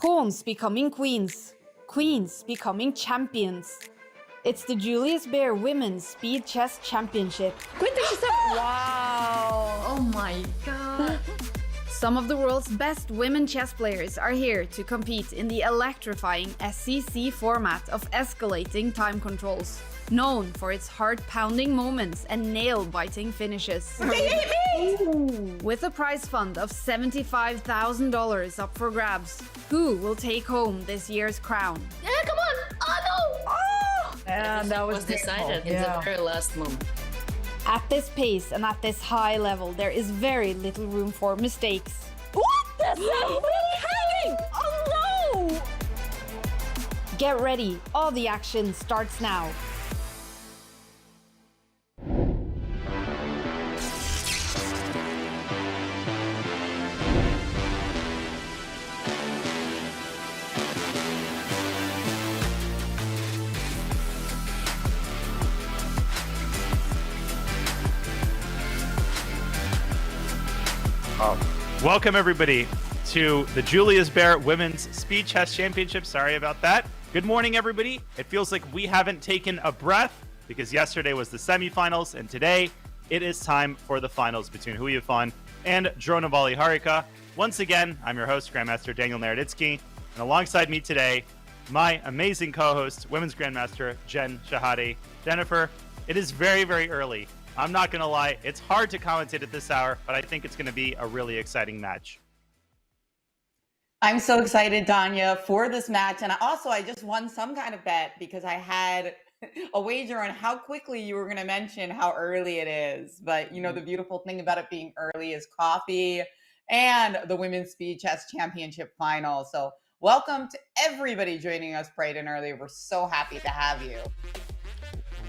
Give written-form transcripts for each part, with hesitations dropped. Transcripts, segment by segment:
Pawns becoming queens, queens becoming champions. It's the Julius Baer Women's Speed Chess Championship. Wow! Oh my god! Some of the world's best women chess players are here to compete in the electrifying SCC format of escalating time controls, known for its heart-pounding moments and nail-biting finishes. With a prize fund of $75,000 up for grabs, who will take home this year's crown? Yeah, come on! Oh no! Oh! And that was decided in the very last moment. At this pace and at this high level, there is very little room for mistakes. What? That's not really happening! Oh no! Get ready, all the action starts now. Welcome, everybody, to the Julius Baer Women's Speed Chess Championship. Sorry about that. Good morning, everybody. It feels like we haven't taken a breath because yesterday was the semifinals, and today it is time for the finals between Hou Yifan and Dronavalli Harika. Once again, I'm your host, Grandmaster Daniel Naroditsky, and alongside me today, my amazing co-host, Women's Grandmaster Jen Shahade. Jennifer, it is very, very early. I'm not going to lie, it's hard to commentate at this hour, but I think it's going to be a really exciting match. I'm so excited, Danya, for this match. And I just won some kind of bet because I had a wager on how quickly you were going to mention how early it is. But, you know, the beautiful thing about it being early is coffee and the Women's Speed Chess Championship final. So welcome to everybody joining us bright and early. We're so happy to have you.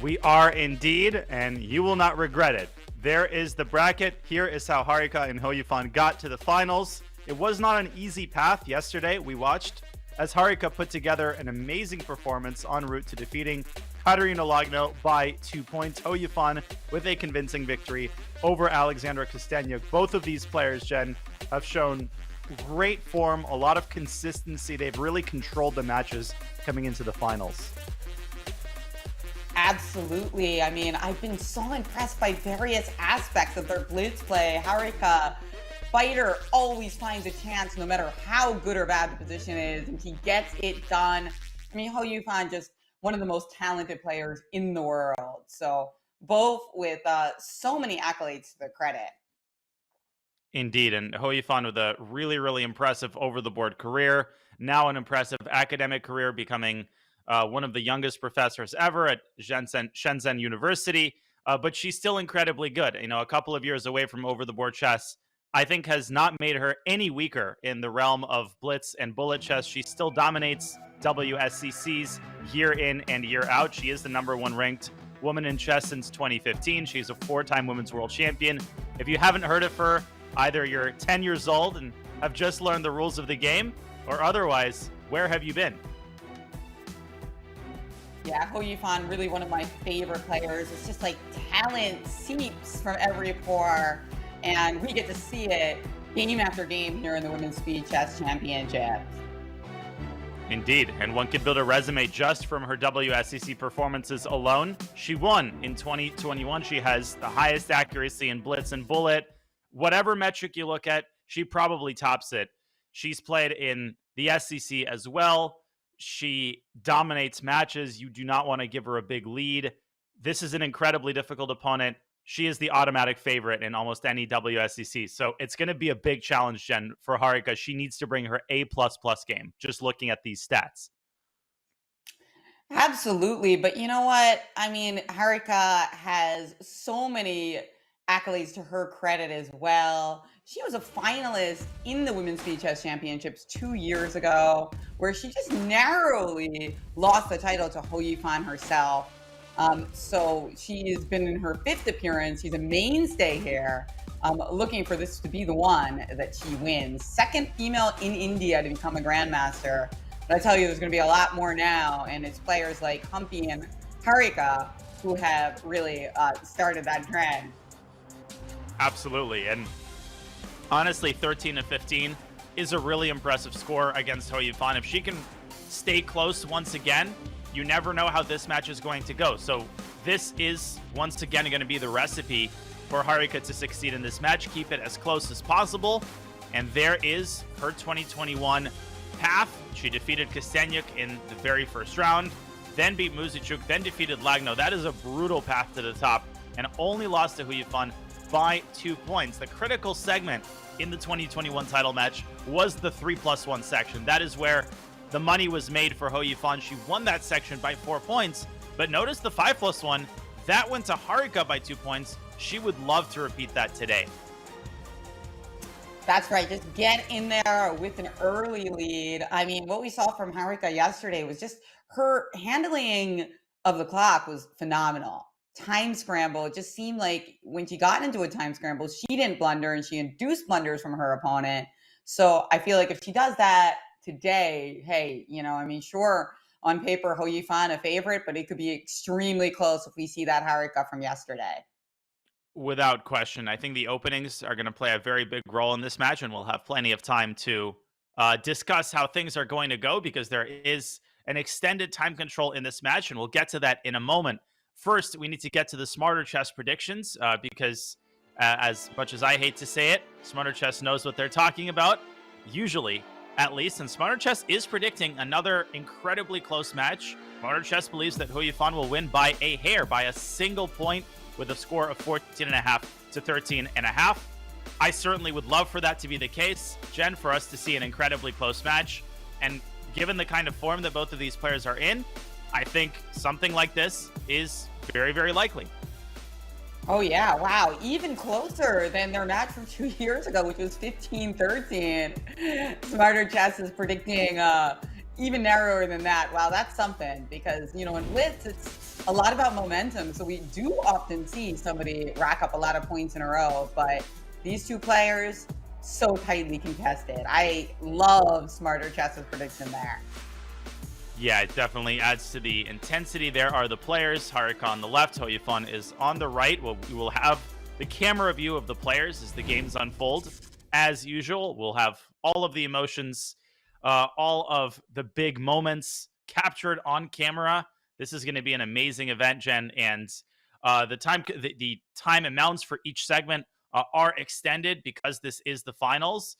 We are indeed, and you will not regret it. There is the bracket. Here is how Harika and Hou Yifan got to the finals. It was not an easy path yesterday. We watched as Harika put together an amazing performance en route to defeating Kateryna Lagno by 2 points. Hou Yifan with a convincing victory over Alexandra Kosteniuk. Both of these players, Jen, have shown great form, a lot of consistency. They've really controlled the matches coming into the finals. Absolutely. I mean, I've been so impressed by various aspects of their blitz play. Harika, fighter, always finds a chance no matter how good or bad the position is, and he gets it done. I mean, Hou Yifan, just one of the most talented players in the world. So both with so many accolades to their credit. Indeed, and Hou Yifan with a really, really impressive over-the-board career. Now an impressive academic career, becoming one of the youngest professors ever at Shenzhen University, but she's still incredibly good. You know, a couple of years away from over-the-board chess, I think has not made her any weaker in the realm of blitz and bullet chess. She still dominates WSCCs year in and year out. She is the #1 ranked woman in chess since 2015. She's a 4-time women's world champion. If you haven't heard of her, either you're 10 years old and have just learned the rules of the game, or otherwise, where have you been? Yeah, Hou Yifan, really one of my favorite players. It's just like talent seeps from every pore, and we get to see it game after game here in the Women's Speed Chess Championship. Indeed, and one could build a resume just from her WSCC performances alone. She won in 2021. She has the highest accuracy in blitz and bullet. Whatever metric you look at, she probably tops it. She's played in the SCC as well. She dominates matches. You do not want to give her a big lead. This is an incredibly difficult opponent. She is the automatic favorite in almost any WSCC. So it's going to be a big challenge, Jen, for Harika. She needs to bring her A++ game, just looking at these stats. Absolutely. But you know what? I mean, Harika has so many accolades to her credit as well. She was a finalist in the Women's Speed Chess Championships 2 years ago, where she just narrowly lost the title to Hou Yifan herself. So she has been in her 5th appearance. She's a mainstay here. Looking for this to be the one that she wins. 2nd female in India to become a grandmaster. But I tell you, there's going to be a lot more now, and it's players like Humpy and Harika who have really started that trend. Absolutely. And honestly, 13 of 15 is a really impressive score against Hou Yifan. If she can stay close once again, you never know how this match is going to go. So this is once again going to be the recipe for Harika to succeed in this match. Keep it as close as possible. And there is her 2021 path. She defeated Kosteniuk in the very first round, then beat Muzichuk, then defeated Lagno. That is a brutal path to the top, and only lost to Hou Yifan by 2 points. The critical segment in the 2021 title match was the 3+1 section. That is where the money was made for Hou Yifan. She won that section by 4 points, but notice the 5+1, that went to Harika by 2 points. She would love to repeat that today. That's right. Just get in there with an early lead. I mean, what we saw from Harika yesterday was just her handling of the clock was phenomenal. Time scramble. It just seemed like when she got into a time scramble, she didn't blunder and she induced blunders from her opponent. So I feel like if she does that today, hey, I mean, sure, on paper, Hou Yifan a favorite, but it could be extremely close if we see that Harika from yesterday. Without question. I think the openings are going to play a very big role in this match, and we'll have plenty of time to discuss how things are going to go because there is an extended time control in this match, and we'll get to that in a moment. First, we need to get to the Smarter Chess predictions because as much as I hate to say it, Smarter Chess knows what they're talking about, usually at least, and Smarter Chess is predicting another incredibly close match. Smarter Chess believes that Hou Yifan will win by a hair, by a single point, with a score of 14.5 to 13.5. I certainly would love for that to be the case, Jen, for us to see an incredibly close match. And given the kind of form that both of these players are in, I think something like this is very, very likely. Oh, yeah. Wow. Even closer than their match from 2 years ago, which was 15-13. Smarter Chess is predicting even narrower than that. Wow, that's something because, in Blitz, it's a lot about momentum. So we do often see somebody rack up a lot of points in a row, but these two players, so tightly contested. I love Smarter Chess's prediction there. Yeah, it definitely adds to the intensity. There are the players. Harika on the left, Hou Yifan is on the right. We will have the camera view of the players as the games unfold. As usual, we'll have all of the emotions, all of the big moments captured on camera. This is going to be an amazing event, Jen, and the time amounts for each segment are extended because this is the finals.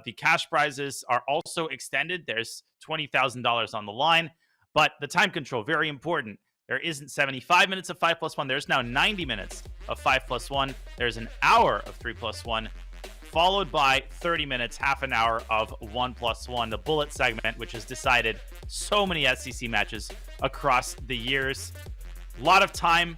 The cash prizes are also extended. There's $20,000 on the line, but the time control, very important. There isn't 75 minutes of 5+1. There's now 90 minutes of 5+1. There's an hour of 3+1, followed by 30 minutes, half an hour of 1+1, the bullet segment, which has decided so many SCC matches across the years. A lot of time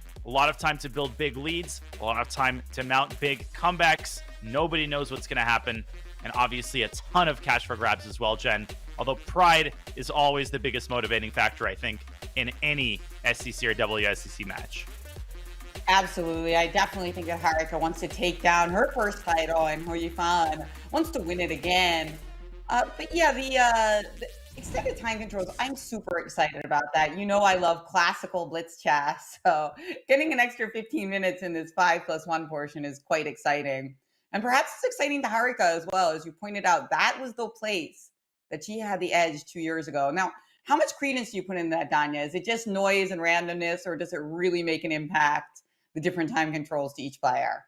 to build big leads, a lot of time to mount big comebacks. Nobody knows what's going to happen. And obviously a ton of cash for grabs as well, Jen. Although pride is always the biggest motivating factor, I think, in any SCC or WSCC match. Absolutely. I definitely think that Harika wants to take down her first title and Hou Yifan wants to win it again. But yeah, the extended time controls, I'm super excited about that. I love classical blitz chess. So getting an extra 15 minutes in this 5+1 portion is quite exciting. And perhaps it's exciting to Harika as well. As you pointed out, that was the place that she had the edge 2 years ago. Now, how much credence do you put in that, Danya? Is it just noise and randomness, or does it really make an impact, the different time controls to each player?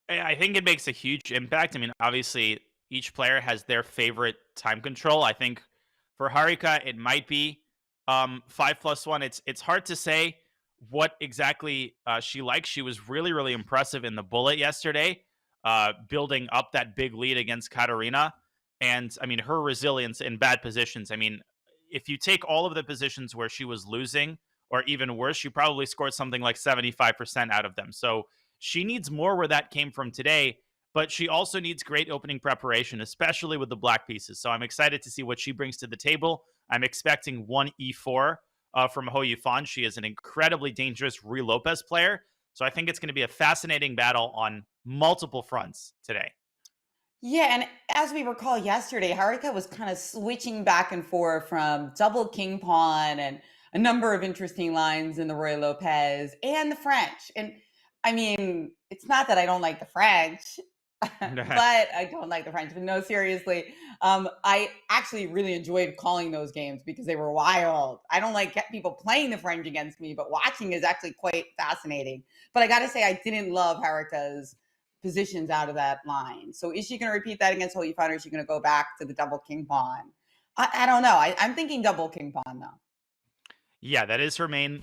I think it makes a huge impact. I mean, obviously, each player has their favorite time control. I think for Harika, it might be 5+1. It's hard to say what exactly she likes. She was really, really impressive in the bullet yesterday. Building up that big lead against Kateryna. And, I mean, her resilience in bad positions. I mean, if you take all of the positions where she was losing, or even worse, she probably scored something like 75% out of them. So she needs more where that came from today, but she also needs great opening preparation, especially with the black pieces. So I'm excited to see what she brings to the table. I'm expecting one E4 from Hou Yifan. She is an incredibly dangerous Ruy Lopez player. So I think it's going to be a fascinating battle on multiple fronts today. Yeah, and as we recall yesterday, Harika was kind of switching back and forth from double king pawn and a number of interesting lines in the Ruy Lopez and the French. And I mean, it's not that I don't like the French. but I don't like the French. But no, seriously, I actually really enjoyed calling those games because they were wild. I don't like people playing the French against me, but watching is actually quite fascinating. But I got to say, I didn't love Harika's positions out of that line. So is she going to repeat that against Hou Yifan, or is she going to go back to the double king pawn? I don't know. I'm thinking double king pawn though. Yeah, that is her main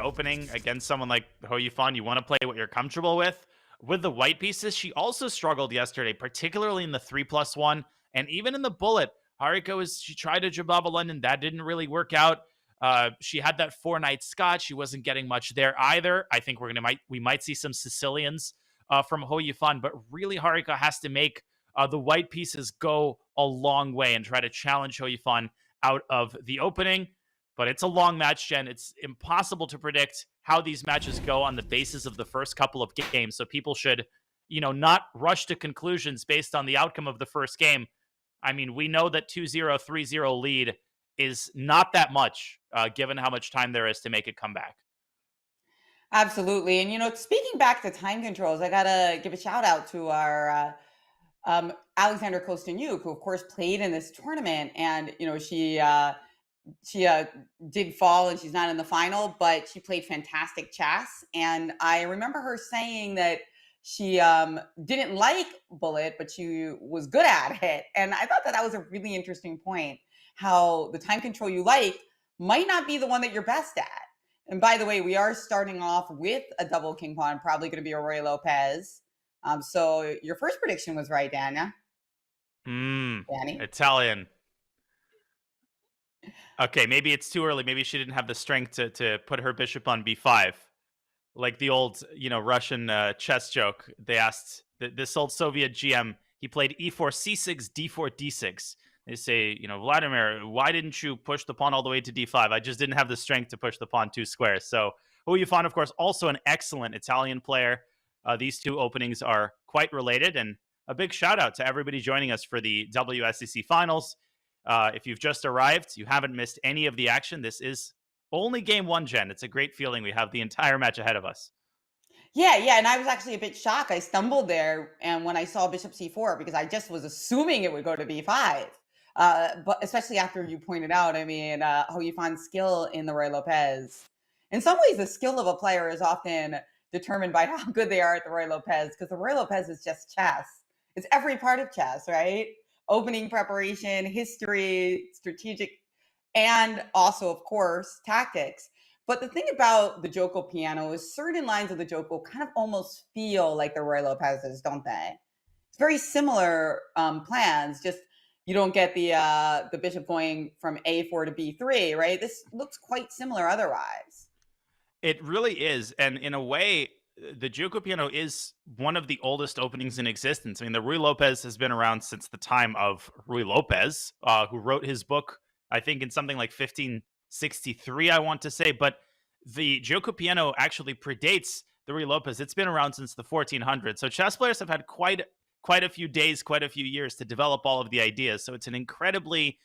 opening against someone like Hou Yifan. You want to play what you're comfortable with. With the white pieces, she also struggled yesterday, particularly in the 3+1 and even in the bullet. Harika she tried a Jababa London, that didn't really work out. She had that 4-knight Scotch. She wasn't getting much there either. I think we might see some Sicilians from Hou Yifan, but really Harika has to make the white pieces go a long way and try to challenge Hou Yifan out of the opening. But it's a long match, Jen. It's impossible to predict how these matches go on the basis of the first couple of games. So people should, not rush to conclusions based on the outcome of the first game. I mean, we know that 2-0, 3-0 lead is not that much, given how much time there is to make a comeback. Absolutely. And, speaking back to time controls, I got to give a shout out to our Alexandra Kosteniuk, who, of course, played in this tournament. And, she did fall and she's not in the final, but she played fantastic chess. And I remember her saying that she didn't like bullet, but she was good at it. And I thought that was a really interesting point, how the time control you like might not be the one that you're best at. And by the way, we are starting off with a double king pawn, probably going to be a Roy Lopez. So your first prediction was right, Dania. Danny? Italian. Okay, maybe it's too early. Maybe she didn't have the strength to put her bishop on b5. Like the old, Russian chess joke. They asked this old Soviet GM, he played e4, c6, d4, d6. They say, Vladimir, why didn't you push the pawn all the way to d5? I just didn't have the strength to push the pawn 2 squares. So Hou Yifan, of course, also an excellent Italian player. These two openings are quite related. And a big shout out to everybody joining us for the WSCC finals. If you've just arrived, you haven't missed any of the action. This is only game 1, Jen. It's a great feeling. We have the entire match ahead of us. Yeah. And I was actually a bit shocked. I stumbled there, and when I saw bishop c4, because I just was assuming it would go to b5. But especially after you pointed out, Hou Yifan's skill in the Roy Lopez. In some ways, the skill of a player is often determined by how good they are at the Roy Lopez, because the Roy Lopez is just chess. It's every part of chess, right? Opening preparation, history, strategic, and also, of course, tactics. But the thing about the Joko piano is certain lines of the Joko kind of almost feel like the Roy Lopez's, don't they? It's very similar plans, just you don't get the bishop going from a4 to b3, right? This looks quite similar otherwise. It really is. And in a way, the Joko piano is one of the oldest openings in existence. I mean, the Ruy Lopez has been around since the time of Ruy Lopez, who wrote his book, I think, in something like 1563, I want to say. But the Joko piano actually predates the Ruy Lopez. It's been around since the 1400s. So chess players have had quite a few days, quite a few years to develop all of the ideas. So it's an incredibly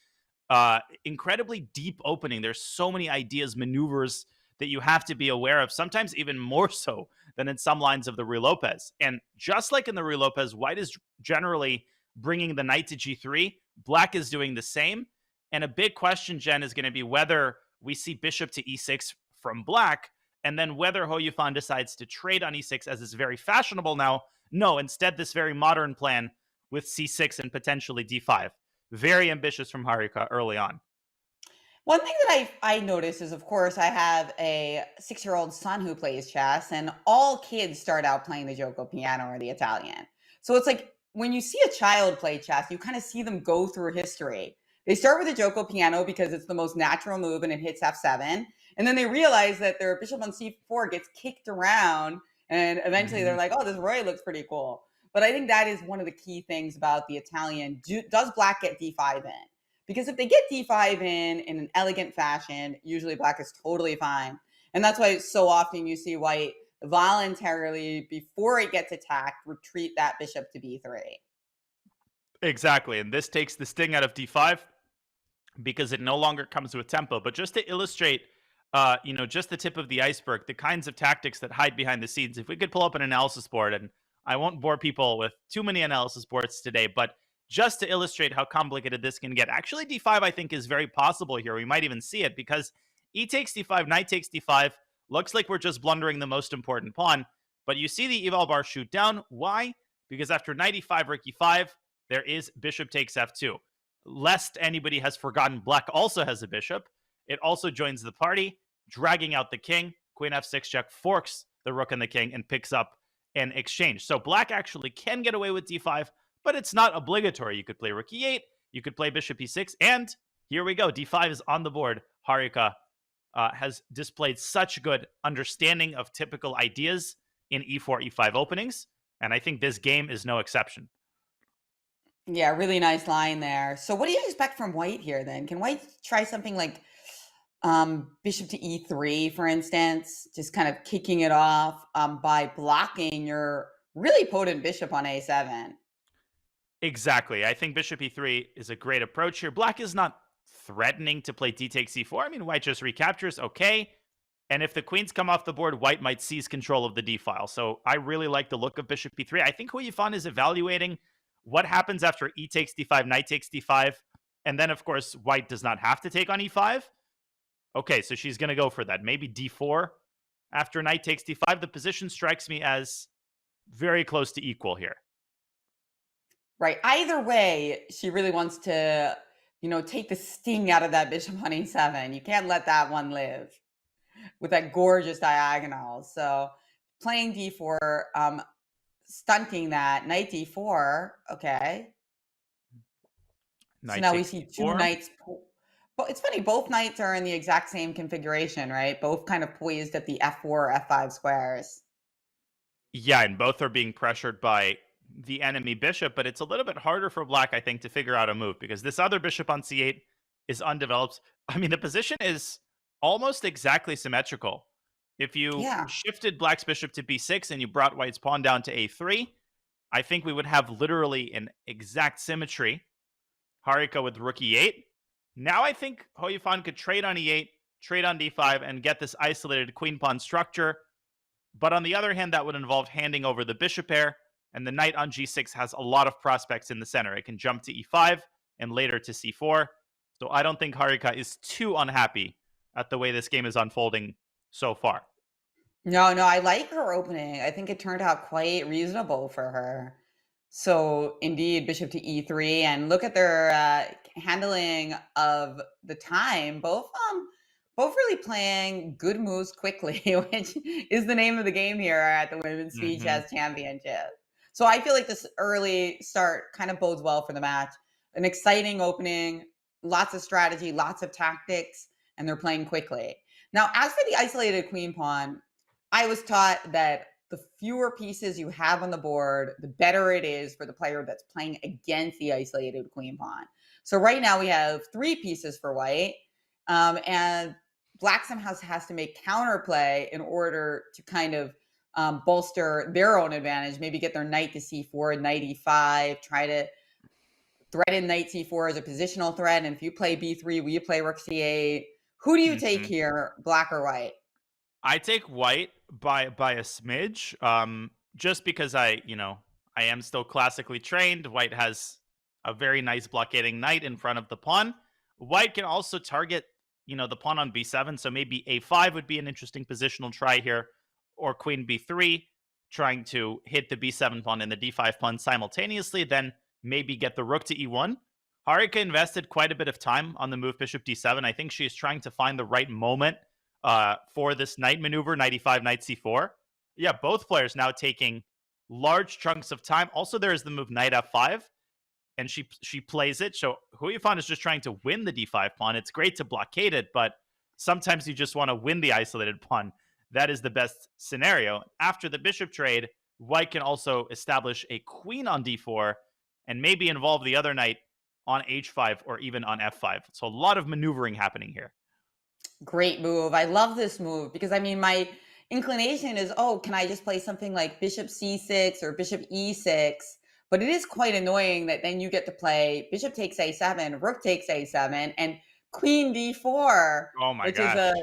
deep opening. There's so many ideas, maneuvers that you have to be aware of, sometimes even more so than in some lines of the Ruy Lopez. And just like in the Ruy Lopez, white is generally bringing the knight to g3. Black is doing the same. And a big question, Jen, is going to be whether we see bishop to e6 from black, and then whether Hou Yifan decides to trade on e6 as is very fashionable now. No, instead, this very modern plan with c6 and potentially d5. Very ambitious from Harika early on. One thing that I noticed is, of course, I have a 6-year-old son who plays chess, and all kids start out playing the Joko piano or the Italian. So it's like when you see a child play chess, you kind of see them go through history. They start with the Joko piano because it's the most natural move and it hits f7. And then they realize that their bishop on c4 gets kicked around, and eventually they're like, oh, this Roy looks pretty cool. But I think that is one of the key things about the Italian. Does black get d5 in? Because if they get d5 in an elegant fashion, usually black is totally fine. And that's why so often you see white voluntarily, before it gets attacked, retreat that bishop to b3. Exactly. And this takes the sting out of d5 because it no longer comes with tempo. But just to illustrate, just the tip of the iceberg, the kinds of tactics that hide behind the scenes, if we could pull up an analysis board, and I won't bore people with too many analysis boards today, but just to illustrate how complicated this can get, actually d5 I think is very possible here. We might even see it because e takes d5, knight takes d5. Looks like we're just blundering the most important pawn, but you see the eval bar shoot down. Why? Because after knight e5, rook e5, there is bishop takes f2. Lest anybody has forgotten, black also has a bishop. It also joins the party, dragging out the king. Queen f6 check forks the rook and the king and picks up an exchange. So black actually can get away with d5, but it's not obligatory. You could play rook e8, you could play bishop e6, and here we go. d5 is on the board. Harika has displayed such good understanding of typical ideas in e4, e5 openings, and I think this game is no exception. Yeah, really nice line there. So what do you expect from white here then? Can white try something like bishop to e3, for instance, just kind of kicking it off by blocking your really potent bishop on a7? Exactly. I think bishop e3 is a great approach here. Black is not threatening to play d takes e4. I mean, white just recaptures, okay. And if the queens come off the board, white might seize control of the d file. So I really like the look of bishop e3. I think Hou Yifan is evaluating what happens after e takes d5, knight takes d5, and then, of course, white does not have to take on e5. Okay, so she's going to go for that. Maybe d4 after knight takes d5. The position strikes me as very close to equal here. Right. Either way, she really wants to, take the sting out of that bishop on e7. You can't let that one live with that gorgeous diagonal. So playing d4, stunting that, knight d4. Okay. Knight so now we takes see d4. two knights. But it's funny, both knights are in the exact same configuration, right? Both kind of poised at the f4 or f5 squares. Yeah, and both are being pressured by the enemy bishop, but it's a little bit harder for black, I think, to figure out a move because this other bishop on c8 is undeveloped. I mean, the position is almost exactly symmetrical. If you shifted black's bishop to b6 and you brought white's pawn down to a3, I think we would have literally an exact symmetry. Harika with rook e8. Now I think Hou Yifan could trade on e8, trade on d5, and get this isolated queen-pawn structure. But on the other hand, that would involve handing over the bishop pair, and the knight on g6 has a lot of prospects in the center. It can jump to e5 and later to c4. So I don't think Harika is too unhappy at the way this game is unfolding so far. No, I like her opening. I think it turned out quite reasonable for her. So indeed, bishop to e3, and look at their handling of the time. Both really playing good moves quickly, which is the name of the game here at the Women's Speed Chess Championship. So I feel like this early start kind of bodes well for the match. An exciting opening, lots of strategy, lots of tactics, and they're playing quickly. Now, as for the isolated queen pawn, I was taught that the fewer pieces you have on the board, the better it is for the player that's playing against the isolated queen pawn. So right now we have 3 pieces for white, and black somehow has to make counterplay in order to kind of bolster their own advantage, maybe get their knight to c4, knight e5, try to threaten knight c4 as a positional threat. And if you play b3, will you play rook c8? Who do you take here, black or white? I take white by a smidge, just because I am still classically trained. White has a very nice blockading knight in front of the pawn. White can also target, the pawn on b7, so maybe a5 would be an interesting positional try here, or queen b3, trying to hit the b7 pawn and the d5 pawn simultaneously, then maybe get the rook to e1. Harika invested quite a bit of time on the move bishop d7. I think she's trying to find the right moment for this knight maneuver, knight e5, knight c4. Yeah, both players now taking large chunks of time. Also, there is the move knight f5, and she plays it. So Hou Yifan is just trying to win the d5 pawn. It's great to blockade it, but sometimes you just want to win the isolated pawn. That is the best scenario. After the bishop trade, white can also establish a queen on d4 and maybe involve the other knight on h5 or even on f5. So a lot of maneuvering happening here. Great move. I love this move because, I mean, my inclination is, can I just play something like bishop c6 or bishop e6? But it is quite annoying that then you get to play bishop takes a7, rook takes a7, and queen d4. Oh my which gosh. is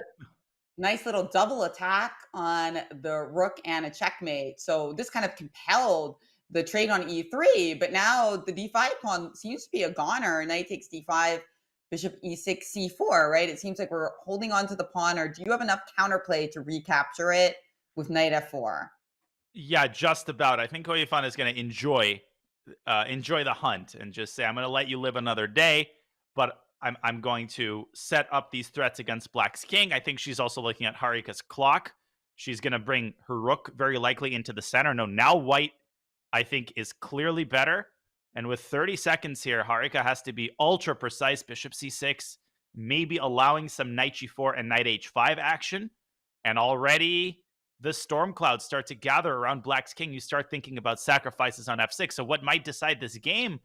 Nice little double attack on the rook and a checkmate. So this kind of compelled the trade on e3, but now the d5 pawn seems to be a goner. Knight takes d5, bishop e6, c4, right? It seems like we're holding on to the pawn, or do you have enough counterplay to recapture it with knight f4? Yeah, just about. I think Hou Yifan is going to enjoy the hunt and just say, I'm going to let you live another day, but I'm going to set up these threats against Black's king. I think she's also looking at Harika's clock. She's going to bring her rook very likely into the center. No, now White, I think, is clearly better. And with 30 seconds here, Harika has to be ultra precise. Bishop c6, maybe allowing some knight g4 and knight h5 action. And already the storm clouds start to gather around Black's king. You start thinking about sacrifices on f6. So what might decide this game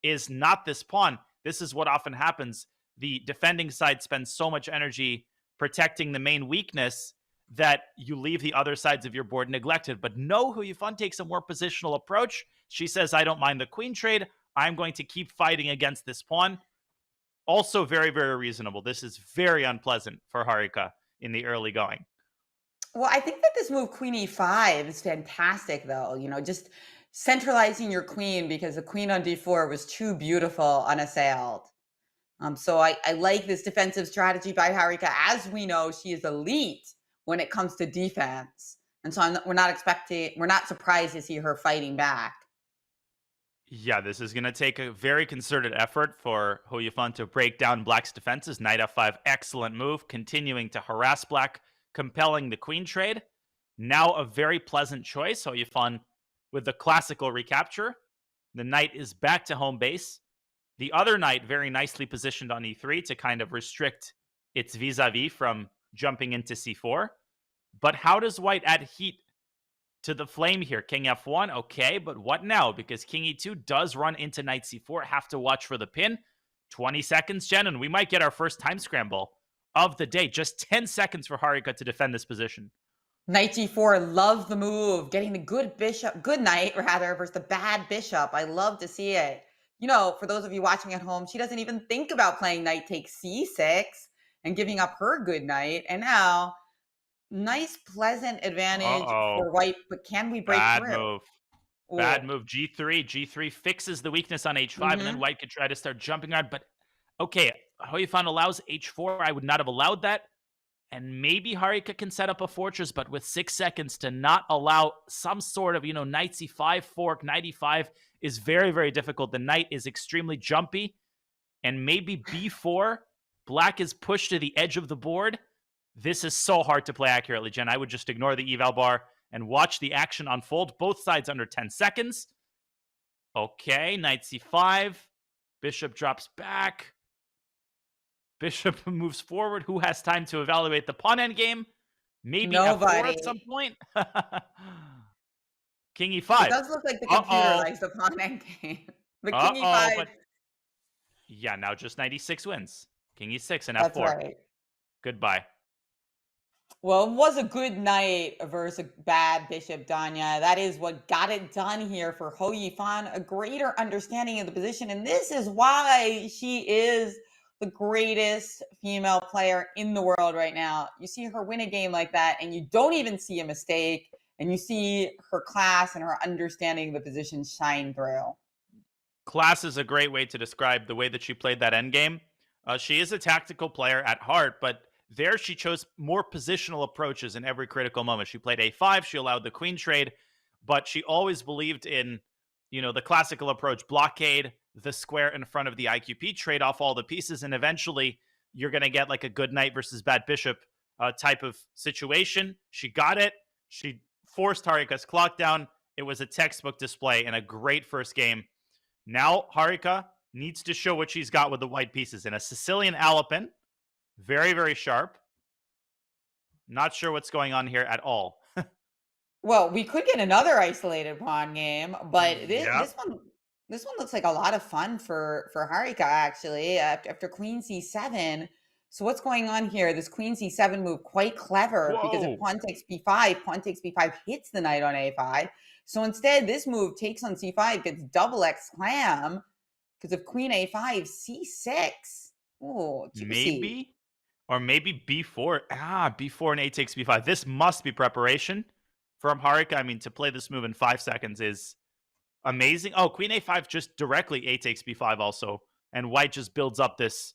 is not this pawn. This is what often happens. The defending side spends so much energy protecting the main weakness that you leave the other sides of your board neglected. But no, Hou Yifan takes a more positional approach. She says, I don't mind the queen trade. I'm going to keep fighting against this pawn. Also very, very reasonable. This is very unpleasant for Harika in the early going. Well, I think that this move, queen e5, is fantastic, though. You know, just centralizing your queen, because the queen on d4 was too beautiful unassailed. So I like this defensive strategy by Harika. As we know, she is elite when it comes to defense. And so we're not surprised to see her fighting back. Yeah, this is going to take a very concerted effort for Hou Yifan to break down Black's defenses. Knight f5, excellent move, continuing to harass Black, compelling the queen trade. Now a very pleasant choice. Hou Yifan with the classical recapture. The knight is back to home base. The other knight very nicely positioned on e3 to kind of restrict its vis-a-vis from jumping into c4. But how does White add heat to the flame here? King f1, okay, but what now? Because king e2 does run into knight c4. Have to watch for the pin. 20 seconds, Jen, and we might get our first time scramble of the day. Just 10 seconds for Harika to defend this position. Knight g4, love the move. Getting the good knight rather, versus the bad bishop. I love to see it. You know, for those of you watching at home, she doesn't even think about playing knight takes c6 and giving up her good knight. And now, nice, pleasant advantage for White, but can we break through? Bad move. Ooh. Bad move. G3. G3 fixes the weakness on h5, and then White could try to start jumping around. But, okay, Hou Yifan allows h4. I would not have allowed that. And maybe Harika can set up a fortress, but with 6 seconds to not allow some sort of, knight c5 fork, knight e5 is very, very difficult. The knight is extremely jumpy. And maybe b4, Black is pushed to the edge of the board. This is so hard to play accurately, Jen. I would just ignore the eval bar and watch the action unfold. Both sides under 10 seconds. Okay, knight c5. Bishop drops back. Bishop moves forward. Who has time to evaluate the pawn endgame? Maybe nobody. f4 at some point. King e5. It does look like the computer likes the pawn endgame. The king e5. But yeah, now just knight e6 wins. King e6 and That's f4. Right. Goodbye. Well, it was a good knight versus a bad bishop, Danya. That is what got it done here for Hou Yifan, a greater understanding of the position. And this is why she is the greatest female player in the world right now. You see her win a game like that, and you don't even see a mistake, and you see her class and her understanding of the position shine through. Class is a great way to describe the way that she played that endgame. She is a tactical player at heart, but there she chose more positional approaches in every critical moment. She played a5, she allowed the queen trade, but she always believed in, the classical approach, blockade, the square in front of the IQP, trade off all the pieces, and eventually you're going to get like a good knight versus bad bishop type of situation. She got it. She forced Harika's clock down. It was a textbook display and a great first game. Now Harika needs to show what she's got with the white pieces in a Sicilian Alapin. Very, very sharp. Not sure what's going on here at all. Well, we could get another isolated pawn game, but this one looks like a lot of fun for Harika, actually, after queen c7. So what's going on here? This queen c7 move, quite clever, because if pawn takes b5 hits the knight on a5. So instead, this move takes on c5, gets double X clam, because of queen a5, c6. Oh, juicy. Maybe. Or maybe b4. B4 and a takes b5. This must be preparation from Harika. I mean, to play this move in 5 seconds is amazing. Oh, queen a5 just directly a takes b5 also. And white just builds up this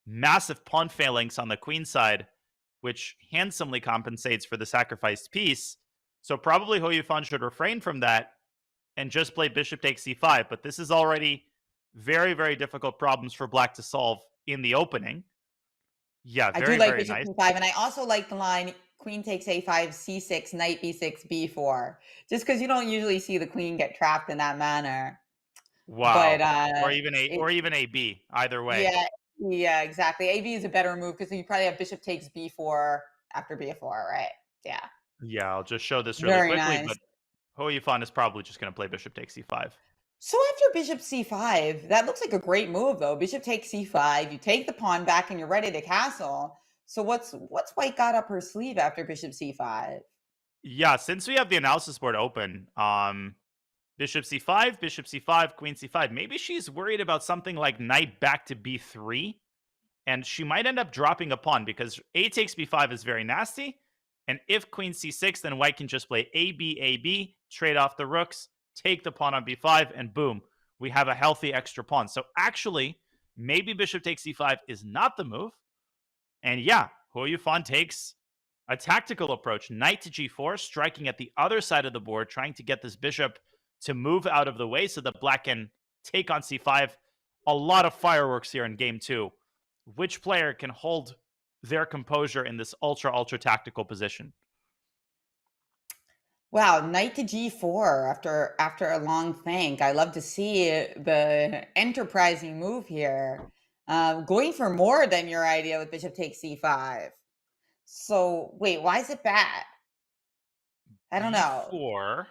massive pawn phalanx on the queen side, which handsomely compensates for the sacrificed piece. So probably Hou Yifan should refrain from that and just play bishop takes c5. But this is already very, very difficult problems for black to solve in the opening. Yeah, I very, do like very bishop nice. c5, and I also like the line queen takes a5, c6, knight b6, b4. Just because you don't usually see the queen get trapped in that manner. Wow. But or even AB. Either way. Yeah, exactly. AB is a better move because you probably have bishop takes b4 after b4, right? Yeah. Yeah, I'll just show this really Very quickly, nice. but Hou Yifan is probably just going to play bishop takes c5. So after bishop c5, that looks like a great move, though. Bishop takes c5, you take the pawn back, and you're ready to castle. So what's white got up her sleeve after bishop c5? Yeah, since we have the analysis board open, bishop c5, queen c5. Maybe she's worried about something like knight back to b3, and she might end up dropping a pawn because a takes b5 is very nasty. And if queen c6, then white can just play AB, trade off the rooks, take the pawn on b5, and boom, we have a healthy extra pawn. So actually, maybe bishop takes c5 is not the move. And yeah, Hou Yifan takes a tactical approach. Knight to g4, striking at the other side of the board, trying to get this bishop to move out of the way so that black can take on c5. A lot of fireworks here in game 2. Which player can hold their composure in this ultra tactical position? Wow, knight to g4 after a long think. I love to see the enterprising move here. Going for more than your idea with bishop takes c5. So wait, why is it bad? I don't know. B4.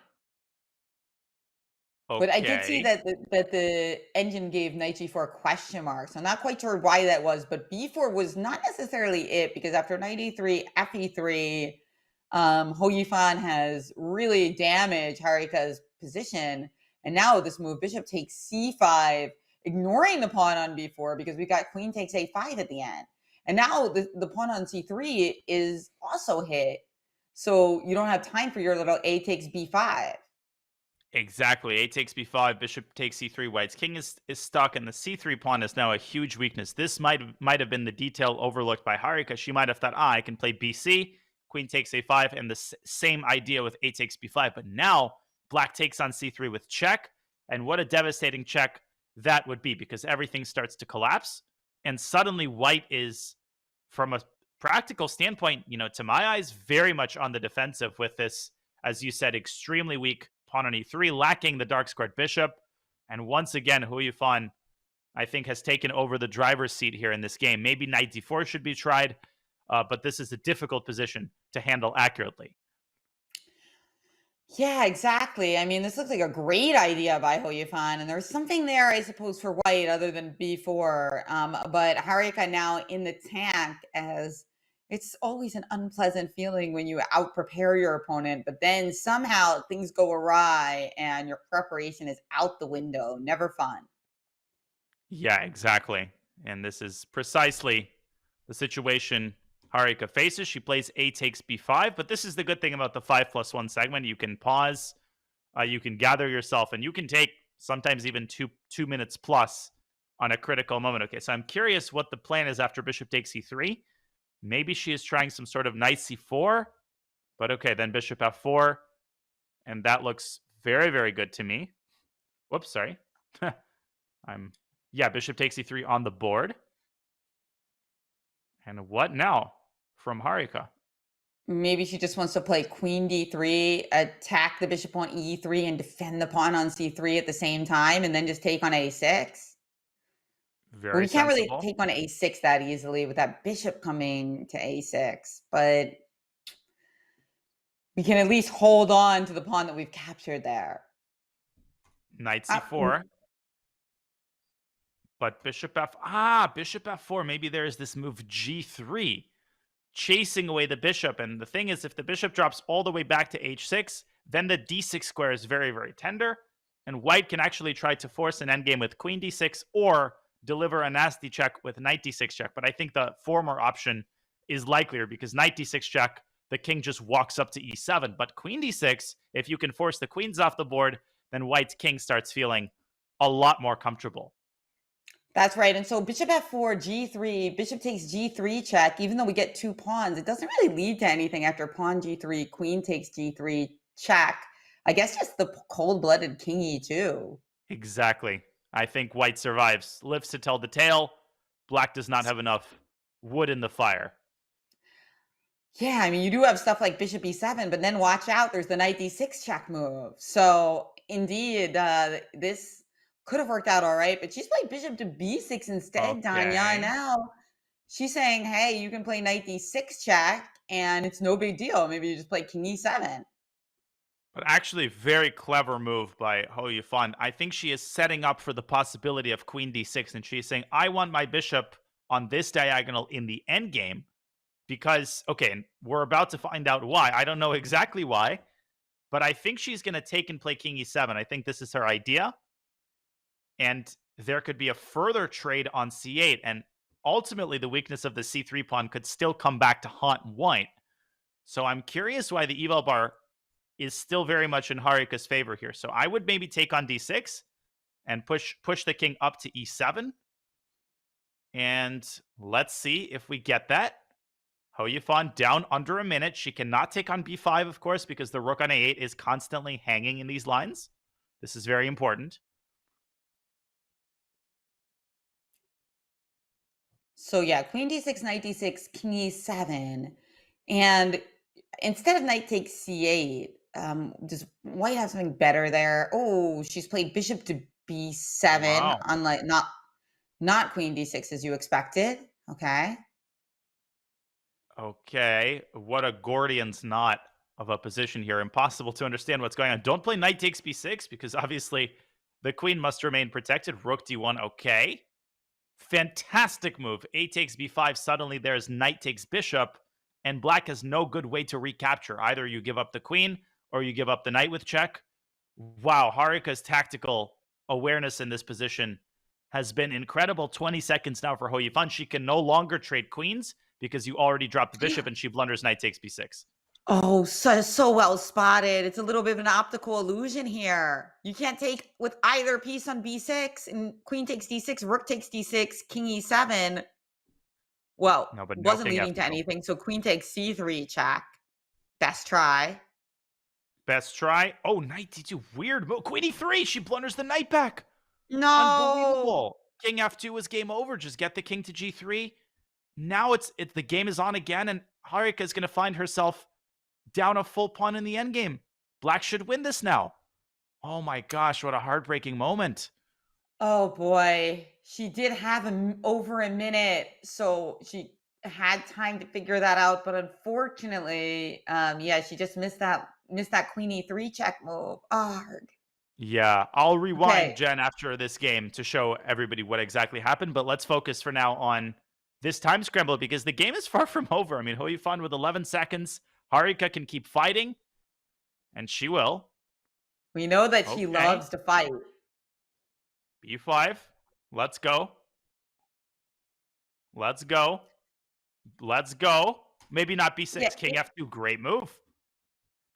Okay. But I did see that the engine gave knight g4 question marks. So I'm not quite sure why that was, but b4 was not necessarily it, because after knight e3, fe3, Hou Yifan has really damaged Harika's position. And now this move, bishop takes c5, ignoring the pawn on b4 because we got queen takes a5 at the end. And now the pawn on c3 is also hit. So you don't have time for your little a takes b5. Exactly. A takes b5, bishop takes c3. White's king is stuck, and the c3 pawn is now a huge weakness. This might have been the detail overlooked by Harika. She might have thought, I can play bc, queen takes a5, and the same idea with a takes b5. But now black takes on c3 with check, and what a devastating check that would be, because everything starts to collapse, and suddenly white is, from a practical standpoint, to my eyes, very much on the defensive with this, as you said, extremely weak pawn on e3, lacking the dark squared bishop. And once again, Hou Yifan, I think, has taken over the driver's seat here in this game. Maybe knight d4 should be tried, but this is a difficult position to handle accurately. Yeah, exactly. I mean, this looks like a great idea by Hou Yifan, and there's something there, I suppose, for white other than b4. But Harika now in the tank, as it's always an unpleasant feeling when you out-prepare your opponent, but then somehow things go awry and your preparation is out the window. Never fun. Yeah, exactly. And this is precisely the situation Harika faces. She plays a takes b5, but this is the good thing about the 5+1 segment. You can pause, you can gather yourself, and you can take sometimes even two minutes plus on a critical moment. Okay, so I'm curious what the plan is after bishop takes e3. Maybe she is trying some sort of knight c4, but okay, then bishop f4, and that looks very, very good to me. Whoops, sorry. Bishop takes e3 on the board. And what now from Harika? Maybe she just wants to play queen d3, attack the bishop on e3, and defend the pawn on c3 at the same time, and then just take on a6. Very We can't really sensible. take on a6 that easily with that bishop coming to a6, but we can at least hold on to the pawn that we've captured there. Knight c4. But bishop f4. Maybe there is this move g3, chasing away the bishop. And the thing is, if the bishop drops all the way back to h6, then the d6 square is very, very tender. And white can actually try to force an endgame with queen d6 or deliver a nasty check with knight d6 check. But I think the former option is likelier because knight d6 check, the king just walks up to e7. But queen d6, if you can force the queens off the board, then white's king starts feeling a lot more comfortable. That's right. And so bishop f4, g3, bishop takes g3 check. Even though we get 2 pawns, it doesn't really lead to anything after pawn g3, queen takes g3 check. I guess just the cold-blooded king e2. Exactly. I think white survives, lives to tell the tale. Black does not have enough wood in the fire. Yeah, I mean, you do have stuff like bishop e7, but then watch out, there's the knight d6 check move. So indeed, this could have worked out all right, but she's played bishop to b6 instead, Tanya. Okay. Now she's saying, hey, you can play knight d6 check, and it's no big deal. Maybe you just play king e7. But actually, very clever move by Hou Yifan. I think she is setting up for the possibility of queen d6, and she's saying, I want my bishop on this diagonal in the endgame because, okay, and we're about to find out why. I don't know exactly why, but I think she's going to take and play king e7. I think this is her idea. And there could be a further trade on c8, and ultimately the weakness of the c3 pawn could still come back to haunt white. So I'm curious why the eval bar is still very much in Harika's favor here. So I would maybe take on d6 and push the king up to e7. And let's see if we get that. Hou Yifan down under a minute. She cannot take on b5, of course, because the rook on a8 is constantly hanging in these lines. This is very important. So yeah, queen d6, knight d6, king e7. And instead of knight takes c8, does white have something better there? Oh, she's played bishop to b7, Wow. unlike not queen d6 as you expected. Okay. Okay, what a Gordian's knot of a position here. Impossible to understand what's going on. Don't play knight takes b6 because obviously the queen must remain protected. Rook d1, okay. Fantastic move. A takes b5. Suddenly there's knight takes bishop, and black has no good way to recapture. Either you give up the queen or you give up the knight with check. Wow, Harika's tactical awareness in this position has been incredible. 20 seconds now for Hou Yifan. She can no longer trade queens because you already dropped the bishop, and she blunders knight takes b6. Oh, so well spotted. It's a little bit of an optical illusion here. You can't take with either piece on b6, and queen takes d6, rook takes d6, king e7. Well, No, but no wasn't king leading to F2. anything, so queen takes c3 check. Best try. Best try. Oh, knight d2. Weird move. Queen e3. She blunders the knight back. No. Unbelievable. King f2 was game over. Just get the king to g3. Now it's the game is on again, and Harika is going to find herself down a full pawn in the endgame. Black should win this now. Oh my gosh, what a heartbreaking moment. Oh boy. She did have over a minute, so she had time to figure that out, but unfortunately, yeah, she just missed that queen e3 check move. Arg. Yeah, I'll rewind, Okay. Jen, after this game to show everybody what exactly happened, but let's focus for now on this time scramble because the game is far from over. I mean, Hou Yifan with 11 seconds. Harika can keep fighting, and she will. We know that she Okay. loves to fight. b5. Let's go. Let's go. Let's go. Maybe not b6. Yeah, King f2. Great move.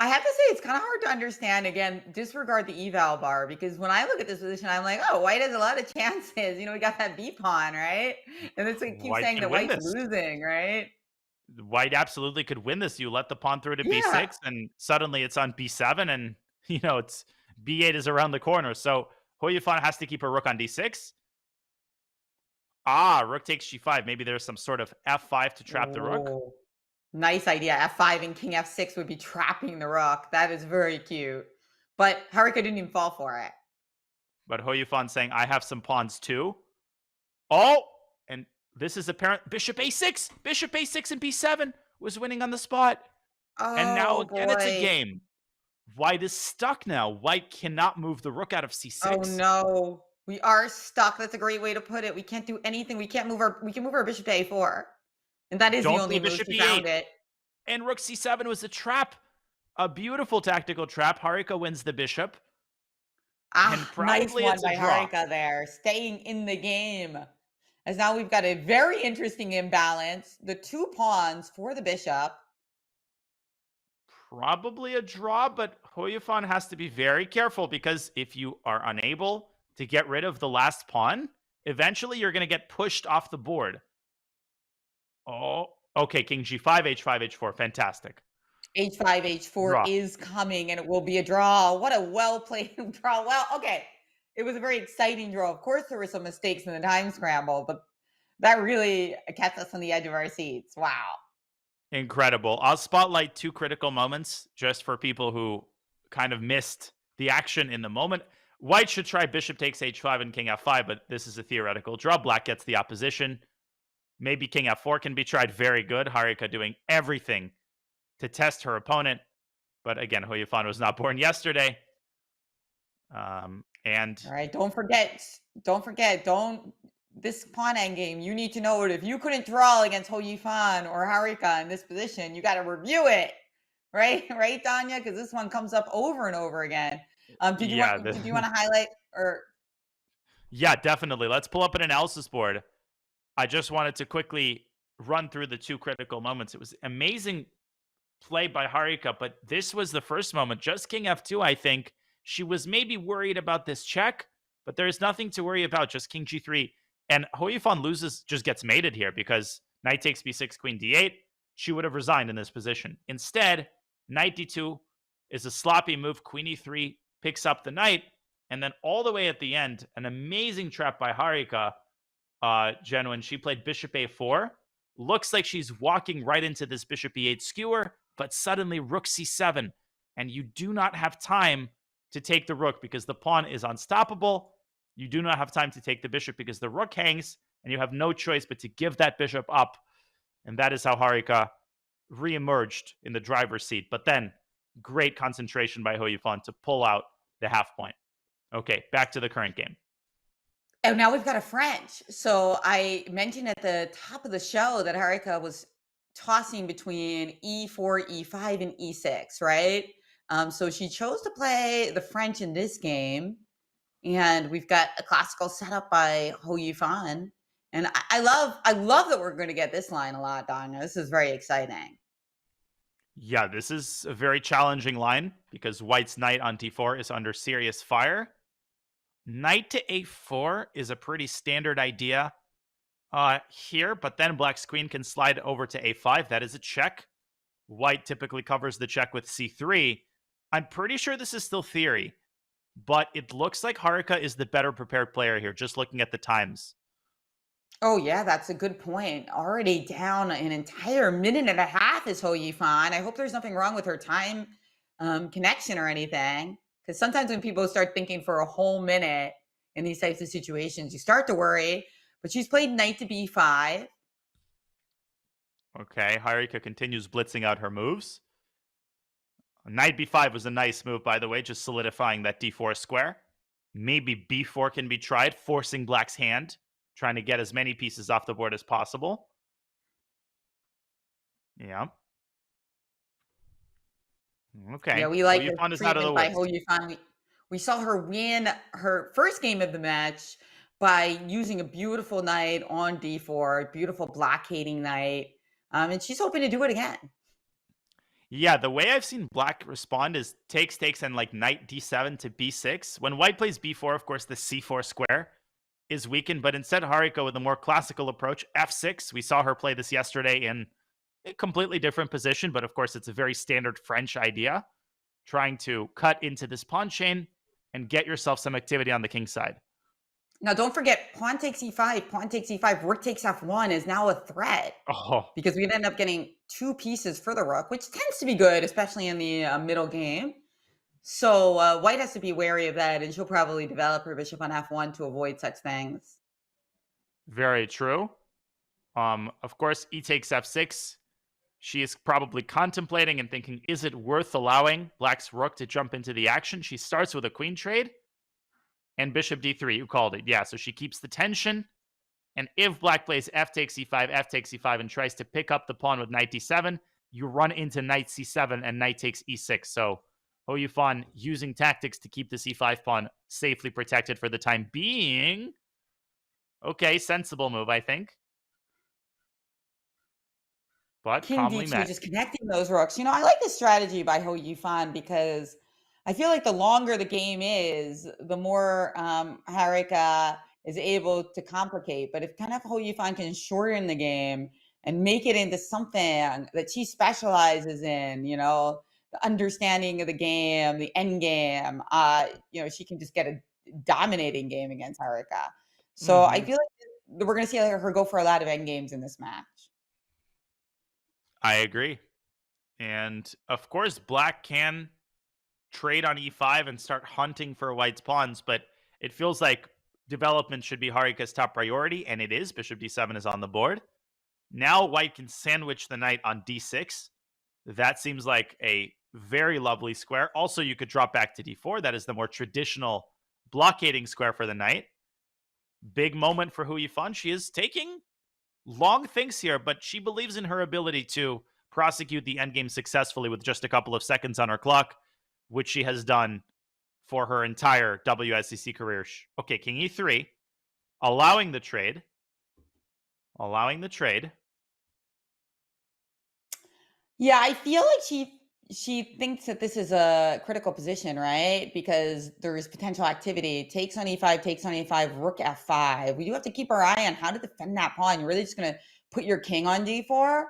I have to say, it's kind of hard to understand. Again, disregard the eval bar, because when I look at this position, I'm like, oh, white has a lot of chances. You know, we got that b pawn, right? And it's like keep White saying can that win white's this. losing, right? White absolutely could win this. You let the pawn through to Yeah. b6, and suddenly it's on b7, and it's b8 is around the corner. So Hou Yifan has to keep her rook on d6. Ah, rook takes g5. Maybe there's some sort of f5 to trap the rook. Oh, nice idea. F5 and king f6 would be trapping the rook. That is very cute. But Harika didn't even fall for it. But Hou Yifan saying, I have some pawns too. Oh, and this is apparent. Bishop a6. Bishop a6 and b7 was winning on the spot. Oh, And now again, it's a boy. game. White is stuck now. White cannot move the rook out of c6. Oh no. We are stuck. That's a great way to put it. We can't do anything. We can move our bishop to a4. And that is Don't the only play move bishop she found e8. it. And rook c7 was a trap. A beautiful tactical trap. Harika wins the bishop. And Nice probably one it's a by draw. Harika there. Staying in the game. as now we've got a very interesting imbalance. The 2 pawns for the bishop. Probably a draw, but Hou Yifan has to be very careful because if you are unable to get rid of the last pawn, eventually you're going to get pushed off the board. Oh, okay. King G5, H5, H4. Fantastic. H5, H4 Draw. is coming, and it will be a draw. What a well-played draw. Well, okay. It was a very exciting draw. Of course, there were some mistakes in the time scramble, but that really kept us on the edge of our seats. Wow. Incredible. I'll spotlight 2 critical moments just for people who kind of missed the action in the moment. White should try bishop takes h5 and king f5, but this is a theoretical draw. Black gets the opposition. Maybe king f4 can be tried. Very good. Harika doing everything to test her opponent. But again, Hou Yifan was not born yesterday. And all right, don't forget, this pawn endgame, you need to know it. If you couldn't draw against Hou Yifan or Harika in this position, you got to review it, right? Right, Danya? Because this one comes up over and over again. Did you want to highlight or? Yeah, definitely. Let's pull up an analysis board. I just wanted to quickly run through the 2 critical moments. It was amazing play by Harika, but this was the first moment. Just king f2, I think. She was maybe worried about this check, but there's nothing to worry about. Just king g3. And Hou Yifan loses, just gets mated here because knight takes b6, queen d8. She would have resigned in this position. Instead, knight d2 is a sloppy move. Queen e3 picks up the knight. And then all the way at the end, an amazing trap by Harika, Jen, when she played bishop a4. Looks like she's walking right into this bishop e8 skewer, but suddenly rook c7. And you do not have time to take the rook because the pawn is unstoppable. You do not have time to take the bishop because the rook hangs, and you have no choice but to give that bishop up. And that is how Harika reemerged in the driver's seat. But then, great concentration by Hou Yifan to pull out the half point. Okay, back to the current game. And now we've got a French. So I mentioned at the top of the show that Harika was tossing between e4, e5, and e6, right? So she chose to play the French in this game. And we've got a classical setup by Hou Yifan. And I love that we're going to get this line a lot, Danya. This is very exciting. Yeah, this is a very challenging line because White's knight on d4 is under serious fire. Knight to a4 is a pretty standard idea here, but then Black's queen can slide over to a5. That is a check. White typically covers the check with c3. I'm pretty sure this is still theory, but it looks like Harika is the better prepared player here, just looking at the times. Oh, yeah, that's a good point. Already down an entire minute and a half is Hou Yifan. I hope there's nothing wrong with her time connection or anything. Because sometimes when people start thinking for a whole minute in these types of situations, you start to worry. But she's played knight to b5. Okay, Harika continues blitzing out her moves. Knight b5 was a nice move, by the way, just solidifying that d4 square. Maybe b4 can be tried, forcing Black's hand, trying to get as many pieces off the board as possible. Yeah. Okay. Yeah, we like the Yifan is out of the treatment by woods. Hou Yifan. We saw her win her first game of the match by using a beautiful knight on d4, beautiful blockading knight. And she's hoping to do it again. Yeah, the way I've seen Black respond is takes, and like knight d7 to b6. When White plays b4, of course, the c4 square is weakened, but instead Harika with a more classical approach, f6. We saw her play this yesterday in a completely different position, but of course it's a very standard French idea, trying to cut into this pawn chain and get yourself some activity on the king side. Now, don't forget, pawn takes e5, rook takes f1 is now a threat. Oh, Because we'd end up getting 2 pieces for the rook, which tends to be good, especially in the middle game. So White has to be wary of that, and she'll probably develop her bishop on f1 to avoid such things. very true. Of course, e takes f6. She is probably contemplating and thinking, is it worth allowing Black's rook to jump into the action? She starts with a queen trade and bishop d3. You called it. Yeah, so she keeps the tension. And if Black plays f takes e5, and tries to pick up the pawn with knight d7, you run into knight c7 and knight takes e6. So Hou Yifan using tactics to keep the c5 pawn safely protected for the time being. Okay, sensible move, I think. But King calmly D2, met. just connecting those rooks. I like this strategy by Hou Yifan because I feel like the longer the game is, the more Harika is able to complicate. But if kind of Hou Yifan can shorten the game and make it into something that she specializes in, the understanding of the game, the end game, she can just get a dominating game against Harika. So I feel like we're going to see her go for a lot of end games in this match. I agree. And of course, black can trade on e5 and start hunting for white's pawns, but it feels like development should be Harika's top priority, and it is. Bishop d7 is on the board. Now white can sandwich the knight on d6. That seems like a very lovely square. Also, you could drop back to d4. That is the more traditional blockading square for the knight. Big moment for Hou Yifan. She is taking long things here, but she believes in her ability to prosecute the endgame successfully with just a couple of seconds on her clock, which she has done for her entire WSCC career. Okay, king e3, allowing the trade. Yeah, I feel like she thinks that this is a critical position, right? Because there is potential activity. Takes on e5, takes on e5, rook f5. We do have to keep our eye on how to defend that pawn. You're really just going to put your king on d4.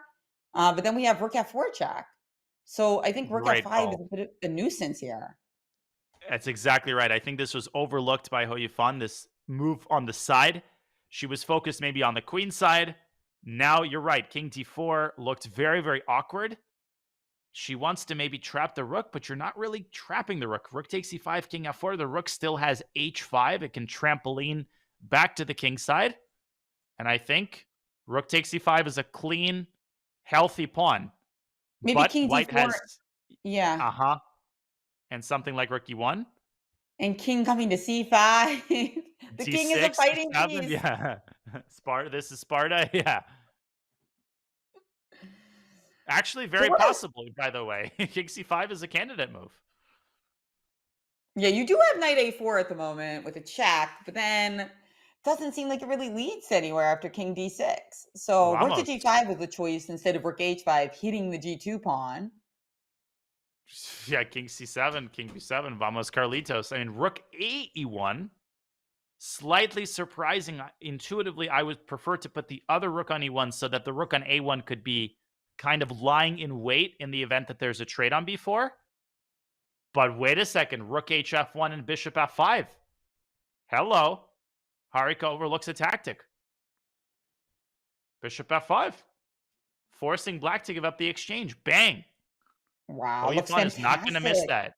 But then we have rook f4 check. So I think rook f5 is a bit of a nuisance here. That's exactly right. I think this was overlooked by Hou Yifan, this move on the side. She was focused maybe on the queen side. Now you're right. King d4 looked very, very awkward. She wants to maybe trap the rook, but you're not really trapping the rook. Rook takes e5, king f4. The rook still has h5. It can trampoline back to the king side. And I think rook takes e5 is a clean, healthy pawn. Maybe but king white d4. has... Yeah. And something like rook e1. And king coming to c5. The D6, king is a fighting D7, piece. Yeah. Sparta. This is Sparta. Yeah. Actually, very possible, by the way. King c5 is a candidate move. Yeah, you do have knight a4 at the moment with a check, but then it doesn't seem like it really leads anywhere after king d6. So rook to g5 was the choice instead of rook h5 hitting the g2 pawn. Yeah, king c7, king b7, vamos Carlitos. I mean, rook a e1, slightly surprising. Intuitively, I would prefer to put the other rook on e1 so that the rook on a1 could be kind of lying in wait in the event that there's a trade on b4. But wait a second, rook hf1 and bishop f5. Hello. Harika overlooks a tactic. Bishop f5. Forcing black to give up the exchange. Bang. Wow, Hou Yifan is not going to miss that.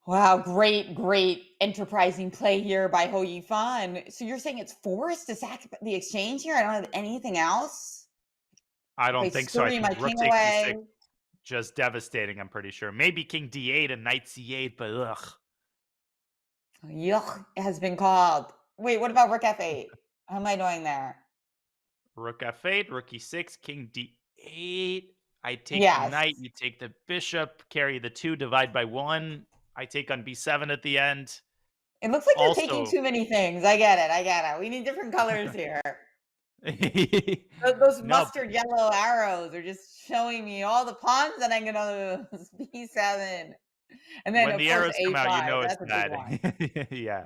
Wow, great enterprising play here by Hou Yifan. So you're saying it's forced to sack the exchange here? I don't have anything else? I don't think so. I think rook takes d6, just devastating, I'm pretty sure. Maybe king d8 and knight c8, but ugh. Yuck, it has been called. Wait, what about rook f8? How am I doing there? Rook f8, rook e6, king d8. I take the knight, you take the bishop, carry the 2, divide by 1. I take on b7 at the end. It looks like you're taking too many things. I get it. We need different colors here. Those mustard yellow arrows are just showing me all the pawns that I'm gonna lose. b7, and then when the arrows come a5, out, you know it's bad. Yeah.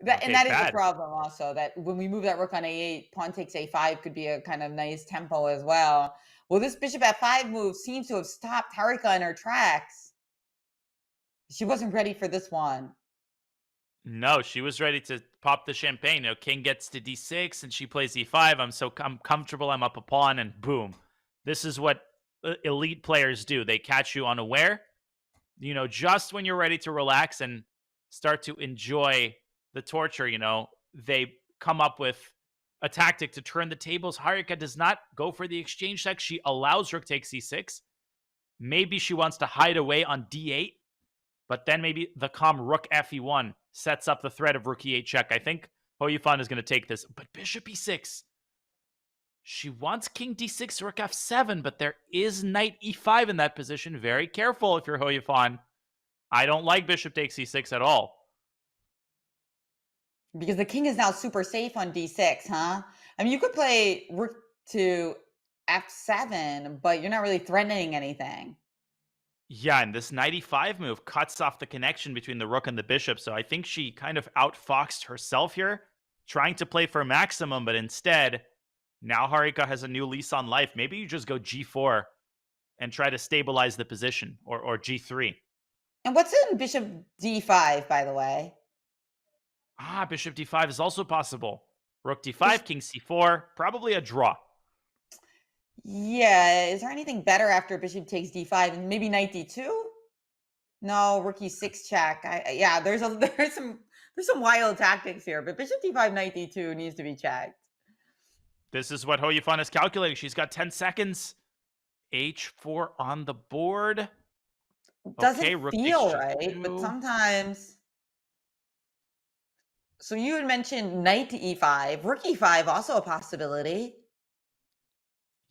And that is the problem also, that when we move that rook on a8, pawn takes a5 could be a kind of nice tempo as well. Well, this bishop f5 move seems to have stopped Harika in her tracks. She wasn't ready for this one. No, she was ready to pop the champagne. King gets to d6 and she plays e5. I'm comfortable. I'm up a pawn and boom. This is what elite players do. They catch you unaware. Just when you're ready to relax and start to enjoy the torture, they come up with a tactic to turn the tables. Harika does not go for the exchange check. She allows rook takes e6. Maybe she wants to hide away on d8, but then maybe the calm rook fe1 sets up the threat of rook e8 check. I think Hou Yifan is going to take this, but bishop e6. She wants king d6, rook f7, but there is knight e5 in that position. Very careful if you're Hou Yifan. I don't like bishop takes e6 at all. Because the king is now super safe on d6, huh? I mean, you could play rook to f7, but you're not really threatening anything. Yeah, and this knight e5 move cuts off the connection between the rook and the bishop, so I think she kind of outfoxed herself here, trying to play for maximum, but instead, now Harika has a new lease on life. Maybe you just go g4 and try to stabilize the position, or g3. And what's in bishop d5, by the way? Ah, bishop d5 is also possible. Rook d5, king c4, probably a draw. Yeah, is there anything better after bishop takes d5 and maybe knight d2? No, rook e6 check. Yeah, there's some wild tactics here, but bishop d5 knight d2 needs to be checked. This is what Hou Yifan is calculating. She's got 10 seconds. h4 on the board. Doesn't Okay, rook feel h2. right, but sometimes. So you had mentioned knight to e5, rook e5 also a possibility.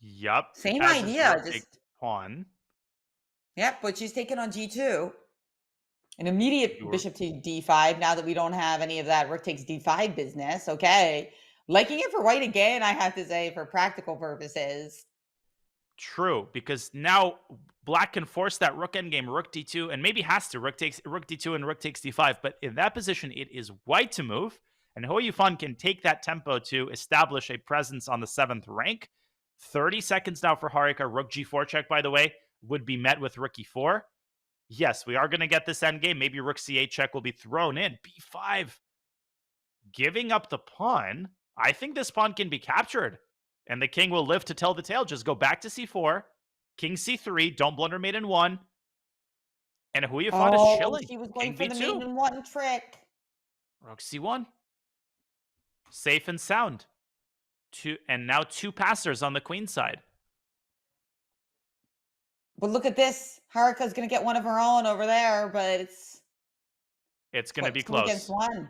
Yup. Same as is idea, rook just takes pawn. yep, but she's taken on g2. An immediate Sure. bishop to d5 now that we don't have any of that rook takes d5 business. Okay. Liking it for white again, I have to say, for practical purposes. True, because now black can force that rook endgame, rook d2, and maybe has to rook d2 and rook takes d5. But in that position, it is white to move, and Hou Yifan can take that tempo to establish a presence on the 7th rank. 30 seconds now for Harika. Rook g4 check, by the way, would be met with rook e4. Yes, we are going to get this endgame. Maybe rook c8 check will be thrown in. b5. Giving up the pawn. I think this pawn can be captured. And the king will live to tell the tale. Just go back to c4. King c3. Don't blunder mate in 1. And Hou Yifan is chilling. She was going King for the b2. mate in 1 trick. Rook c1. Safe and sound. And now 2 passers on the queen side. But look at this. Harika's going to get one of her own over there, but It's going to be 2 close. against 1.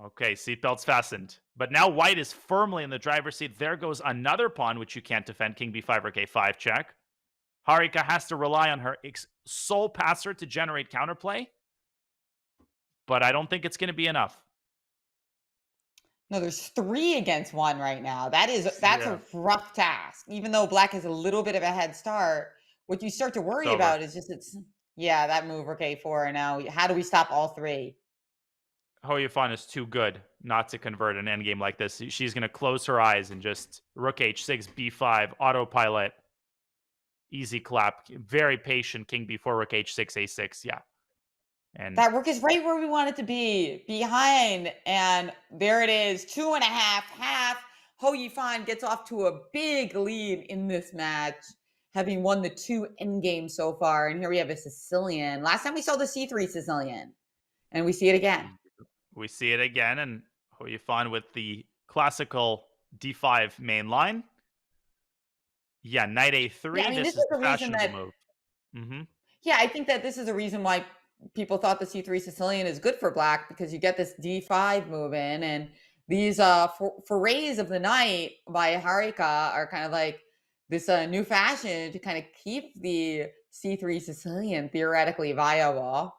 Okay, seatbelts fastened. But now white is firmly in the driver's seat. There goes another pawn, which you can't defend. King b5, rook a5 check. Harika has to rely on her sole passer to generate counterplay. But I don't think it's going to be enough. No, there's 3 against 1 right now. That's a rough task. Even though black has a little bit of a head start, what you start to worry about is just that move, rook a4. And now, how do we stop all 3? Hou Yifan is too good not to convert an endgame like this. She's going to close her eyes and just rook h6, b5, autopilot, easy clap, very patient, king b4, rook h6, a6, yeah. And that rook is right where we want it to be, behind, and there it is, 2.5, half. Hou Yifan gets off to a big lead in this match, having won the 2 endgames so far, and here we have a Sicilian. Last time we saw the c3 Sicilian, and we see it again. We see it again, and Hou Yifan with the classical d5 main line. Yeah, knight a3. Yeah, I mean, this is the fashionable move. Yeah, I think that this is a reason why people thought the c3 Sicilian is good for black, because you get this d5 move in, and these forays of the knight by Harika are kind of like this new fashion to kind of keep the c3 Sicilian theoretically viable.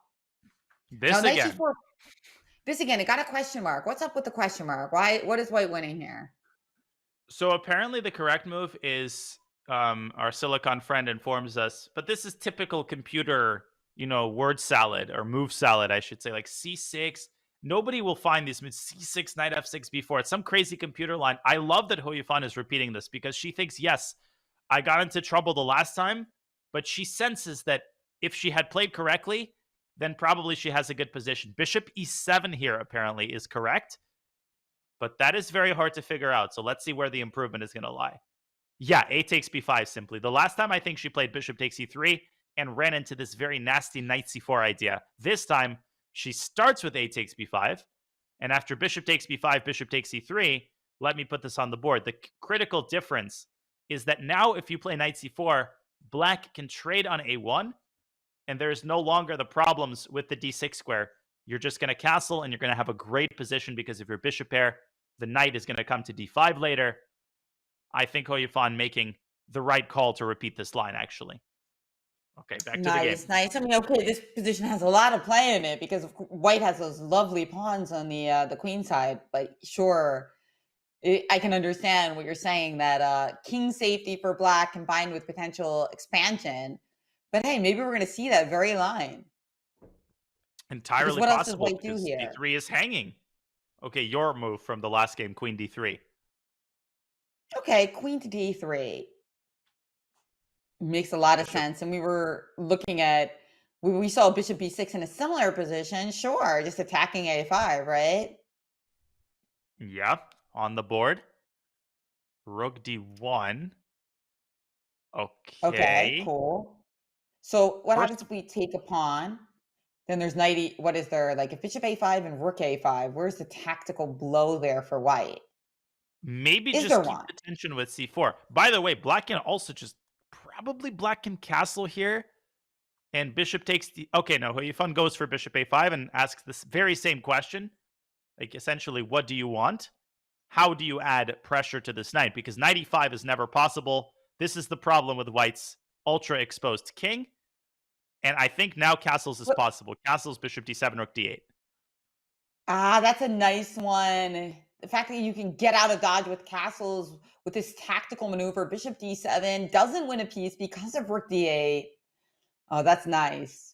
This again, it got a question mark. What's up with the question mark? What is white winning here? So apparently the correct move is, our Silicon friend informs us, but this is typical computer, word salad, or move salad, I should say, like c6. Nobody will find these moves. c6, knight f6, b4. It's some crazy computer line. I love that Hou Yifan is repeating this because she thinks, yes, I got into trouble the last time, but she senses that if she had played correctly, then probably she has a good position. Bishop e7 here apparently is correct, but that is very hard to figure out. So let's see where the improvement is going to lie. Yeah, a takes b5 simply. The last time I think she played bishop takes e3 and ran into this very nasty knight c4 idea. This time she starts with a takes b5, and after bishop takes b5, bishop takes e3, let me put this on the board. The critical difference is that now if you play knight c4, black can trade on a1, and there's no longer the problems with the d6 square. You're just going to castle, and you're going to have a great position because of your bishop pair. The knight is going to come to d5 later. I think Hou Yifan making the right call to repeat this line, actually. Okay, back to the game. Nice. I mean, okay, this position has a lot of play in it because white has those lovely pawns on the queen side. But sure, I can understand what you're saying that king safety for black combined with potential expansion. But hey, maybe we're going to see that very line. Entirely what else does possible white do because here? d3 is hanging. Okay, your move from the last game, queen d3. Okay, queen to d3 makes a lot of sense. And we were looking at we saw bishop b6 in a similar position. Sure, just attacking a5, right? Yeah, on the board. Rook d1. Okay, cool. So what First- happens if we take a pawn? Then there's what is there, like a bishop a5 and rook a5? Where's the tactical blow there for white? Maybe Is just there keep one? the tension with c4. By the way, black can also just probably black can castle here. And bishop takes the... Okay, no, Hou Yifan goes for bishop a5 and asks this very same question. Like, essentially, what do you want? How do you add pressure to this knight? Because knight e5 is never possible. This is the problem with white's ultra-exposed king. And I think now castles is possible. Castles, bishop d7, rook d8. That's a nice one. The fact that you can get out of dodge with castles with this tactical maneuver, bishop d7, doesn't win a piece because of rook d8. Oh, that's nice.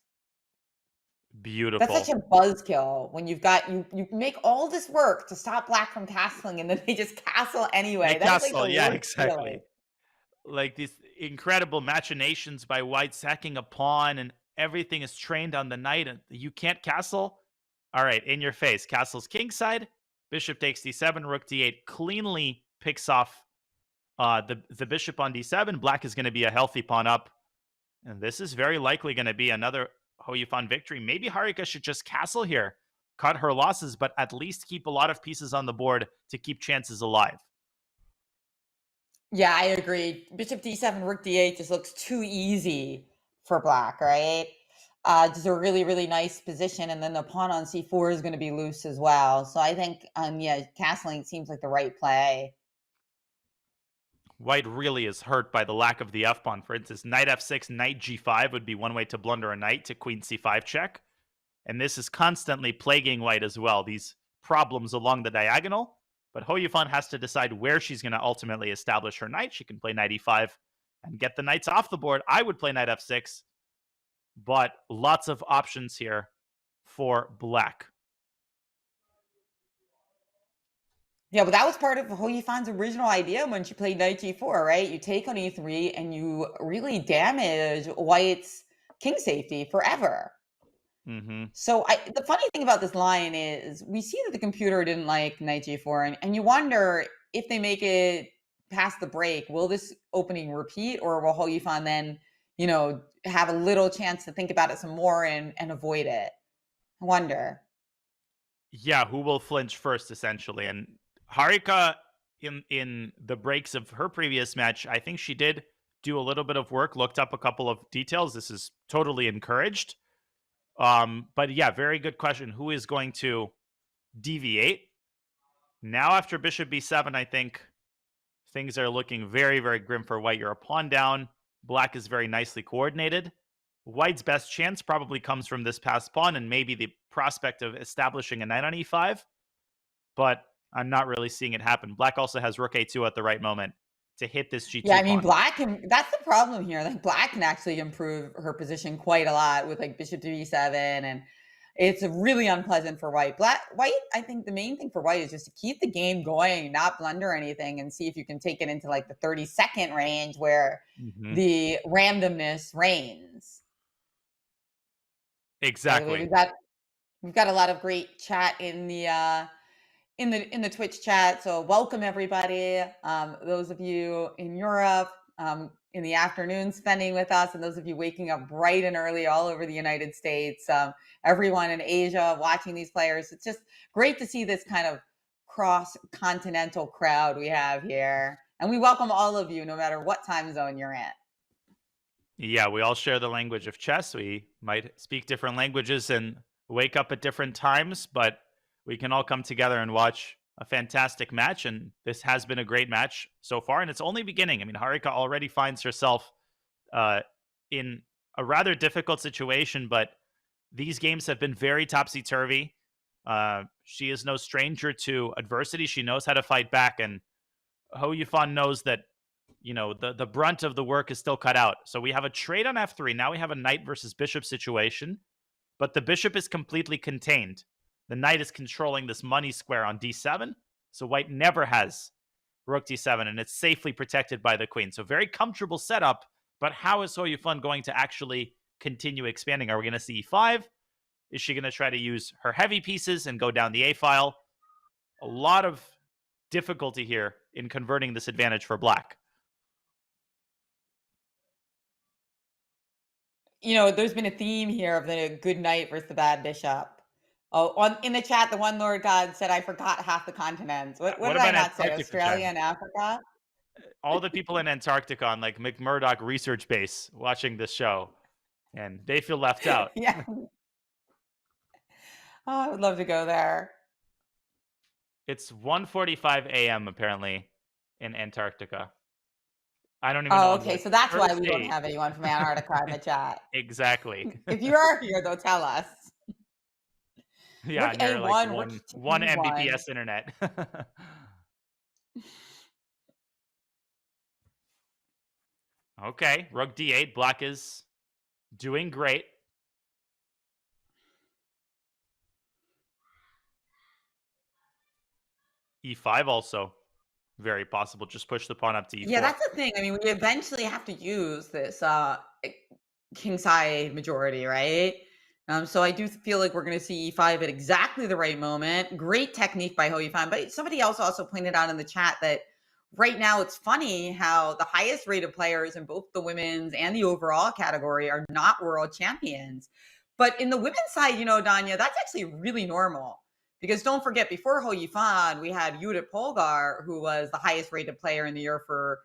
Beautiful. That's such a buzzkill when you've got you make all this work to stop black from castling, and then they just castle anyway. They That's castle, like the yeah, worst exactly. feeling. Like these incredible machinations by white, sacking a pawn, and everything is trained on the knight, and you can't castle. All right, in your face. Castle's king side. Bishop takes d7, rook d8 cleanly picks off the bishop on d7. Black is going to be a healthy pawn up. And this is very likely going to be another Hou Yifan victory. Maybe Harika should just castle here, cut her losses, but at least keep a lot of pieces on the board to keep chances alive. Yeah, I agree. Bishop d7, rook d8 just looks too easy for black, right? Just a really, really nice position. And then the pawn on c4 is going to be loose as well. So I think, yeah, castling seems like the right play. White really is hurt by the lack of the f-pawn. For instance, knight f6, knight g5 would be one way to blunder a knight to queen c5 check. And this is constantly plaguing white as well, these problems along the diagonal. But Hou Yifan has to decide where she's going to ultimately establish her knight. She can play knight e5 and get the knights off the board. I would play knight f6, but lots of options here for black. Yeah, but that was part of Hou Yifan's original idea when she played knight g4, right? You take on e3 and you really damage white's king safety forever. Mm-hmm. So the funny thing about this line is we see that the computer didn't like knight g4, and you wonder if they make it past the break, will this opening repeat, or will Hou Yifan then, have a little chance to think about it some more and avoid it? I wonder. Yeah, who will flinch first, essentially. And Harika, in the breaks of her previous match, I think she did do a little bit of work, looked up a couple of details. This is totally encouraged. But yeah, very good question. Who is going to deviate? Now after bishop b7, I think things are looking very, very grim for white. You're a pawn down. Black is very nicely coordinated. White's best chance probably comes from this passed pawn and maybe the prospect of establishing a knight on e5. But I'm not really seeing it happen. Black also has rook a2 at the right moment to hit this g2 Yeah, I mean, pawn. black can, that's the problem here. Like, black can actually improve her position quite a lot with like bishop to e7, and it's really unpleasant for white. White, I think the main thing for white is just to keep the game going, not blunder anything, and see if you can take it into like the 30-second range where the randomness reigns. Exactly. We've got a lot of great chat in the Twitch chat. So welcome everybody. Those of you in Europe, in the afternoon spending with us, and those of you waking up bright and early all over the United States, everyone in Asia watching these players. It's just great to see this kind of cross-continental crowd we have here. And we welcome all of you, no matter what time zone you're in. Yeah, we all share the language of chess. We might speak different languages and wake up at different times, but we can all come together and watch a fantastic match. And this has been a great match so far, and it's only beginning. I mean, Harika already finds herself in a rather difficult situation, but these games have been very topsy-turvy. She is no stranger to adversity. She knows how to fight back, and Hou Yifan knows that, the brunt of the work is still cut out. So we have a trade on f3. Now we have a knight versus bishop situation, but the bishop is completely contained. The knight is controlling this money square on d7, so white never has rook d7, and it's safely protected by the queen. So very comfortable setup, but how is Hou Yifan going to actually continue expanding? Are we going to see e5? Is she going to try to use her heavy pieces and go down the a file? A lot of difficulty here in converting this advantage for black. There's been a theme here of the good knight versus the bad bishop. Oh, in the chat, the one Lord God said, I forgot half the continents. What did I not say? Australia and Africa? All the people in Antarctica on like McMurdoch Research Base watching this show, and they feel left out. Yeah. Oh, I would love to go there. It's 1:45 a.m. apparently in Antarctica. I don't even know. Oh, okay. So that's why we don't have anyone from Antarctica in the chat. Exactly. If you are here, though, tell us. Yeah, Rook near like A1, one rook E1. Mbps internet. Okay, rook d8. Black is doing great. e5 also very possible. Just push the pawn up to e4. Yeah, that's the thing. I mean, we eventually have to use this king side majority, right? So I do feel like we're going to see e5 at exactly the right moment. Great technique by Hou Yifan. But somebody else also pointed out in the chat that right now it's funny how the highest rated players in both the women's and the overall category are not world champions. But in the women's side, Danya, that's actually really normal. Because don't forget, before Hou Yifan, we had Judith Polgar, who was the highest rated player in the year for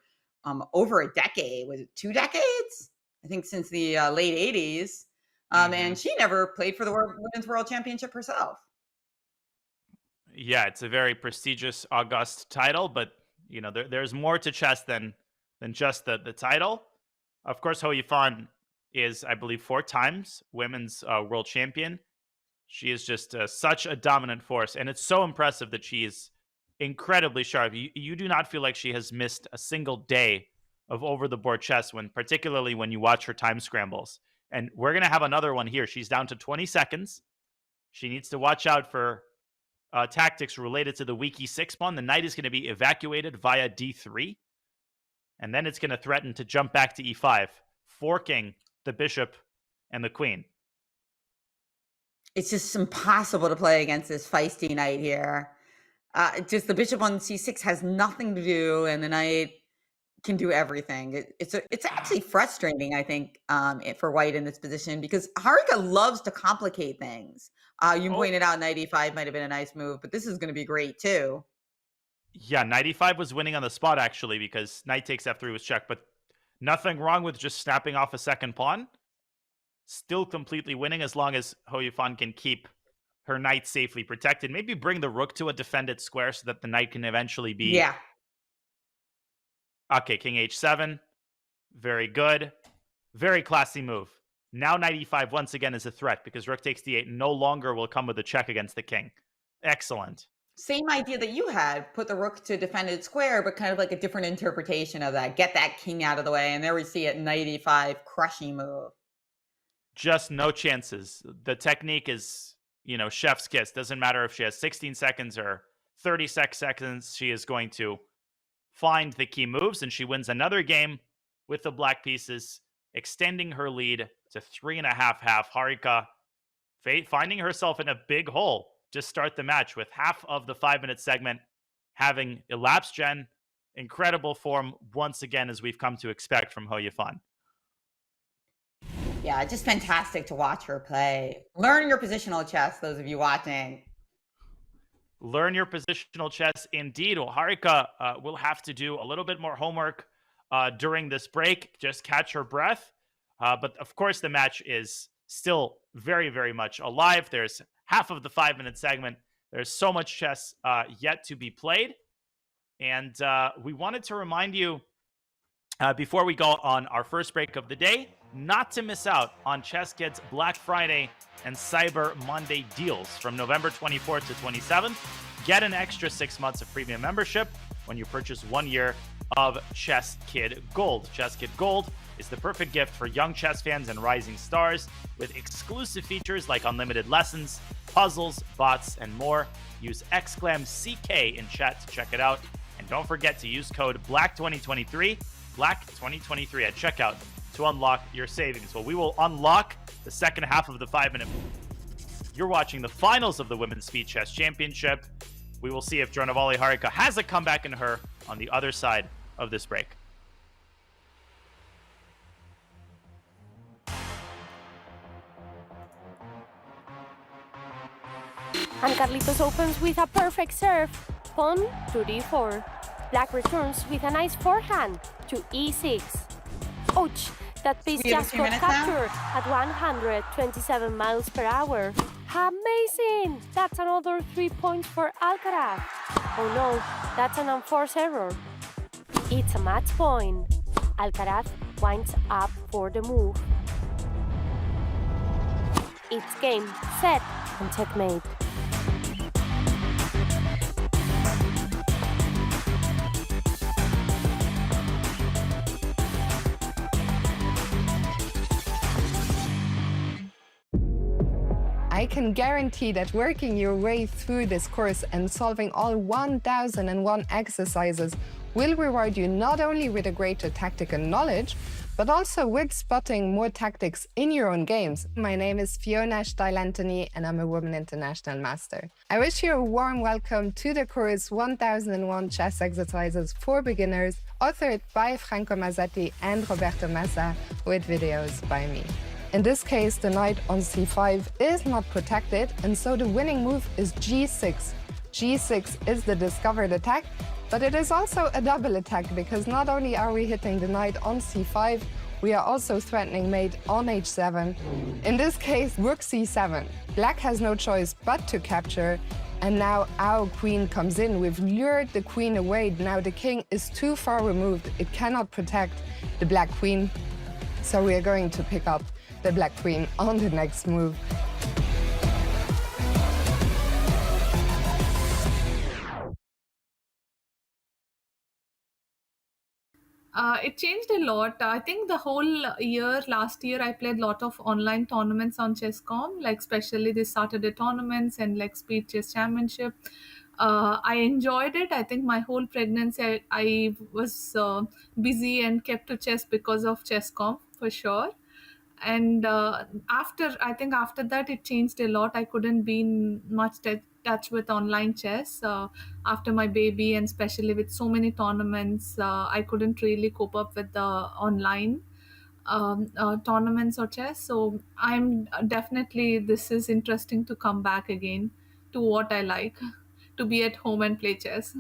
over a decade. Was it 2 decades? I think since the late 80s. And she never played for the Women's World Championship herself. Yeah, it's a very prestigious, august title, but there's more to chess than just the title. Of course, Hou Yifan is, I believe, 4 times women's world champion. She is just such a dominant force, and it's so impressive that she is incredibly sharp. You do not feel like she has missed a single day of over-the-board chess, particularly when you watch her time scrambles. And we're going to have another one here. She's down to 20 seconds. She needs to watch out for tactics related to the weak e6 pawn. The knight is going to be evacuated via d3. And then it's going to threaten to jump back to e5, forking the bishop and the queen. It's just impossible to play against this feisty knight here. Just the bishop on c6 has nothing to do, and the knight can do everything. It's actually frustrating, I think, for white in this position, because Harika loves to complicate things. You pointed out knight e5 might have been a nice move, but this is going to be great too. Yeah, knight e5 was winning on the spot, actually, because knight takes f3 was checked, but nothing wrong with just snapping off a second pawn. Still completely winning as long as Hou Yifan can keep her knight safely protected. Maybe bring the rook to a defended square so that the knight can eventually be... Yeah. Okay, king h7. Very good. Very classy move. Now knight e5 once again is a threat because rook takes d8 no longer will come with a check against the king. Excellent. Same idea that you had. Put the rook to a defended square, but kind of like a different interpretation of that. Get that king out of the way. And there we see it, knight e5, crushing move. Just no chances. The technique is, chef's kiss. Doesn't matter if she has 16 seconds or 36 seconds. She is going to find the key moves, and she wins another game with the black pieces, extending her lead to 3.5. Harika finding herself in a big hole to start the match with half of the 5-minute segment having elapsed. Jen, incredible form once again, as we've come to expect from Hou Yifan. Yeah, just fantastic to watch her play. Learn your positional chess, those of you watching. Learn your positional chess, indeed. Well, Harika will have to do a little bit more homework during this break. Just catch her breath. But, of course, the match is still very, very much alive. There's half of the 5-minute segment. There's so much chess yet to be played. And we wanted to remind you, before we go on our first break of the day, not to miss out on Chess Kid's Black Friday and Cyber Monday deals from November 24th to 27th. Get an extra 6 months of premium membership when you purchase 1 year of Chess Kid Gold. Chess Kid Gold is the perfect gift for young chess fans and rising stars with exclusive features like unlimited lessons, puzzles, bots, and more. Use !CK in chat to check it out. And don't forget to use code BLACK2023, BLACK2023 at checkout to unlock your savings. Well, we will unlock the second half of the 5-minute. You're watching the finals of the Women's Speed Chess Championship. We will see if Dronavalli Harika has a comeback in her on the other side of this break. And Carlitos opens with a perfect serve. Pawn to d4. Black returns with a nice forehand to e6. Ouch! That piece We have a just few got minutes now. captured at 127 miles per hour. Amazing! That's another 3 points for Alcaraz. Oh no, that's an unforced error. It's a match point. Alcaraz winds up for the move. It's game, set, and checkmate. I can guarantee that working your way through this course and solving all 1001 exercises will reward you not only with a greater tactical knowledge, but also with spotting more tactics in your own games. My name is Fiona Steil-Anthony and I'm a Women International Master. I wish you a warm welcome to the course 1001 Chess Exercises for Beginners, authored by Franco Mazzetti and Roberto Massa, with videos by me. In this case, the knight on c5 is not protected, and so the winning move is g6. g6 is the discovered attack, but it is also a double attack, because not only are we hitting the knight on c5, we are also threatening mate on h7. In this case, rook c7. Black has no choice but to capture, and now our queen comes in. We've lured the queen away. Now the king is too far removed. It cannot protect the black queen, so we are going to pick up the black queen on the next move. It changed a lot. I think the whole last year, I played a lot of online tournaments on Chess.com, like especially the Saturday tournaments and like Speed Chess Championship. I enjoyed it. I think my whole pregnancy, I was busy and kept to chess because of Chess.com for sure. And after that it changed a lot. I couldn't be in much touch with online chess after my baby, and especially with so many tournaments, I couldn't really cope up with the online tournaments or chess. So I'm definitely, this is interesting to come back again to what I like, to be at home and play chess.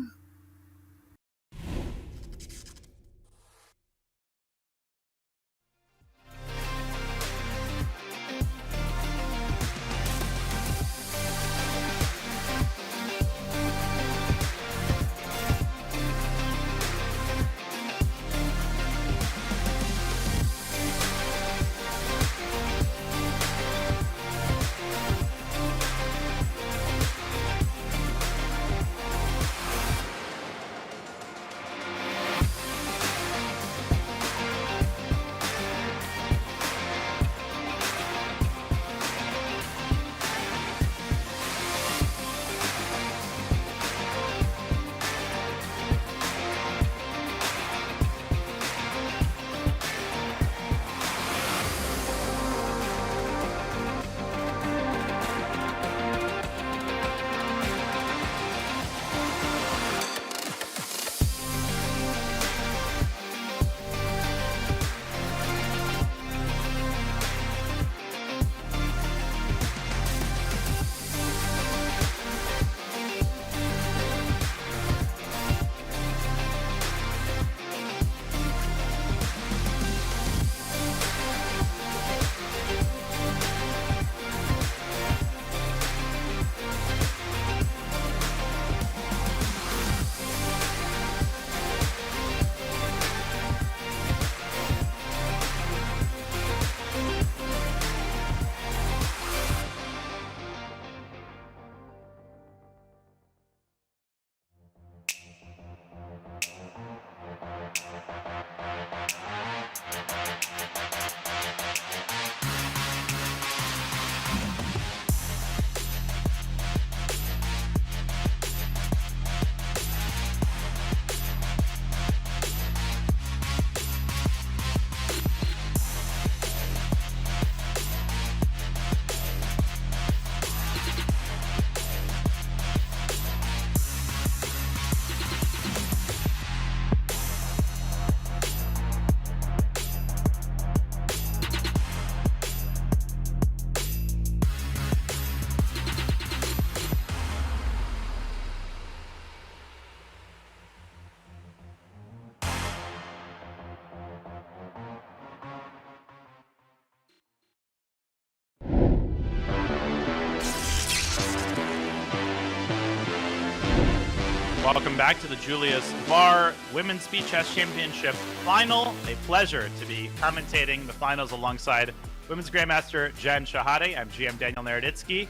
Welcome back to the Julius Baer Women's Speed Chess Championship final. A pleasure to be commentating the finals alongside Women's Grandmaster Jen Shahade. I'm GM Daniel Naroditsky.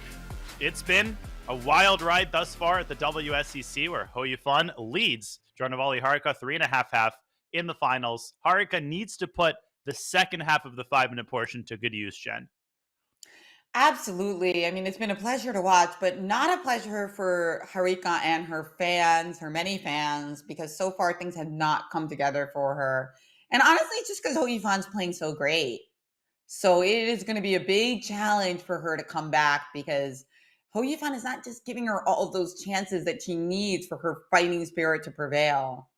It's been a wild ride thus far at the WSCC, where Hou Yifan leads Dronavalli Harika 3.5 in the finals. Harika needs to put the second half of the 5-minute portion to good use, Jen. Absolutely. I mean, it's been a pleasure to watch, but not a pleasure for Harika and her fans, her many fans, because so far things have not come together for her. And honestly, it's just because Hou Yifan's playing so great. So it is going to be a big challenge for her to come back, because Hou Yifan is not just giving her all of those chances that she needs for her fighting spirit to prevail.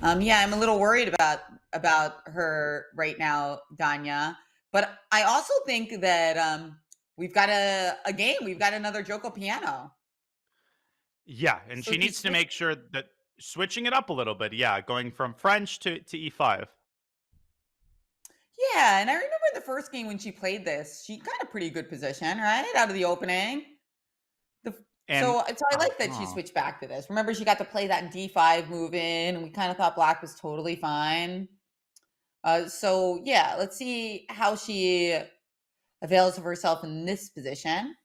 Yeah, I'm a little worried about her right now, Danya. But I also think that we've got a game. We've got another Joko piano. Yeah, and So she needs to make sure that switching it up a little bit. Yeah, going from French to E5. Yeah, and I remember the first game when she played this, she got a pretty good position, right? Out of the opening. So I like that she switched back to this. Remember, she got to play that D5 move in, and we kind of thought Black was totally fine. So yeah, let's see how she avails of herself in this position.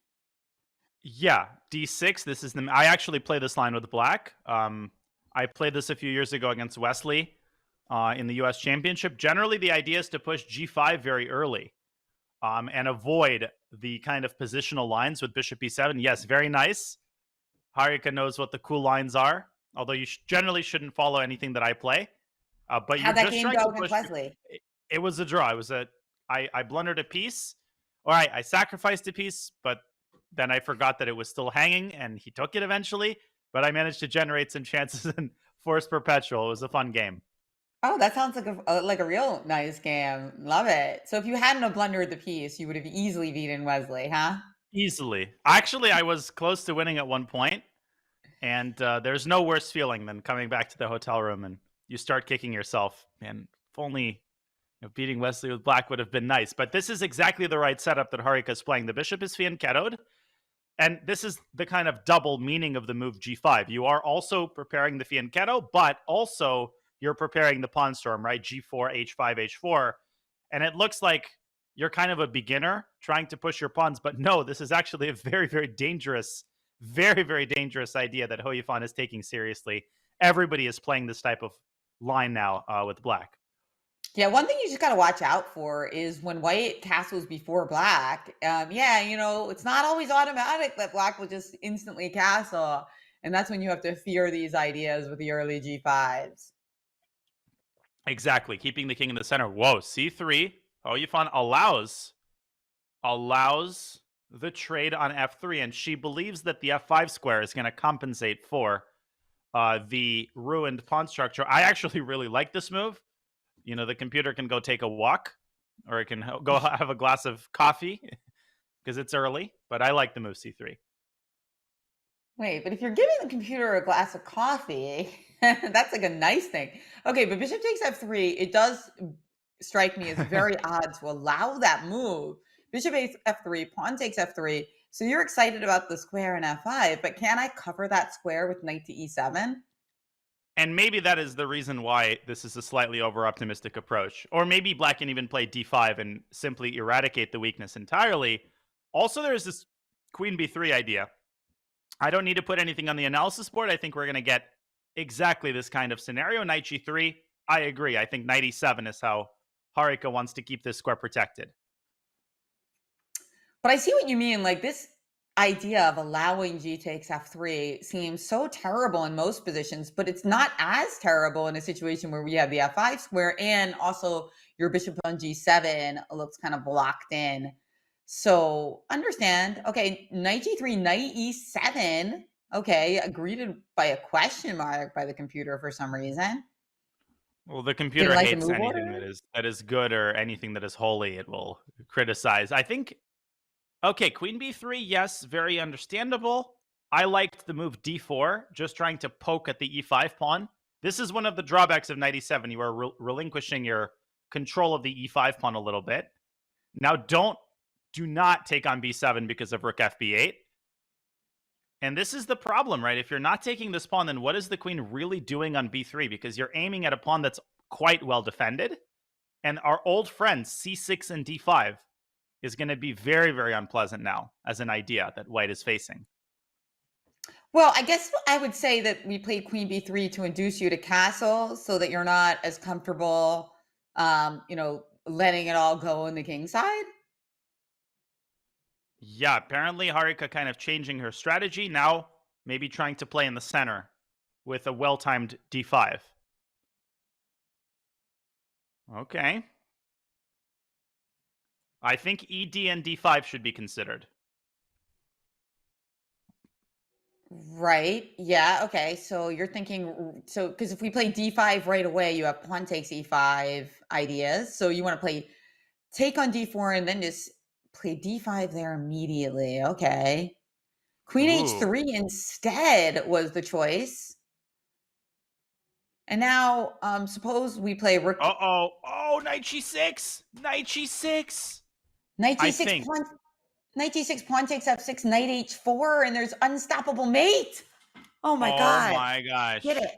Yeah, D6. This is I actually play this line with Black. I played this a few years ago against Wesley in the U.S. Championship. Generally, the idea is to push G5 very early and avoid the kind of positional lines with Bishop E7. Yes, very nice. Harika knows what the cool lines are, although you generally shouldn't follow anything that I play. But How'd that game go against Wesley? It was a draw. It was I blundered a piece. All right, I sacrificed a piece, but then I forgot that it was still hanging, and he took it eventually. But I managed to generate some chances and force perpetual. It was a fun game. Oh, that sounds like a real nice game. Love it. So if you hadn't have blundered the piece, you would have easily beaten Wesley, huh? Easily. Actually, I was close to winning at one point, and there's no worse feeling than coming back to the hotel room and you start kicking yourself. And if only beating Wesley with Black would have been nice. But this is exactly the right setup that Harika is playing. The bishop is fianchettoed, and this is the kind of double meaning of the move G5. You are also preparing the fianchetto, but also you're preparing the pawn storm, right? G4, H5, H4. And it looks like you're kind of a beginner trying to push your pawns, but no, this is actually a very, very dangerous idea that Hou Yifan is taking seriously. Everybody is playing this type of line now with Black. Yeah, one thing you just got to watch out for is when White castles before Black. It's not always automatic that Black will just instantly castle. And that's when you have to fear these ideas with the early G5s. Exactly. Keeping the king in the center. Whoa, C3. Hou Yifan allows the trade on F3, and she believes that the F5 square is going to compensate for the ruined pawn structure. I actually really like this move. The computer can go take a walk, or it can go have a glass of coffee because it's early, but I like the move C3. Wait, but if you're giving the computer a glass of coffee, that's like a nice thing. Okay, but bishop takes F3, it does strike me as very odd to allow that move. Bishop takes F3, pawn takes F3. So you're excited about the square in F5, but can I cover that square with knight to E7? And maybe that is the reason why this is a slightly over-optimistic approach. Or maybe Black can even play D5 and simply eradicate the weakness entirely. Also, there's this Queen B3 idea. I don't need to put anything on the analysis board. I think we're going to get exactly this kind of scenario. Knight G3, I agree. I think Knight E7 is how Harika wants to keep this square protected. But I see what you mean. Like, this idea of allowing G takes F3 seems so terrible in most positions, but it's not as terrible in a situation where we have the F5 square and also your bishop on G7 looks kind of blocked in. So understand, okay, Knight G3, Knight E7, okay, greeted by a question mark by the computer for some reason. Well, the computer hates anything that is good or anything that is holy. It will criticize. I think, okay, Queen B3, yes, very understandable. I liked the move D4, just trying to poke at the E5 pawn. This is one of the drawbacks of Knight E7. You are relinquishing your control of the E5 pawn a little bit. Now, do not take on B7 because of Rook FB8. And this is the problem, right? If you're not taking this pawn, then what is the queen really doing on b3? Because you're aiming at a pawn that's quite well defended. And our old friends, c6 and d5, is going to be very, very unpleasant now as an idea that white is facing. Well, I guess I would say that we played queen b3 to induce you to castle so that you're not as comfortable, letting it all go on the king side. Yeah, apparently Harika kind of changing her strategy. Now maybe trying to play in the center with a well-timed d5. Okay. I think ed and d5 should be considered. Right. Yeah. Okay. So you're thinking, because if we play d5 right away, you have pawn takes e5 ideas. So you want to play take on d4 and then just play d5 there immediately. Okay. Queen h3 instead was the choice. And now, suppose we play rook. Oh, knight g6. Knight g6. Knight g6 pawn. Knight d6, pawn takes f6, knight h4, and there's unstoppable mate. Oh my god. Oh my gosh. Get it.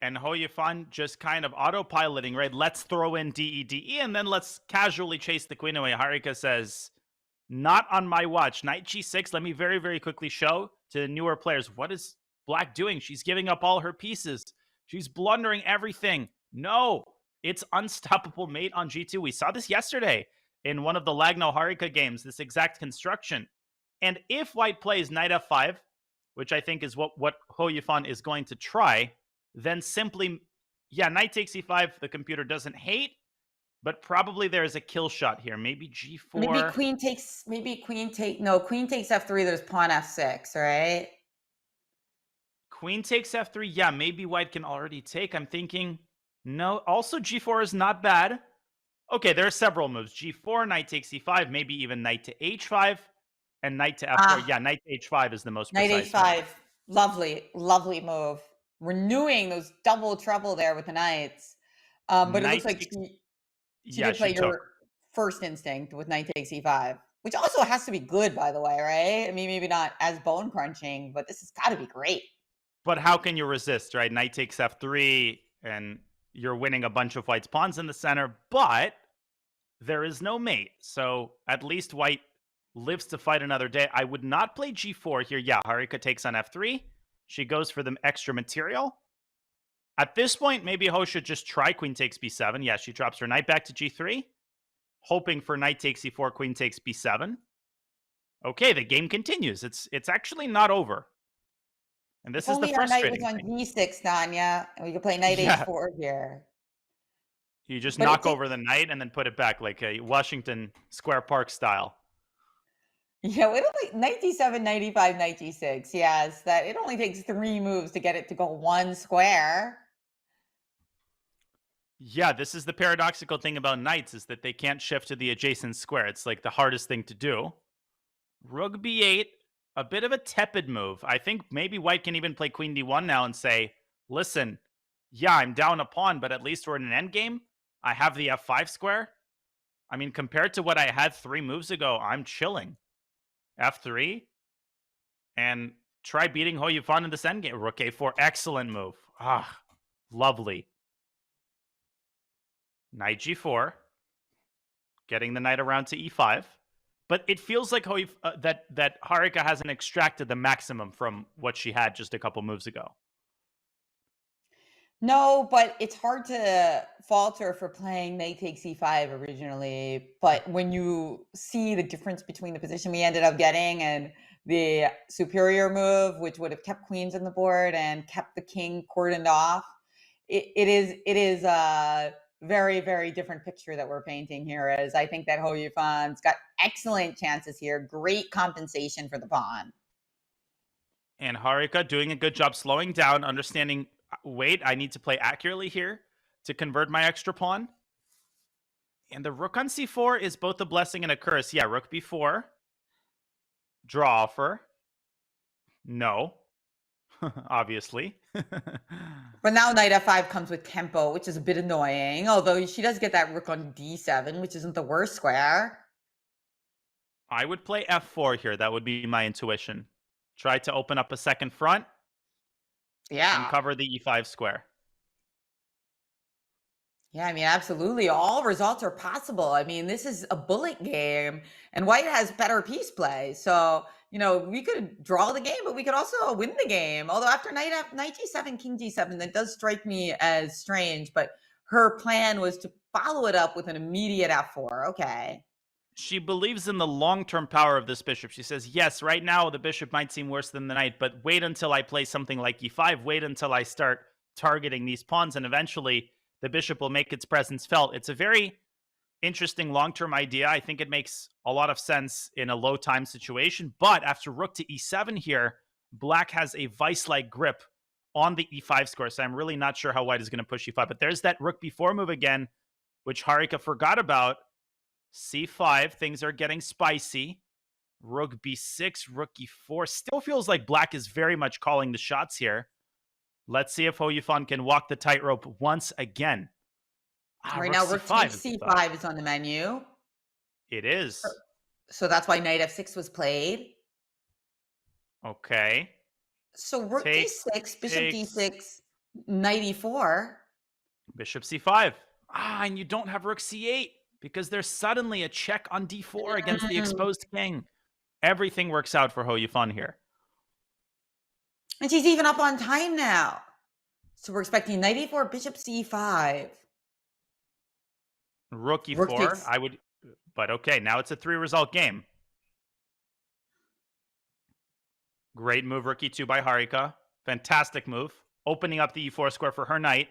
And Hou Yifan just kind of autopiloting, right? Let's throw in DE, and then let's casually chase the queen away. Harika says, not on my watch. Knight g6, let me very, very quickly show to the newer players, what is black doing? She's giving up all her pieces. She's blundering everything. No, it's unstoppable mate on g2. We saw this yesterday in one of the Lagno Harika games, this exact construction. And if white plays knight f5, which I think is what Hou Yifan is going to try, then simply, knight takes e5, the computer doesn't hate, but probably there is a kill shot here. Maybe g4. Queen takes f3, there's pawn f6, right? Queen takes f3, yeah, maybe white can already take. I'm thinking, no, also g4 is not bad. Okay, there are several moves. G4, knight takes e5, maybe even knight to h5, and knight to f4. Yeah, knight to h5 is the most precise. Knight h5, lovely, lovely move. Renewing those double trouble there with the knights. But it looks like she did play your first instinct with knight takes e5, which also has to be good, by the way, right? I mean, maybe not as bone crunching, but this has got to be great. But how can you resist, right? Knight takes f3, and you're winning a bunch of white's pawns in the center, but there is no mate. So at least white lives to fight another day. I would not play g4 here. Yeah, Harika takes on f3. She goes for the extra material. At this point, maybe Hou should just try queen takes b7. Yeah, she drops her knight back to g3, hoping for knight takes e4, queen takes b7. Okay, the game continues. It's actually not over. And this is the frustrating thing. Only our knight was on g6, Danya, and we could play knight h4 here. You just knock over the knight and then put it back like a Washington Square Park style. Yeah, it only knight d7, knight e5, knight d6. Yes, that it only takes 3 moves to get it to go 1 square. Yeah, this is the paradoxical thing about knights, is that they can't shift to the adjacent square. It's like the hardest thing to do. Rook b8, a bit of a tepid move. I think maybe white can even play queen d1 now and say, listen, yeah, I'm down a pawn, but at least we're in an endgame. I have the f5 square. I mean, compared to what I had 3 moves ago, I'm chilling. f3. And try beating Hou Yifan in this endgame. Rook a4, excellent move. Ah, lovely. Knight g4. Getting the knight around to e5. But it feels like that Harika hasn't extracted the maximum from what she had just a couple moves ago. No, but it's hard to falter for playing knight takes e5 originally. But when you see the difference between the position we ended up getting and the superior move, which would have kept queens on the board and kept the king cordoned off, it is a very, very different picture that we're painting here. As I think that Hou Yifan's got excellent chances here, great compensation for the pawn. And Harika doing a good job slowing down, understanding, wait, I need to play accurately here to convert my extra pawn. And the rook on c4 is both a blessing and a curse. Yeah, rook b4. Draw offer. No. Obviously. But now knight f5 comes with tempo, which is a bit annoying. Although she does get that rook on d7, which isn't the worst square. I would play f4 here. That would be my intuition. Try to open up a second front Yeah. and cover the e5 square. Yeah, I mean, absolutely. All results are possible. I mean, this is a bullet game, and White has better piece play. So, we could draw the game, but we could also win the game. Although after knight g7, king g7, that does strike me as strange. But her plan was to follow it up with an immediate f4. Okay. She believes in the long-term power of this bishop. She says, yes, right now the bishop might seem worse than the knight, but wait until I play something like e5. Wait until I start targeting these pawns, and eventually the bishop will make its presence felt. It's a very interesting long-term idea. I think it makes a lot of sense in a low-time situation. But after rook to e7 here, black has a vice-like grip on the e5 square. So I'm really not sure how white is going to push e5. But there's that rook b4 move again, which Harika forgot about. c5, things are getting spicy. Rook b6, rook e4. Still feels like black is very much calling the shots here. Let's see if Hou Yifan can walk the tightrope once again. Right now, rook takes c5 is on the menu. It is. So that's why knight f6 was played. Okay. So rook d6, bishop d6, knight e4. Bishop c5. And you don't have rook c8 because there's suddenly a check on d4 against the exposed king. Everything works out for Hou Yifan here. And she's even up on time now. So we're expecting knight e4, bishop c5. Rook e4, but okay, now it's a 3-result game. Great move, rook e2 by Harika. Fantastic move. Opening up the e4 square for her knight.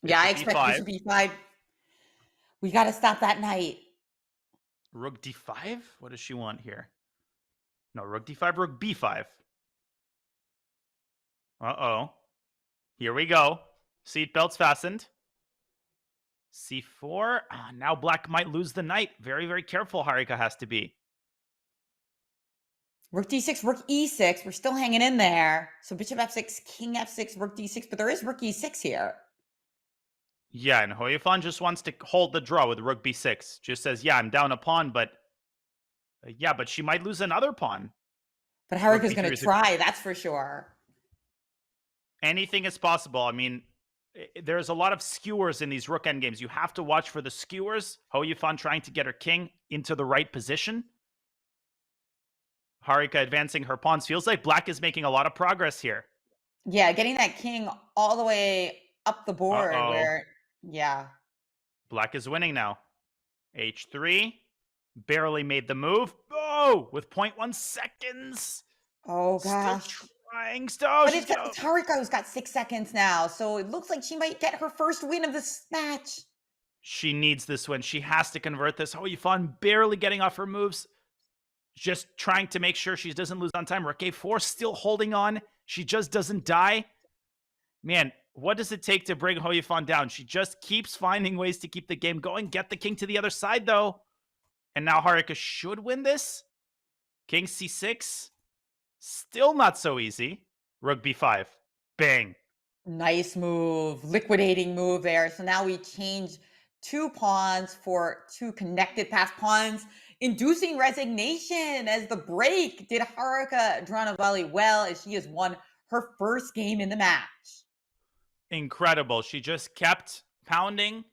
Yeah, I expect bishop e5. We got to stop that knight. Rook d5? What does she want here? No, rook d5, rook b5. Uh-oh. Here we go. Seatbelts fastened. c4. Now black might lose the knight. Very, very careful Harika has to be. Rook d6, rook e6. We're still hanging in there. So bishop f6, king f6, rook d6. But there is rook e6 here. Yeah, and Hou Yifan just wants to hold the draw with rook b6. Just says, yeah, I'm down a pawn, but... yeah, but she might lose another pawn. But Harika's going to try, that's for sure. Anything is possible. I mean, there's a lot of skewers in these rook endgames. You have to watch for the skewers. Hou Yifan trying to get her king into the right position. Harika advancing her pawns. Feels like black is making a lot of progress here. Yeah, getting that king all the way up the board where, yeah. Black is winning now. h3. Barely made the move. Oh, with 0.1 seconds. Oh, gosh. Still trying. But it's Harika who's got 6 seconds now, so it looks like she might get her first win of this match. She needs this win. She has to convert this. Hou Yifan barely getting off her moves. Just trying to make sure she doesn't lose on time. Rook a4 still holding on. She just doesn't die. Man, what does it take to bring Hou Yifan down? She just keeps finding ways to keep the game going. Get the king to the other side, though. And now Harika should win this. King c6. Still not so easy. Rook b5. Bang. Nice move. Liquidating move there. So now we change 2 pawns for 2 connected pass pawns, inducing resignation as the break. Did Harika Dronavalli well as she has won her first game in the match. Incredible. She just kept pounding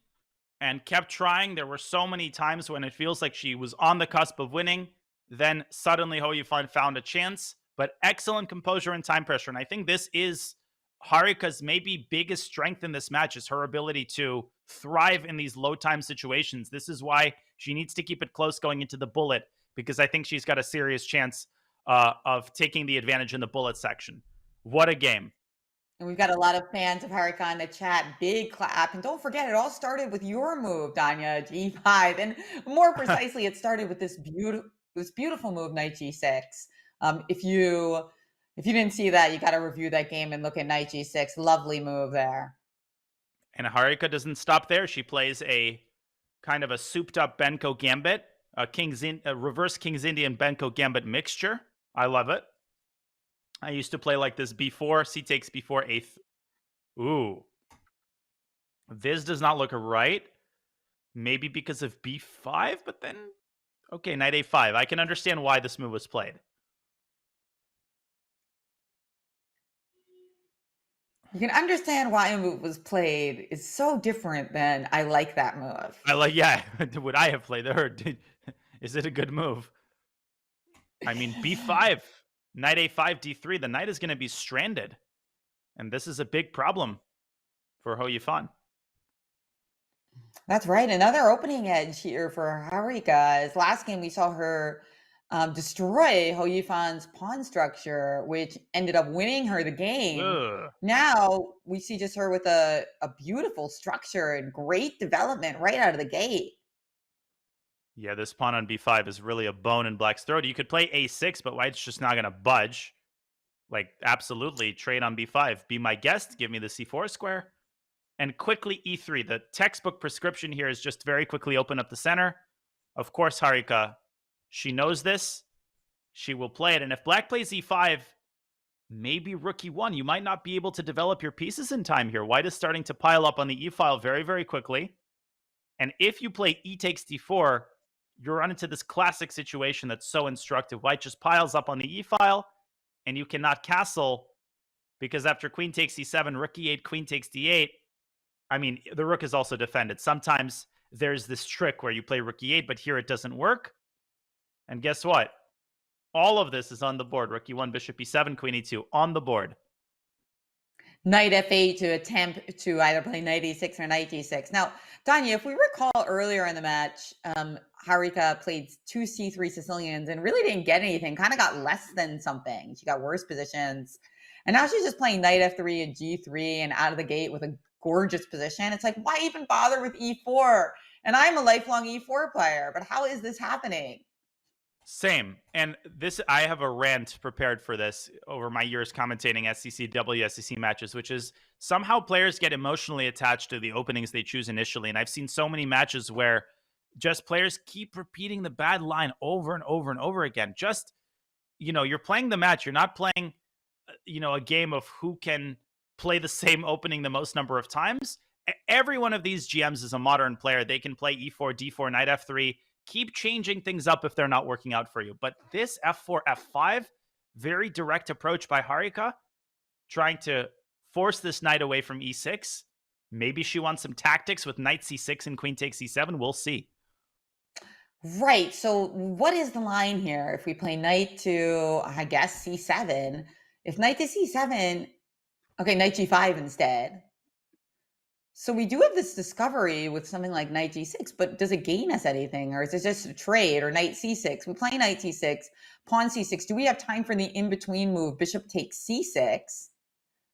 and kept trying. There were so many times when it feels like she was on the cusp of winning. Then suddenly Hou Yifan found a chance, but excellent composure and time pressure. And I think this is Harika's maybe biggest strength in this match, is her ability to thrive in these low time situations. This is why she needs to keep it close going into the bullet, because I think she's got a serious chance of taking the advantage in the bullet section. What a game. And we've got a lot of fans of Harika in the chat. Big clap. And don't forget, it all started with your move, Danya, g5. And more precisely, it started with this beautiful move, knight g6. If you didn't see that, you got to review that game and look at knight g6. Lovely move there. And Harika doesn't stop there. She plays a kind of a souped-up Benko gambit, a reverse King's Indian Benko gambit mixture. I love it. I used to play like this b4, c takes b4, eighth. Ooh. This does not look right. Maybe because of b5, but then... Okay, knight a5. I can understand why this move was played. You can understand why a move was played. It's so different than I like that move. Yeah, would I have played her? Is it a good move? I mean, b5, knight a5, d3. The knight is going to be stranded. And this is a big problem for Hou Yifan. That's right. Another opening edge here for Harika. Is last game we saw her destroy Hou Yifan's pawn structure, which ended up winning her the game. Ugh. Now we see just her with a beautiful structure and great development right out of the gate. Yeah, this pawn on b5 is really a bone in Black's throat. You could play a6, but White's just not going to budge. Like, absolutely, trade on b5. Be my guest, give me the c4 square. And quickly e3. The textbook prescription here is just very quickly open up the center. Of course, Harika, she knows this. She will play it. And if Black plays e5, maybe rook e1. You might not be able to develop your pieces in time here. White is starting to pile up on the e-file very, very quickly. And if you play e takes d4, you run into this classic situation that's so instructive. White just piles up on the e-file, and you cannot castle, because after queen takes e7, rook e8, queen takes d8, I mean, the rook is also defended. Sometimes there's this trick where you play rook e8, but here it doesn't work. And guess what? All of this is on the board. Rook e1, bishop e7, queen e2, on the board. Knight f8 to attempt to either play knight e6 or knight d6. Now, Danya, if we recall earlier in the match, Harika played 2 c3 Sicilians and really didn't get anything, kind of got less than something. She got worse positions. And now she's just playing knight f3 and g3 and out of the gate with a gorgeous position. It's like, why even bother with e4? And I'm a lifelong e4 player, but how is this happening? Same. And this, I have a rant prepared for this over my years commentating SCC, WSCC matches, which is somehow players get emotionally attached to the openings they choose initially. And I've seen so many matches where just players keep repeating the bad line over and over and over again. Just, you know, you're playing the match. You're not playing, you know, a game of who can play the same opening the most number of times. Every one of these GMs is a modern player. They can play e4, d4, knight f3, keep changing things up if they're not working out for you. But this f4, f5, very direct approach by Harika, trying to force this knight away from e6. Maybe she wants some tactics with knight c6 and queen takes e7. We'll see. Right. So what is the line here? If we play knight to, I guess, c7, if knight to c7, okay, knight g5 instead. So we do have this discovery with something like knight g6, but does it gain us anything? Or is it just a trade? Or knight c6? We play knight c6, pawn c6. Do we have time for the in-between move, bishop takes c6,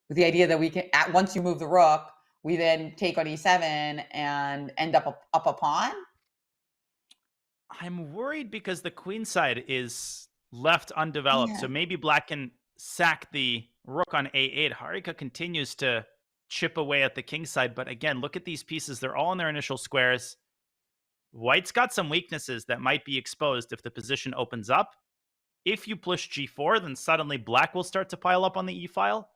with the idea that we can, once you move the rook, we then take on e7 and end up a pawn? I'm worried because the queen side is left undeveloped. Yeah. So maybe Black can sack the rook on a8. Harika continues to chip away at the king side. But again, look at these pieces. They're all in their initial squares. White's got some weaknesses that might be exposed if the position opens up. If you push g4, then suddenly Black will start to pile up on the e-file.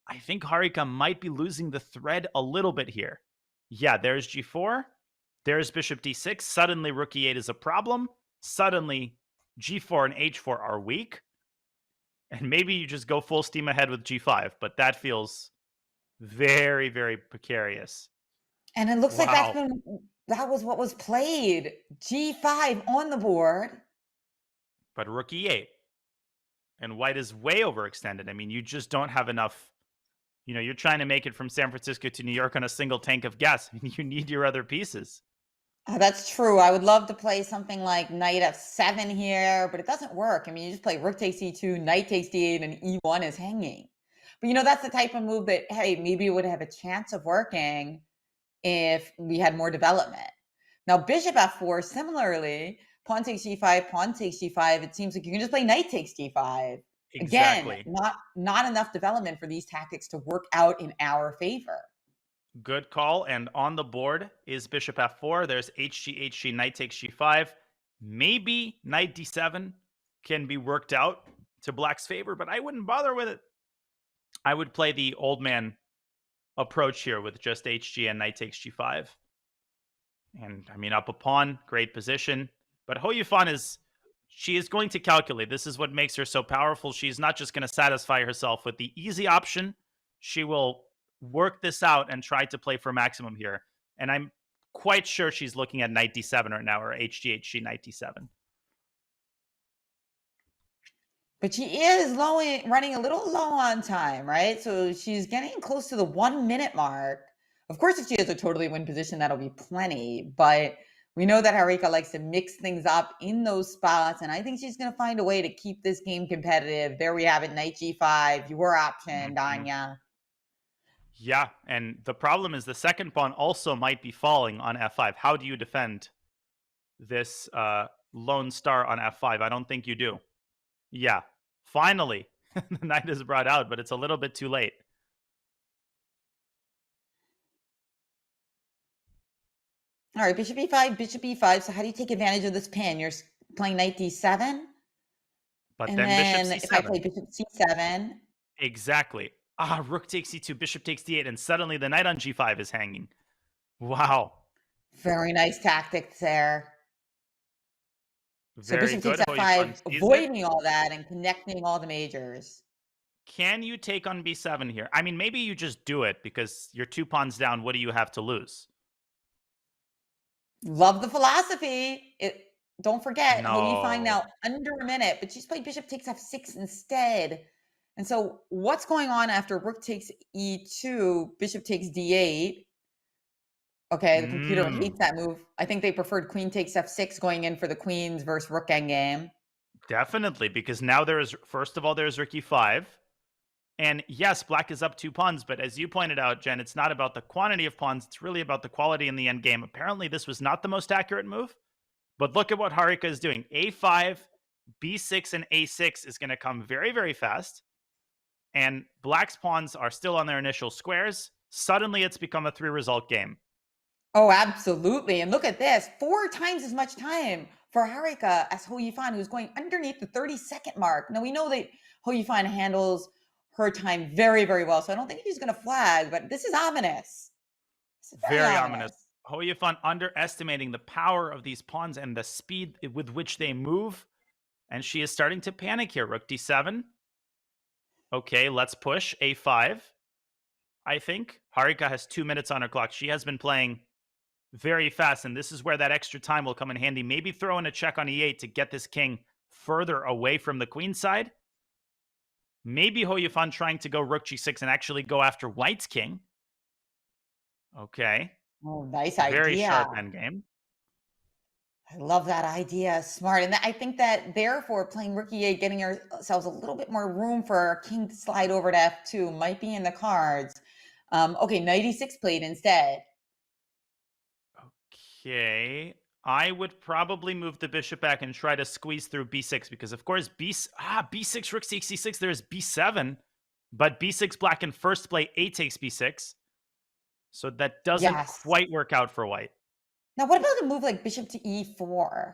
I think Harika might be losing the thread a little bit here. Yeah, there's g4. There's bishop d6. Suddenly rook e8 is a problem. Suddenly g4 and h4 are weak. And maybe you just go full steam ahead with g5. But that feels very, very precarious. And it looks like that was what was played. G5 on the board. But rook e8. And White is way overextended. I mean, you just don't have enough. You know, you're trying to make it from San Francisco to New York on a single tank of gas. I mean, you need your other pieces. That's true. I would love to play something like knight f7 here, but it doesn't work. I mean, you just play rook takes e2, knight takes d8, and e1 is hanging. But, you know, that's the type of move that, hey, maybe it would have a chance of working if we had more development. Now, bishop f4, similarly, pawn takes g5, pawn takes g5. It seems like you can just play knight takes d5. Exactly. Again, not enough development for these tactics to work out in our favor. Good call. And on the board is bishop f4. There's hg, hg, knight takes g5. Maybe knight d7 can be worked out to Black's favor, but I wouldn't bother with it. I would play the old man approach here with just hg and knight takes g5. And I mean, up a pawn, great position. But Hou Yifan she is going to calculate. This is what makes her so powerful. She's not just going to satisfy herself with the easy option. She will work this out and try to play for maximum here. And I'm quite sure she's looking at knight d7 right now, or HGHG knight d7. But she is running a little low on time, right? So she's getting close to the 1 minute mark. Of course, if she has a totally win position, that'll be plenty. But we know that Harika likes to mix things up in those spots. And I think she's going to find a way to keep this game competitive. There we have it, knight g5, your option, Danya. Yeah, and the problem is the second pawn also might be falling on f5. How do you defend this lone star on f5? I don't think you do. Yeah, finally, the knight is brought out, but it's a little bit too late. All right, bishop e5, bishop e5. So how do you take advantage of this pin? You're playing knight d7? But and then then bishop c7. if I play bishop c7. Exactly. Rook takes c2, bishop takes d8, and suddenly the knight on g5 is hanging. Wow. Very nice tactics there. Very so good. bishop takes f5, avoiding all that and connecting all the majors. Can you take on b7 here? I mean, maybe you just do it because you're 2 pawns down. What do you have to lose? Love the philosophy. Don't forget, No. Hou Yifan now under a minute, but she's played bishop takes f6 instead. And so what's going on after rook takes e2, bishop takes d8? Okay, the computer hates that move. I think they preferred queen takes f6 going in for the queens versus rook endgame. Definitely, because now first of all, there's rook e5. And yes, black is up 2 pawns, but as you pointed out, Jen, it's not about the quantity of pawns. It's really about the quality in the endgame. Apparently, this was not the most accurate move. But look at what Harika is doing. A5, b6, and a6 is going to come very, very fast. And black's pawns are still on their initial squares. Suddenly, it's become a 3-result game. Oh, absolutely. And look at this. 4 times as much time for Harika as Hou Yifan, who's going underneath the 30-second mark. Now, we know that Hou Yifan handles her time very, very well. So I don't think she's going to flag, but this is ominous. This is very ominous. Hou Yifan underestimating the power of these pawns and the speed with which they move. And she is starting to panic here. Rook d7. Okay, let's push. a5. I think Harika has 2 minutes on her clock. She has been playing very fast, and this is where that extra time will come in handy. Maybe throw in a check on e8 to get this king further away from the queen side. Maybe Hou Yifan trying to go rook g6 and actually go after white's king. Okay. Oh, nice idea. Very sharp endgame. I love that idea. Smart. And I think that therefore playing rook e8, getting ourselves a little bit more room for our king to slide over to f2 might be in the cards. Okay, knight e6 played instead. Okay. I would probably move the bishop back and try to squeeze through b6 because, of course, b6, rook takes c6, there's b7. But b6 black can first play a takes b6. So that doesn't quite work out for white. Now, what about a move like bishop to e4?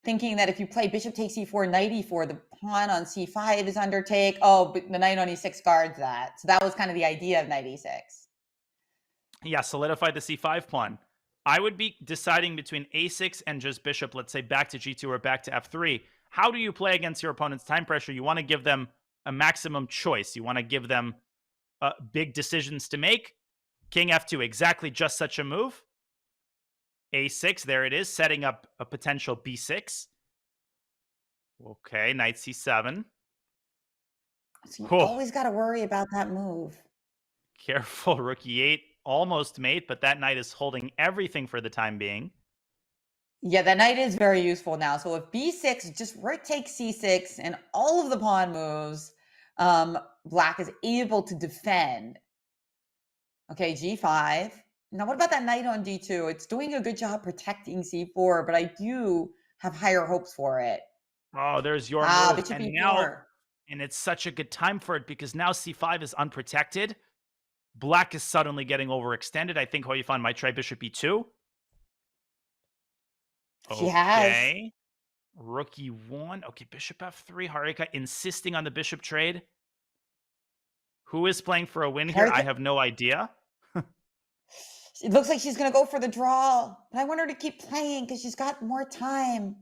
Thinking that if you play bishop takes e4, knight e4, the pawn on c5 is under take. Oh, but the knight on e6 guards that. So that was kind of the idea of knight e6. Yeah, solidify the c5 pawn. I would be deciding between a6 and just bishop, let's say back to g2 or back to f3. How do you play against your opponent's time pressure? You want to give them a maximum choice. You want to give them big decisions to make. King f2, exactly just such a move. a6, there it is, setting up a potential b6. Okay, knight c7. So you always got to worry about that move. Careful, rook e8. Almost mate, but that knight is holding everything for the time being. Yeah, that knight is very useful now. So if b6, just rook takes c6 and all of the pawn moves, black is able to defend. Okay, g5. Now, what about that knight on d2? It's doing a good job protecting c4, but I do have higher hopes for it. Oh, there's your move. Bishop And e4. now, and it's such a good time for it because now c5 is unprotected. Black is suddenly getting overextended. I think Hou Yifan might try bishop e2. She has. Rook e1. Okay, bishop f3. Harika insisting on the bishop trade. Who is playing for a win here? I have no idea. It looks like she's going to go for the draw. But I want her to keep playing because she's got more time.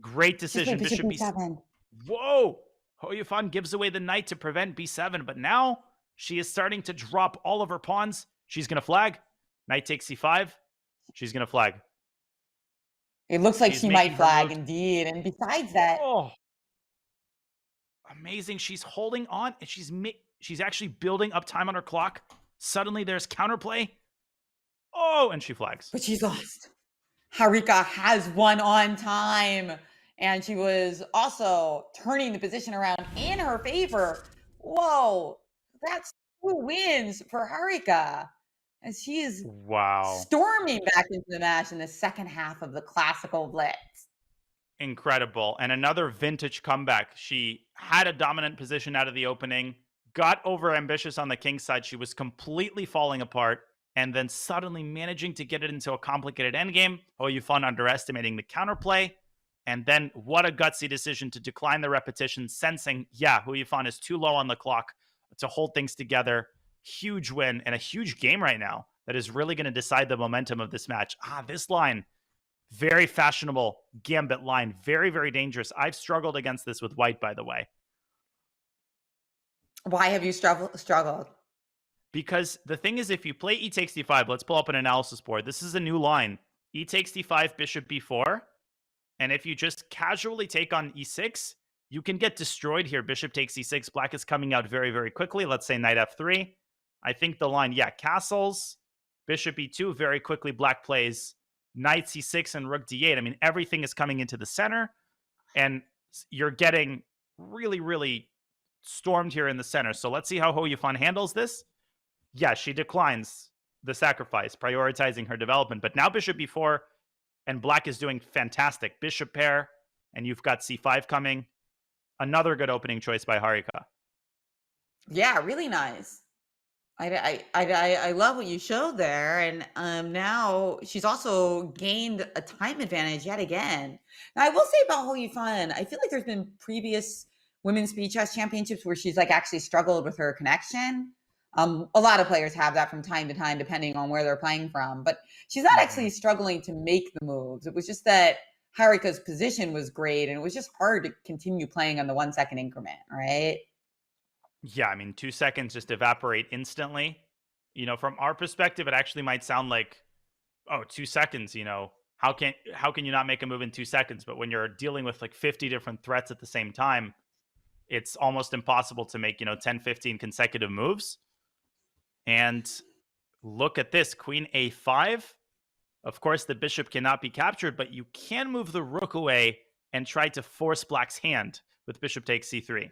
Great Just decision. played Bishop Bishop B7. Whoa! Hou Yifan gives away the knight to prevent b7, but now she is starting to drop all of her pawns. She's going to flag. Knight takes c5. She's going to flag. It looks like She's she making might her flag move. indeed. And besides that, Oh, amazing. She's holding on, and she's actually building up time on her clock. Suddenly there's counterplay. Oh, and she flags. but she's lost. Harika has won on time. And she was also turning the position around in her favor. Whoa, that's 2 wins for Harika. As she is Wow. storming back into the match in the second half of the classical blitz. Incredible. And another vintage comeback. She had a dominant position out of the opening, got over ambitious on the king's side. She was completely falling apart, and then suddenly managing to get it into a complicated endgame. Hou Yifan underestimating the counterplay. And then what a gutsy decision to decline the repetition, sensing, yeah, Hou Yifan is too low on the clock to hold things together. Huge win and a huge game right now that is really going to decide the momentum of this match. This line, very fashionable gambit line, very, very dangerous. I've struggled against this with white, by the way. Why have you struggled? Because the thing is, if you play e takes d5, let's pull up an analysis board. This is a new line. E takes d5, bishop b4. And if you just casually take on e6, you can get destroyed here. Bishop takes e6. Black is coming out very, very quickly. Let's say knight f3. I think the line, yeah, castles, bishop e2, very quickly black plays knight c6 and rook d8. I mean, everything is coming into the center, and you're getting really, really stormed here in the center. So let's see how Hou Yifan handles this. Yeah, she declines the sacrifice, prioritizing her development. But now bishop b4, and black is doing fantastic. Bishop pair, and you've got c5 coming. Another good opening choice by Harika. Yeah, really nice. I love what you showed there, and now she's also gained a time advantage yet again. Now, I will say about Hou Yifan, I feel like there's been previous women's speed chess championships where she's like actually struggled with her connection. A lot of players have that from time to time, depending on where they're playing from. But she's not actually struggling to make the moves. It was just that Harika's position was great, and it was just hard to continue playing on the 1 second increment, right? Yeah, I mean, 2 seconds just evaporate instantly. You know, from our perspective, it actually might sound like, oh, 2 seconds, you know, how can you not make a move in 2 seconds? But when you're dealing with like 50 different threats at the same time, it's almost impossible to make, 10, 15 consecutive moves. And look at this, queen a5. Of course, the bishop cannot be captured, but you can move the rook away and try to force black's hand with bishop takes c3.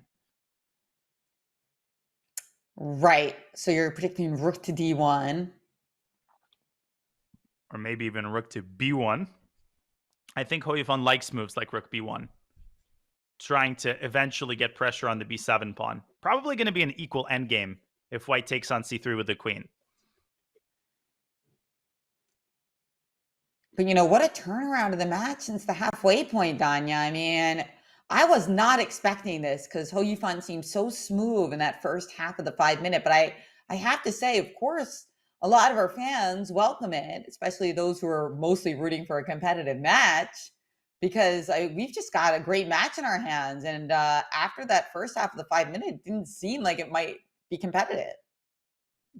Right. So you're predicting rook to d1. Or maybe even rook to b1. I think Hou Yifan likes moves like rook b1. Trying to eventually get pressure on the b7 pawn. Probably going to be an equal endgame if white takes on c3 with the queen. But what a turnaround of the match since the halfway point, Danya. I mean, I was not expecting this because Hou Yifan seemed so smooth in that first half of the 5 minute. But I have to say, of course, a lot of our fans welcome it, especially those who are mostly rooting for a competitive match, because we've just got a great match in our hands. And after that first half of the 5 minute, it didn't seem like it might be competitive.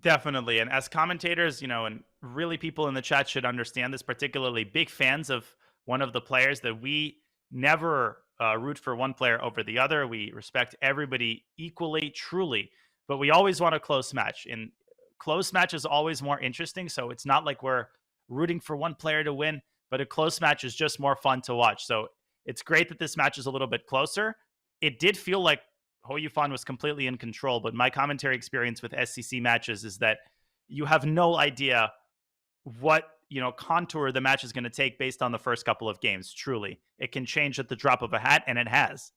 Definitely. And as commentators, and really people in the chat should understand this, particularly big fans of one of the players, that we never root for one player over the other. We respect everybody equally, truly, but we always want a close match. And close match is always more interesting. So it's not like we're rooting for one player to win, but a close match is just more fun to watch. So it's great that this match is a little bit closer. It did feel like Hou Yifan was completely in control, but my commentary experience with SCC matches is that you have no idea what contour the match is going to take based on the first couple of games. Truly, it can change at the drop of a hat, and it has.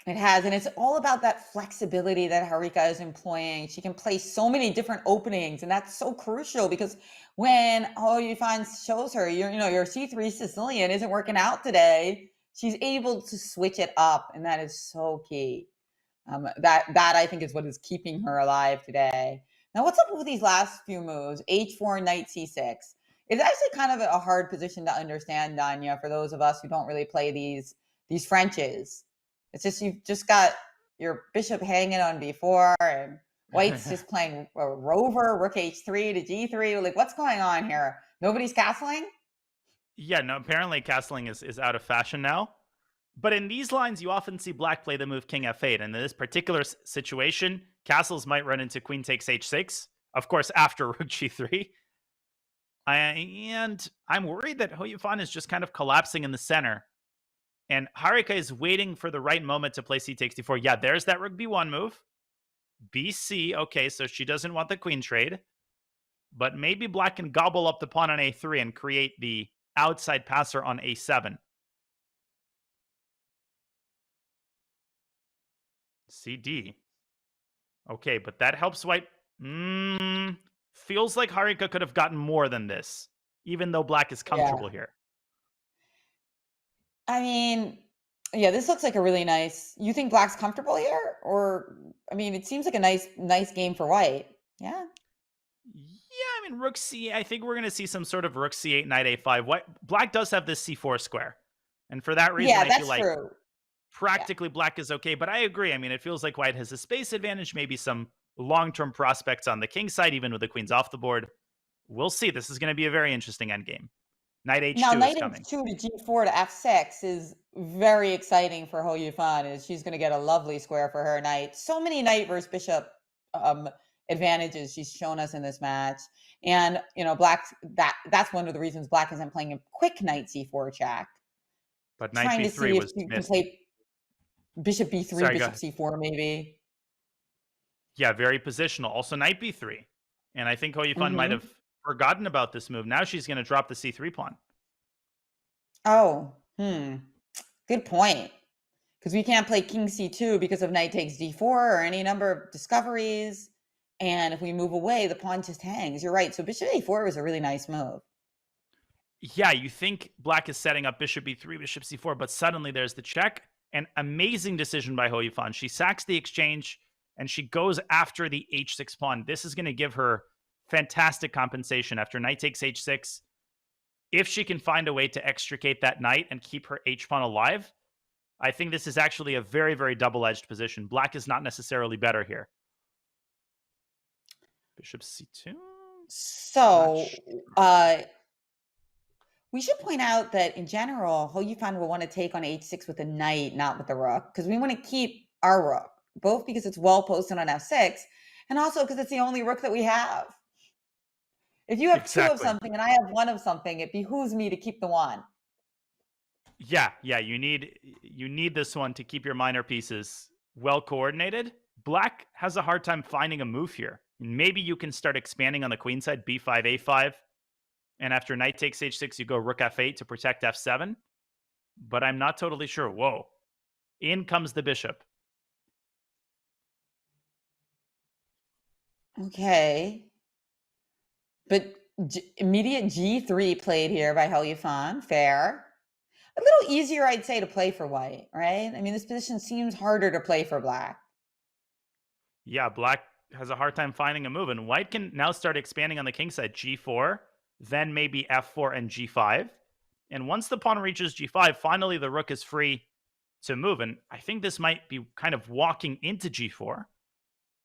It has, and it's all about that flexibility that Harika is employing. She can play so many different openings, and that's so crucial because when Hou Yifan shows her, your C3 Sicilian isn't working out today, she's able to switch it up, and that is so key. That I think is what is keeping her alive today. Now, what's up with these last few moves? H4, knight c6. It's actually kind of a hard position to understand, Danya, for those of us who don't really play these Frenches. It's just you've just got your bishop hanging on b4, and white's just playing a rover, rook h3 to g3. Like, what's going on here? Nobody's castling? Yeah, no, apparently castling is out of fashion now. But in these lines, you often see black play the move king f8. And in this particular situation, castles might run into queen takes h6. Of course, after rook g3. And I'm worried that Hou Yifan is just kind of collapsing in the center. And Harika is waiting for the right moment to play c takes d4. Yeah, there's that rook b1 move. bc, okay, so she doesn't want the queen trade. But maybe black can gobble up the pawn on a3 and create the outside passer on a7. cd. Okay, but that helps white. Feels like Harika could have gotten more than this, even though black is comfortable here. I mean, yeah, this looks like a really nice. You think black's comfortable here, or I mean, it seems like a nice game for white. Yeah. Yeah, I mean, rook c. I think we're going to see some sort of rook c8, knight a5. Black does have this c4 square, and for that reason, I feel like practically black is okay. But I agree. I mean, it feels like white has a space advantage, maybe some long-term prospects on the king side, even with the queens off the board. We'll see. This is going to be a very interesting endgame. Knight h2 now, knight is coming. h2 to g4 to f6 is very exciting for Hou Yifan. Is she's going to get a lovely square for her knight. So many knight versus bishop advantages she's shown us in this match. And, you know, that's one of the reasons black isn't playing a quick knight c4 check. But knight b3 was missed. Play bishop b3, sorry, bishop c4 maybe. Yeah, very positional. Also knight b3. And I think Hou Yifan might have forgotten about this move. Now she's going to drop the c3 pawn. Oh, good point. Because we can't play king c2 because of knight takes d4 or any number of discoveries. And if we move away, the pawn just hangs. You're right. So bishop a4 was a really nice move. Yeah, you think black is setting up bishop b3, bishop c4, but suddenly there's the check. An amazing decision by Hou Yifan. She sacks the exchange, and she goes after the h6 pawn. This is going to give her fantastic compensation after knight takes h6. If she can find a way to extricate that knight and keep her h-pawn alive, I think this is actually a very, very double-edged position. Black is not necessarily better here. Bishop c2? So, we should point out that in general, Hou Yifan will want to take on h6 with the knight, not with the rook, because we want to keep our rook, both because it's well posted on f6, and also because it's the only rook that we have. If you have two of something and I have one of something, it behooves me to keep the one. Yeah, you need this one to keep your minor pieces well coordinated. Black has a hard time finding a move here. Maybe you can start expanding on the queen side, b5, a5, and after knight takes h6, you go rook f8 to protect f7. But I'm not totally sure. Whoa. In comes the bishop. Okay. But immediate g3 played here by Hou Yifan. Fair. A little easier, I'd say, to play for white, right? I mean, this position seems harder to play for black. Yeah, black has a hard time finding a move, and white can now start expanding on the king side. g4, then maybe f4 and g5. And once the pawn reaches g5, finally the rook is free to move. And I think this might be kind of walking into g4.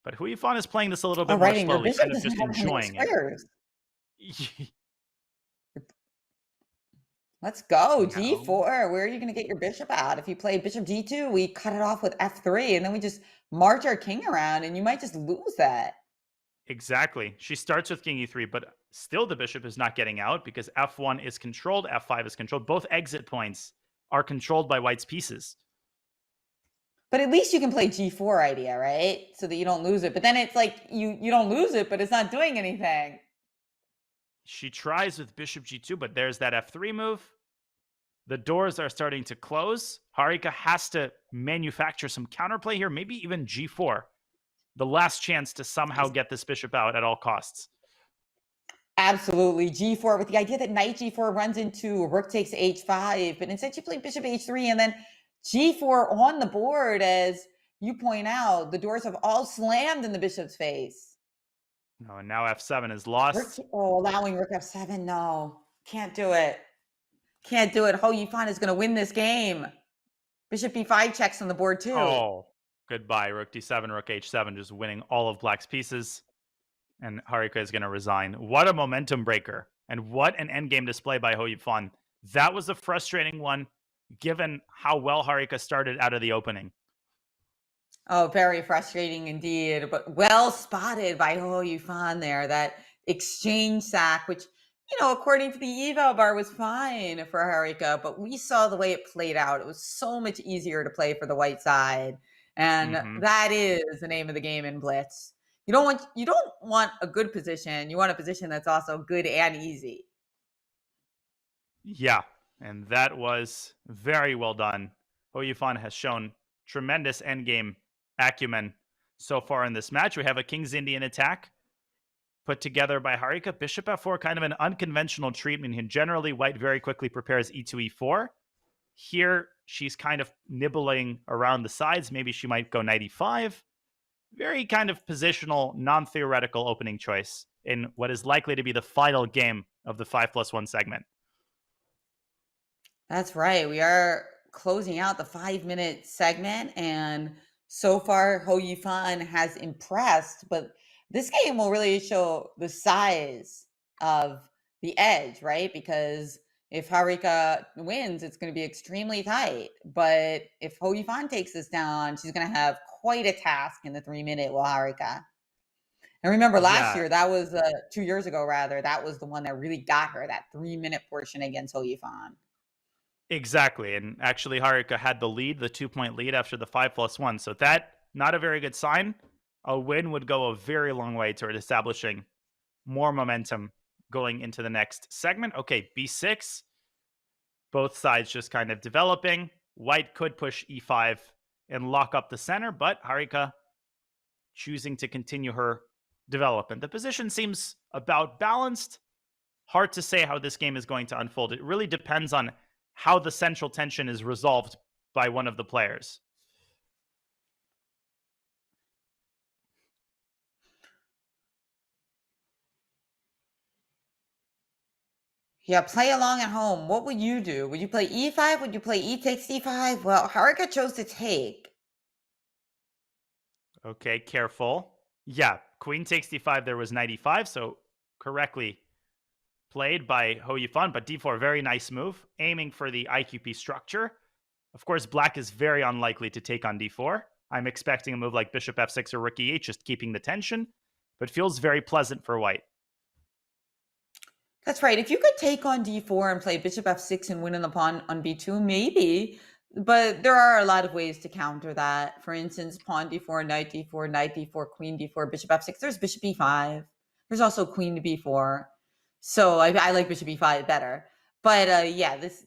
But Hou Yifan is playing this a little bit more slowly, kind of just enjoying it. Let's go, g4. Where are you going to get your bishop out? If you play bishop g2, we cut it off with f3, and then we just march our king around, and you might just lose that. Exactly. She starts with king e3, but still the bishop is not getting out because f1 is controlled, f5 is controlled. Both exit points are controlled by white's pieces. But at least you can play g4 idea, right? So that you don't lose it. But then it's like you don't lose it, but it's not doing anything. She tries with bishop g2, but there's that f3 move. The doors are starting to close. Harika has to manufacture some counterplay here, maybe even g4. The last chance to somehow get this bishop out at all costs. Absolutely. g4 with the idea that knight g4 runs into rook takes h5, but instead you play bishop h3 and then g4 on the board. As you point out, the doors have all slammed in the bishop's face. No, and now F7 is lost. Allowing rook F7. No, can't do it. Can't do it. Hou Yifan is going to win this game. Bishop B5 checks on the board too. Oh, goodbye. Rook D7, Rook H7, just winning all of Black's pieces. And Harika is going to resign. What a momentum breaker. And what an endgame display by Hou Yifan. That was a frustrating one, given how well Harika started out of the opening. Oh, very frustrating indeed, but well spotted by Hou Yifan there. That exchange sack, which, according to the eval bar, was fine for Harika, but we saw the way it played out. It was so much easier to play for the white side, and that is the name of the game in Blitz. You don't want a good position. You want a position that's also good and easy. Yeah, and that was very well done. Hou Yifan has shown tremendous endgame acumen so far in this match. We have a King's Indian attack put together by Harika. Bishop f4, kind of an unconventional treatment. And generally, white very quickly prepares e2, e4. Here, she's kind of nibbling around the sides. Maybe she might go knight e5. Very kind of positional, non-theoretical opening choice in what is likely to be the final game of the 5+1 segment. That's right. We are closing out the 5-minute segment, and so far, Hou Yifan has impressed, but this game will really show the size of the edge, right? Because if Harika wins, it's going to be extremely tight. But if Hou Yifan takes this down, she's going to have quite a task in the 3-minute with Harika. And remember, last year, that was 2 years ago, rather, that was the one that really got her, that 3-minute portion against Hou Yifan. Exactly. And actually, Harika had the lead, the 2-point lead after the 5+1. So that, not a very good sign. A win would go a very long way toward establishing more momentum going into the next segment. Okay, B6. Both sides just kind of developing. White could push E5 and lock up the center, but Harika choosing to continue her development. The position seems about balanced. Hard to say how this game is going to unfold. It really depends on how the central tension is resolved by one of the players. Yeah, play along at home. What would you do? Would you play E5? Would you play E takes D5? Well, Harika chose to take. Okay, careful. Yeah, queen takes D5. There was knight E5, so correctly played by Hou Yifan, but D4, very nice move, aiming for the IQP structure. Of course, black is very unlikely to take on D4. I'm expecting a move like bishop F6 or rook E8, just keeping the tension, but feels very pleasant for white. That's right. If you could take on D4 and play bishop F6 and win on the pawn on B2, maybe, but there are a lot of ways to counter that. For instance, pawn D4, knight D4, queen D4, bishop F6. There's bishop E5. There's also queen to B4. So I like bishop E5 better. But yeah, this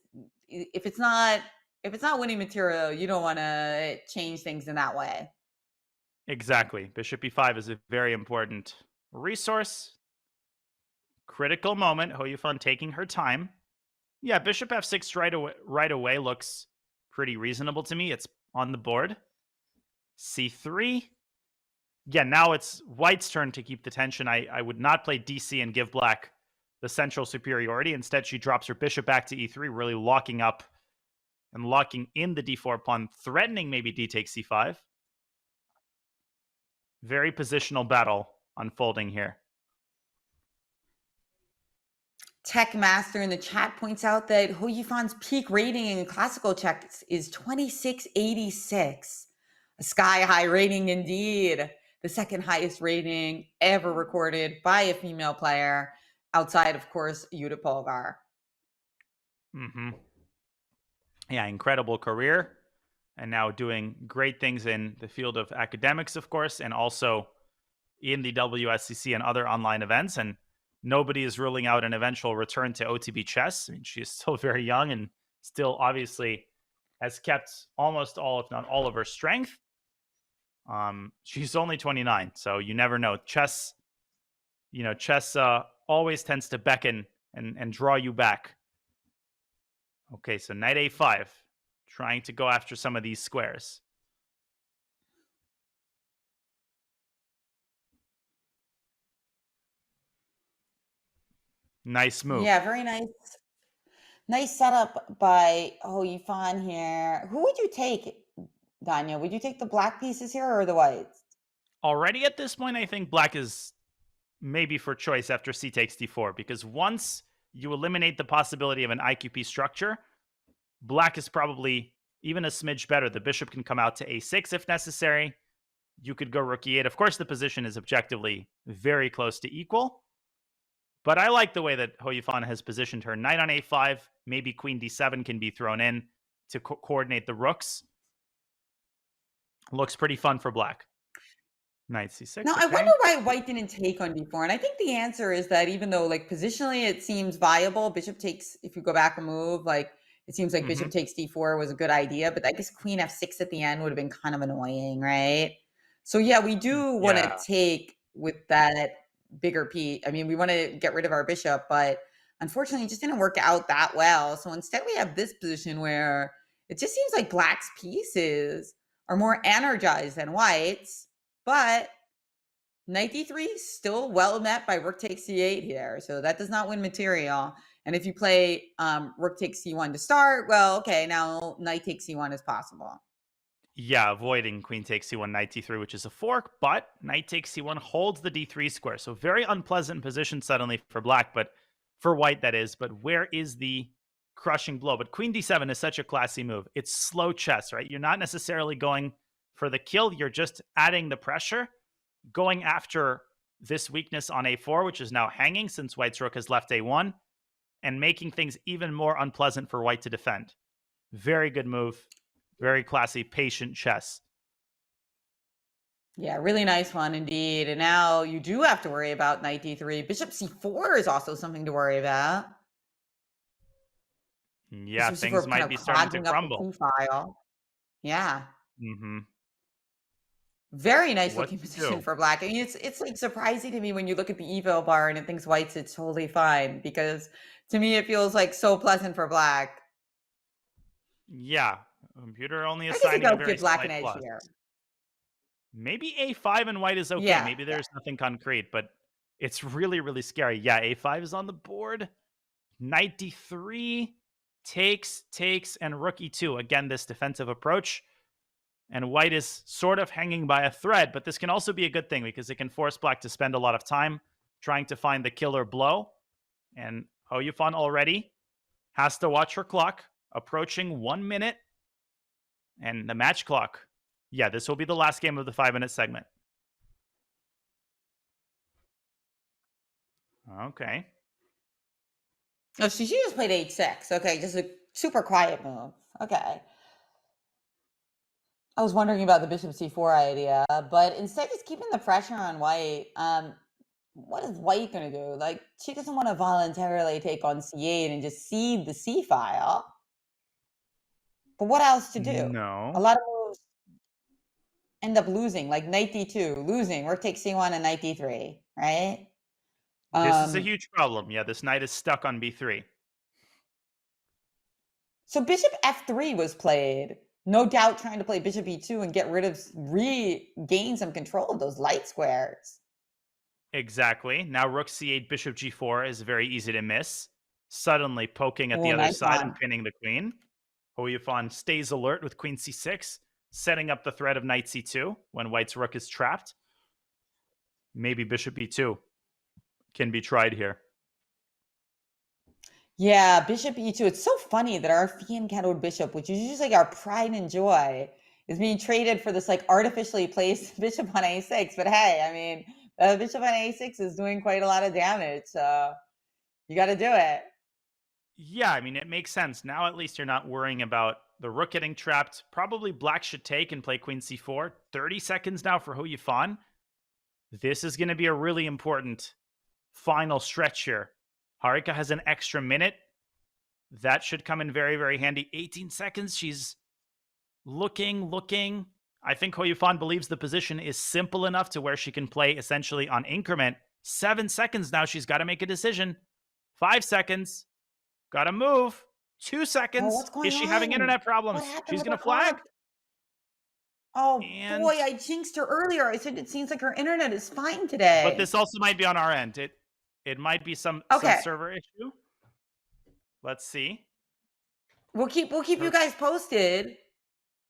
if it's not winning material, you don't want to change things in that way. Exactly. Bishop E5 is a very important resource. Critical moment. Hou Yifan taking her time. Yeah, bishop F6 right away looks pretty reasonable to me. It's on the board. C3. Yeah, now it's white's turn to keep the tension. I would not play DC and give black the central superiority. Instead, she drops her bishop back to E3, really locking up and locking in the D4 pawn, threatening maybe D takes C5. Very positional battle unfolding here. Tech Master in the chat points out that Hou Yifan's peak rating in classical chess is 2686. A sky-high rating indeed. The second highest rating ever recorded by a female player, outside, of course, Judith Polgar. Yeah, incredible career. And now doing great things in the field of academics, of course, and also in the WSCC and other online events. And nobody is ruling out an eventual return to OTB chess. I mean, she is still very young and still obviously has kept almost all, if not all, of her strength. She's only 29, so you never know. Chess always tends to beckon and draw you back. Okay, so knight A5, trying to go after some of these squares. Nice move. Yeah, very nice. Nice setup by Hou Yifan here. Who would you take, Danya? Would you take the black pieces here or the whites? Already at this point, I think black is maybe for choice after c takes d4, because once you eliminate the possibility of an IQP structure, black is probably even a smidge better. The bishop can come out to a6 if necessary. You could go rook e8. Of course, the position is objectively very close to equal. But I like the way that Hou Yifan has positioned her. Knight on a5, maybe queen d7 can be thrown in to coordinate the rooks. Looks pretty fun for black. Knight c6. Now, okay. I wonder why white didn't take on d4. And I think the answer is that even though, like, positionally it seems viable, bishop takes, if you go back a move, like, it seems like bishop takes d4 was a good idea. But I guess queen f6 at the end would have been kind of annoying, right? So, yeah, we do want to take with that bigger piece. I mean, we want to get rid of our bishop, but unfortunately, it just didn't work out that well. So instead, we have this position where it just seems like black's pieces are more energized than white's, but knight d3 still well met by rook takes c8 here. So that does not win material. And if you play rook takes c1 to start, well, okay, now knight takes c1 is possible. Yeah, avoiding queen takes c1, knight d3, which is a fork, but knight takes c1 holds the d3 square. So very unpleasant position suddenly for black, but for white that is. But where is the crushing blow? But queen d7 is such a classy move. It's slow chess, right? You're not necessarily going for the kill. You're just adding the pressure, going after this weakness on a4, which is now hanging since white's rook has left a1, and making things even more unpleasant for white to defend. Very good move. Very classy, patient chess. Yeah, really nice one indeed. And now you do have to worry about knight d3. Bishop c4 is also something to worry about. Yeah, Bishop things c4 might kind be of starting to clogging up the crumble. c-file. Yeah. Mm-hmm. Very nice What looking to position do? for black. I mean, it's like surprising to me when you look at the evo bar and it thinks white's it's totally fine, because to me it feels like so pleasant for black. Yeah, computer only I guess it assigning a does very give black an slight edge plus. here. Maybe a5 and white is okay. Yeah. Maybe there's nothing concrete, but it's really, really scary. Yeah, a5 is on the board. Knight d3, takes, and rook e2. Again, this defensive approach. And white is sort of hanging by a thread, but this can also be a good thing because it can force black to spend a lot of time trying to find the killer blow. And Hou Yifan already has to watch her clock, approaching 1 minute. And the match clock. Yeah, this will be the last game of the 5-minute segment. Okay. Oh, she just played h6. Okay, just a super quiet move. Okay. I was wondering about the bishop c4 idea, but instead just keeping the pressure on white. What is white going to do? Like, she doesn't want to voluntarily take on c8 and just cede the c file. But what else to do? No. A lot of moves end up losing, like knight d2, losing, rook takes c1 and knight d3, right? This is a huge problem. Yeah, this knight is stuck on b3. So bishop f3 was played. No doubt trying to play bishop e2 and get rid of, regain some control of those light squares. Exactly. Now rook c8, bishop g4 is very easy to miss. Suddenly poking at the other Nice side one. and pinning the queen. Hou Yifan stays alert with queen c6, setting up the threat of knight c2 when white's rook is trapped. Maybe bishop e2 can be tried here. Yeah, bishop e2. It's so funny that our fianchettoed bishop, which is usually like our pride and joy, is being traded for this like artificially placed bishop on a6. But hey, I mean, bishop on a6 is doing quite a lot of damage. So you got to do it. Yeah, I mean, it makes sense. Now at least you're not worrying about the rook getting trapped. Probably black should take and play queen c4. 30 seconds now for Hou Yifan. This is going to be a really important final stretch here. Harika has an extra minute. That should come in very, very handy. 18 seconds. She's looking. I think Hou Yifan believes the position is simple enough to where she can play essentially on increment. 7 seconds now. She's got to make a decision. 5 seconds. Got to move. 2 seconds. what's going Is she having on? internet problems? What happened She's with going her to flag. clock? Oh And- boy, I jinxed her earlier. I said it seems like her internet is fine today. But this also might be on our end. It might be some Okay. server issue. Let's see. We'll keep you guys posted,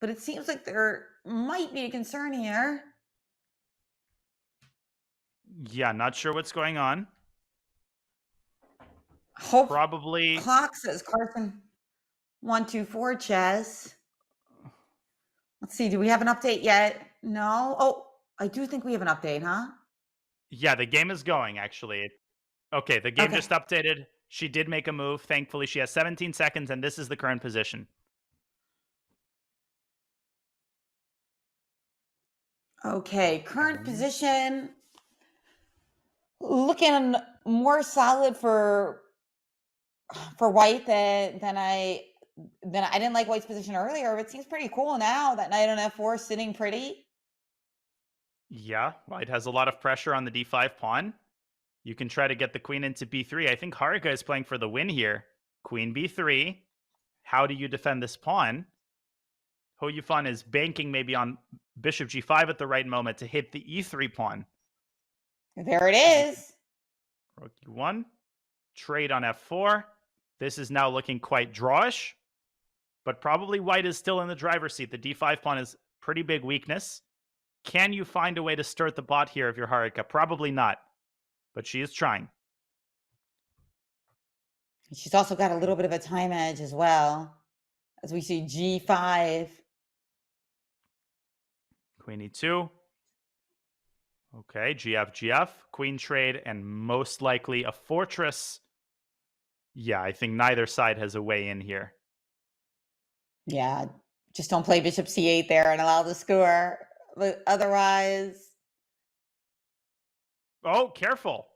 but it seems like there might be a concern here. Yeah, not sure what's going on. Probably clock says Carson 124 chess. Let's see, do we have an update yet? No. Oh, I do think we have an update, huh? Yeah, the game is going, actually. Okay, the game just updated. She did make a move. Thankfully, she has 17 seconds, and this is the current position. Okay, current position. Looking more solid for White than I didn't like White's position earlier, but it seems pretty cool now. That knight on f4 sitting pretty. Yeah, White has a lot of pressure on the d5 pawn. You can try to get the queen into b3. I think Harika is playing for the win here. Queen b3. How do you defend this pawn? Hou Yifan is banking maybe on bishop g5 at the right moment to hit the e3 pawn. There it is. Rook e1. Trade on f4. This is now looking quite drawish, but probably White is still in the driver's seat. The d5 pawn is pretty big weakness. Can you find a way to start the bot here if you're Harika? Probably not, but she is trying. She's also got a little bit of a time edge as well, as we see g5. Queen e2. Okay, gf, queen trade, and most likely a fortress. Yeah, I think neither side has a way in here. Yeah, just don't play bishop c8 there and allow the score. But otherwise... Oh, careful.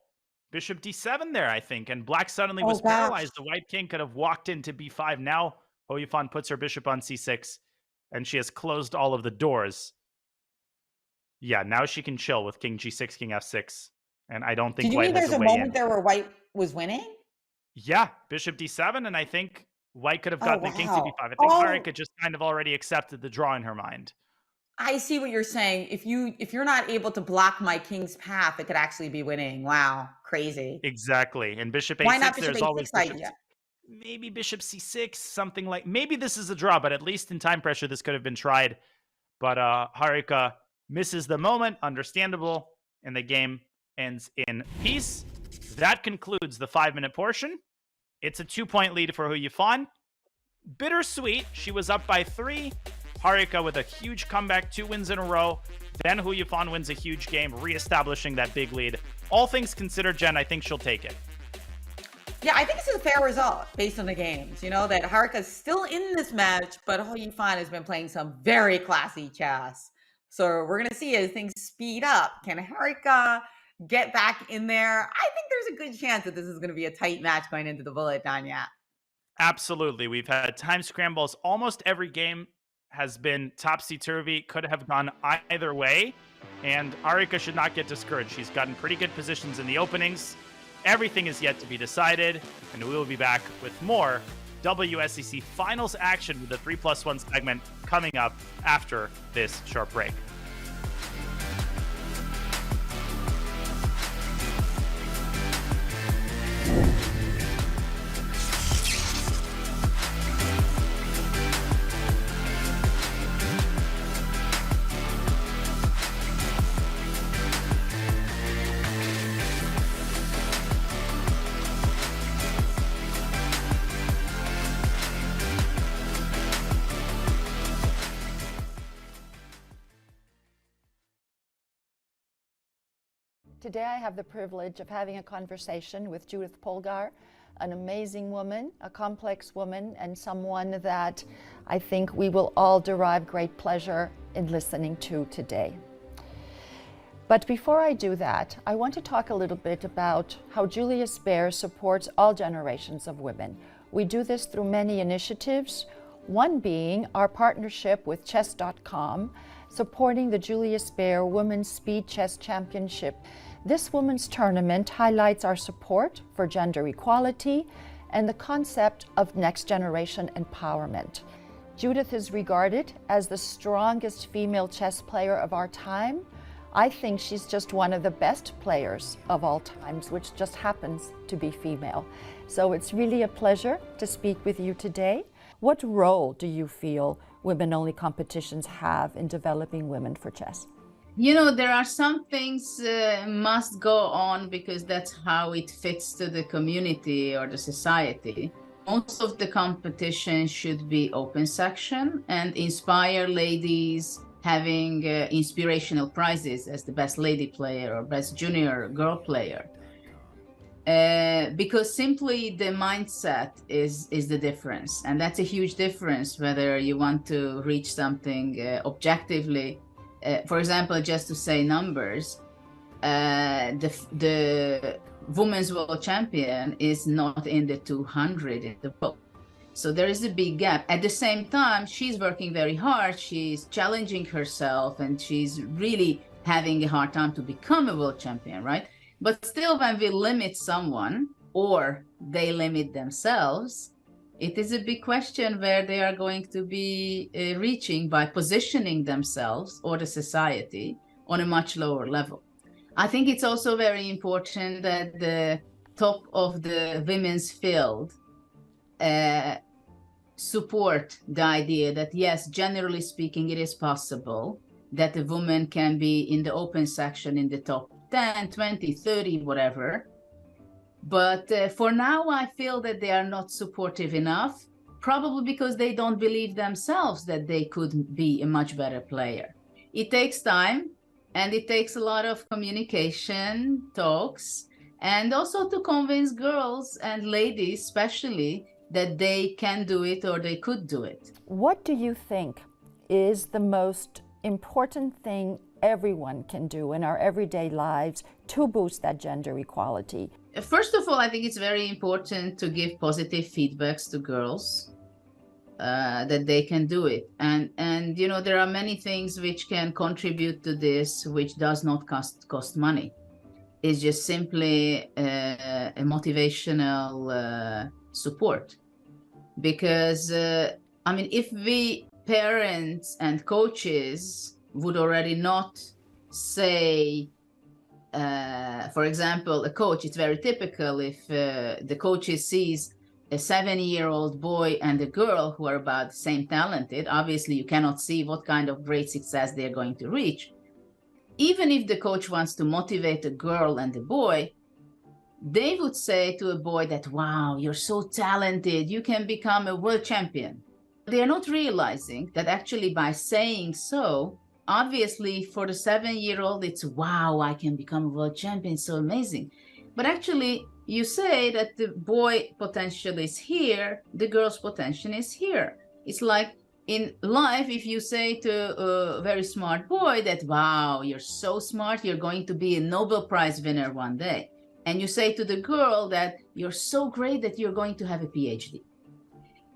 Bishop d7 there, I think, and black suddenly was paralyzed. The white king could have walked into b5. Now, Hou Yifan puts her bishop on c6, and she has closed all of the doors. Yeah, now she can chill with king g6, king f6. And I don't think White has a way in. Did you mean there's a moment there where White was winning? Yeah, bishop d7, and I think White could have gotten the king to b5. I think Harika just kind of already accepted the draw in her mind. I see what you're saying. If you're not able to block my king's path, it could actually be winning. Wow, crazy. Exactly. And bishop a6, why not bishop there's a6 always idea? Maybe bishop c6, something like... Maybe this is a draw, but at least in time pressure, this could have been tried. But Harika misses the moment, understandable, and the game ends in peace. That concludes the 5-minute portion. It's a 2-point lead for Hou Yifan. Bittersweet, she was up by 3. Harika with a huge comeback, 2 wins in a row. Then Hou Yifan wins a huge game, reestablishing that big lead. All things considered, Jen, I think she'll take it. Yeah, I think this is a fair result based on the games. You know, that Harika's still in this match, but Hou Yifan has been playing some very classy chess. So we're going to see as things speed up. Can Harika get back in there? I think there's a good chance that this is going to be a tight match going into the bullet, Danya. Absolutely. We've had time scrambles. Almost every game has been topsy-turvy, could have gone either way. And Harika should not get discouraged. She's gotten pretty good positions in the openings. Everything is yet to be decided. And we will be back with more WSCC finals action with the 3+1 segment coming up after this short break. Today I have the privilege of having a conversation with Judith Polgar, an amazing woman, a complex woman, and someone that I think we will all derive great pleasure in listening to today. But before I do that, I want to talk a little bit about how Julius Baer supports all generations of women. We do this through many initiatives, one being our partnership with Chess.com, supporting the Julius Baer Women's Speed Chess Championship. This women's tournament highlights our support for gender equality and the concept of next generation empowerment. Judith is regarded as the strongest female chess player of our time. I think she's just one of the best players of all times, which just happens to be female. So it's really a pleasure to speak with you today. What role do you feel women-only competitions have in developing women for chess? You know, there are some things must go on because that's how it fits to the community or the society. Most of the competition should be open section and inspire ladies having inspirational prizes as the best lady player or best junior girl player. Because simply the mindset is the difference. And that's a huge difference whether you want to reach something objectively. For example, just to say numbers, the women's world champion is not in the 200 in the book. So there is a big gap. At the same time, she's working very hard. She's challenging herself and she's really having a hard time to become a world champion, right? But still, when we limit someone or they limit themselves, it is a big question where they are going to be reaching by positioning themselves or the society on a much lower level. I think it's also very important that the top of the women's field support the idea that, yes, generally speaking, it is possible that a woman can be in the open section in the top 10, 20, 30, whatever. But for now, I feel that they are not supportive enough, probably because they don't believe themselves that they could be a much better player. It takes time and it takes a lot of communication, talks, and also to convince girls and ladies especially that they can do it or they could do it. What do you think is the most important thing everyone can do in our everyday lives to boost that gender equality? First of all, I think it's very important to give positive feedbacks to girls that they can do it. And you know, there are many things which can contribute to this, which does not cost money. It's just simply a motivational support. Because, I mean, if we parents and coaches would already not say, for example, a coach, it's very typical if the coach sees a 7-year-old boy and a girl who are about the same talented, obviously you cannot see what kind of great success they're going to reach. Even if the coach wants to motivate a girl and a boy, they would say to a boy that, wow, you're so talented, you can become a world champion. They are not realizing that actually by saying so, obviously for the 7-year-old, it's, wow, I can become a world champion, so amazing. But actually, you say that the boy potential is here, the girl's potential is here. It's like in life, if you say to a very smart boy that, wow, you're so smart, you're going to be a Nobel Prize winner one day. And you say to the girl that you're so great that you're going to have a PhD.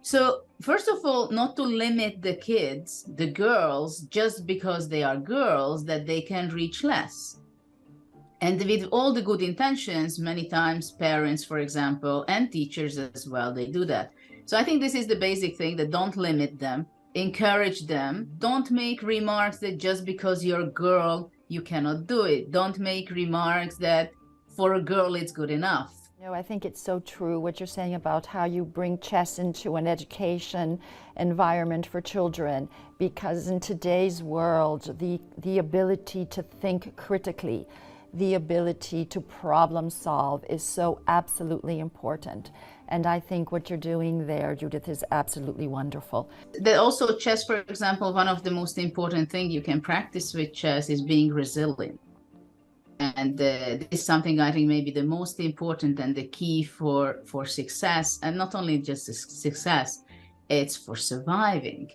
So first of all, not to limit the kids, the girls, just because they are girls, that they can reach less. And with all the good intentions, many times parents, for example, and teachers as well, they do that. So I think this is the basic thing, that don't limit them, encourage them. Don't make remarks that just because you're a girl, you cannot do it. Don't make remarks that for a girl, it's good enough. No, I think it's so true what you're saying about how you bring chess into an education environment for children, because in today's world, the ability to think critically, the ability to problem solve is so absolutely important. And I think what you're doing there, Judith, is absolutely wonderful. Also chess, for example, one of the most important things you can practice with chess is being resilient. And this is something I think maybe the most important and the key for success, and not only just success, it's for surviving.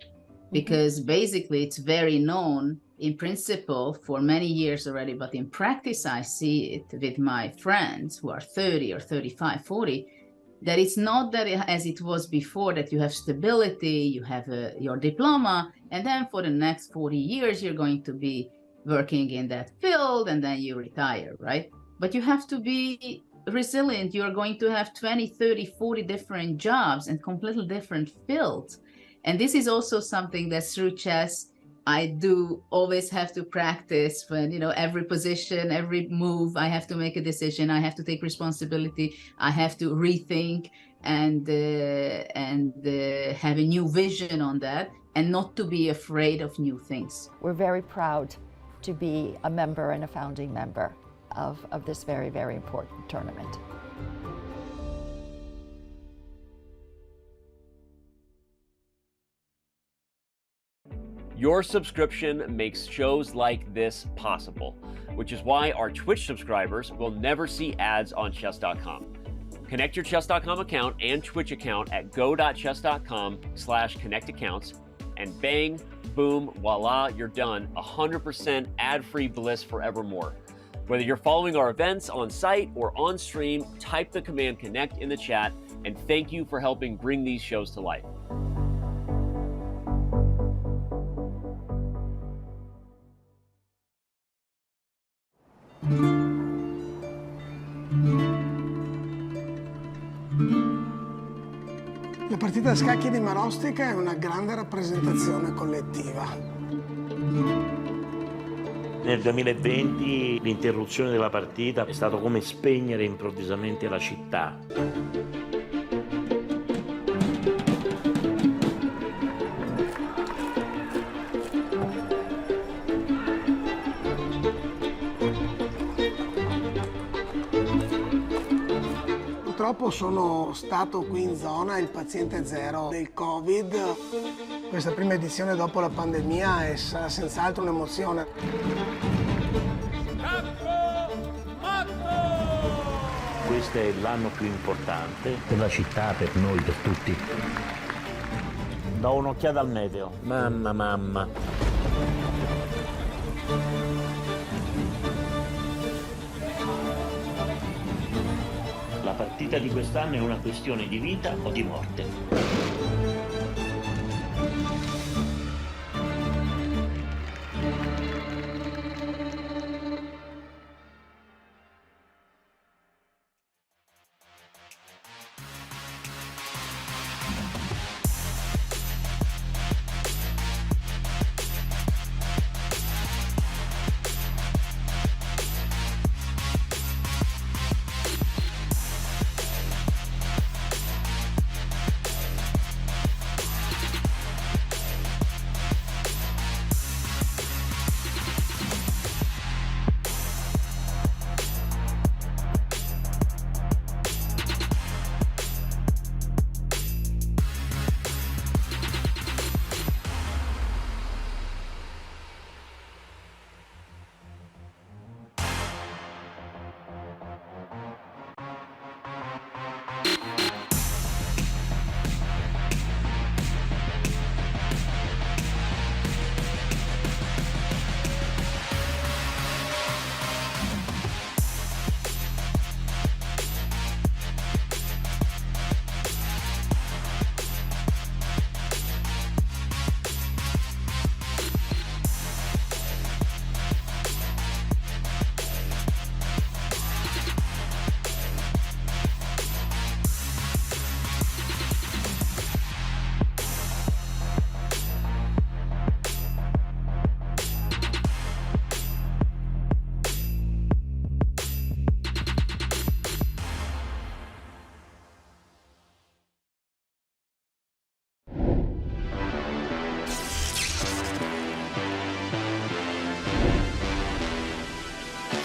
Because basically it's very known in principle for many years already, but in practice I see it with my friends who are 30 or 35, 40, that it's not that as it was before, that you have stability, you have your diploma, and then for the next 40 years you're going to be working in that field and then you retire, right? But you have to be resilient. You're going to have 20, 30, 40 different jobs and completely different fields. And this is also something that through chess I do always have to practice when, every position, every move, I have to make a decision. I have to take responsibility. I have to rethink and have a new vision on that, and not to be afraid of new things. We're very proud to be a member and a founding member of this very, very important tournament. Your subscription makes shows like this possible, which is why our Twitch subscribers will never see ads on chess.com. Connect your chess.com account and Twitch account at go.chess.com/connectaccounts, and bang, boom, voila, you're done. 100% ad-free bliss forevermore. Whether you're following our events on site or on stream, type the command connect in the chat, and thank you for helping bring these shows to life. La partita a scacchi di Marostica è una grande rappresentazione collettiva. Nel 2020 l'interruzione della partita è stato come spegnere improvvisamente la città. Purtroppo sono stato qui in zona il paziente zero del Covid. Questa prima edizione dopo la pandemia sarà senz'altro un'emozione. Questo è l'anno più importante per la città, per noi, per tutti. Do un'occhiata al meteo. Mamma. La partita di quest'anno è una questione di vita o di morte.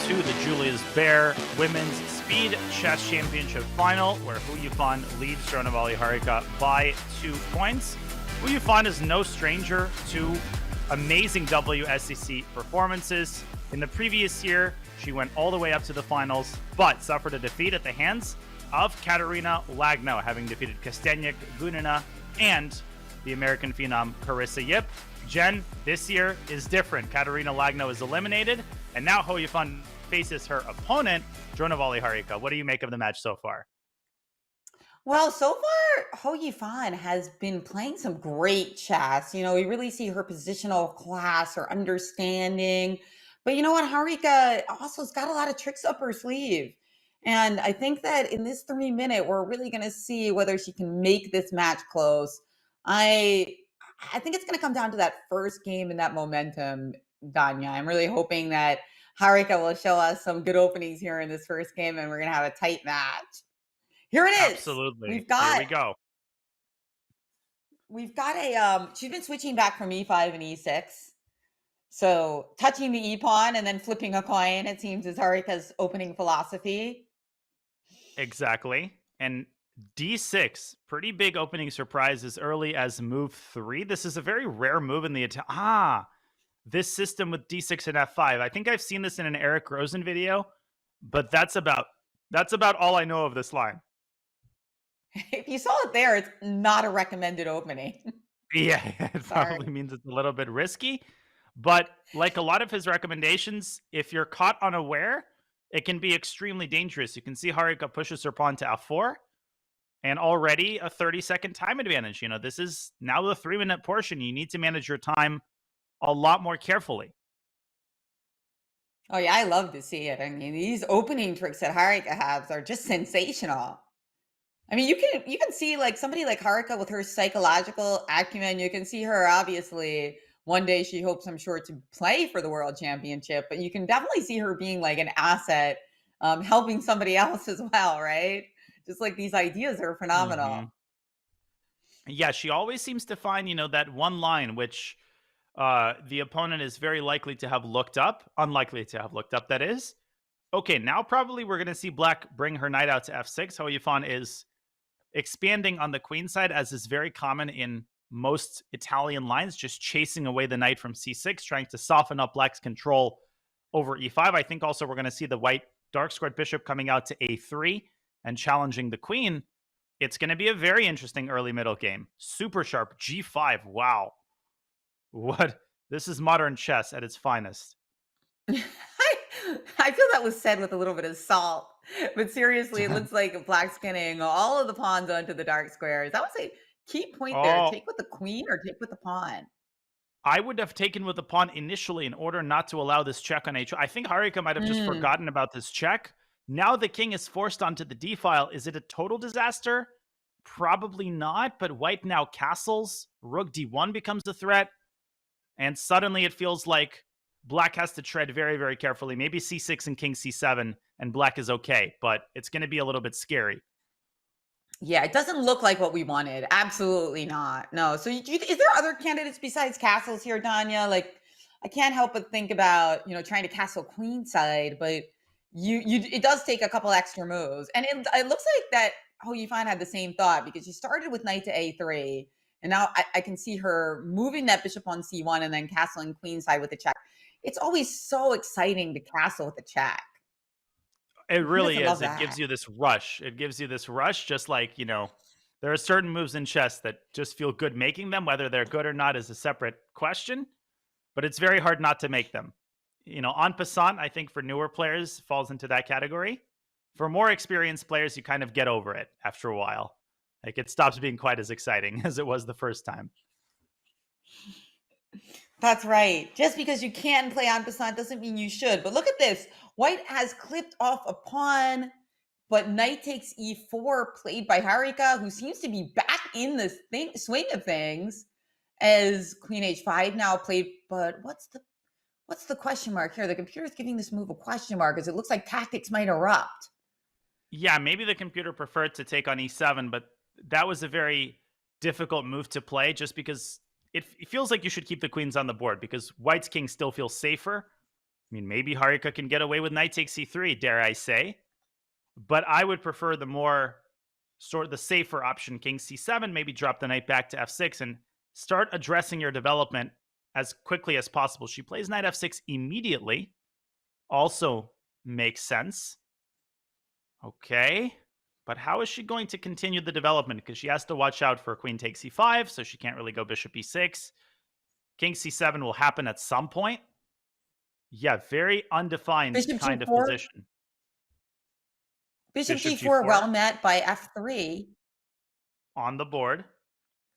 To the Julius Baer Women's Speed Chess Championship Final, where Hou Yifan leads Dronavalli Harika by 2 points. Hou Yifan is no stranger to amazing WSCC performances. In the previous year, she went all the way up to the finals, but suffered a defeat at the hands of Kateryna Lagno, having defeated Kosteniuk, Gunina, and the American phenom Carissa Yip. Jen, this year is different. Kateryna Lagno is eliminated, and now Hou Yifan faces her opponent, Dronavalli Harika. What do you make of the match so far? Well, so far, Hou Yifan has been playing some great chess. We really see her positional class, her understanding. But you know what? Harika also has got a lot of tricks up her sleeve. And I think that in this 3-minute, we're really going to see whether she can make this match close. I I think it's going to come down to that first game and that momentum, Danya. I'm really hoping that Harika will show us some good openings here in this first game, and we're going to have a tight match. Here it is. Absolutely. We've got, Here we go. We've got she's been switching back from e5 and e6. So touching the e-pawn and then flipping a coin, it seems, is Harika's opening philosophy. Exactly. And d6, pretty big opening surprise as early as move 3. This is a very rare move in the this system with d6 and f5. I think I've seen this in an Eric Rosen video, but that's about all I know of this line. If you saw it there, it's not a recommended opening. Yeah, it probably means it's a little bit risky. But like a lot of his recommendations, if you're caught unaware, it can be extremely dangerous. You can see Harika pushes her pawn to f4, and already a 30-second time advantage. You know, this is now the 3-minute portion. You need to manage your time a lot more carefully. Oh yeah, I love to see it. I mean, these opening tricks that Harika has are just sensational. I mean, you can see like somebody like Harika with her psychological acumen. You can see her, obviously, one day she hopes, I'm sure, to play for the World Championship, but you can definitely see her being like an asset, helping somebody else as well, right? Just like these ideas are phenomenal. Mm-hmm. Yeah, she always seems to find, you know, that one line which the opponent is very likely to have looked up, unlikely to have looked up, that is. Okay, now probably we're going to see Black bring her knight out to f6. Hou Yifan is expanding on the queen side, as is very common in most Italian lines, just chasing away the knight from c6, trying to soften up Black's control over e5. I think also we're going to see the white dark squared bishop coming out to a3 and challenging the queen. It's going to be a very interesting early middle game. Super sharp. g5. Wow. What? This is modern chess at its finest. I feel that was said with a little bit of salt, but seriously, it looks like Black's getting all of the pawns onto the dark squares. That was a key point there. Take with the queen or take with the pawn? I would have taken with the pawn initially in order not to allow this check on h. I think Harika might have just forgotten about this check. Now the king is forced onto the d file. Is it a total disaster? Probably not, but white now castles. Rook d1 becomes a threat. And suddenly it feels like Black has to tread very, very carefully. Maybe c6 and king c7, and Black is okay, but it's going to be a little bit scary. Yeah, it doesn't look like what we wanted. Absolutely not. No. So is there other candidates besides castles here, Danya? Like, I can't help but think about, you know, trying to castle queenside, but it does take a couple extra moves. And it looks like that Hou Yifan had the same thought, because she started with knight to a3, and now I can see her moving that bishop on c1 and then castling queenside with the check. It's always so exciting to castle with a check. It really is. It gives you this rush. It gives you this rush, just like, you know, there are certain moves in chess that just feel good making them. Whether they're good or not is a separate question, but it's very hard not to make them. You know, en passant, I think for newer players falls into that category. For more experienced players, you kind of get over it after a while. Like, it stops being quite as exciting as it was the first time. That's right. Just because you can play en passant doesn't mean you should. But look at this. White has clipped off a pawn, but knight takes e4, played by Harika, who seems to be back in the swing of things, as queen h5 now played. But what's the question mark here? The computer's giving this move a question mark, because it looks like tactics might erupt. Yeah, maybe the computer preferred to take on e7, but that was a very difficult move to play, just because it feels like you should keep the queens on the board, because white's king still feels safer. I mean, maybe Harika can get away with knight takes c3, dare I say. But I would prefer the safer option, king c7, maybe drop the knight back to f6 and start addressing your development as quickly as possible. She plays knight f6 immediately. Also makes sense. Okay. But how is she going to continue the development? Because she has to watch out for queen takes c5, so she can't really go bishop e6. King c7 will happen at some point. Yeah, very undefined Bishop kind G4. of position. Bishop G4 well met by f3. On the board.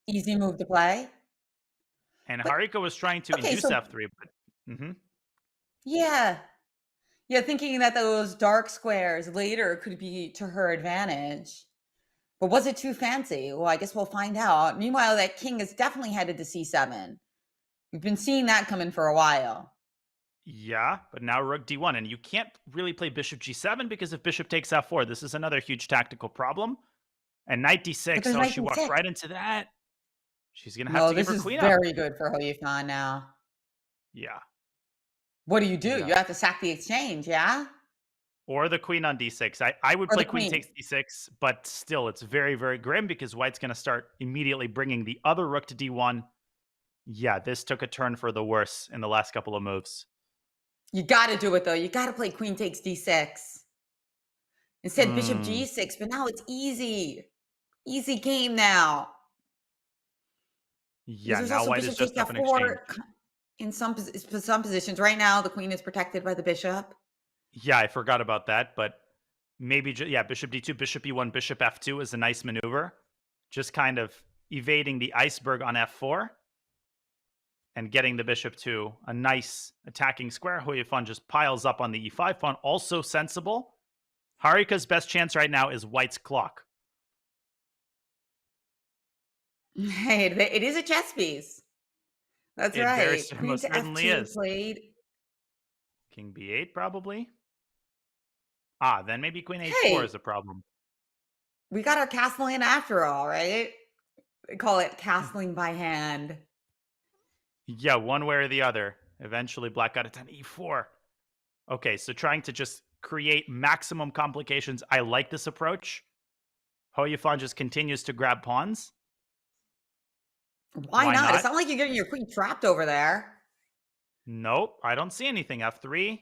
Easy move to play. And Harika was trying to induce f3. But, Yeah. Yeah, thinking that those dark squares later could be to her advantage. But was it too fancy? Well, I guess we'll find out. Meanwhile, that king is definitely headed to c7. We've been seeing that coming for a while. Yeah, but now rook d1, and you can't really play bishop g7 because if bishop takes f4, this is another huge tactical problem. And knight d6, oh, she walked right into that. She's going to have to give her queen up. No, this is very good for Hou Yifan now. Yeah. What do? Yeah. You have to sack the exchange, yeah? Or the queen on d6. I would play queen takes d6, but still, it's very, very grim because white's going to start immediately bringing the other rook to d1. Yeah, this took a turn for the worse in the last couple of moves. You got to do it, though. You got to play queen takes d6. Instead, bishop g6, but now it's easy. Easy game now. Yeah, now white is just up an exchange. In some positions. Right now, the queen is protected by the bishop. Yeah, I forgot about that, but maybe, bishop d2, bishop e1, bishop f2 is a nice maneuver. Just kind of evading the iceberg on f4 and getting the bishop to a nice attacking square. Hou Yifan just piles up on the e5 pawn. Also sensible. Harika's best chance right now is white's clock. Hey, it is a chess piece. That's right. It most certainly is. Played. King b8 probably. Then maybe queen h4 is a problem. We got our castling after all, right? They call it castling by hand. Yeah, one way or the other. Eventually, black got it on e4. Okay, so trying to just create maximum complications. I like this approach. Hou Yifan just continues to grab pawns. Why not? It's not like you're getting your queen trapped over there. Nope, I don't see anything. f3.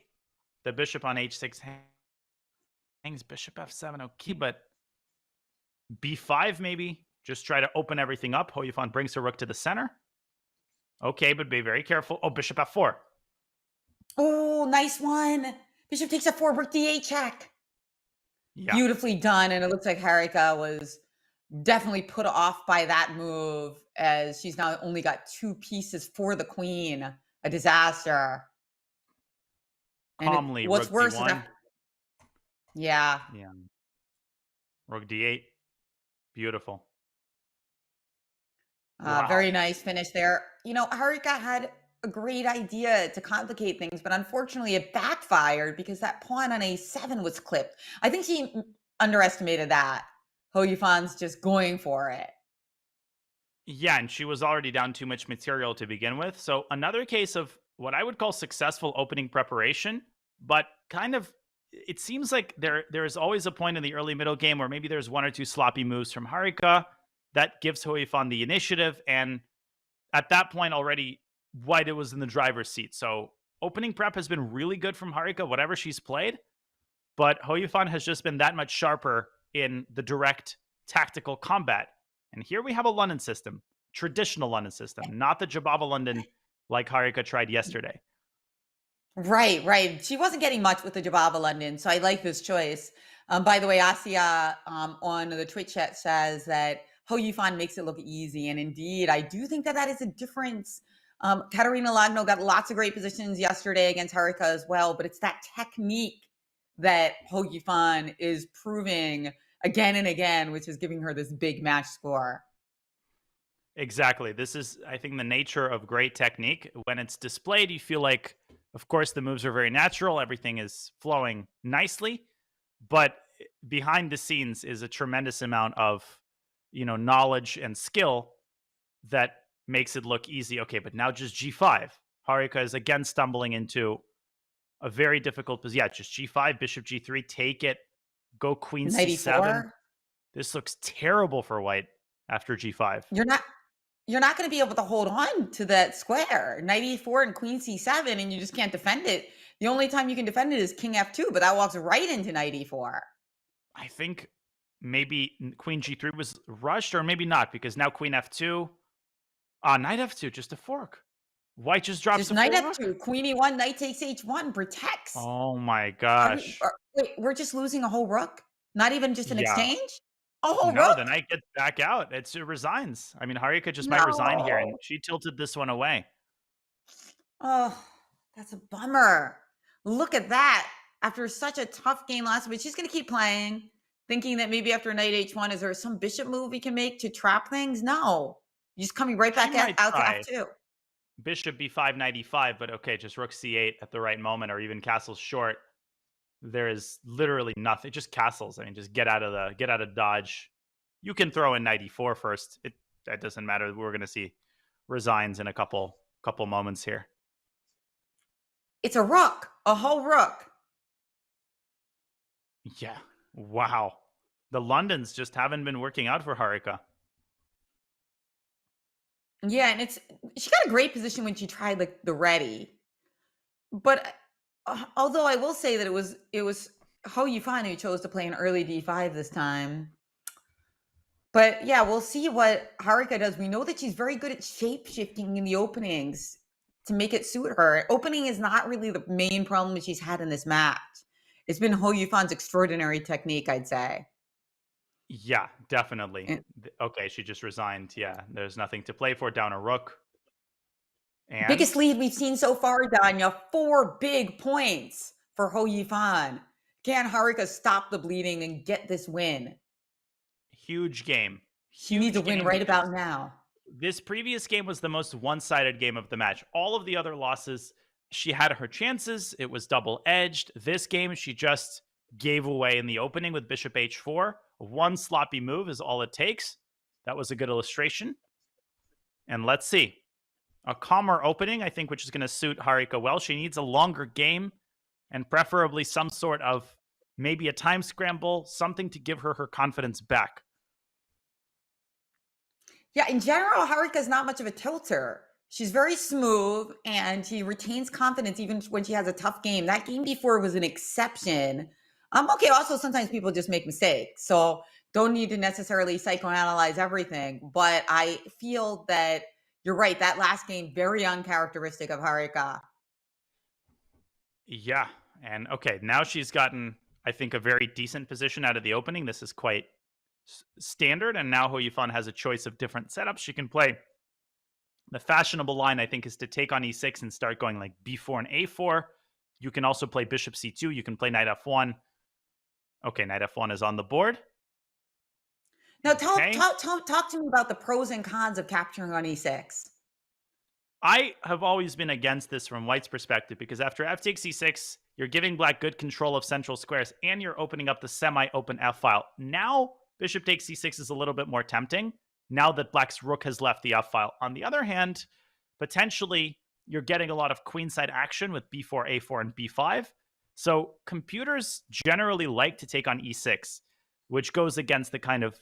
The bishop on h6 hangs. Bishop f7. Okay, but b5 maybe. Just try to open everything up. Hou Yifan brings her rook to the center. Okay, but be very careful. Oh, bishop f4. Oh, nice one. Bishop takes f4, rook d8 check. Yeah. Beautifully done. And it looks like Harika was definitely put off by that move, as she's now only got 2 pieces for the queen. A disaster. Calmly, what's rook worse d1. is that, yeah. Rook d8. Beautiful. Wow. Very nice finish there. You know, Harika had a great idea to complicate things, but unfortunately it backfired because that pawn on a7 was clipped. I think she underestimated that. Hou Yifan's just going for it. Yeah, and she was already down too much material to begin with. So another case of what I would call successful opening preparation, but kind of, it seems like there is always a point in the early middle game where maybe there's 1 or 2 sloppy moves from Harika that gives Hou Yifan the initiative. And at that point already, white was in the driver's seat. So opening prep has been really good from Harika, whatever she's played. But Hou Yifan has just been that much sharper in the direct tactical combat. And here we have a London system, traditional London system, not the Jabava London like Harika tried yesterday. Right. She wasn't getting much with the Jabava London, so I like this choice. By the way, Asia on the Twitch chat says that Hou Yifan makes it look easy, and indeed, I do think that is a difference. Kateryna Lagno got lots of great positions yesterday against Harika as well, but it's that technique that Hou Yifan is proving again and again, which is giving her this big match score. Exactly. This is, I think, the nature of great technique. When it's displayed, you feel like, of course, the moves are very natural. Everything is flowing nicely. But behind the scenes is a tremendous amount of, knowledge and skill that makes it look easy. Okay, but now just g5. Harika is again stumbling into a very difficult position. Yeah, just g5, bishop g3, take it. Go queen c7. This looks terrible for white after g5. You're not going to be able to hold on to that square. Knight e4 and queen c7, and you just can't defend it. The only time you can defend it is king f2, but that walks right into knight e4. I think maybe queen g3 was rushed, or maybe not, because now queen f2. Knight f2, just a fork. White just drops just a knight fork. f2, queen e1, knight takes h1, protects. Oh my gosh. Wait, we're just losing a whole rook? Not even just an exchange? A whole no, rook? the knight gets back out. It resigns. I mean, Harika just might resign here, and she tilted this one away. Oh, that's a bummer. Look at that. After such a tough game last week, she's going to keep playing. thinking that maybe after knight h1, is there some bishop move we can make to trap things? No. You're just coming right back out to f2. Bishop b5, knight e5, but okay, just rook c8 at the right moment, or even castles short. There is literally nothing. Just castles. I mean, just get out of dodge. You can throw in knight e4 first. That doesn't matter. We're going to see resigns in a couple moments here. It's a rook, a whole rook. Yeah. Wow. The Londons just haven't been working out for Harika. Yeah, and she got a great position when she tried like the ready. But although I will say that it was Hou Yifan who chose to play an early d5 this time. But yeah, we'll see what Harika does. We know that she's very good at shape-shifting in the openings to make it suit her. Opening is not really the main problem that she's had in this match. It's been Hou Yifan's extraordinary technique, I'd say. Yeah, definitely. Okay, she just resigned. Yeah, there's nothing to play for. Down a rook. And biggest lead we've seen so far, Danya. 4 big points for Hou Yifan. Can Harika stop the bleeding and get this win? Huge game. She needs a win right about now. This previous game was the most one-sided game of the match. All of the other losses, she had her chances. It was double-edged. This game, she just gave away in the opening with bishop h4. One sloppy move is all it takes. That was a good illustration. And let's see. A calmer opening, I think, which is going to suit Harika well. She needs a longer game and preferably some sort of maybe a time scramble, something to give her confidence back. Yeah, in general, Harika's not much of a tilter. She's very smooth and she retains confidence even when she has a tough game. That game before was an exception. Okay, also sometimes people just make mistakes. So don't need to necessarily psychoanalyze everything. But I feel that you're right. That last game, very uncharacteristic of Harika. Yeah. And okay, now she's gotten, I think, a very decent position out of the opening. This is quite standard. And now Hou Yifan has a choice of different setups she can play. The fashionable line, I think, is to take on e6 and start going like b4 and a4. You can also play bishop c2. You can play knight f1. Okay, knight f1 is on the board. Now, talk to me about the pros and cons of capturing on e6. I have always been against this from White's perspective because after f takes e6, you're giving Black good control of central squares and you're opening up the semi-open f-file. Now, bishop takes c6 is a little bit more tempting now that Black's rook has left the f-file. On the other hand, potentially, you're getting a lot of queenside action with b4, a4, and b5. So computers generally like to take on e6, which goes against the kind of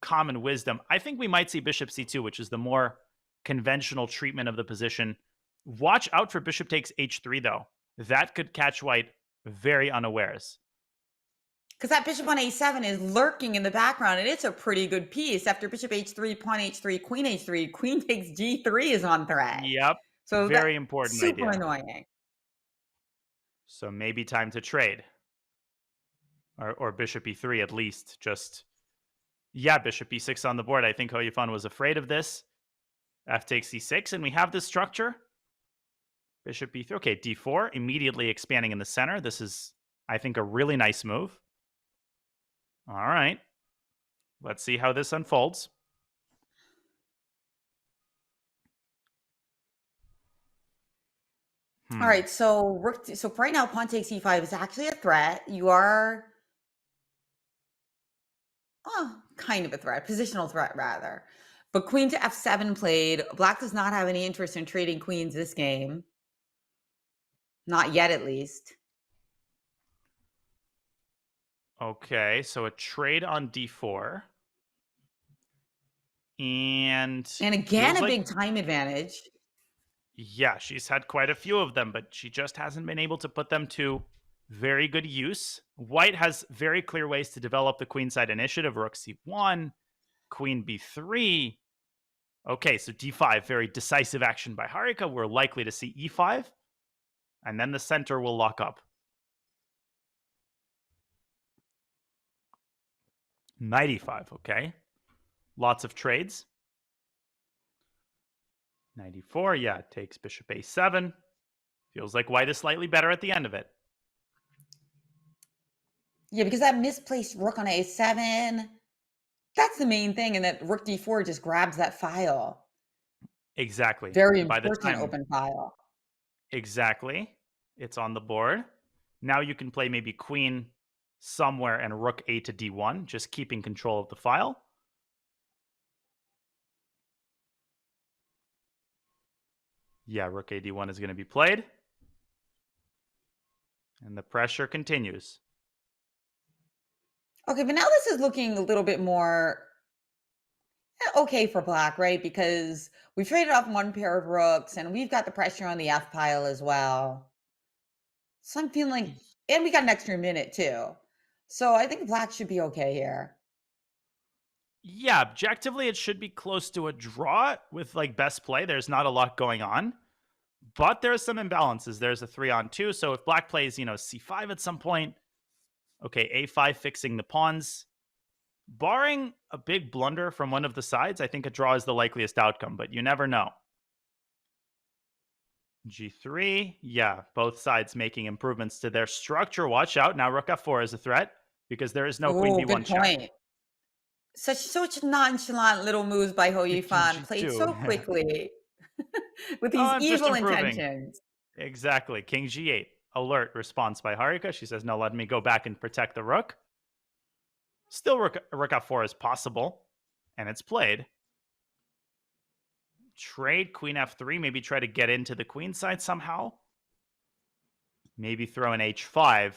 common wisdom. I think we might see bishop c2, which is the more conventional treatment of the position. Watch out for bishop takes h3, though. That could catch White very unawares. Because that bishop on a7 is lurking in the background, and it's a pretty good piece. After bishop h3, pawn h3, queen takes g3 is on threat. Yep. So very important super idea. Annoying. So maybe time to trade. Or bishop e3 at least. Just, yeah, bishop e6 on the board. I think Hou Yifan was afraid of this. F takes c6, and we have this structure. Bishop e3. Okay, d4, immediately expanding in the center. This is, I think, a really nice move. All right. Let's see how this unfolds. All right, so right now, pawn takes e5 is actually a threat. You are kind of a threat, positional threat rather. But queen to f7 played. Black does not have any interest in trading queens this game. Not yet, at least. Okay, so a trade on d4. And again, a big time advantage. Yeah, she's had quite a few of them, but she just hasn't been able to put them to very good use. White has very clear ways to develop the queenside initiative. Rook c1, queen b3. Okay, so d5, very decisive action by Harika. We're likely to see e5, and then the center will lock up. Knight e5, okay. Lots of trades. Knight e4, yeah, takes bishop a7. Feels like White is slightly better at the end of it. Yeah, because that misplaced rook on a7, that's the main thing, and that rook d4 just grabs that file. Exactly. Very And by the important time open file. exactly it's on the board, now you can play maybe queen somewhere and rook a to d1, just keeping control of the file. Yeah, rook a d1 is going to be played. And the pressure continues. Okay, but now this is looking a little bit more okay for black, right? Because we traded off one pair of rooks, and we've got the pressure on the f pile as well. So I'm feeling, and we got an extra minute too. So I think black should be okay here. Yeah, objectively, it should be close to a draw with like best play. There's not a lot going on, but there's some imbalances. There's a 3-on-2. So if black plays, c5 at some point, okay, a5 fixing the pawns. Barring a big blunder from one of the sides, I think a draw is the likeliest outcome, but you never know. G3, yeah, both sides making improvements to their structure. Watch out, now rook f4 is a threat because there is no queen b1 good check. point. Such nonchalant little moves by Hou Yifan, played so quickly with these evil intentions. Exactly. King g8. Alert response by Harika. She says, no, let me go back and protect the rook. Still rook f4 is possible, and it's played. Trade queen f3, maybe try to get into the queen side somehow. Maybe throw an h5.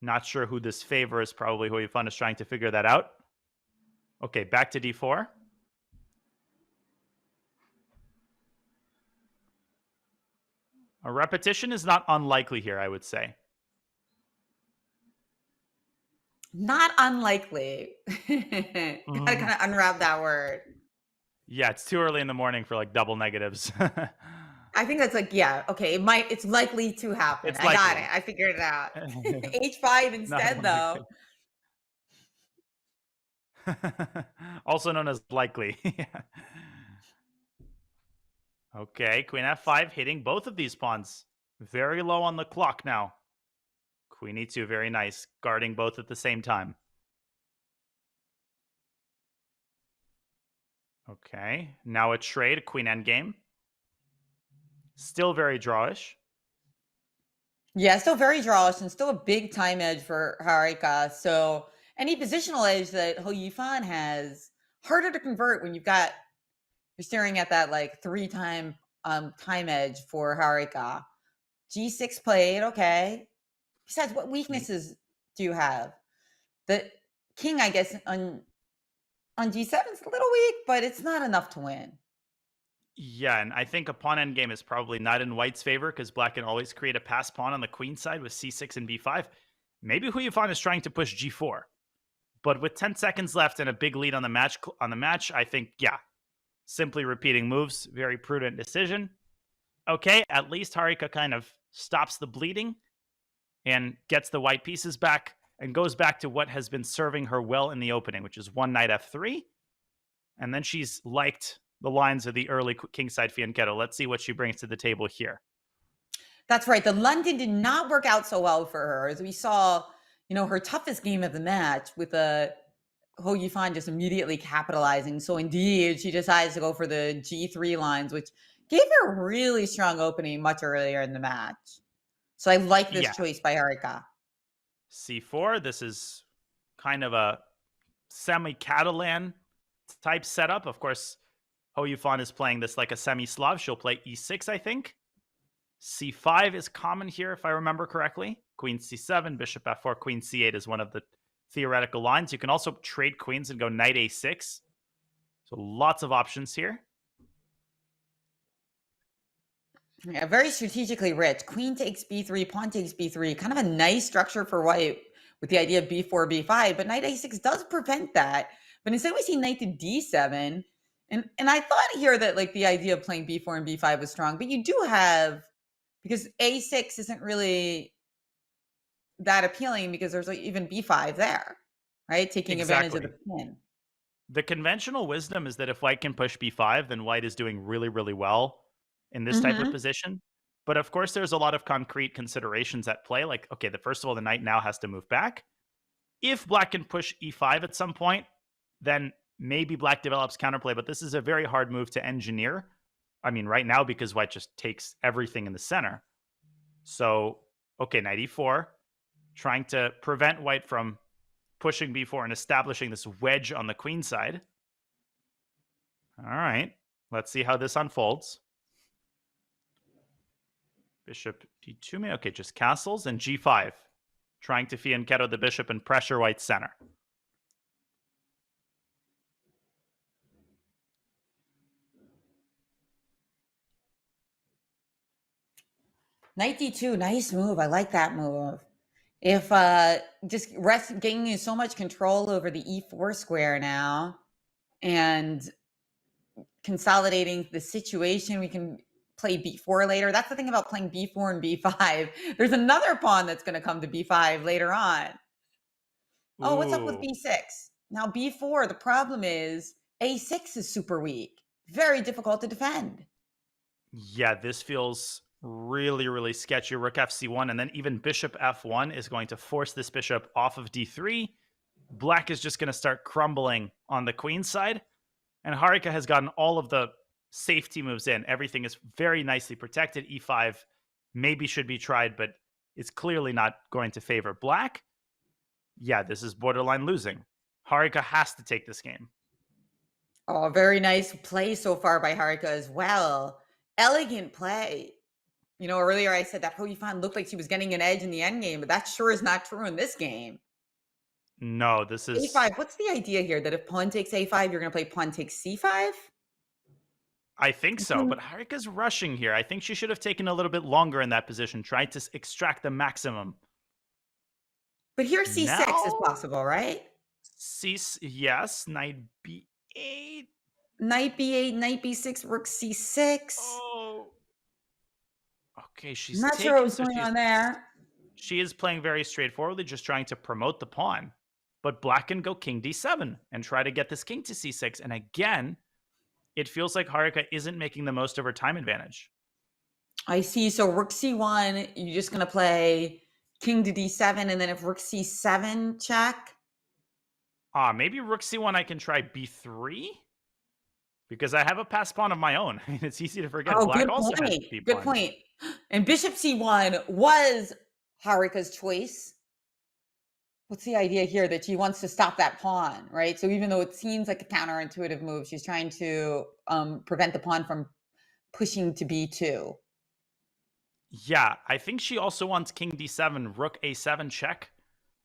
Not sure who this favors. Probably Hou Yifan is trying to figure that out. Okay, back to d4. A repetition is not unlikely here, I would say. Not unlikely. Gotta kind of unwrap that word. Yeah, it's too early in the morning for like double negatives. I think that's like, yeah, okay, it's likely to happen. I got it. I figured it out. H5 instead, though. Also known as likely. Okay, queen f5 hitting both of these pawns. Very low on the clock now. Queen e2, very nice. Guarding both at the same time. Okay, now a trade, queen endgame. Still very drawish. Yeah, still very drawish and still a big time edge for Harika. So any positional edge that Hou Yifan has, harder to convert when you're staring at that like 3-time time edge for Harika. G6 played, okay. Besides, what weaknesses do you have? The king, I guess, on G7 is a little weak, but it's not enough to win. Yeah, and I think a pawn endgame is probably not in white's favor because black can always create a pass pawn on the queen side with c6 and b5. Maybe Hou Yifan is trying to push g4. But with 10 seconds left and a big lead on the match, I think, yeah, simply repeating moves, very prudent decision. Okay, at least Harika kind of stops the bleeding and gets the white pieces back and goes back to what has been serving her well in the opening, which is one knight f3. And then she's liked the lines of the early kingside fianchetto. Let's see what she brings to the table here. That's right. The London did not work out so well for her. As we saw, her toughest game of the match with Hou Yifan just immediately capitalizing. So indeed, she decides to go for the G3 lines, which gave her a really strong opening much earlier in the match. So I like this choice by Harika. C4, this is kind of a semi-Catalan type setup. Of course, Hou Yifan is playing this like a semi-Slav. She'll play e6, I think. C5 is common here, if I remember correctly. Queen c7, bishop f4, queen c8 is one of the theoretical lines. You can also trade queens and go knight a6. So lots of options here. Yeah, very strategically rich. Queen takes b3, pawn takes b3. Kind of a nice structure for white with the idea of b4, b5. But knight a6 does prevent that. But instead we see knight to d7. And I thought here that like the idea of playing b4 and b5 was strong. But you do have, because a6 isn't really that appealing because there's like even b5 there, right? Taking advantage of the pin. The conventional wisdom is that if white can push b5, then white is doing really, really well in this type of position. But of course, there's a lot of concrete considerations at play. Like, okay, first of all, the knight now has to move back. If black can push e5 at some point, then maybe black develops counterplay, but this is a very hard move to engineer. I mean, right now, because white just takes everything in the center. So, okay, knight e4, trying to prevent white from pushing b4 and establishing this wedge on the queen side. All right, let's see how this unfolds. Bishop d2, okay, just castles, and g5, trying to fianchetto the bishop and pressure white's center. Knight d2, nice move. I like that move. If just gaining so much control over the e4 square now and consolidating the situation, we can play b4 later. That's the thing about playing b4 and b5. There's another pawn that's going to come to b5 later on. Oh, what's up with b6? Now b4, the problem is a6 is super weak. Very difficult to defend. Yeah, this feels really, really sketchy. Rook fc1, and then even bishop f1 is going to force this bishop off of d3. Black is just going to start crumbling on the queen side, and Harika has gotten all of the safety moves in. Everything is very nicely protected. e5 maybe should be tried, but it's clearly not going to favor black. Yeah, this is borderline losing. Harika has to take this game. Oh, very nice play so far by Harika as well. Elegant play. You know, earlier I said that Hou Yifan looked like she was getting an edge in the endgame, but that sure is not true in this game. No, this is... a5, what's the idea here? That if pawn takes a5, you're going to play pawn takes c5? I think so, but Harika's rushing here. I think she should have taken a little bit longer in that position, tried to extract the maximum. But here c6 is possible, right? Yes, knight b8. Knight b8, knight b6, rook c6. Oh. Okay, she's not sure what's going on there. She is playing very straightforwardly, just trying to promote the pawn. But black can go king d7 and try to get this king to c6. And again, it feels like Harika isn't making the most of her time advantage. I see. So rook c1, you're just going to play king to d7, and then if rook c7 check. Maybe rook c1 I can try b3? Because I have a passed pawn of my own. It's easy to forget. Oh, Black good also point. has b Good pawn. point. And bishop c1 was Harika's choice. What's the idea here? That she wants to stop that pawn, right? So even though it seems like a counterintuitive move, she's trying to prevent the pawn from pushing to b2. Yeah, I think she also wants king d7, rook a7 check.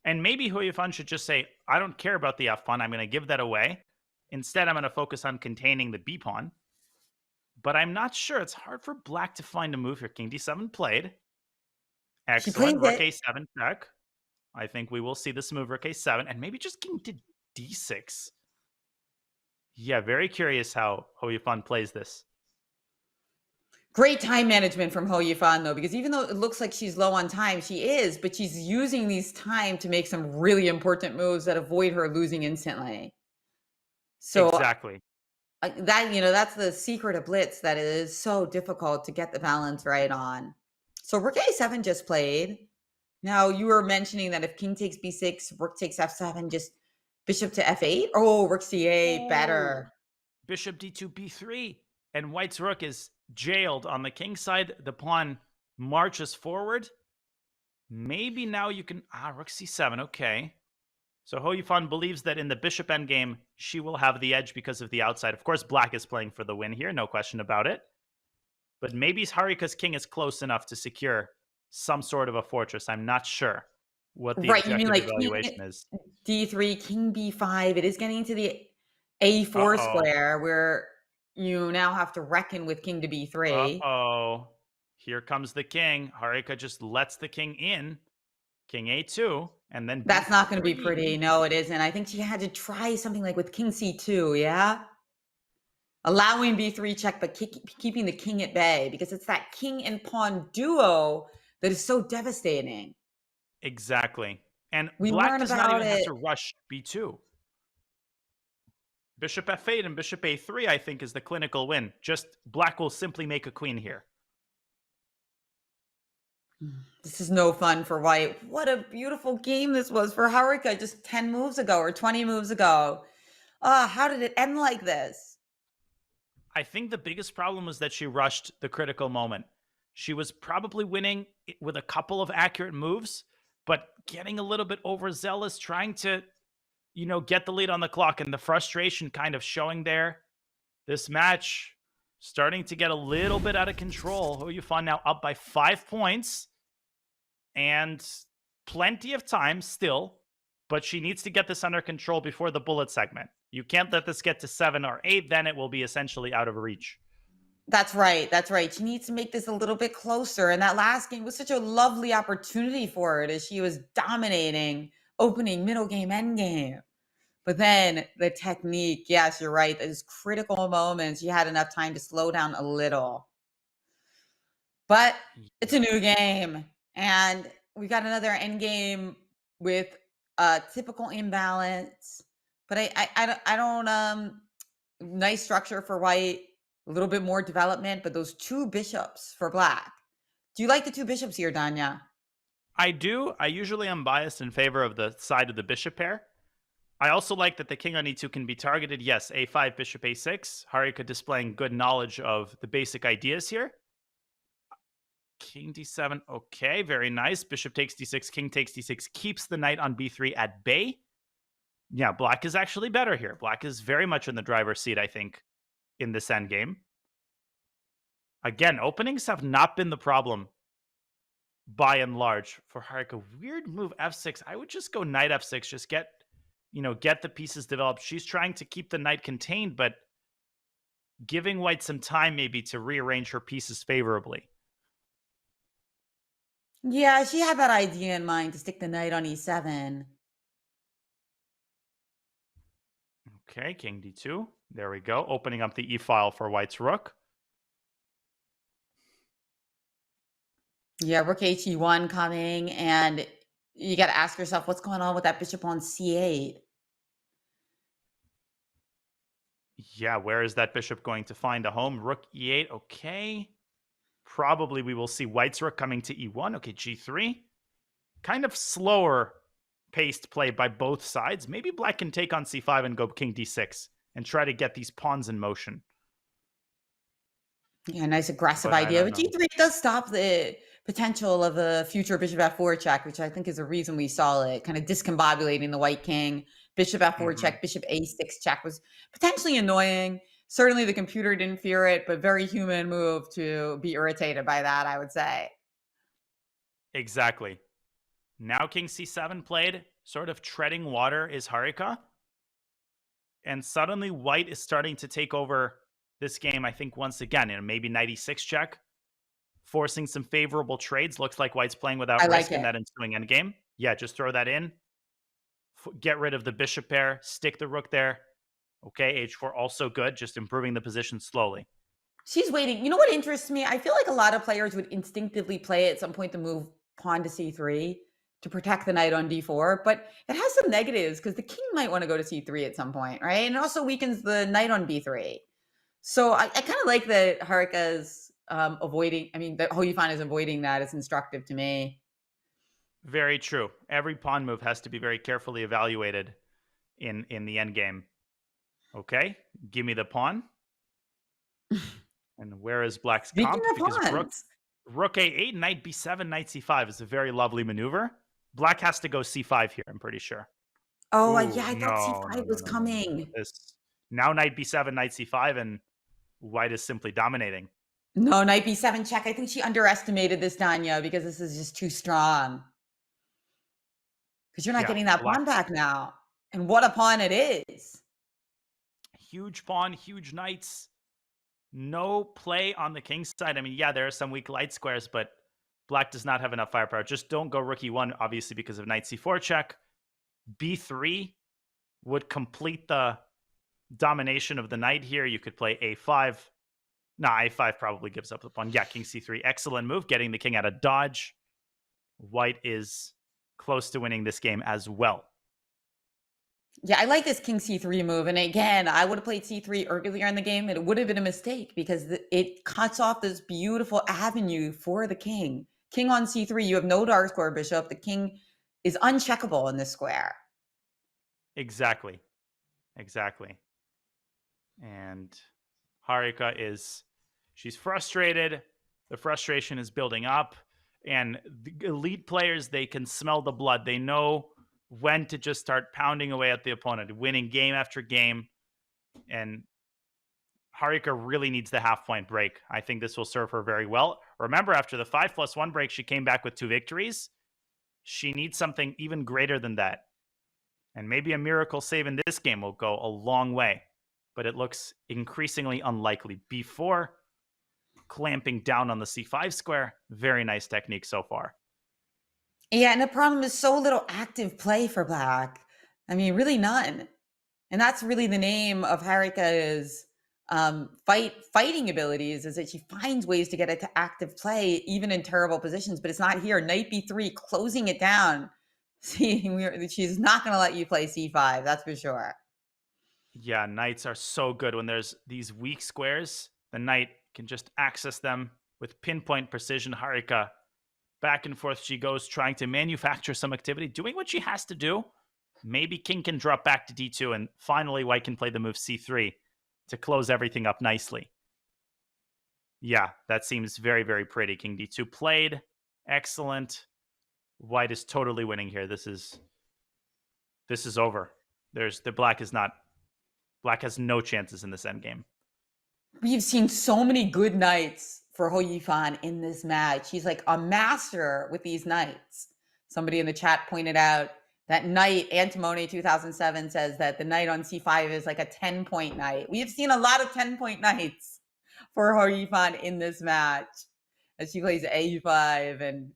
And maybe Hou Yifan should just say, I don't care about the f pawn. I'm going to give that away. Instead, I'm going to focus on containing the b pawn. But I'm not sure. It's hard for black to find a move here. King d7 played. Excellent. Rook a7 check. I think we will see this move, rook a7, and maybe just king to d6. Yeah, very curious how Hou Yifan plays this. Great time management from Hou Yifan, though, because even though it looks like she's low on time, she is, but she's using these time to make some really important moves that avoid her losing instantly. So exactly. That's the secret of blitz, that it is so difficult to get the balance right on. So rook a7 just played. Now you were mentioning that if king takes b6, rook takes f7, just bishop to f8. Oh, rook c8, better. Bishop d2, b3, and white's rook is jailed on the king side. The pawn marches forward. Maybe now you can rook c7. Okay. So Hou Yifan believes that in the bishop endgame, she will have the edge because of the outside. Of course, black is playing for the win here, no question about it. But maybe Harika's king is close enough to secure some sort of a fortress. I'm not sure what the objective evaluation is. D3, king b5. It is getting to the a4 square where you now have to reckon with king to b3. Uh-oh. Here comes the king. Harika just lets the king in. King a2, and then that's not going to be pretty. No, it isn't. I think she had to try something like with king c2, yeah? Allowing b3 check, but keeping the king at bay, because it's that king and pawn duo that is so devastating. Exactly. And black does not even have to rush b2. Bishop f8 and bishop a3, I think, is the clinical win. Just black will simply make a queen here. This is no fun for white. What a beautiful game this was for Harika just 10 moves ago or 20 moves ago. How did it end like this? I think the biggest problem was that she rushed the critical moment. She was probably winning with a couple of accurate moves, but getting a little bit overzealous, trying to, get the lead on the clock, and the frustration kind of showing there. This match starting to get a little bit out of control. Hou Yifan now up by 5 points, and plenty of time still, but she needs to get this under control before the bullet segment. You can't let this get to 7 or 8, then it will be essentially out of reach. That's right. That's right. She needs to make this a little bit closer. And that last game was such a lovely opportunity for her as she was dominating opening, middle game, end game. But then the technique, yes, you're right. Those critical moments, she had enough time to slow down a little. But it's a new game. And we got another end game with a typical imbalance. But I don't nice structure for white, a little bit more development, but those 2 bishops for black. Do you like the 2 bishops here, Danya? I do. I usually am biased in favor of the side of the bishop pair. I also like that the king on e2 can be targeted. Yes, a5, bishop a6. Harika displaying good knowledge of the basic ideas here. King d7. Okay, very nice. Bishop takes d6, king takes d6, keeps the knight on b3 at bay. Yeah, black is actually better here. Black is very much in the driver's seat, I think, in this endgame. Again, openings have not been the problem by and large for Harika. Weird move f6. I would just go knight f6, just get the pieces developed. She's trying to keep the knight contained, but giving white some time maybe to rearrange her pieces favorably. Yeah, she had that idea in mind to stick the knight on e7. Okay, king d2. There we go. Opening up the e-file for white's rook. Yeah, rook he1 coming, and you got to ask yourself what's going on with that bishop on c8. Yeah, where is that bishop going to find a home? Rook e8, okay. Probably we will see white's rook coming to e1. Okay, g3. Kind of slower paced play by both sides. Maybe black can take on c5 and go king d6 and try to get these pawns in motion. Yeah, nice aggressive idea. But g3 does stop the potential of a future bishop f4 check, which I think is the reason we saw it, kind of discombobulating the white king. Bishop f4 check, bishop a6 check was potentially annoying. Certainly the computer didn't fear it, but very human move to be irritated by that, I would say. Exactly. Now king c7 played, sort of treading water is Harika. And suddenly white is starting to take over this game, I think, once again. Maybe knight e6 check, forcing some favorable trades. Looks like white's playing without risk in that ensuing endgame. Yeah, just throw that in. Get rid of the bishop pair. Stick the rook there. Okay, h4 also good, just improving the position slowly. She's waiting. You know what interests me? I feel like a lot of players would instinctively play at some point to move pawn to c3 to protect the knight on d4, but it has some negatives because the king might want to go to c3 at some point, right? And it also weakens the knight on b3. So I kind of like that Harika's that Hou Yifan is avoiding that. It's instructive to me. Very true. Every pawn move has to be very carefully evaluated in the endgame. Okay, give me the pawn. And where is black's comp? Because rook a8, knight b7, knight c5 is a very lovely maneuver. Black has to go c5 here, I'm pretty sure. Oh, yeah, I thought c5 was coming. Now knight b7, knight c5, and white is simply dominating. No, knight b7 check. I think she underestimated this, Danya, because this is just too strong. Because you're not getting that pawn back now. And what a pawn it is. Huge pawn, huge knights. No play on the king's side. I mean, yeah, there are some weak light squares, but black does not have enough firepower. Just don't go rook e1, obviously, because of knight c4 check. b3 would complete the domination of the knight here. You could play a5. Nah, a5 probably gives up the pawn. Yeah, king c3. Excellent move, getting the king out of dodge. White is close to winning this game as well. Yeah, I like this king c3 move. And again, I would have played c3 earlier in the game, and it would have been a mistake because it cuts off this beautiful avenue for the king King on c3, you have no dark square bishop. The king is uncheckable in this square. Exactly. And Harika she's frustrated. The frustration is building up. And the elite players, they can smell the blood. They know when to just start pounding away at the opponent, winning game after game. And Harika really needs the half-point break. I think this will serve her very well. Remember, after the 5+1 break, she came back with 2 victories. She needs something even greater than that. And maybe a miracle save in this game will go a long way. But it looks increasingly unlikely. Before clamping down on the c5 square, very nice technique so far. Yeah, and the problem is so little active play for Black. I mean, really none. And that's really the name of Harika's fighting abilities, is that she finds ways to get it to active play, even in terrible positions, but it's not here. Knight b3, closing it down. See, she's not going to let you play c5, that's for sure. Yeah, knights are so good when there's these weak squares. The knight can just access them with pinpoint precision. Harika, back and forth she goes, trying to manufacture some activity, doing what she has to do. Maybe king can drop back to d2, and finally white can play the move c3 to close everything up nicely. Yeah, that seems very, very pretty. King d2 played. Excellent. White is totally winning here. This is over. Black has no chances in this endgame. We've seen so many good knights for Hou Yifan in this match. He's like a master with these knights. Somebody in the chat pointed out that knight, Antimony 2007 says that the knight on c5 is like a 10-point knight. We have seen a lot of 10-point knights for Hou Yifan in this match as she plays a5, and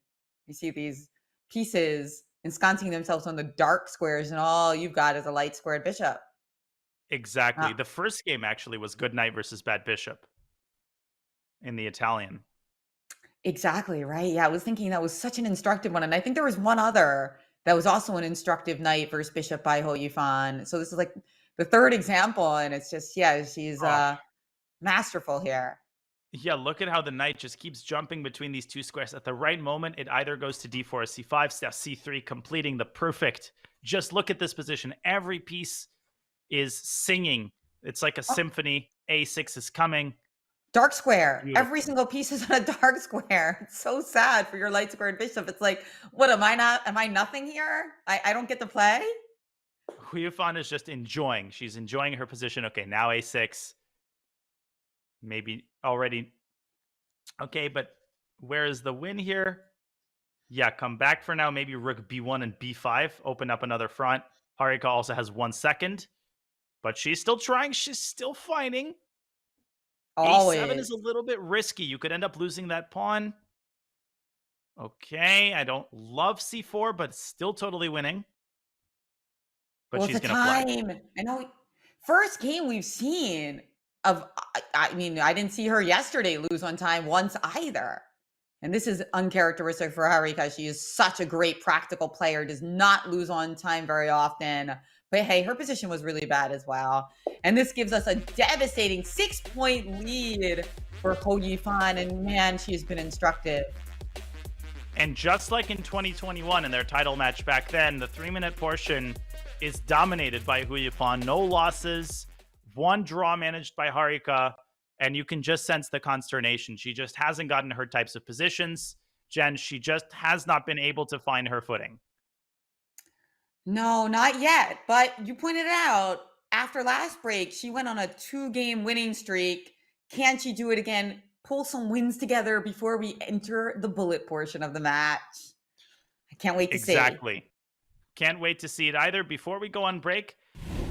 you see these pieces ensconcing themselves on the dark squares, and all you've got is a light squared bishop. Exactly. The first game actually was good knight versus bad bishop in the Italian. Exactly, right? Yeah, I was thinking that was such an instructive one. And I think there was one other that was also an instructive knight versus bishop by Hou Yifan. So this is like the third example, and it's just, yeah, she's masterful here. Yeah, look at how the knight just keeps jumping between these two squares. At the right moment, it either goes to d4 or c5, step c3, completing the perfect. Just look at this position. Every piece is singing. It's like a symphony. A6 is coming. Dark square. Beautiful. Every single piece is on a dark square. It's so sad for your light squared bishop. It's like, what am I nothing here? I don't get to play? Hou Yifan is just enjoying. She's enjoying her position. Okay, now a6. Maybe already. Okay, but where is the win here? Yeah, come back for now. Maybe rook b1 and b5. Open up another front. Harika also has 1 second. But she's still trying. She's still fighting. Always. A7 is a little bit risky. You could end up losing that pawn. Okay, I don't love c4, but still totally winning. But she's going to play. I know. First game we've seen of, I mean, I didn't see her yesterday lose on time once either. And this is uncharacteristic for Harika. She is such a great practical player, does not lose on time very often. But hey, her position was really bad as well. And this gives us a devastating 6-point lead for Hou Yifan. And man, she's been instructive. And just like in 2021 in their title match back then, the 3-minute portion is dominated by Hou Yifan. No losses, 1 draw managed by Harika. And you can just sense the consternation. She just hasn't gotten her types of positions. Jen, she just has not been able to find her footing. No, not yet. But you pointed out, after last break, she went on a 2-game winning streak. Can she do it again? Pull some wins together before we enter the bullet portion of the match. I can't wait to see. Exactly. Can't wait to see it either. Before we go on break,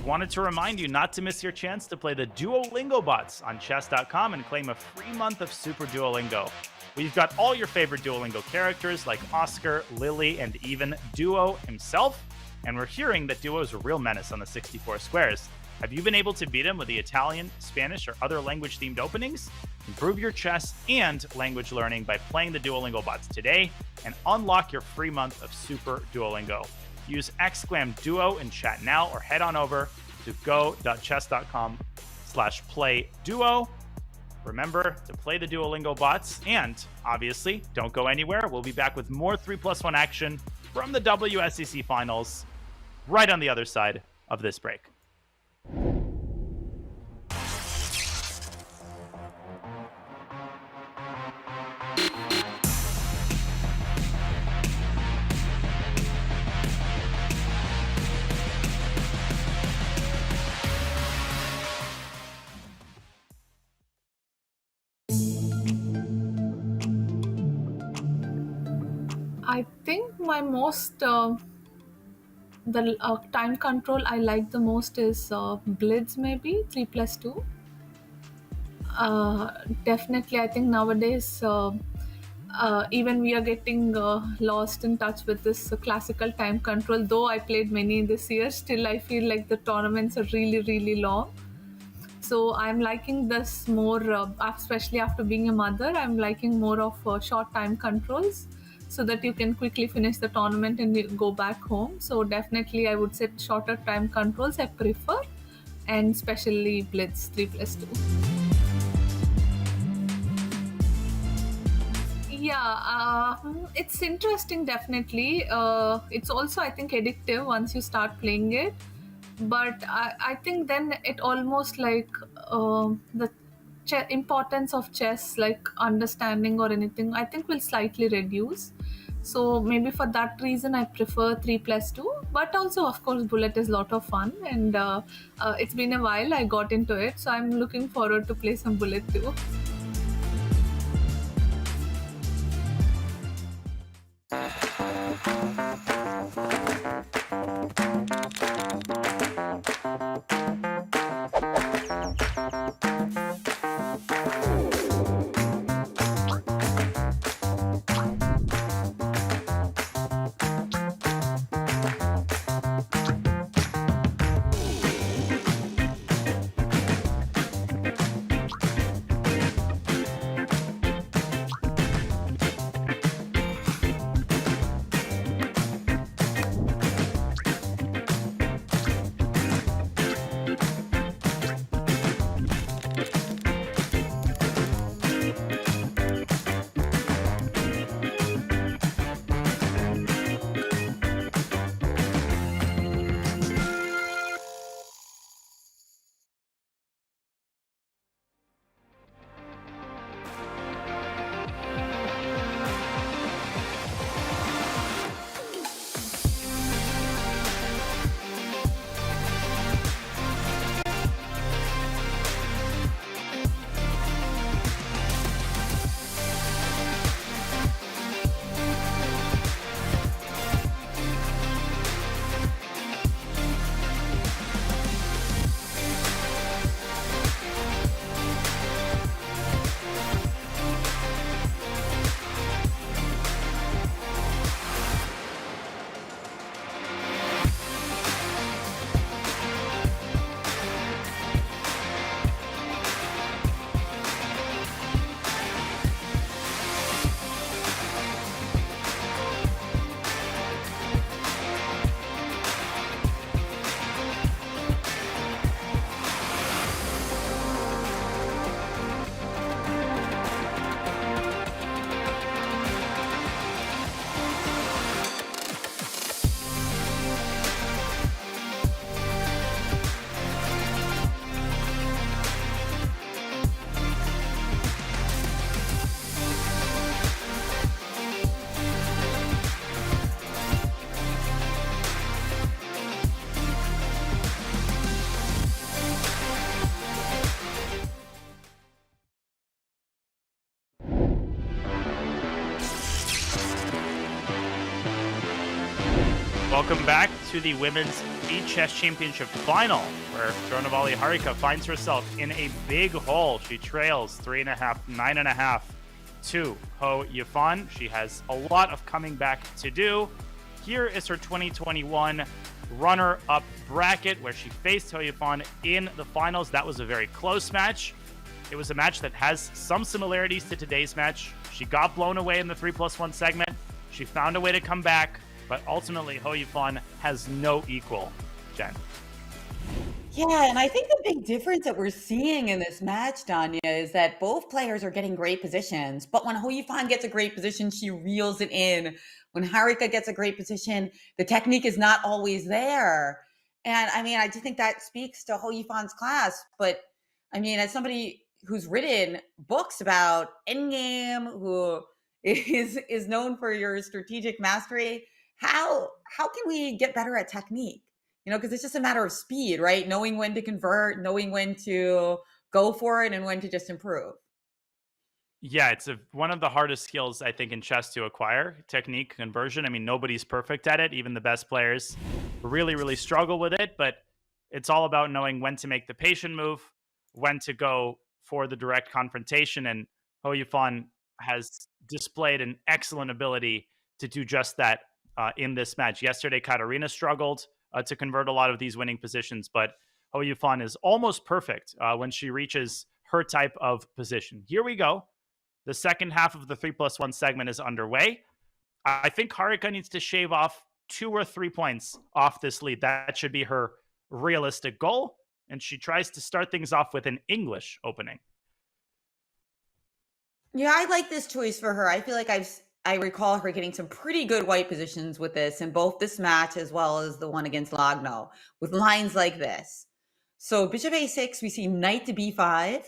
wanted to remind you not to miss your chance to play the Duolingo bots on chess.com and claim a free month of Super Duolingo. We've got all your favorite Duolingo characters like Oscar, Lily, and even Duo himself. And we're hearing that Duo is a real menace on the 64 squares. Have you been able to beat him with the Italian, Spanish, or other language-themed openings? Improve your chess and language learning by playing the Duolingo bots today and unlock your free month of Super Duolingo. Use !Duo in chat now or head on over to go.chess.com/play Duo. Remember to play the Duolingo bots, and obviously, don't go anywhere. We'll be back with more 3+1 action from the WSCC finals right on the other side of this break. I think my most the time control I like the most is Blitz, maybe 3+2. Definitely, I think nowadays even we are getting lost in touch with this classical time control. Though I played many this year, still I feel like the tournaments are really, really long. So I'm liking this more, especially after being a mother. I'm liking more of short time controls, so that you can quickly finish the tournament and you go back home. So definitely I would say shorter time controls I prefer, and especially Blitz 3+2. Yeah, it's interesting, definitely. It's also, I think, addictive once you start playing it. But I think then it almost like the importance of chess, like understanding or anything, I think will slightly reduce. So maybe for that reason I prefer 3+2. But also, of course, Bullet is a lot of fun, and it's been a while I got into it, so I'm looking forward to play some Bullet too. Welcome back to the Women's Speed Chess Championship final, where Dronavalli Harika finds herself in a big hole. She trails 3.5, 9.5 to Hou Yifan. She has a lot of coming back to do. Here is her 2021 runner-up bracket, where she faced Hou Yifan in the finals. That was a very close match. It was a match that has some similarities to today's match. She got blown away in the 3+1 segment. She found a way to come back, but ultimately Hou Yifan has no equal. Jen. Yeah, and I think the big difference that we're seeing in this match, Danya, is that both players are getting great positions. But when Hou Yifan gets a great position, she reels it in. When Harika gets a great position, the technique is not always there. And I mean, I do think that speaks to Hou Yifan's class. But I mean, as somebody who's written books about Endgame, who is known for your strategic mastery, how can we get better at technique? Because it's just a matter of speed, right? Knowing when to convert, knowing when to go for it, and when to just improve. Yeah, it's one of the hardest skills, I think, in chess to acquire, technique conversion. I mean, nobody's perfect at it. Even the best players really, really struggle with it. But it's all about knowing when to make the patient move, when to go for the direct confrontation. And Hou Yifan has displayed an excellent ability to do just that in this match. Yesterday, Kateryna struggled to convert a lot of these winning positions, but Hou Yifan is almost perfect when she reaches her type of position. Here we go. The second half of the 3+1 segment is underway. I think Harika needs to shave off 2 or 3 points off this lead. That should be her realistic goal. And she tries to start things off with an English opening. Yeah, I like this choice for her. I feel like I recall her getting some pretty good white positions with this in both this match as well as the one against Lagno with lines like this. So bishop a6, we see knight to b5.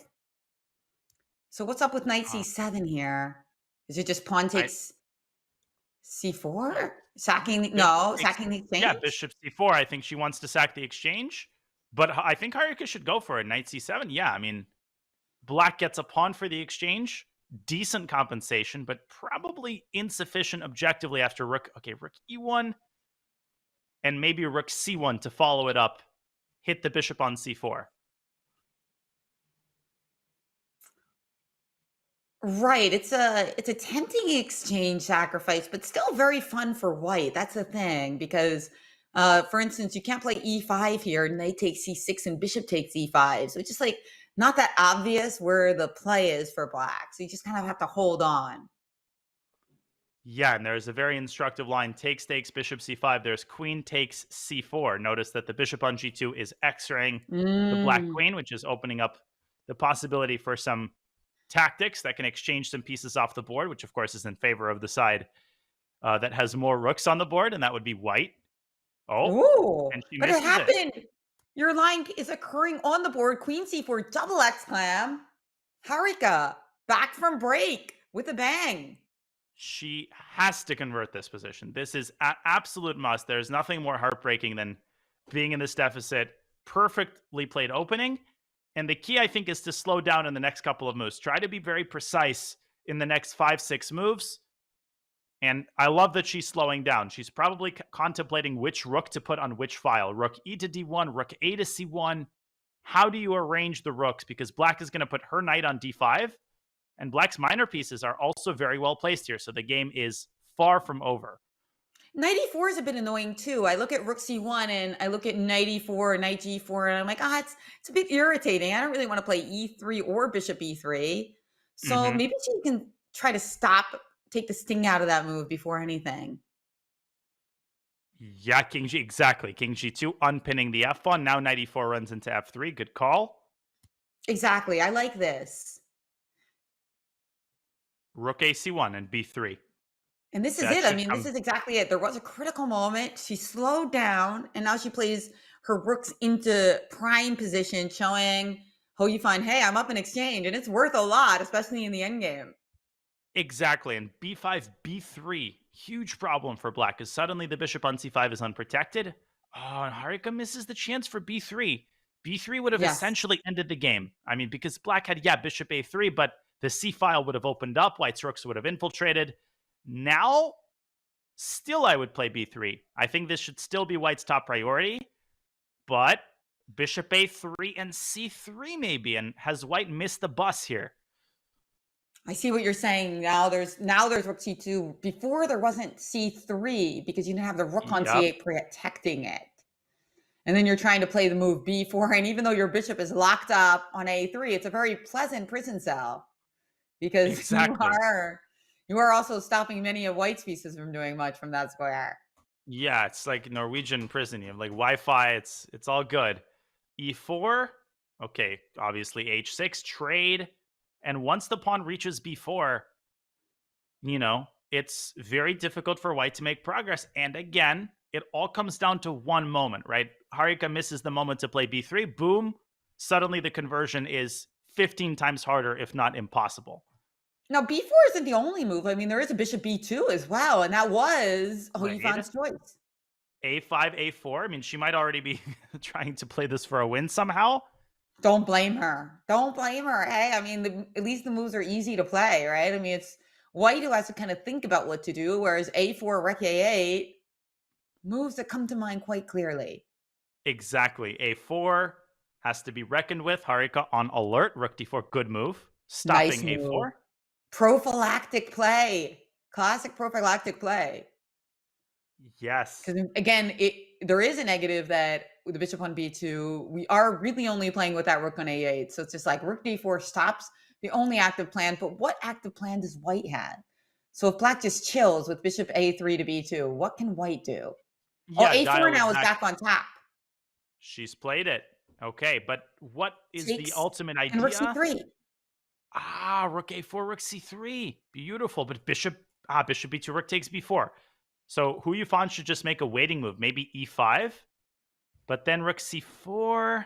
So what's up with knight c7 here? Is it just pawn takes c4? Sacking the exchange? Yeah, bishop c4. I think she wants to sack the exchange. But I think Harika should go for it. Knight c7. Yeah, I mean, black gets a pawn for the exchange. Decent compensation, but probably insufficient objectively after rook. Okay, rook e1. And maybe rook c1 to follow it up. Hit the bishop on c4. Right. It's a tempting exchange sacrifice, but still very fun for white. That's the thing, because for instance, you can't play e5 here, knight takes c6 and bishop takes e5. So it's just like not that obvious where the play is for black. So you just kind of have to hold on. Yeah, and there's a very instructive line. Takes, bishop c5. There's queen takes c4. Notice that the bishop on g2 is x-raying the black queen, which is opening up the possibility for some tactics that can exchange some pieces off the board, which of course is in favor of the side that has more rooks on the board, and that would be white. Oh, and she but it misses happened. Your line is occurring on the board. Queen c4, double exclam. Harika, back from break with a bang. She has to convert this position. This is an absolute must. There's nothing more heartbreaking than being in this deficit. Perfectly played opening. And the key, I think, is to slow down in the next couple of moves. Try to be very precise in the next 5-6 moves. And I love that she's slowing down. She's probably contemplating which rook to put on which file. Rook e to d1, rook a to c1. How do you arrange the rooks? Because black is going to put her knight on d5. And black's minor pieces are also very well placed here. So the game is far from over. Knight e4 is a bit annoying too. I look at rook c1 and I look at knight e4, knight g4, and I'm like, it's a bit irritating. I don't really want to play e3 or bishop e3. So maybe she can try to take the sting out of that move before anything. Yeah, king g, exactly. King g2, unpinning the f pawn. Now knight e4 runs into f3. Good call. Exactly. I like this. Rook a c1 and b3. And this is it. I mean, this is exactly it. There was a critical moment. She slowed down, and now she plays her rooks into prime position, showing Hou Yifan, hey, I'm up in exchange, and it's worth a lot, especially in the endgame. Exactly. And b5, b3, huge problem for black, because suddenly the bishop on c5 is unprotected. Oh, and Harika misses the chance for b3. b3 would have essentially ended the game. I mean, because black had, bishop a3, but the c file would have opened up. White's rooks would have infiltrated. Now, still I would play b3. I think this should still be white's top priority. But bishop a3 and c3 maybe. And has white missed the bus here? I see what you're saying. Now there's rook c2. Before there wasn't c3 because you didn't have the rook on c8 protecting it. And then you're trying to play the move b4. And even though your bishop is locked up on a3, it's a very pleasant prison cell. Because you are also stopping many of white's pieces from doing much from that square. Yeah, it's like Norwegian prison. You have like Wi-Fi. It's all good. E4. Okay, obviously H6, trade. And once the pawn reaches B4, it's very difficult for white to make progress. And again, it all comes down to one moment, right? Harika misses the moment to play B3. Boom. Suddenly the conversion is 15 times harder, if not impossible. Now, B4 isn't the only move. I mean, there is a bishop B2 as well, and that was Hou Yifan's choice. A5, A4. I mean, she might already be trying to play this for a win somehow. Don't blame her. Don't blame her. Hey, I mean, at least the moves are easy to play, right? I mean, it's white who has to kind of think about what to do, whereas A4, Rook A8, moves that come to mind quite clearly. Exactly. A4 has to be reckoned with. Harika on alert. Rook D4, good move. Stopping Nice move. A4. Prophylactic play. Classic prophylactic play. Yes. Because again, there is a negative that with the bishop on B2, we are really only playing with that rook on A8. So it's just like rook D4 stops the only active plan. But what active plan does white have? So if black just chills with bishop A3 to B2, what can white do? Yeah, A4 now is back on top. She's played it. Okay, but what is the ultimate idea? And rook C3. Rook A4, rook C3. Beautiful. But bishop B2, rook takes B4. So Hou Yifan should just make a waiting move. Maybe E5. But then rook C4.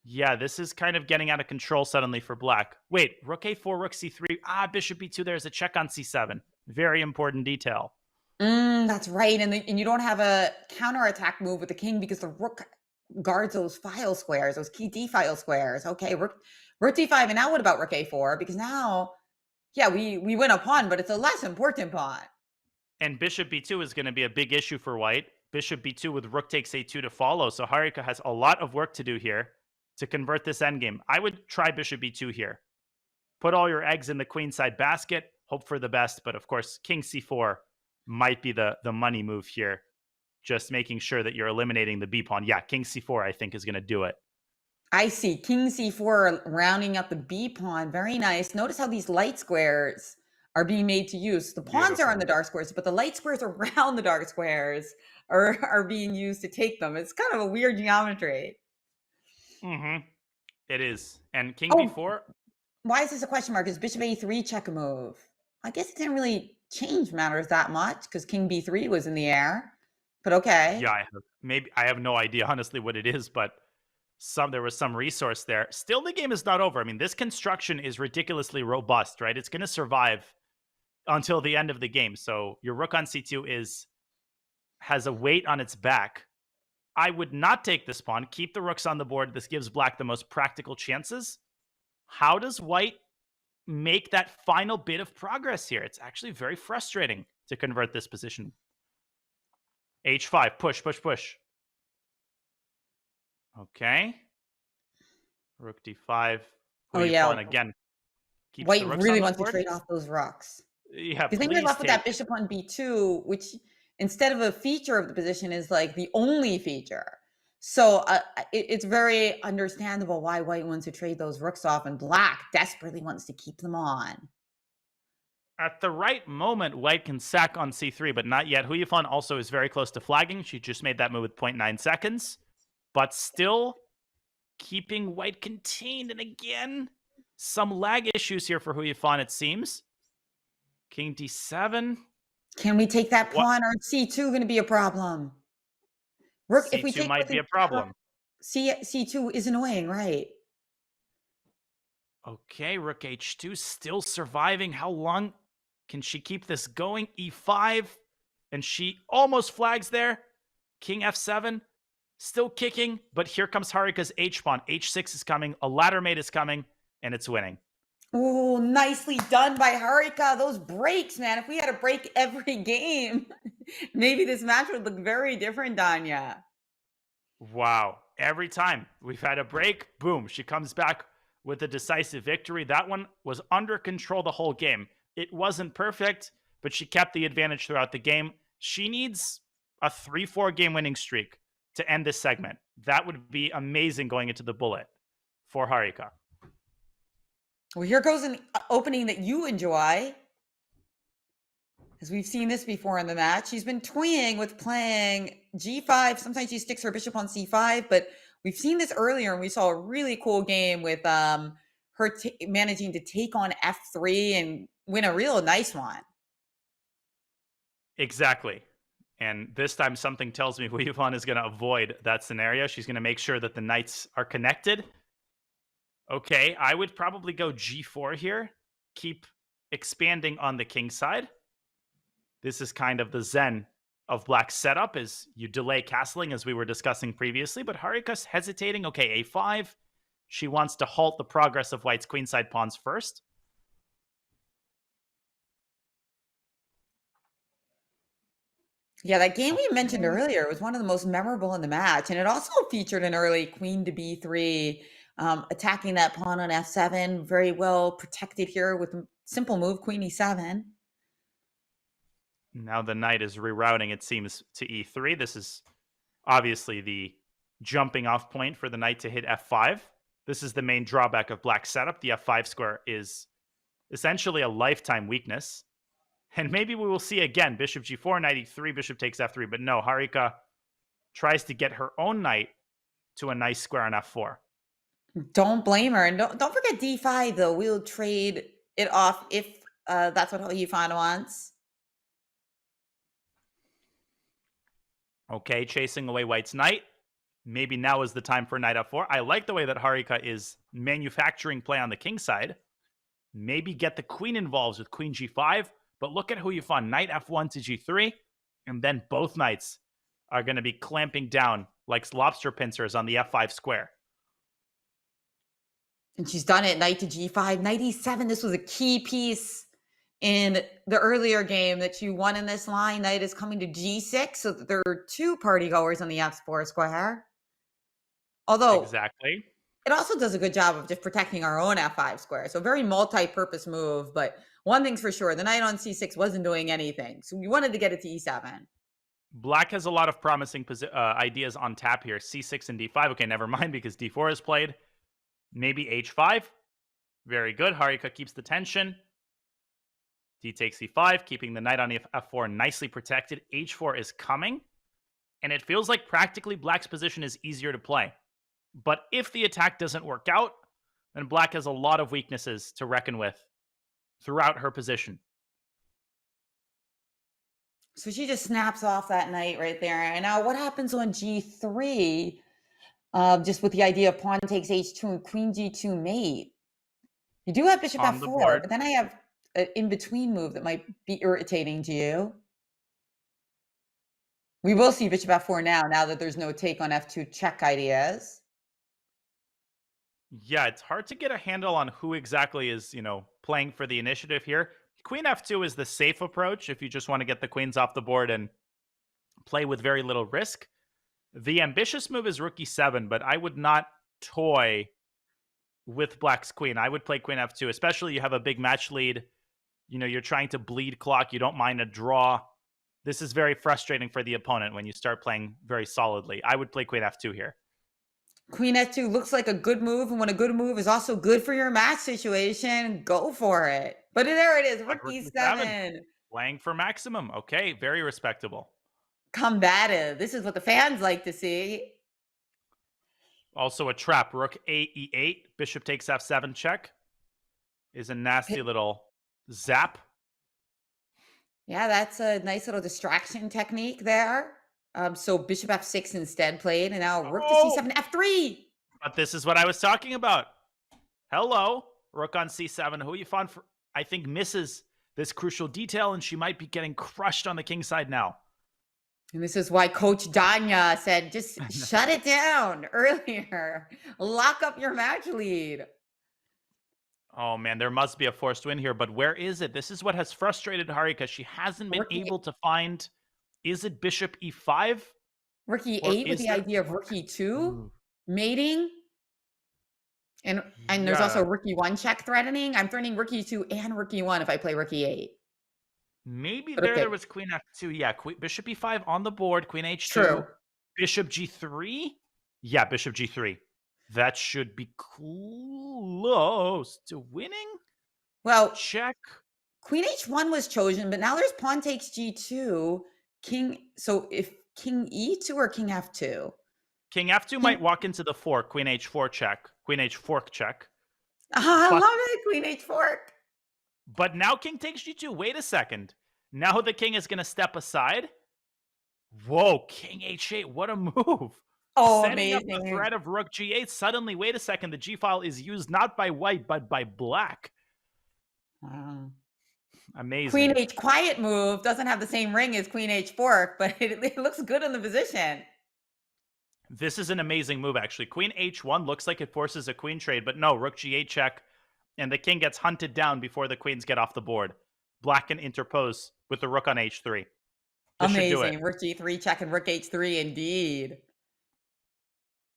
Yeah, this is kind of getting out of control suddenly for black. Wait, rook A4, rook C3. Bishop B2, there's a check on C7. Very important detail. That's right. And you don't have a counterattack move with the king because the rook guards those file squares, those key D file squares. Okay, rook D5. And now what about rook A4? Because now, yeah, we win a pawn, but it's a less important pawn. And bishop B2 is going to be a big issue for white. Bishop B2 with rook takes A2 to follow. So Harika has a lot of work to do here to convert this endgame. I would try bishop B2 here. Put all your eggs in the queenside basket. Hope for the best. But of course, king C4 might be the money move here. Just making sure that you're eliminating the B pawn. Yeah, king C4 I think is going to do it. I see. King C4 rounding up the B pawn. Very nice. Notice how these light squares are being made to use. The pawns are on the dark squares, but the light squares around the dark squares are being used to take them. It's kind of a weird geometry. It is. And king B4. Why is this a question mark? Is bishop A3 check a move? I guess it didn't really change matters that much because king B3 was in the air. But okay. Yeah, I have no idea honestly what it is, but there was some resource there. Still, the game is not over. I mean, this construction is ridiculously robust, right? It's going to survive until the end of the game. So your rook on C2 has a weight on its back. I would not take this pawn. Keep the rooks on the board. This gives black the most practical chances. How does white make that final bit of progress here? It's actually very frustrating to convert this position. H5, push, push, push. Okay. Rook D5. Again. White really wants to trade off those rooks. Yeah, because then you're left with that bishop on B2, which instead of a feature of the position is like the only feature. So it's very understandable why white wants to trade those rooks off, and black desperately wants to keep them on. At the right moment, white can sack on C3, but not yet. Hou Yifan also is very close to flagging. She just made that move with 0.9 seconds, but still keeping white contained. And again, some lag issues here for Hou Yifan, it seems. King D7. Can we take that pawn, or is C2 going to be a problem? Rook, C2 if we take might be a problem. C2 is annoying, right? Okay, rook H2 still surviving. How long can she keep this going? E5, and she almost flags there. King F7, still kicking, but here comes Harika's H-pawn. H6 is coming, a ladder mate is coming, and it's winning. Oh, nicely done by Harika. Those breaks, man. If we had a break every game, maybe this match would look very different, Danya. Wow. Every time we've had a break, boom, she comes back with a decisive victory. That one was under control the whole game. It wasn't perfect, but she kept the advantage throughout the game. She needs a 3-4 game winning streak to end this segment. That would be amazing going into the bullet for Harika. Well, here goes an opening that you enjoy. As we've seen this before in the match. She's been toying with playing G5. Sometimes she sticks her bishop on C5, but We've seen this earlier, and we saw a really cool game with her managing to take on f3 and win a real nice one. Exactly. And this time something tells me Hou Yifan is going to avoid that scenario. She's going to make sure that the knights are connected. Okay, I would probably go g4 here. Keep expanding on the king side. This is kind of the zen of Black's setup, is you delay castling, as we were discussing previously. But Harika's hesitating. Okay, a5. She wants to halt the progress of White's queenside pawns first. Yeah, that game we mentioned earlier was one of the most memorable in the match. And it also featured an early queen to b3, attacking that pawn on f7. Very well protected here with a simple move, queen e7. Now the knight is rerouting, it seems, to e3. This is obviously the jumping off point for the knight to hit f5. This is the main drawback of Black's setup. The f5 square is essentially a lifetime weakness. And maybe we will see again, bishop g4, knight e3, bishop takes f3. But no, Harika tries to get her own knight to a nice square on f4. Don't blame her. And don't forget d5, though. We'll trade it off if that's what Hou Yifan wants. Okay, chasing away White's knight. Maybe now is the time for knight f4. I like the way that Harika is manufacturing play on the king side. Maybe get the queen involved with queen g5. But look at Hou Yifan, knight f1 to g3, and then both knights are going to be clamping down like lobster pincers on the f5 square. And she's done it, knight to g5, knight e7. This was a key piece in the earlier game that you won in this line. Knight is coming to g6, so that there are two party goers on the f4 square. Although, exactly, it also does a good job of just protecting our own f5 square. So very multi-purpose move, but one thing's for sure, the knight on c6 wasn't doing anything. So we wanted to get it to e7. Black has a lot of promising ideas on tap here. c6 and d5. Okay, never mind, because d4 is played. Maybe h5. Very good. Harika keeps the tension. D takes e5, keeping the knight on f4 nicely protected. h4 is coming. And it feels like practically Black's position is easier to play. But if the attack doesn't work out, then Black has a lot of weaknesses to reckon with throughout her position. So she just snaps off that knight right there. And now what happens on g3? Just with the idea of pawn takes h2 and queen g2 mate. You do have bishop f4, but then I have an in-between move that might be irritating to you. We will see bishop f4 now that there's no take on f2 check ideas. Yeah, it's hard to get a handle on who exactly is, playing for the initiative here. Queen f2 is the safe approach if you just want to get the queens off the board and play with very little risk. The ambitious move is rook e7, but I would not toy with Black's queen. I would play queen f2, especially you have a big match lead. You're trying to bleed clock. You don't mind a draw. This is very frustrating for the opponent when you start playing very solidly. I would play queen f2 here. Queen f2 looks like a good move, and when a good move is also good for your match situation, go for it. But there it is, rook e7. Playing for maximum. Okay, very respectable. Combative. This is what the fans like to see. Also a trap. Rook e8. Bishop takes f7 check. Is a nasty little zap. Yeah, that's a nice little distraction technique there. So bishop f6 instead played, and now rook to c7, f3. But this is what I was talking about. Hello, rook on c7. Hou Yifan, I think, misses this crucial detail, and she might be getting crushed on the king side now. And this is why Coach Danya said, just shut it down earlier. Lock up your match lead. Oh, man, there must be a forced win here, but where is it? This is what has frustrated Harika. She hasn't been able to find... Is it bishop e5? Rook e8 with the idea of rook e2 mating. And there's also rook e1 check threatening. I'm threatening rook e2 and rook e1 if I play rook e8. Maybe there was queen f2. Yeah, bishop e5 on the board, queen h2. True. Bishop g3. Yeah, bishop g3. That should be close to winning. Well, check. Queen h1 was chosen, but now there's pawn takes g2. So if king e2 or king f2? King F2 might walk into the fork, Queen H4 check, Queen H fork check. I love it, Queen H fork. But now King takes G2. Wait a second. Now the king is going to step aside. Whoa, King H8, what a move. Oh, Setting amazing. up the threat of Rook G8. Suddenly, wait a second, the G file is used not by white, but by black. Wow. Amazing. Queen H quiet move doesn't have the same ring as Queen H fork, but it looks good in the position. This is an amazing move, actually. Queen H1 looks like it forces a queen trade, but no, Rook G8 check, and the king gets hunted down before the queens get off the board. Black can interpose with the rook on H3. This should do Amazing. it. Rook G3 check and Rook H3, indeed.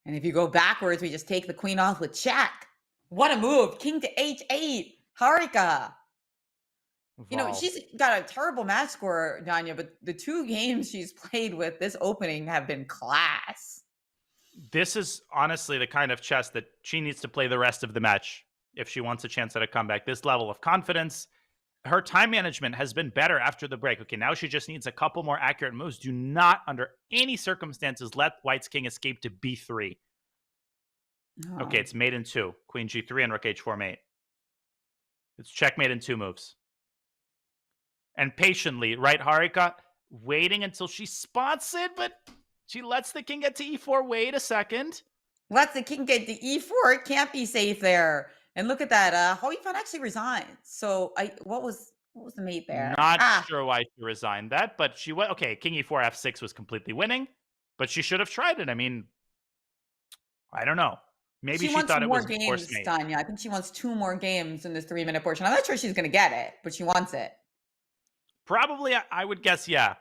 And if you go backwards, we just take the queen off with check. What a move. King to H8. Harika. You know, Wow. she's got a terrible match score, Danya, but the 2 games she's played with this opening have been class. This is honestly the kind of chess that she needs to play the rest of the match if she wants a chance at a comeback. This level of confidence. Her time management has been better after the break. Okay, now she just needs a couple more accurate moves. Do not, under any circumstances, let White's king escape to B3. Oh. Okay, it's mate in 2. Queen G3 and Rook H4 mate. It's checkmate in 2 moves. And patiently, right, Harika? Waiting until she spots it, but she lets the king get to E4. Wait a second. Lets the king get to E4. It can't be safe there. And look at that. Hou Yifan actually resigned. So what was the mate there? Not sure why she resigned that, but she went. Okay, King E4 F6 was completely winning, but she should have tried it. I mean, I don't know. Maybe she wants thought it more was games, forced mate. Tanya. I think she wants 2 more games in this 3-minute portion. I'm not sure she's going to get it, but she wants it. Probably, I would guess, yeah.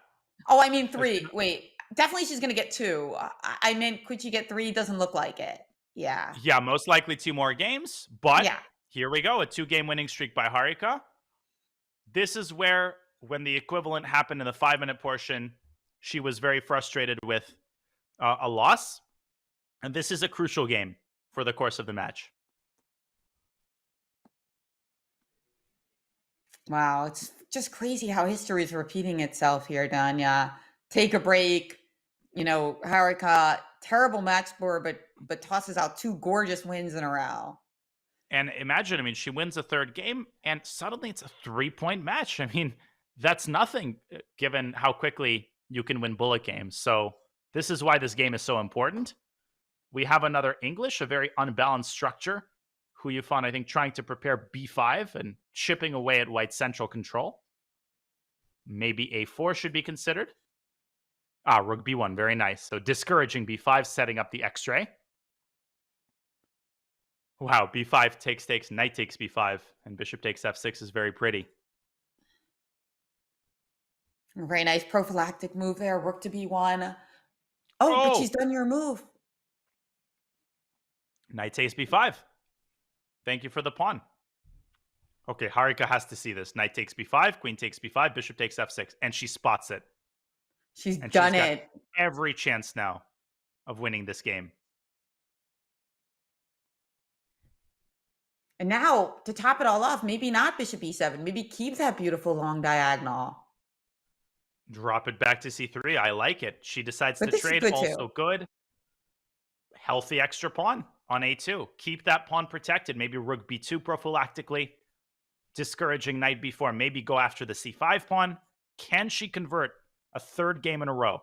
Oh, I mean 3. Wait, definitely she's going to get 2. I meant, could she get 3? Doesn't look like it. Yeah. Yeah, most likely 2 more games, but Yeah. here we go. A 2-game winning streak by Harika. This is where, when the equivalent happened in the 5-minute portion, she was very frustrated with a loss. And this is a crucial game for the course of the match. Wow, it's just crazy how history is repeating itself here, Danya. Take a break. You know, Harika, terrible match score, but tosses out 2 gorgeous wins in a row. And imagine, I mean, she wins a 3rd game, and suddenly it's a 3-point match. I mean, that's nothing given how quickly you can win bullet games. So this is why this game is so important. We have another English, a very unbalanced structure. Hou Yifan, I think, trying to prepare B5 and chipping away at White's central control. Maybe A4 should be considered. Rook B1, very nice. So discouraging B5, setting up the X-ray. Wow, B5 takes, knight takes B5, and bishop takes F6 is very pretty. Very nice prophylactic move there. Rook to B1. Oh, but she's done your move. Knight takes B5. Thank you for the pawn. Okay, Harika has to see this. Knight takes B5, queen takes B5, bishop takes F6, and she spots it. She's done it. Every chance now of winning this game. And now, to top it all off, maybe not bishop E7. Maybe keep that beautiful long diagonal. Drop it back to C3. I like it. She decides But to this is trade. good Also too. good. Healthy extra pawn on A2. Keep that pawn protected. Maybe rook B2 prophylactically. Discouraging knight B4. Maybe go after the C5 pawn. Can she convert a 3rd game in a row?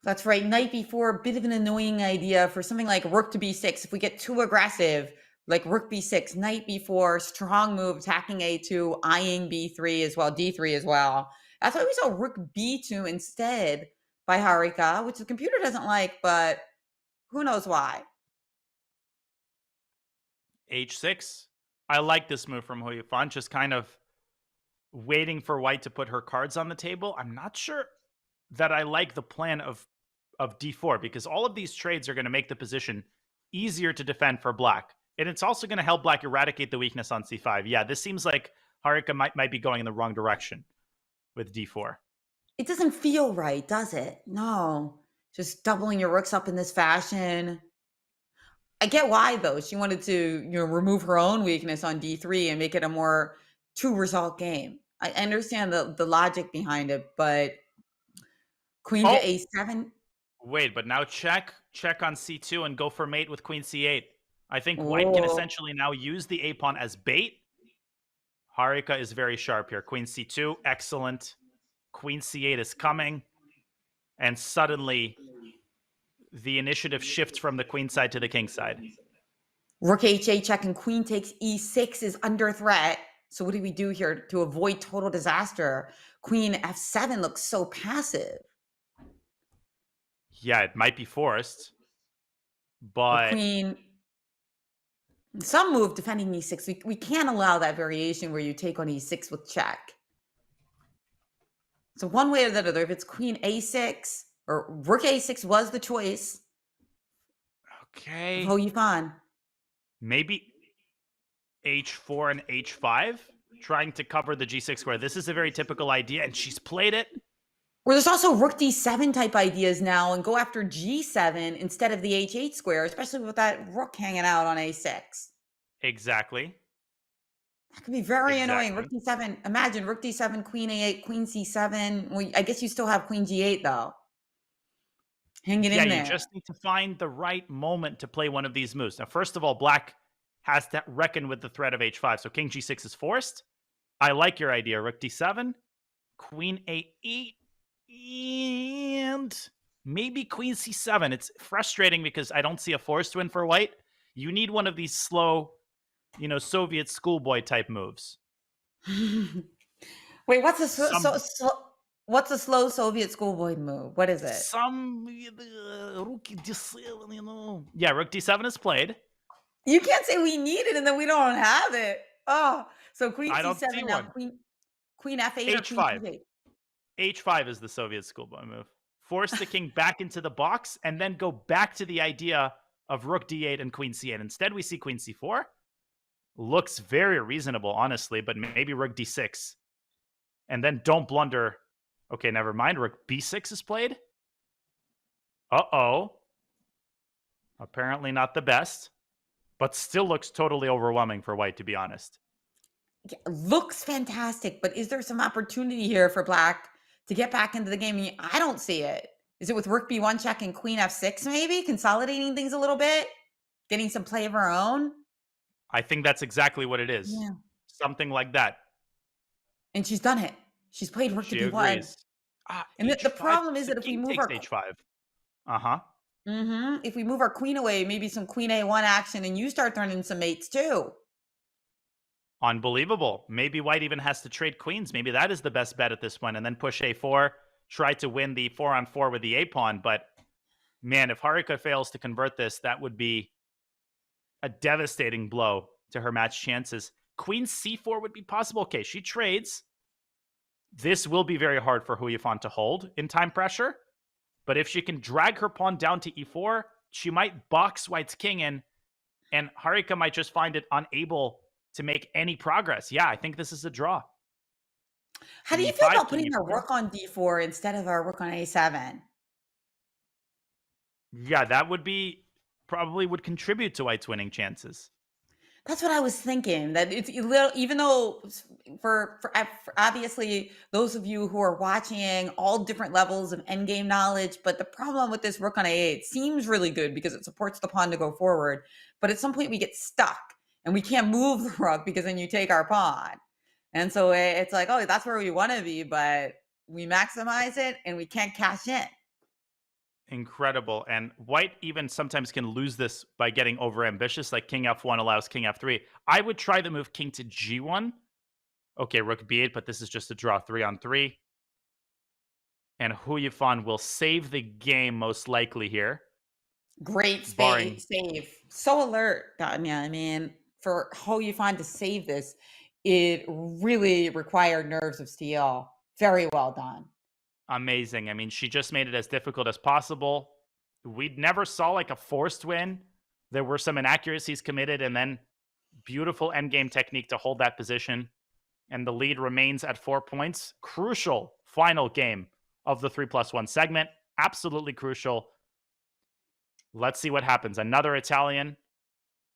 That's right. Knight B4, a bit of an annoying idea for something like rook to B6. If we get too aggressive, like rook B6, knight B4, strong move, attacking A2, eyeing B3 as well, D3 as well. That's why we saw rook B2 instead by Harika, which the computer doesn't like, but who knows why. H6. I like this move from Hou Yifan, just kind of waiting for white to put her cards on the table. I'm not sure that I like the plan of D4, because all of these trades are going to make the position easier to defend for black. And it's also going to help black eradicate the weakness on C5. Yeah, this seems like Harika might be going in the wrong direction with D4. It doesn't feel right, does it? No. Just doubling your rooks up in this fashion. I get why, though. She wanted to, remove her own weakness on D3 and make it a more 2-result game. I understand the logic behind it, but queen to A7. Wait, but now check on c2 and go for mate with queen c8. I think white can essentially now use the a-pawn as bait. Harika is very sharp here. Queen c2, excellent. Queen c8 is coming. And suddenly, the initiative shifts from the queen side to the king side. Rook h8 check and queen takes e6 is under threat. So what do we do here to avoid total disaster? Queen f7 looks so passive. Yeah, it might be forced. But queen, some move defending e6. We can't allow that variation where you take on e6 with check. So one way or the other, if it's queen a6 or rook a6 was the choice. Okay. Hou Yifan. Maybe h4 and h5, trying to cover the g6 square. This is a very typical idea, and she's played it. Or there's also rook d7 type ideas now and go after g7 instead of the h8 square, especially with that rook hanging out on a6. Exactly. That could be very annoying. Rook d7. Imagine rook d7, queen a8, queen c7. Well, I guess you still have queen g8 though. Hang it in there. Yeah, you just need to find the right moment to play one of these moves. Now, first of all, black has to reckon with the threat of h5. So king g6 is forced. I like your idea. Rook d7, queen a8, and maybe queen c7. It's frustrating because I don't see a forced win for white. You need one of these slow, Soviet schoolboy type moves. Wait, what's a what's a slow Soviet schoolboy move? What is it? Rook d7, Yeah, rook d7 is played. You can't say we need it and then we don't have it. Oh, so queen I don't c7 see now, one. queen f8 H5. or queen c8. h5 is the Soviet schoolboy move. Force the king back into the box and then go back to the idea of rook d8 and queen c8. Instead, we see queen c4. Looks very reasonable, honestly, but maybe rook d6. And then don't blunder. Okay, never mind. Rook b6 is played. Uh-oh. Apparently not the best, but still looks totally overwhelming for white, to be honest. Yeah, looks fantastic, but is there some opportunity here for black to get back into the game? I don't see it. Is it with rook b1 check and queen f6 maybe? Consolidating things a little bit? Getting some play of her own? I think that's exactly what it is. Yeah. Something like that. And she's done it. She's played rook to b1. Agrees. And the problem is that if we move our h5. Uh-huh. If we move our queen away, maybe some queen a1 action and you start throwing in some mates too. Unbelievable. Maybe white even has to trade queens. Maybe that is the best bet at this point. And then push a4, try to win the 4-on-4 with the a-pawn. But man, if Harika fails to convert this, that would be a devastating blow to her match chances. Queen c4 would be possible. Okay, she trades. This will be very hard for Hou Yifan to hold in time pressure. But if she can drag her pawn down to e4, she might box white's king in, and Harika might just find it unable to make any progress. Yeah, I think this is a draw. How do you feel about putting our rook on d4 instead of our rook on a7? Yeah, that would be probably would contribute to white's winning chances. That's what I was thinking. That it's even though for obviously those of you who are watching all different levels of endgame knowledge, but the problem with this rook on a8 seems really good because it supports the pawn to go forward. But at some point we get stuck and we can't move the rook because then you take our pawn. And so it's like, oh, that's where we want to be, but we maximize it and we can't cash in. Incredible. And white even sometimes can lose this by getting overambitious, like king f1 allows king f3. I would try the move king to g1. Okay, rook b8, but this is just a draw 3-on-3. And Hou Yifan will save the game most likely here. Great save. So alert, Tanya. I mean, for Hou Yifan to save this, it really required nerves of steel. Very well done. Amazing. I mean, she just made it as difficult as possible. We never saw like a forced win. There were some inaccuracies committed and then beautiful endgame technique to hold that position. And the lead remains at 4 points. Crucial final game of the 3+1 segment. Absolutely crucial. Let's see what happens. Another Italian.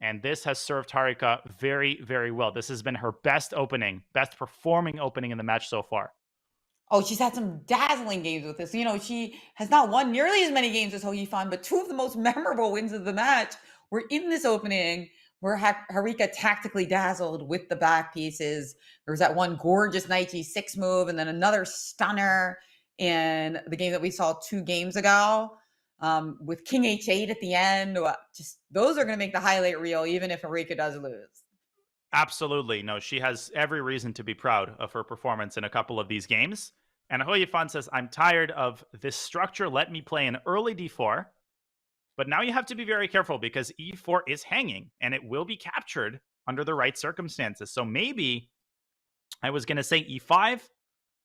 And this has served Harika very, very well. This has been her best performing opening in the match so far. Oh, she's had some dazzling games with this. You know, she has not won nearly as many games as Hou Yifan, but two of the most memorable wins of the match were in this opening where Harika tactically dazzled with the back pieces. There was that one gorgeous knight g6 move and then another stunner in the game that we saw 2 games ago with king h8 at the end. Just those are going to make the highlight reel even if Harika does lose. Absolutely. No, she has every reason to be proud of her performance in a couple of these games. And Hou Yifan says, I'm tired of this structure. Let me play an early d4. But now you have to be very careful because e4 is hanging and it will be captured under the right circumstances. So maybe I was going to say e5,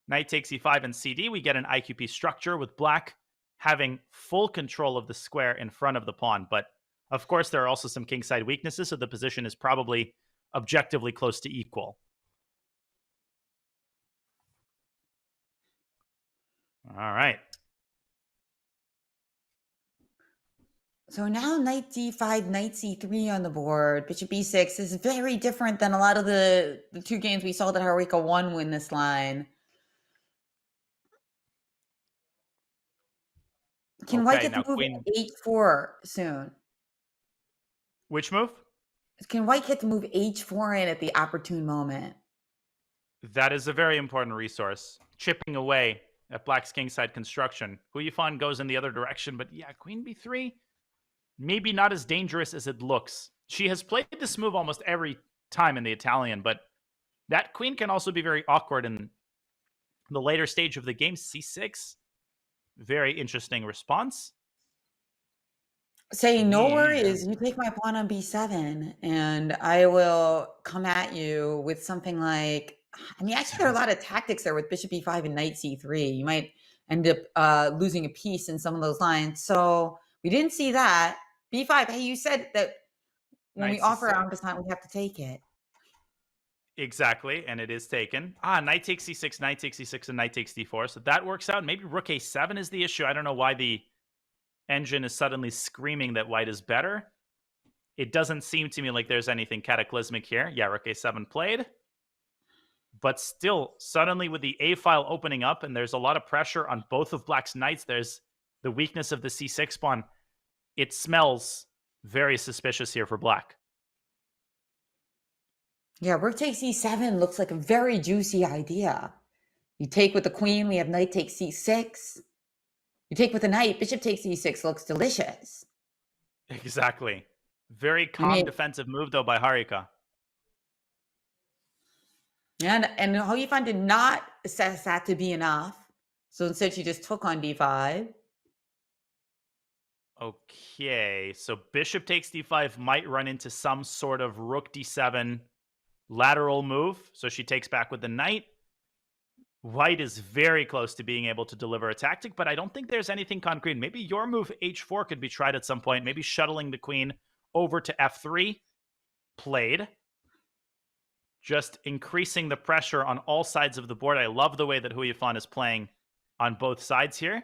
knight takes e5 and cd. We get an IQP structure with black having full control of the square in front of the pawn. But of course, there are also some kingside weaknesses. So the position is probably objectively close to equal. All right. So now knight d5, knight c3 on the board, bishop e6 is very different than a lot of the 2 games we saw that Harika won win this line. Can White get the move h4 soon? Which move? Can White get to move h4 in at the opportune moment? That is a very important resource. Chipping away at black's kingside construction. Hou Yifan goes in the other direction, but yeah, queen b3, maybe not as dangerous as it looks. She has played this move almost every time in the Italian, but that queen can also be very awkward in the later stage of the game. c6, very interesting response. Say, no worries, you take my pawn on b7, and I will come at you with something like, I mean, actually, there are a lot of tactics there with bishop e5 and knight c3. You might end up losing a piece in some of those lines. So we didn't see that. b5, hey, you said that when we offer our ampersand, we have to take it. Exactly, and it is taken. Knight takes c6, knight takes c6, and knight takes d4. So that works out. Maybe rook a7 is the issue. I don't know why the engine is suddenly screaming that white is better. It doesn't seem to me like there's anything cataclysmic here. Yeah, rook a7 played. But still, suddenly with the a file opening up, and there's a lot of pressure on both of black's knights, there's the weakness of the c6 pawn. It smells very suspicious here for black. Yeah, rook takes e7 looks like a very juicy idea. You take with the queen, we have knight takes c6. You take with the knight, bishop takes e6 looks delicious. Exactly. Very calm defensive move, though, by Harika. And Hou Yifan did not assess that to be enough. So instead, she just took on d5. Okay, so bishop takes d5 might run into some sort of rook d7 lateral move. So she takes back with the knight. White is very close to being able to deliver a tactic, but I don't think there's anything concrete. Maybe your move h4 could be tried at some point. Maybe shuttling the queen over to f3. Played. Just increasing the pressure on all sides of the board. I love the way that Hou Yifan is playing on both sides here.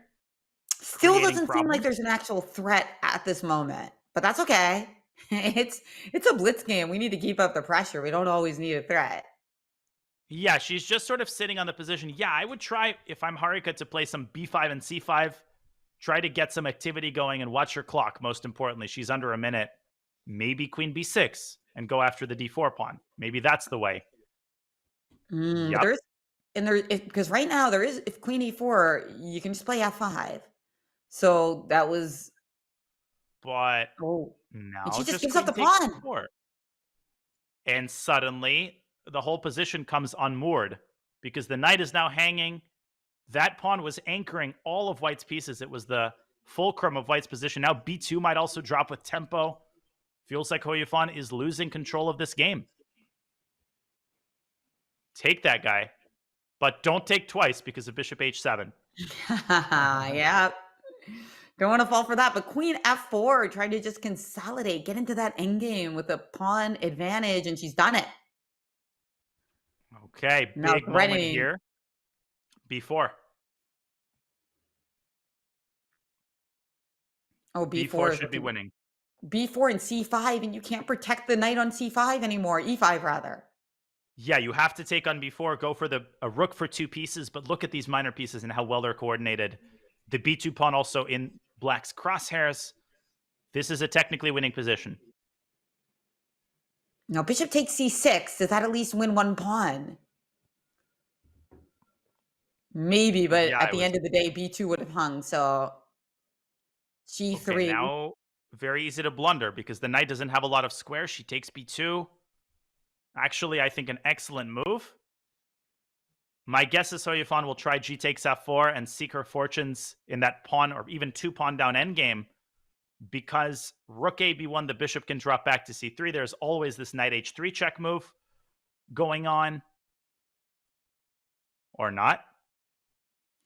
Still doesn't seem like there's an actual threat at this moment, but that's okay. It's a blitz game. We need to keep up the pressure. We don't always need a threat. Yeah, she's just sort of sitting on the position. Yeah, I would try, if I'm Harika, to play some b5 and c5. Try to get some activity going and watch her clock, most importantly. She's under a minute. Maybe queen b6 and go after the d4 pawn. Maybe that's the way. Yep. Because right now there is, if queen e4, you can just play f5. So that was... But now she just gives up the pawn. E4. And suddenly the whole position comes unmoored because the knight is now hanging. That pawn was anchoring all of white's pieces. It was the fulcrum of white's position. Now b2 might also drop with tempo. Feels like Hou Yifan is losing control of this game. Take that guy, but don't take twice because of bishop h7. Yeah. Don't want to fall for that. But queen f4, trying to just consolidate, get into that endgame with a pawn advantage, and she's done it. Okay, big moment here. b4. Oh, b4 should be winning. b4 and c5, and you can't protect the knight on c5 anymore. e5, rather. Yeah, you have to take on b4, go for a rook for 2 pieces, but look at these minor pieces and how well they're coordinated. The b2 pawn also in black's crosshairs. This is a technically winning position. Now, bishop takes c6. Does that at least win 1 pawn? Maybe, but Yeah, at the end of the day, b2 would have hung, so g3. Okay, now very easy to blunder because the knight doesn't have a lot of squares. She takes b2. Actually, I think an excellent move. My guess is Hou Yifan will try g takes f4 and seek her fortunes in that pawn or even 2 pawn down endgame. Because rook a b1, the bishop can drop back to c3. There's always this knight h3 check move going on. Or not.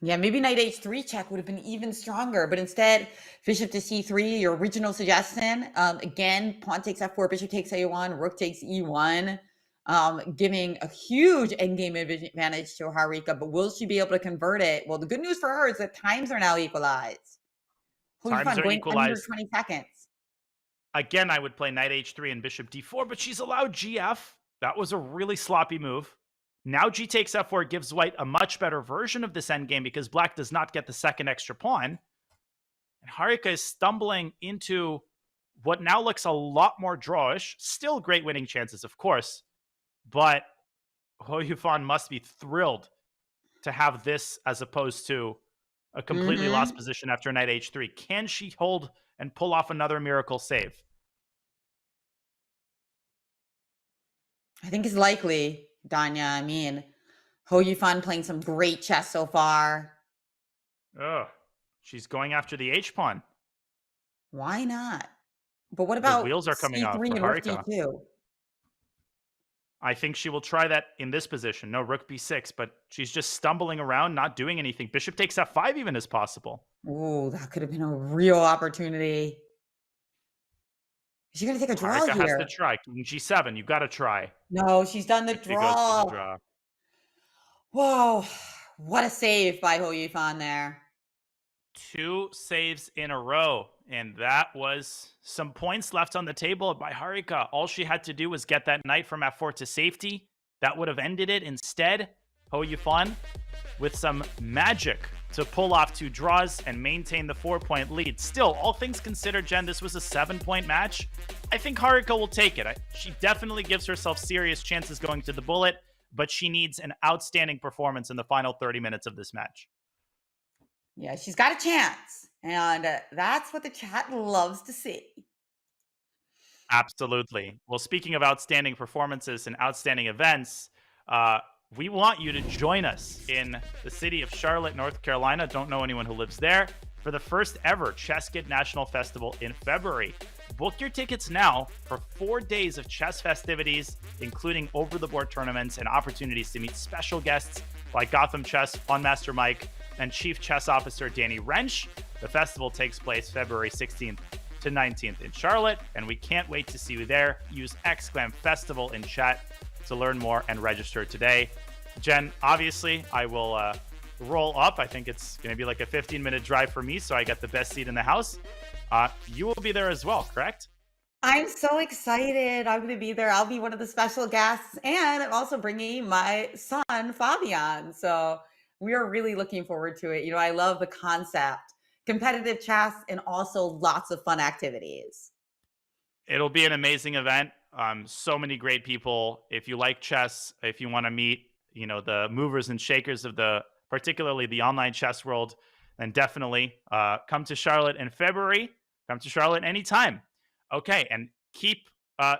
Yeah, maybe knight h3 check would have been even stronger, but instead, bishop to c3, your original suggestion. Again, pawn takes f4, bishop takes a1, rook takes e1, giving a huge endgame advantage to Harika, but will she be able to convert it? Well, the good news for her is that times are now equalized. Times are equalized. Under 20 seconds. Again, I would play knight h3 and bishop d4, but she's allowed gf. That was a really sloppy move. Now g takes f4 gives white a much better version of this endgame because black does not get the second extra pawn. And Harika is stumbling into what now looks a lot more drawish. Still great winning chances, of course. But Hou Yifan must be thrilled to have this as opposed to a completely lost position after knight h3. Can she hold and pull off another miracle save? I think it's likely, Danya. I mean, Hou Yifan playing some great chess so far. Oh, she's going after the h-pawn. Why not? But what about the wheels are coming off for and rook Harika? d2? I think she will try that in this position. No, rook b6, but she's just stumbling around, not doing anything. Bishop takes f5 even is possible. Oh, that could have been a real opportunity. Is she going to take a draw Harika here? has to try. King g7, you've got to try. No, she's done the She goes for the draw. draw. Whoa, what a save by Hou Yifan there. 2 saves in a row, and that was some points left on the table by Harika. All she had to do was get that knight from f4 to safety. That would have ended it. Instead, Hou Yifan with some magic to pull off 2 draws and maintain the 4-point lead. Still, all things considered, Jen, this was a 7-point match. I think Harika will take it. She definitely gives herself serious chances going to the bullet, but she needs an outstanding performance in the final 30 minutes of this match. Yeah, she's got a chance. And that's what the chat loves to see. Absolutely. Well, speaking of outstanding performances and outstanding events, we want you to join us in the city of Charlotte, North Carolina. Don't know anyone who lives there. For the first ever Chess Kid National Festival in February. Book your tickets now for 4 days of chess festivities, including over-the-board tournaments and opportunities to meet special guests like Gotham Chess, Fun Master Mike, and Chief Chess Officer Danny Wrench. The festival takes place February 16th to 19th in Charlotte, and we can't wait to see you there. Use !festival in chat to learn more and register today. Jen, obviously, I will roll up. I think it's going to be like a 15-minute drive for me, so I get the best seat in the house. You will be there as well, correct? I'm so excited. I'm going to be there. I'll be one of the special guests, and I'm also bringing my son, Fabian. So we are really looking forward to it. You know, I love the concept, competitive chess, and also lots of fun activities. It'll be an amazing event. So many great people. If you like chess, if you want to meet, you know, the movers and shakers of particularly the online chess world, then definitely come to Charlotte in February. Come to Charlotte anytime. Okay, and keep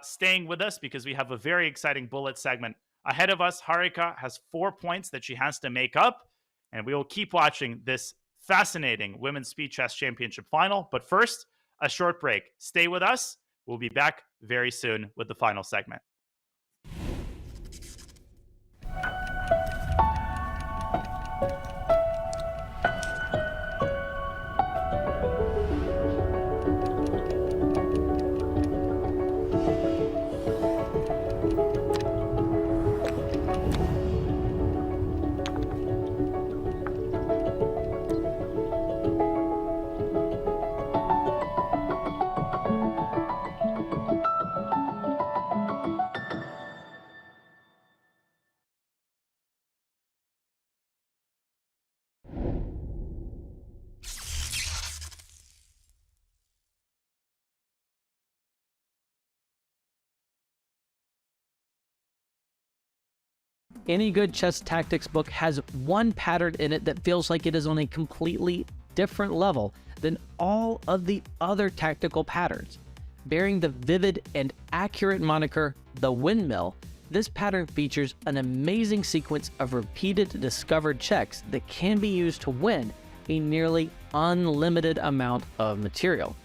staying with us because we have a very exciting bullet segment ahead of us. Harika has 4 points that she has to make up, and we will keep watching this fascinating Women's Speed Chess Championship final. But first, a short break. Stay with us. We'll be back very soon with the final segment. Any good chess tactics book has one pattern in it that feels like it is on a completely different level than all of the other tactical patterns. Bearing the vivid and accurate moniker, the windmill, this pattern features an amazing sequence of repeated discovered checks that can be used to win a nearly unlimited amount of material.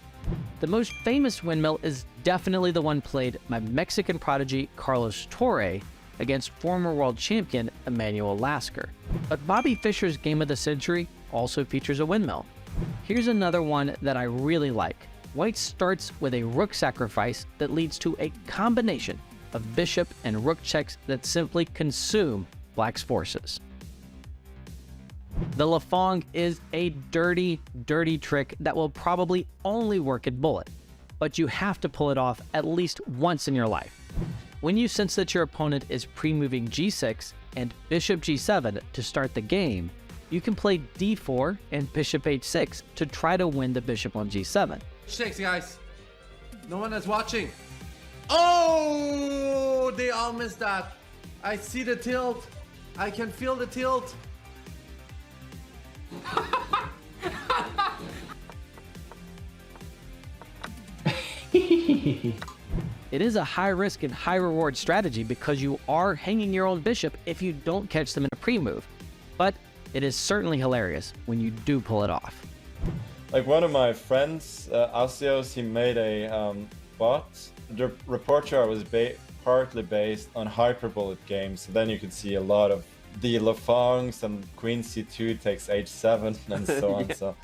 The most famous windmill is definitely the one played by Mexican prodigy Carlos Torre against former world champion Emmanuel Lasker. But Bobby Fischer's game of the century also features a windmill. Here's another one that I really like. White starts with a rook sacrifice that leads to a combination of bishop and rook checks that simply consume Black's forces. The Lafong is a dirty, dirty trick that will probably only work at bullet, but you have to pull it off at least once in your life. When you sense that your opponent is pre-moving g6 and bishop g7 to start the game, you can play d4 and bishop h6 to try to win the bishop on g7. Shakes, guys. No one is watching. Oh, they all missed that. I see the tilt. I can feel the tilt. It is a high risk and high reward strategy because you are hanging your own bishop if you don't catch them in a pre-move. But it is certainly hilarious when you do pull it off. Like one of my friends, Asios, he made a bot. The report chart was partly based on hyperbullet games, so then you could see a lot of the Lafongs and queen c2 takes h7 and so on. So.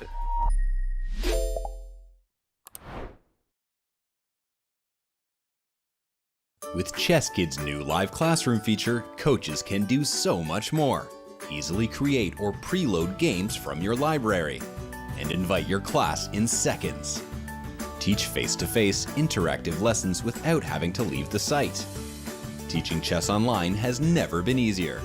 With ChessKid's new live classroom feature, coaches can do so much more. Easily create or preload games from your library and invite your class in seconds. Teach face-to-face interactive lessons without having to leave the site. Teaching chess online has never been easier.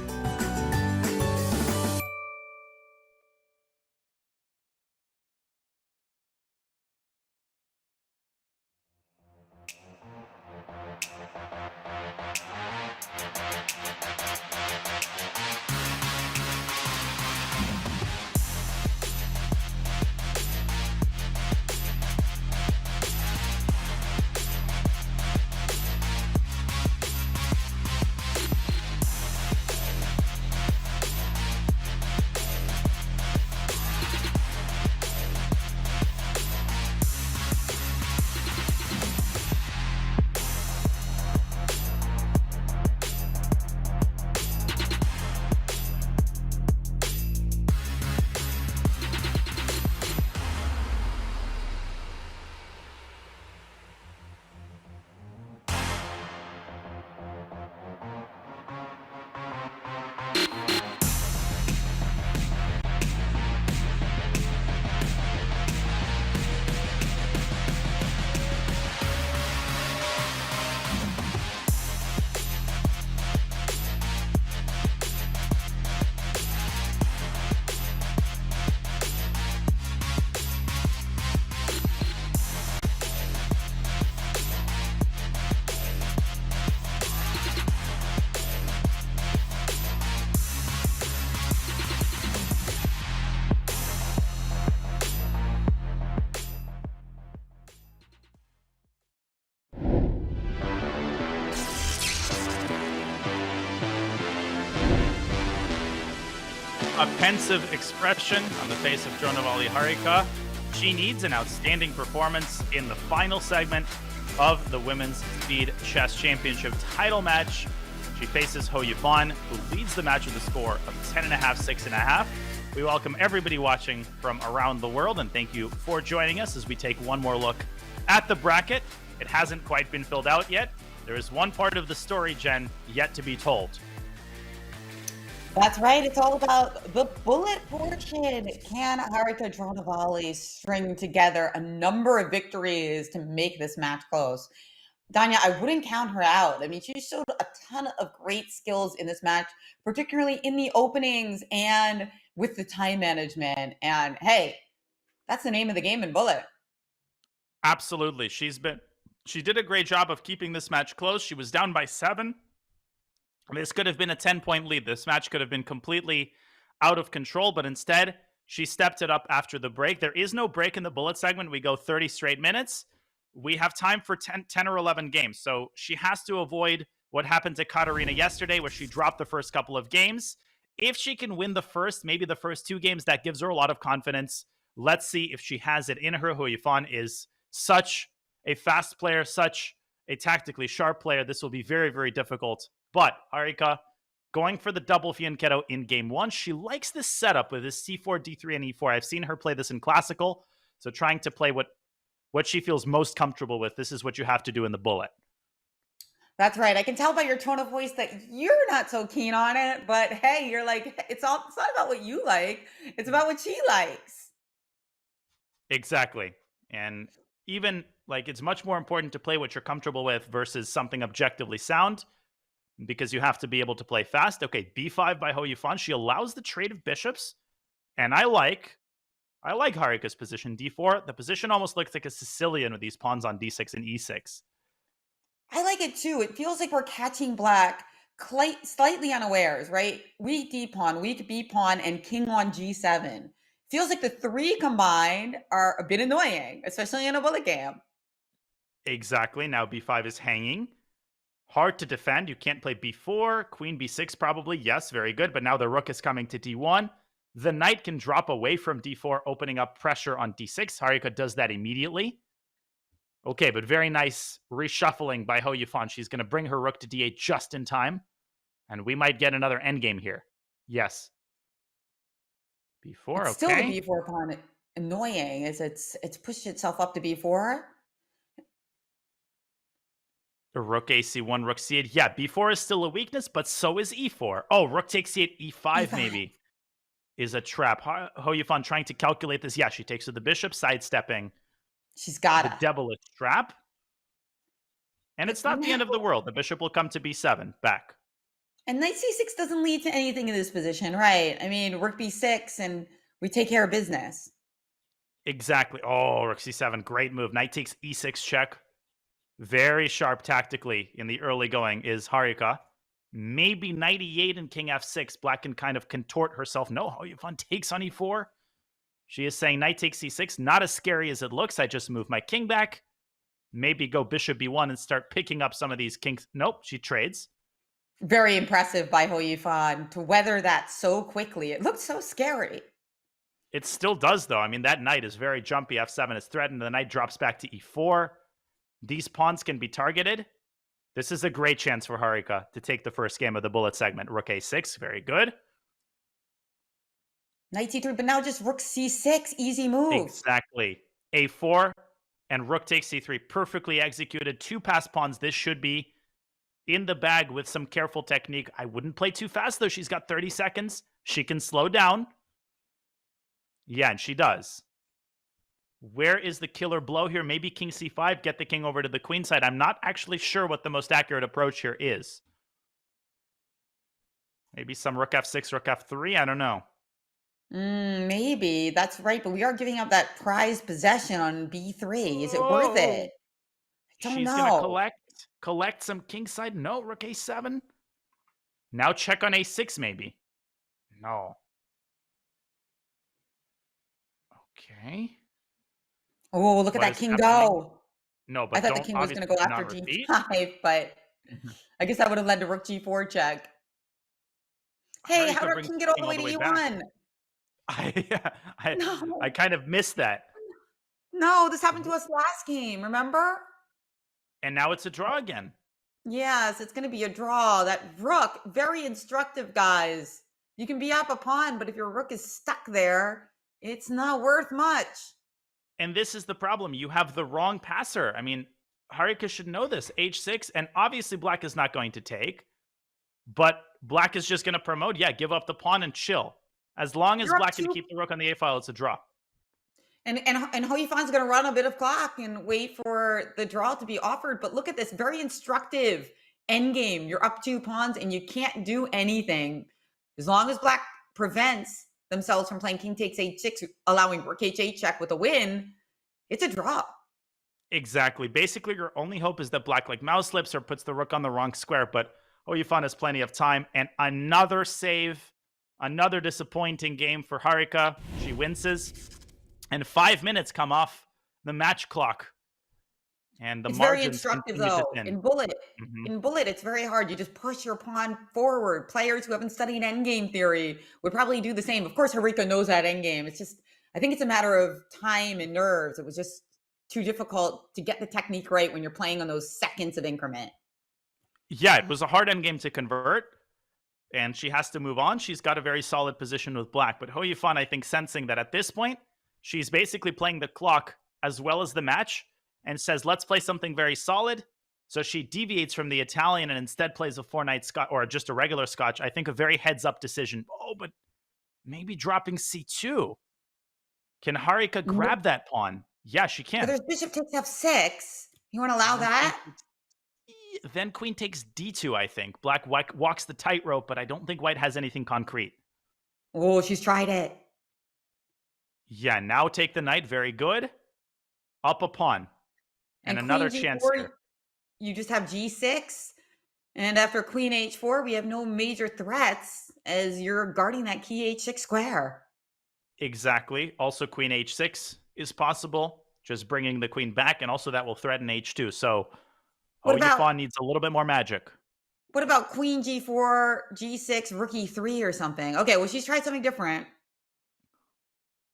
A pensive expression on the face of Dronavalli Harika. She needs an outstanding performance in the final segment of the Women's Speed Chess Championship title match. She faces Hou Yifan, who leads the match with a score of 10.5, 6.5. We welcome everybody watching from around the world, and thank you for joining us as we take one more look at the bracket. It hasn't quite been filled out yet. There is one part of the story, Jen, yet to be told. That's right. It's all about the bullet fortune. Can Harika Dronavalli string together a number of victories to make this match close? Danya, I wouldn't count her out. I mean, she showed a ton of great skills in this match, particularly in the openings and with the time management. And hey, that's the name of the game in bullet. Absolutely. She did a great job of keeping this match close. She was down by 7 This could have been a 10-point lead. This match could have been completely out of control, but instead, she stepped it up after the break. There is no break in the bullet segment. We go 30 straight minutes. We have time for 10 or 11 games. So she has to avoid what happened to Kateryna yesterday, where she dropped the first couple of games. If she can win maybe the first 2 games, that gives her a lot of confidence. Let's see if she has it in her. Hou Yifan is such a fast player, such a tactically sharp player. This will be very, very difficult. But Harika, going for the double fianchetto in game 1. She likes this setup with this c4, d3, and e4. I've seen her play this in classical. So trying to play what she feels most comfortable with. This is what you have to do in the bullet. That's right. I can tell by your tone of voice that you're not so keen on it, but hey, you're like, it's not about what you like. It's about what she likes. Exactly. And even it's much more important to play what you're comfortable with versus something objectively sound, because you have to be able to play fast. Okay, b5 by Hou Yifan. She allows the trade of bishops, and I like Harika's position. d4. The position almost looks like a Sicilian with these pawns on d6 and e6. I like it too. It feels like we're catching black slightly unawares, right? Weak D pawn, weak B pawn, and king on G7. Feels like the 3 combined are a bit annoying, especially in a bullet game. Exactly. Now b5 is hanging. Hard to defend. You can't play b4. Queen b6 probably. Yes, very good. But now the rook is coming to d1. The knight can drop away from d4, opening up pressure on d6. Harika does that immediately. Okay, but very nice reshuffling by Hou Yifan. She's going to bring her rook to d8 just in time. And we might get another endgame here. Yes. b4, It's still the b4 pawn annoying as it's pushed itself up to b4. The rook ac1, rook c8. Yeah, b4 is still a weakness, but so is e4. Oh, rook takes c8, e5 maybe is a trap. Hou Yifan trying to calculate this. Yeah, she takes to the bishop, sidestepping. She's got the devilish trap. And it's not the end of the world. The bishop will come to b7, back. And knight c6 doesn't lead to anything in this position, right? I mean, rook b6 and we take care of business. Exactly. Oh, rook c7, great move. Knight takes e6 check. Very sharp tactically in the early going is Harika. Maybe knight e8 and king f6. Black can kind of contort herself. No, Hou Yifan takes on e4. She is saying knight takes c6. Not as scary as it looks. I just move my king back. Maybe go bishop b1 and start picking up some of these kings. Nope, she trades. Very impressive by Hou Yifan to weather that so quickly. It looked so scary. It still does, though. I mean, that knight is very jumpy. f7 is threatened. The knight drops back to e4. These pawns can be targeted. This is a great chance for Harika to take the first game of the bullet segment. Rook a6, very good. Knight c3, but now just rook c6, easy move. Exactly. a4 and rook takes c3, perfectly executed. 2 passed pawns. This should be in the bag with some careful technique. I wouldn't play too fast, though. She's got 30 seconds. She can slow down. Yeah, and she does. Where is the killer blow here? Maybe king c5, get the king over to the queen side. I'm not actually sure what the most accurate approach here is. Maybe some rook f6, rook f3. I don't know. Maybe. That's right. But we are giving up that prized possession on b3. Is it worth it? I don't know. She's going to collect some king side. No, rook a7. Now check on a6 maybe. No. Okay. Oh, look at that king go. No, but I thought the king was going to go after g5, but I guess that would have led to rook g4 check. Hey, how did our king get all the way to e1? I kind of missed that. No, this happened to us last game, remember? And now it's a draw again. Yes, it's going to be a draw. That rook, very instructive, guys. You can be up a pawn, but if your rook is stuck there, it's not worth much. And this is the problem. You have the wrong passer. I mean, Harika should know this. h6, and obviously black is not going to take. But black is just going to promote. Yeah, give up the pawn and chill. As long as black can keep the rook on the a-file, it's a draw. And Hou Yifan's going to run a bit of clock and wait for the draw to be offered. But look at this, very instructive endgame. You're up 2 pawns and you can't do anything. As long as black prevents themselves from playing king takes h6, allowing rook h8 check with a win, it's a draw. Exactly. Basically, your only hope is that black mouse slips or puts the rook on the wrong square. But Hou Yifan has plenty of time. And another save. Another disappointing game for Harika. She winces. And 5 minutes come off the match clock. And the It's very margins instructive, continue to though. thin. In Bullet, it's very hard. You just push your pawn forward. Players who haven't studied endgame theory would probably do the same. Of course, Harika knows that endgame. It's just, I think it's a matter of time and nerves. It was just too difficult to get the technique right when you're playing on those seconds of increment. Yeah, it was a hard endgame to convert. And she has to move on. She's got a very solid position with black. But Hou Yifan, I think, sensing that at this point, she's basically playing the clock as well as the match and says, let's play something very solid. So she deviates from the Italian and instead plays a 4-knight Scotch, or just a regular Scotch. I think a very heads-up decision. Oh, but maybe dropping C2. Can Harika grab that pawn? Yeah, she can. But there's bishop takes F6. You want to allow that? Then queen takes D2, I think. Black walks the tightrope, but I don't think white has anything concrete. Oh, she's tried it. Yeah, now take the knight. Very good. Up a pawn. And another chance here. You just have G6. And after queen H4, we have no major threats as you're guarding that key H6 square. Exactly. Also, queen H6 is possible. Just bringing the queen back. And also that will threaten H2. So Hou Yifan needs a little bit more magic. What about queen G4, G6, rook E3 or something? Okay, well, she's tried something different.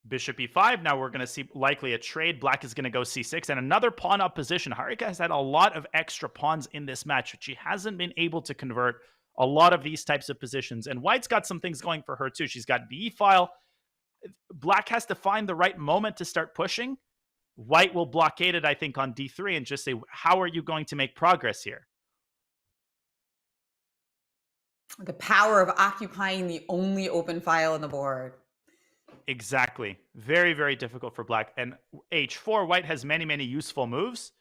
Bishop E5. Now we're going to see likely a trade. Black is going to go C6 and another pawn up position. Harika has had a lot of extra pawns in this match, but she hasn't been able to convert a lot of these types of positions. And white's got some things going for her too. She's got the E-file. Black has to find the right moment to start pushing. White will blockade it, I think, on D3 and just say, how are you going to make progress here? The power of occupying the only open file on the board. Exactly. Very, very difficult for black. And H4, white has many, many useful moves.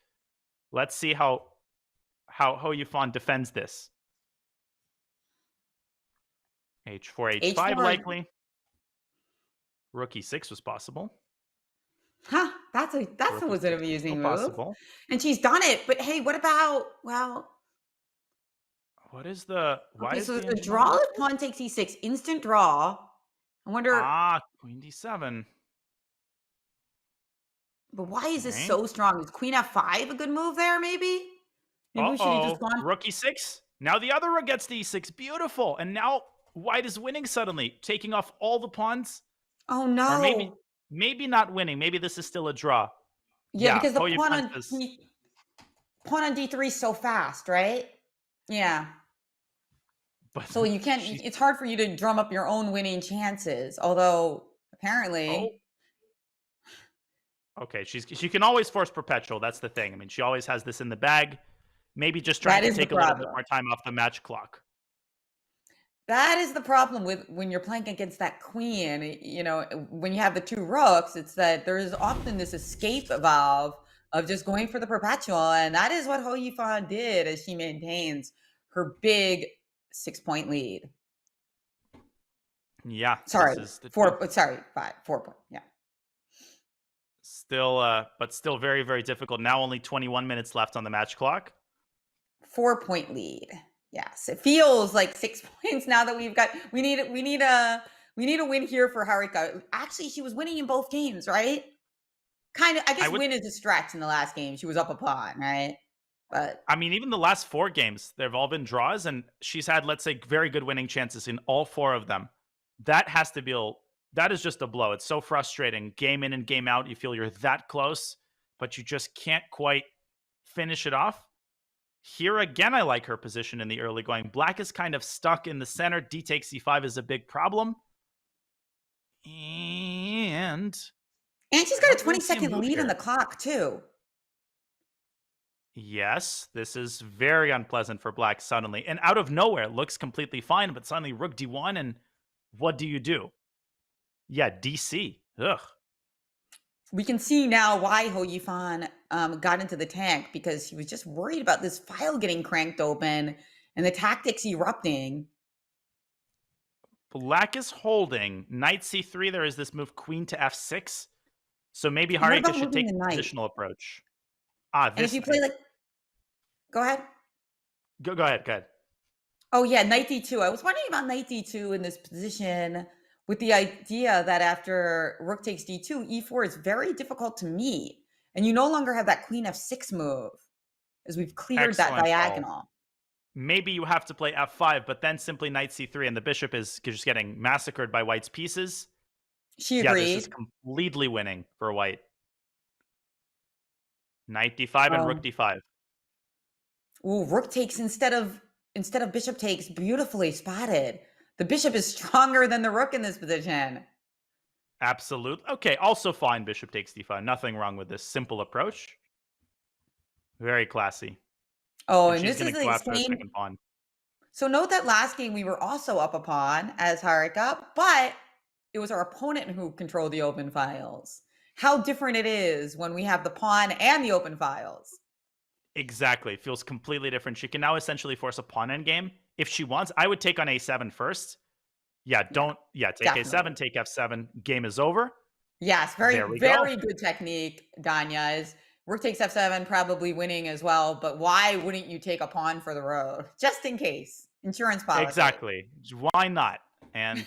Let's see how Hou Yifan defends this. H4, H5 likely. Rook E6 was possible. Huh, that's a was an amusing move. Possible. And she's done it. But hey, what about, well... What is the... Why okay, is so the draw if pawn takes E6, instant draw. I wonder... Ah, queen D7. But why is this so strong? Is queen F5 a good move there, maybe? Maybe we should have just gone... Rook E6. Now the other rook gets to E6. Beautiful. And now white is winning suddenly, taking off all the pawns. Oh, no. Or maybe not winning. Maybe this is still a draw. Yeah, because the pawn on D3 is so fast, right? Yeah. But so you can't, it's hard for you to drum up your own winning chances. Although apparently. Okay. She can always force perpetual. That's the thing. I mean, she always has this in the bag. Maybe just trying to take a little bit more time off the match clock. That is the problem with when you're playing against that queen. You know, when you have the two rooks, it's that there is often this escape valve of just going for the perpetual. And that is what Hou Yifan did as she maintains her big 6-point lead. Yeah. Sorry, 4 point. Yeah. But still very, very difficult. Now only 21 minutes left on the match clock. 4-point lead. Yes, it feels like 6 points now that we need a win here for Harika. Actually, she was winning in both games, right? Kind of. I guess win is a stretch in the last game. She was up a pawn, right? But I mean, even the last 4 games, they've all been draws, and she's had, let's say, very good winning chances in all 4 of them. That is just a blow. It's so frustrating. Game in and game out, you feel you're that close, but you just can't quite finish it off. Here again, I like her position in the early going. Black is kind of stuck in the center. D takes C5 is a big problem. And she's got a 20-second lead on the clock, too. Yes, this is very unpleasant for black suddenly. And out of nowhere, it looks completely fine, but suddenly rook D1, and what do you do? Yeah, DC. Ugh. We can see now why Hou Yifan got into the tank, because he was just worried about this file getting cranked open and the tactics erupting. Black is holding. Knight C3, there is this move queen to F6. So maybe Harika should take a positional approach. And if you play like... Go ahead. Go ahead. Oh yeah, knight d2. I was wondering about knight d2 in this position with the idea that after rook takes d2, e4 is very difficult to meet. And you no longer have that queen f6 move as we've cleared that Excellent call. diagonal. Maybe you have to play f5, but then simply knight c3, and the bishop is just getting massacred by white's pieces. She Yeah, agreed. this is completely winning for white. Knight d5 and rook d5. Ooh, rook takes instead of bishop takes. Beautifully spotted. The bishop is stronger than the rook in this position. Absolute. Okay, also fine, bishop takes d5. Nothing wrong with this simple approach. Very classy. Oh, and she's this gonna is go the after a same. second pawn. So note that last game we were also up a pawn as Harika, but it was our opponent who controlled the open files. How different it is when we have the pawn and the open files. Exactly. It feels completely different. She can now essentially force a pawn endgame. If she wants, I would take on a7 first. Yeah, take definitely. a7, take f7. Game is over. Yes, There very, we very go. good technique, Danya. Is rook takes f7, probably winning as well, but why wouldn't you take a pawn for the road? Just in case. Insurance policy. Exactly. Why not? And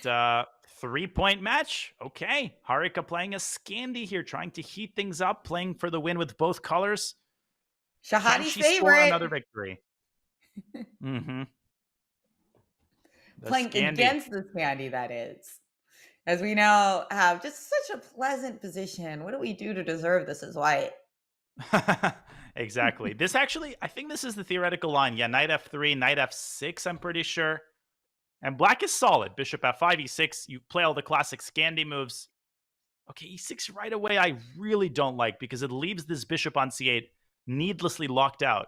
3-point match. Okay. Harika playing a Scandi here, trying to heat things up, playing for the win with both colors. Can Shahadi's she score favorite. another victory? Mm-hmm. Playing against the Scandi, that is. As we now have just such a pleasant position. What do we do to deserve this as white? Exactly. This actually, I think this is the theoretical line. Yeah, knight f3, knight f6, I'm pretty sure. And black is solid. Bishop f5, e6. You play all the classic Scandi moves. Okay, e6 right away I really don't like because it leaves this bishop on c8 needlessly locked out.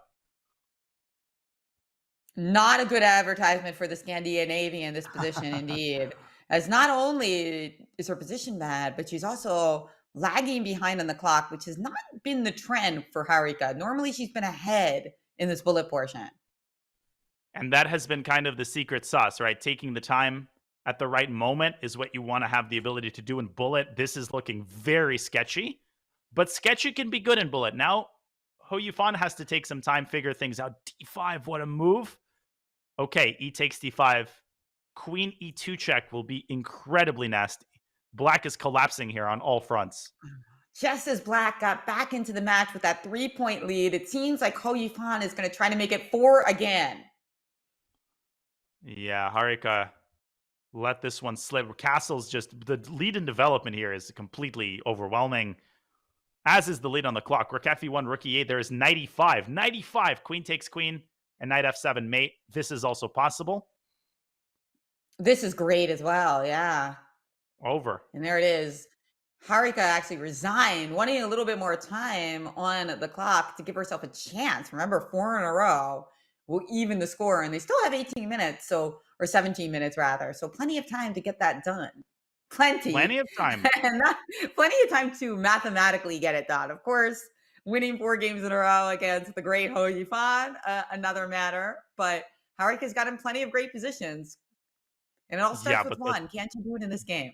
Not a good advertisement for the Scandinavian in this position, indeed. As not only is her position bad, but she's also lagging behind on the clock, which has not been the trend for Harika. Normally, she's been ahead in this bullet portion. And that has been kind of the secret sauce, right? Taking the time at the right moment is what you want to have the ability to do in bullet. This is looking very sketchy, but sketchy can be good in bullet. Now, Hou Yifan has to take some time, figure things out. d5, what a move. Okay, e takes d5. Queen e2 check will be incredibly nasty. Black is collapsing here on all fronts. Just as black got back into the match with that 3-point lead, it seems like Hou Yifan is going to try to make it 4 again. Yeah, Harika let this one slip. Castle's just, the lead in development here is completely overwhelming, as is the lead on the clock. Rook f1, rook e8, there is knight e5. Knight e5, queen takes queen, and knight f7 mate. This is also possible. This is great as well, yeah. Over. And there it is. Harika actually resigned, wanting a little bit more time on the clock to give herself a chance. Remember, 4 in a row will even the score, and they still have 18 minutes, or 17 minutes rather. So plenty of time to get that done. Plenty of time. And plenty of time to mathematically get it done. Of course, winning 4 games in a row against the great Hou Yifan, another matter. But Harika's got in plenty of great positions. And it all starts with one. Can't you do it in this game?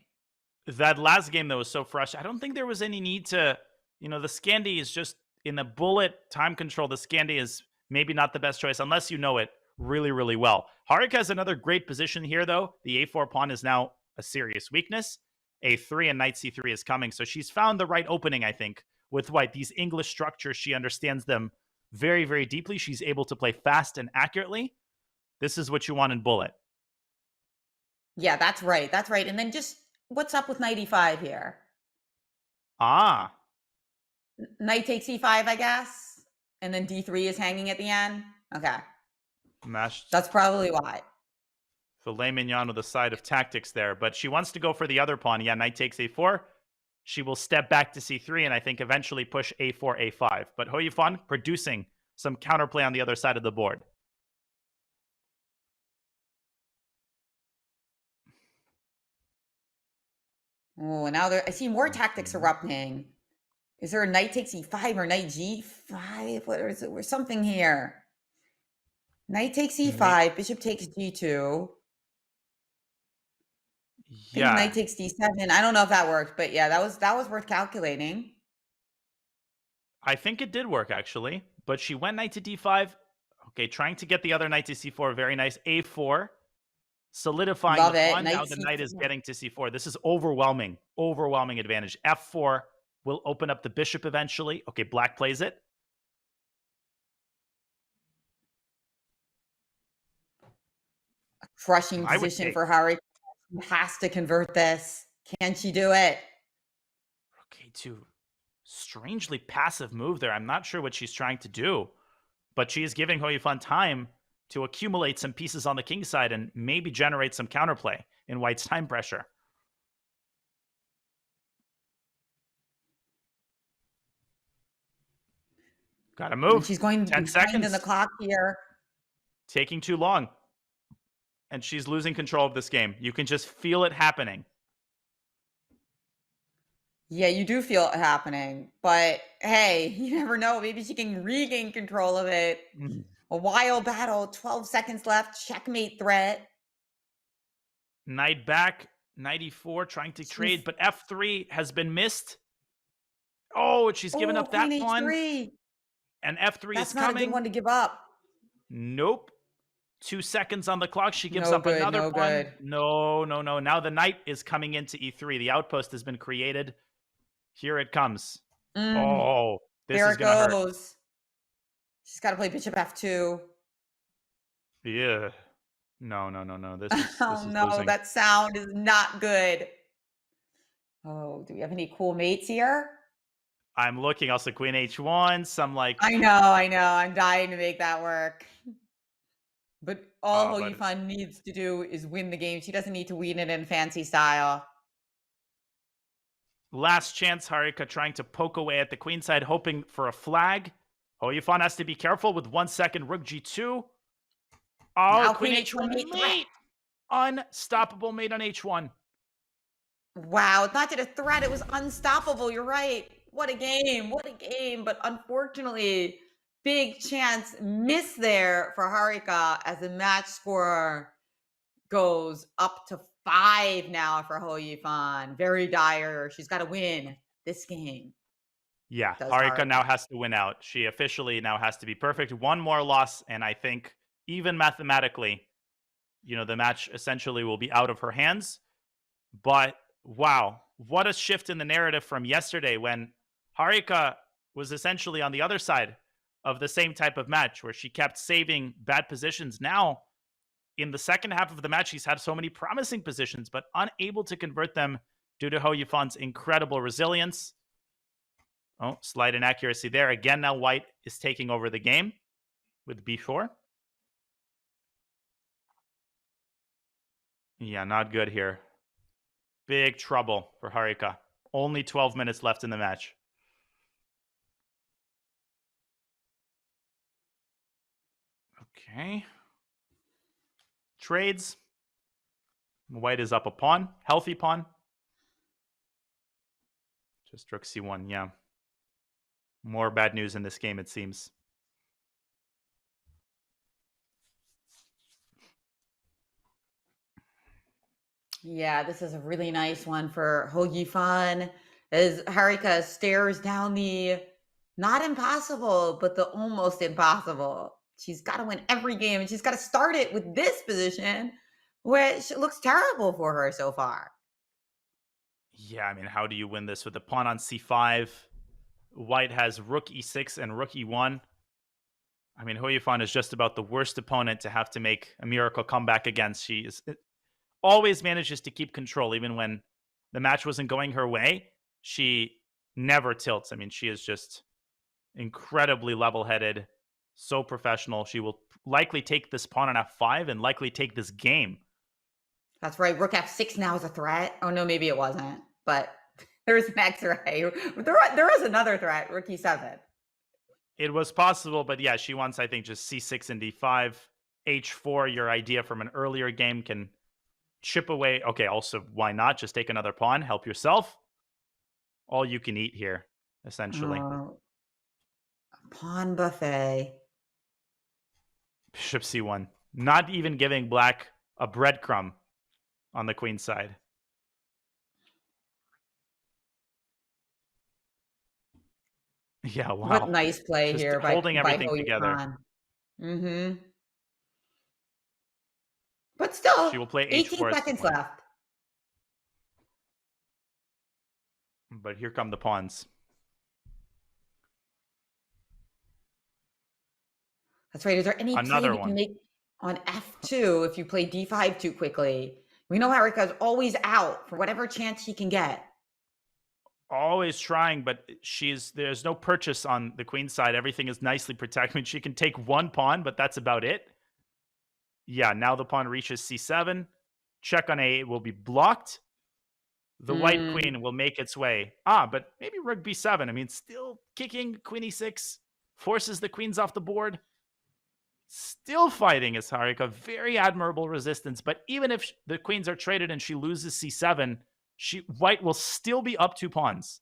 That last game that was so fresh, I don't think there was any need to, the Scandi is just in the bullet time control. The Scandi is maybe not the best choice unless you know it really, really well. Harika has another great position here, though. The a4 pawn is now a serious weakness. a3 and knight c3 is coming. So she's found the right opening, I think, with white. These English structures, she understands them very, very deeply. She's able to play fast and accurately. This is what you want in bullet. Yeah, that's right. That's right. And then just what's up with knight e5 here? Ah. Knight takes e5, I guess. And then d3 is hanging at the end. Okay. Mashed. That's probably why. Filet mignon with a side of tactics there. But she wants to go for the other pawn. Yeah, knight takes a4. She will step back to c3 and I think eventually push a4, a5. But Hou Yifan producing some counterplay on the other side of the board. Oh, now I see more tactics erupting. Is there a knight takes e5 or knight g5? What is it? There's something here. Knight takes e5, bishop takes g2. Yeah. Knight takes d7. I don't know if that worked, but yeah, that was worth calculating. I think it did work actually, but she went knight to d5. Okay, trying to get the other knight to c4. Very nice. a4. Solidifying Love the it. pawn. Now Knight the knight is C4. getting to c4. This is overwhelming. Overwhelming advantage. f4 will open up the bishop eventually. Okay, black plays it. Crushing I would position take. for Harika. She has to convert this. Can she do it? Okay, two. Strangely passive move there. I'm not sure what she's trying to do, but she is giving Hou Yifan time to accumulate some pieces on the king side and maybe generate some counterplay in white's time pressure. Gotta move. And she's going 10 behind seconds. in the clock here. Taking too long. And she's losing control of this game. You can just feel it happening. Yeah, you do feel it happening. But hey, you never know. Maybe she can regain control of it. A wild battle. 12 seconds left. Checkmate threat. Knight back. Knight e4 trying to trade, but f3 has been missed. Oh, she's given up that Queen pawn. H3. And f3 That's is not coming. a good one to give up. Nope. 2 seconds on the clock. She gives No up good, another no pawn. good. No. Now the knight is coming into e3. The outpost has been created. Here it comes. Oh, this There is it going to hurt. goes. She's got to play bishop f2. Yeah. No. This is Oh no, losing. that sound is not good. Oh, do we have any cool mates here? I'm looking also queen h1, some like I know. I'm dying to make that work. But all Hou but- Yifan needs to do is win the game. She doesn't need to win it in fancy style. last chance. Harika trying to poke away at the queen side, hoping for a flag. Hou Yifan has to be careful with 1 second. Rook g2. Oh, Now queen queen h1 H1 mate. Unstoppable mate on h1. Wow, it's not just a threat. It was unstoppable. You're right. What a game. What a game. But unfortunately, big chance miss there for Harika as the match score goes up to 5 now for Hou Yifan. Very dire. She's got to win this game. Yeah, Does Harika Harika. now has to win out. She officially now has to be perfect. One more loss, and I think even mathematically, the match essentially will be out of her hands. But wow, what a shift in the narrative from yesterday when Harika was essentially on the other side of the same type of match where she kept saving bad positions. Now, in the second half of the match, she's had so many promising positions, but unable to convert them due to Hou Yifan's incredible resilience. Oh, slight inaccuracy there. Again, now white is taking over the game with b4. Yeah, not good here. Big trouble for Harika. Only 12 minutes left in the match. Okay. Trades. White is up a pawn. Healthy pawn. Just rook c1, yeah. More bad news in this game, it seems. Yeah, this is a really nice one for Hou Yifan as Harika stares down the not impossible, but the almost impossible. She's got to win every game, and she's got to start it with this position, which looks terrible for her so far. Yeah, I mean, how do you win this with the pawn on c5? White has rook e6 and rook e1. I mean, Hou Yifan is just about the worst opponent to have to make a miracle comeback against. She always manages to keep control, even when the match wasn't going her way. She never tilts. I mean, she is just incredibly level-headed, so professional. She will likely take this pawn on f5 and likely take this game. That's right. Rook f6 now is a threat. Oh, no, maybe it wasn't. But there's an X-ray. There is another threat, rook e7. It was possible, but yeah, she wants, I think, just c6 and d5. h4, your idea from an earlier game, can chip away. Okay, also, why not? Just take another pawn. Help yourself. All you can eat here, essentially. Pawn buffet. Bishop c1. Not even giving black a breadcrumb on the queen side. Yeah, wow. What nice play Just here by holding everything Hou together. Yifan. Mm-hmm. But still, She will play 18 h4 seconds left. But here come the pawns. That's right. Is there any play Another we one. can make on f2 if you play d5 too quickly? We know Harika is always out for whatever chance she can get. Always trying, but there's no purchase on the queen side. Everything is nicely protected. I mean, she can take one pawn, but that's about it. Yeah, now the pawn reaches c7. Check on a8 will be blocked. The white queen will make its way. But maybe rook b7. I mean, still kicking queen e6. Forces the queens off the board. Still fighting is Harika. Very admirable resistance. But even if the queens are traded and she loses c7, white will still be up 2 pawns.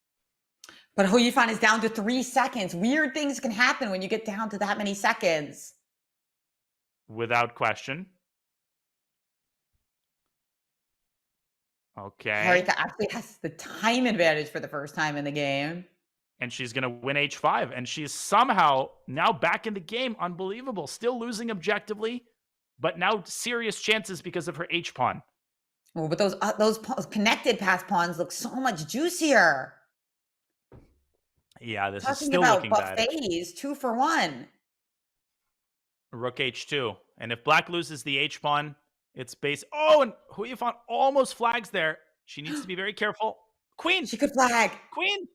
But Hou Yifan is down to 3 seconds. Weird things can happen when you get down to that many seconds. Without question. Okay. Harika actually has the time advantage for the first time in the game. And she's going to win h5. And she's somehow now back in the game. Unbelievable. Still losing objectively, but now serious chances because of her h-pawn. Oh, but those connected pass pawns look so much juicier. Yeah, this Talking is still about looking bad. buffets, 2 for 1. Rook h2. And if black loses the h-pawn, it's base. Oh, and Hou Yifan almost flags there. She needs to be very careful. Queen. She could flag. Queen.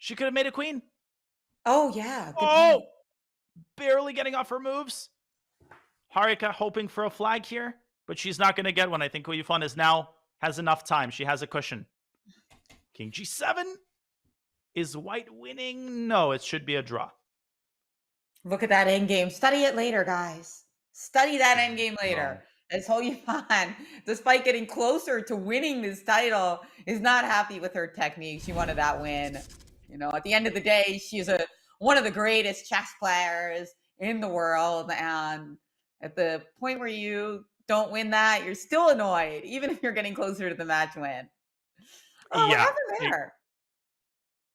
She could have made a queen. Oh, yeah. Good point. Barely getting off her moves. Harika hoping for a flag here, but she's not going to get one. I think Hou Yifan has enough time. She has a cushion. King g7. Is white winning? No, it should be a draw. Look at that endgame. Study it later, guys. Study that endgame later. As Hou Yifan, despite getting closer to winning this title, is not happy with her technique. She wanted that win. You know, at the end of the day, she's one of the greatest chess players in the world. And at the point where you don't win that, you're still annoyed, even if you're getting closer to the match win. Oh, yeah. What happened there?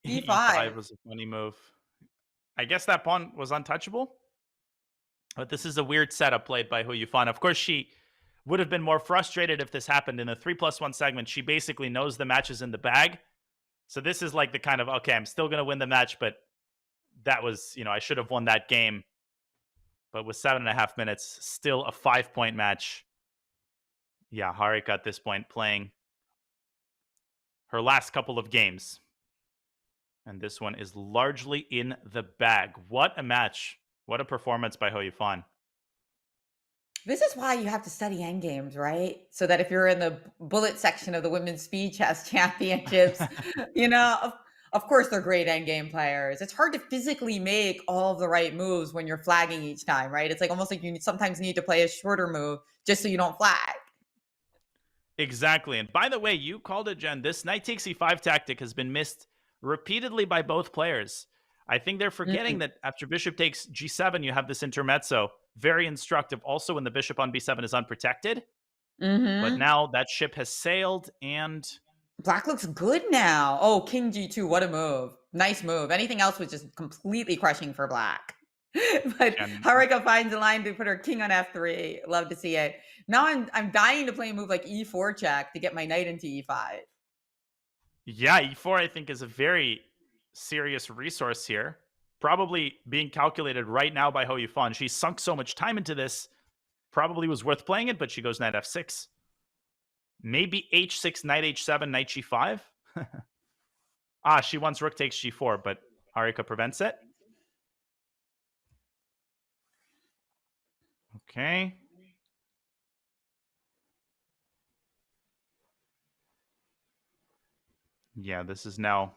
D5. E5 was a funny move. I guess that pawn was untouchable. But this is a weird setup played by Hou Yifan. Of course, she would have been more frustrated if this happened in the 3+1 segment. She basically knows the match is in the bag. So this is like the kind of, okay, I'm still going to win the match, but that was, I should have won that game. But with 7.5 minutes, still a 5-point match. Yeah, Harika at this point playing her last couple of games. And this one is largely in the bag. What a match. What a performance by Hou Yifan. This is why you have to study endgames, right? So that if you're in the bullet section of the Women's Speed Chess Championships, of course they're great endgame players. It's hard to physically make all of the right moves when you're flagging each time, right? It's like almost like you sometimes need to play a shorter move just so you don't flag. Exactly. And by the way, you called it, Jen. This knight takes e5 tactic has been missed repeatedly by both players. I think they're forgetting that after bishop takes g7, you have this intermezzo. Very instructive. Also, when the bishop on b7 is unprotected. But now that ship has sailed and... Black looks good now. Oh, king g2. What a move. Nice move. Anything else was just completely crushing for black. But Harika finds a line to put her king on f3. Love to see it. Now I'm dying to play a move like e4 check to get my knight into e5. Yeah, e4 I think is a very serious resource here. Probably being calculated right now by Hou Yifan. She sunk so much time into this. Probably was worth playing it, but she goes knight f6. Maybe h6, knight h7, knight g5. She wants rook takes g4, but Harika prevents it. Okay. Yeah, this is now...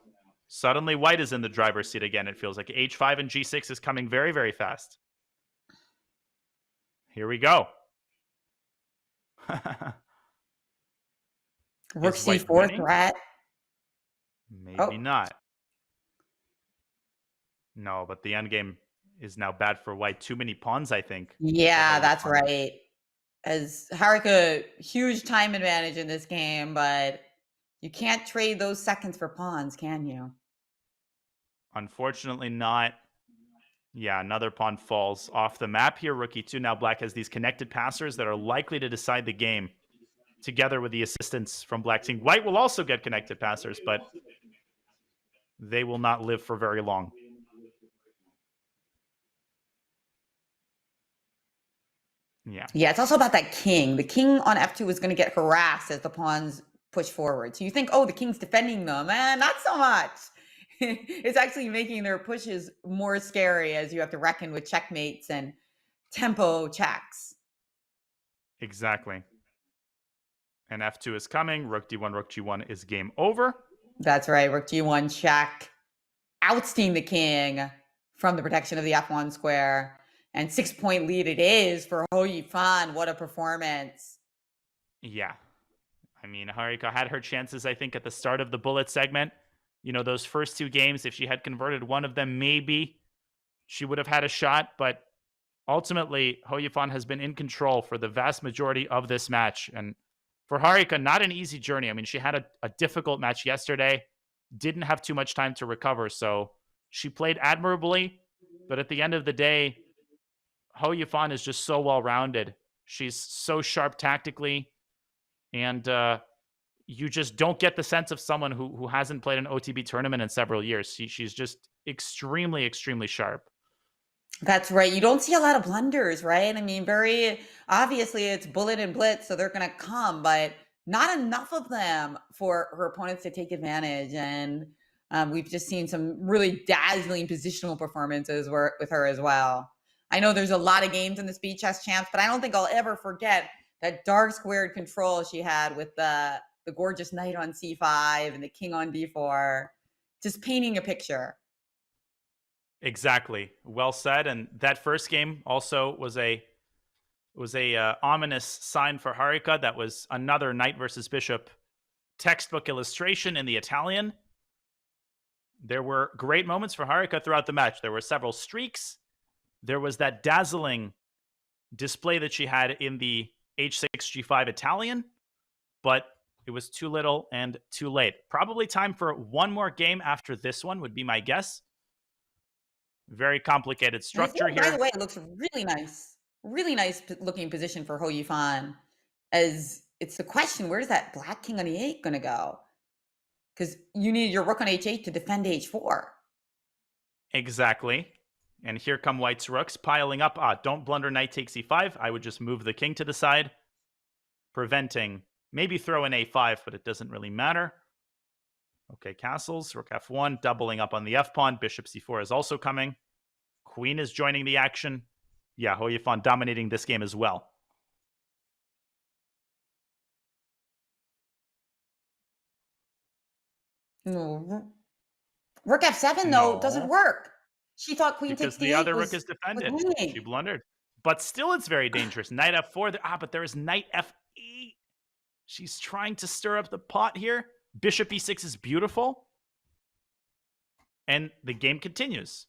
Suddenly, white is in the driver's seat again, it feels like. h5 and g6 is coming very, very fast. Here we go. Rook c4 threat? Maybe not. No, but the endgame is now bad for white. Too many pawns, I think. Yeah, that's right. As Harika, huge time advantage in this game, but... You can't trade those seconds for pawns, can you? Unfortunately not. Yeah, another pawn falls off the map here. Rook e2. Now black has these connected passers that are likely to decide the game, together with the assistance from black king. White will also get connected passers, but they will not live for very long. Yeah. Yeah, it's also about that king. The king on f2 is going to get harassed as the pawns push forward. So you think, oh, the king's defending them. Not so much. It's actually making their pushes more scary as you have to reckon with checkmates and tempo checks. Exactly. And f2 is coming. Rook d1, rook g1 is game over. That's right. Rook g1 check. Ousting the king from the protection of the f1 square. And 6-point lead it is for Hou Yifan. What a performance. Yeah. I mean, Harika had her chances, I think, at the start of the bullet segment. You know, those first two games, if she had converted one of them, maybe she would have had a shot. But ultimately, Hou Yifan has been in control for the vast majority of this match. And for Harika, not an easy journey. I mean, she had a difficult match yesterday, didn't have too much time to recover. So she played admirably. But at the end of the day, Hou Yifan is just so well-rounded. She's so sharp tactically. And you just don't get the sense of someone who hasn't played an OTB tournament in several years. She's just extremely, extremely sharp. That's right. You don't see a lot of blunders, right? I mean, very obviously it's bullet and blitz, so they're going to come, but not enough of them for her opponents to take advantage. And we've just seen some really dazzling positional performances with her as well. I know there's a lot of games in the Speed Chess Champs, but I don't think I'll ever forget that dark squared control she had with the gorgeous knight on c5 and the king on d4, just painting a picture. Exactly. Well said. And that first game also was a ominous sign for Harika. That was another knight versus bishop textbook illustration in the Italian. There were great moments for Harika throughout the match. There were several streaks. There was that dazzling display that she had in the h6 g5 Italian, but it was too little and too late. Probably time for one more game after this one would be my guess. Very complicated structure here. By the way, it looks really nice. Really nice looking position for Hou Yifan. As it's the question, where's that black king on e8 going to go? Because you need your rook on h8 to defend h4. Exactly. And here come white's rooks piling up. Don't blunder knight takes e5. I would just move the king to the side, preventing, maybe throw in a5, but it doesn't really matter. Okay, castles, rook f1, doubling up on the f-pawn. Bishop c4 is also coming. Queen is joining the action. Yeah, Hou Yifan dominating this game as well. No. Rook f7, though, doesn't work. She thought queen takes because the other rook is defended. She blundered. But still, it's very dangerous. Knight f4. But there is knight f8. She's trying to stir up the pot here. Bishop e6 is beautiful. And the game continues.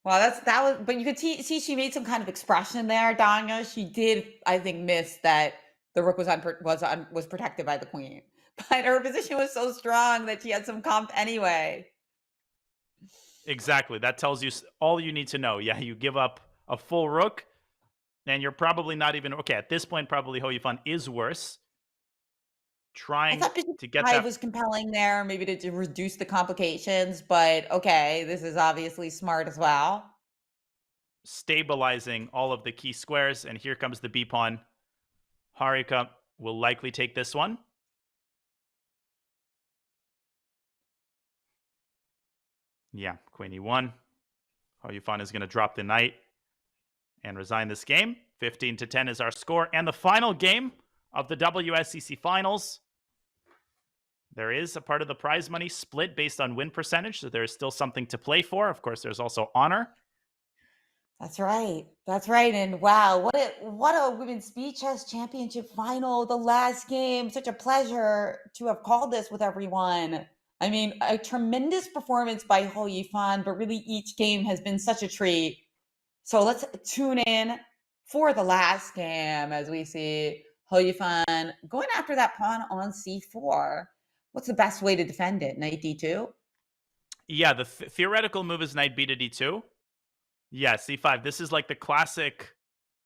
Well, that was, but you could see she made some kind of expression there, Danya. She did, I think, miss that the rook was protected by the queen. But her position was so strong that she had some comp anyway. Exactly. That tells you all you need to know. Yeah, you give up a full rook, and you're probably not even... Okay, at this point, probably Hou Yifan is worse. Trying to get that... was compelling there, maybe to reduce the complications, but okay, this is obviously smart as well. Stabilizing all of the key squares, and here comes the b-pawn. Harika will likely take this one. Yeah, queen e1. Hou Yifan is going to drop the knight and resign this game. 15-10 is our score. And the final game of the WSCC finals. There is a part of the prize money split based on win percentage, so there is still something to play for. Of course, there's also honor. That's right. That's right. And wow, what a Women's Speed Chess Championship final, the last game. Such a pleasure to have called this with everyone. I mean, a tremendous performance by Hou Yifan, but really each game has been such a treat. So let's tune in for the last game as we see Hou Yifan going after that pawn on c4. What's the best way to defend it? Knight d2? Yeah, the theoretical move is knight b to d2. Yeah, c5. This is like the classic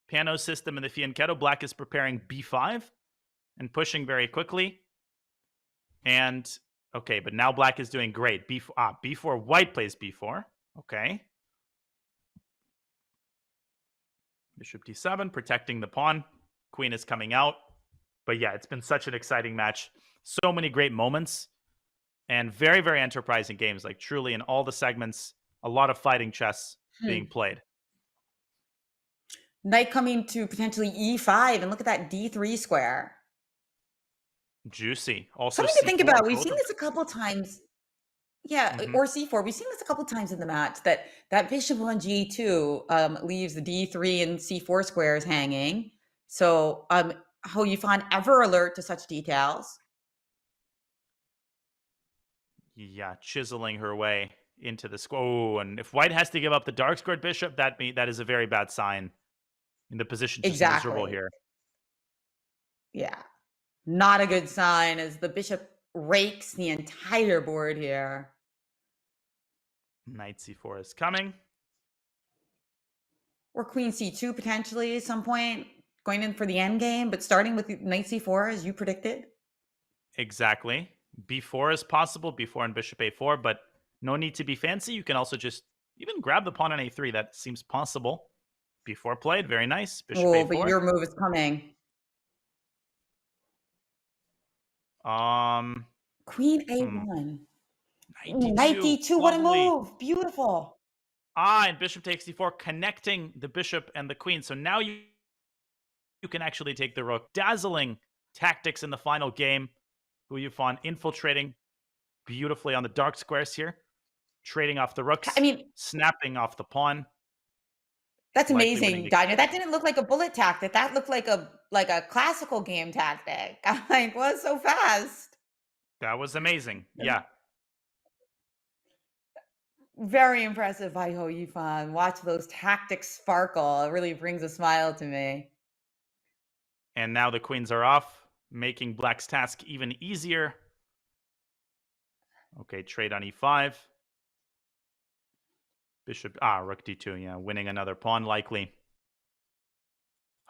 piano system in the fianchetto. Black is preparing b5 and pushing very quickly. And, okay, but now black is doing great. B4. White plays b4. Okay. Bishop d7, protecting the pawn. Queen is coming out. But yeah, it's been such an exciting match. So many great moments. And very, very enterprising games. Like, truly, in all the segments, a lot of fighting chess being played. Knight coming to potentially e5, and look at that d3 square. Juicy. Also, something to think C4, about. We've seen this a couple times. Yeah, Mhm. or c4. We've seen this a couple times in the match, that bishop on g2 leaves the d3 and c4 squares hanging. So, Hou Yifan ever alert to such details? Yeah, chiseling her way into the square. Oh, and if white has to give up the dark squared bishop, that is a very bad sign. In the position just miserable here. Yeah. Not a good sign as the bishop rakes the entire board here. Knight c4 is coming. Or queen c2 potentially at some point, going in for the endgame, but starting with knight c4 as you predicted. Exactly. b4 is possible, b4 and bishop a4, but no need to be fancy. You can also just even grab the pawn on a3. That seems possible. b4 played, very nice. Bishop Oh, a4. but your move is coming. Queen a1. Knight d2, what a move. Beautiful. And bishop takes d4, connecting the bishop and the queen. So now you can actually take the rook. Dazzling tactics in the final game. Hou Yifan infiltrating beautifully on the dark squares here. Trading off the rooks. Snapping off the pawn. That's amazing, Danya. That didn't look like a bullet tactic. That looked like a classical game tactic. I'm like, what? So fast. That was amazing. Yeah. Very impressive by Hou Yifan. Watch those tactics sparkle. It really brings a smile to me. And now the queens are off, making black's task even easier. Okay, trade on e5. Bishop, rook d2, yeah, winning another pawn likely.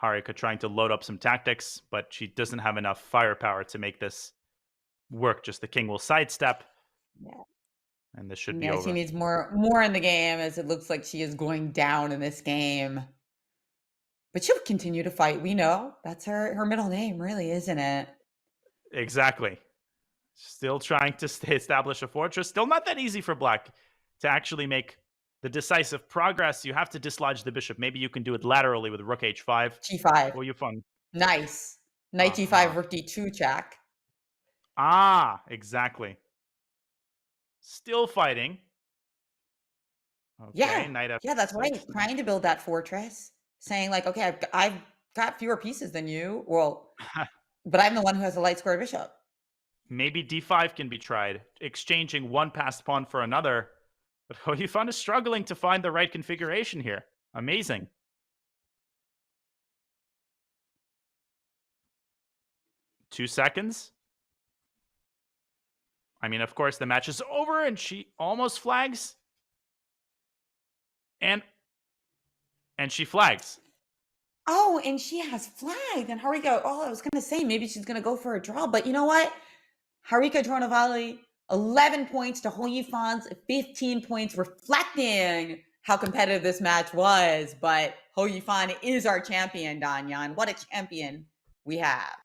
Harika trying to load up some tactics, but she doesn't have enough firepower to make this work. Just the king will sidestep. Yeah. And this should be over. She needs more in the game, as it looks like she is going down in this game. But she'll continue to fight. We know that's her middle name, really, isn't it? Exactly. Still trying to establish a fortress. Still not that easy for black to actually make the decisive progress. You have to dislodge the bishop. Maybe you can do it laterally with rook h5. g5. Hou Yifan. Nice. Knight g5, rook d2 check. Exactly. Still fighting. Okay, knight f6. Yeah, that's right. Trying to build that fortress. Saying like, okay, I've got fewer pieces than you. Well, but I'm the one who has a light square bishop. Maybe d5 can be tried. Exchanging one passed pawn for another. But Hou Yifan is struggling to find the right configuration here. Amazing. Two seconds. I mean, of course, the match is over and she almost flags. And she flags. Oh, and she has flagged. And Harika, I was going to say maybe she's going to go for a draw. But you know what? Harika Dronavalli, 11 points to Hou Yifan's 15 points, reflecting how competitive this match was. But Hou Yifan is our champion, Danyan. What a champion we have.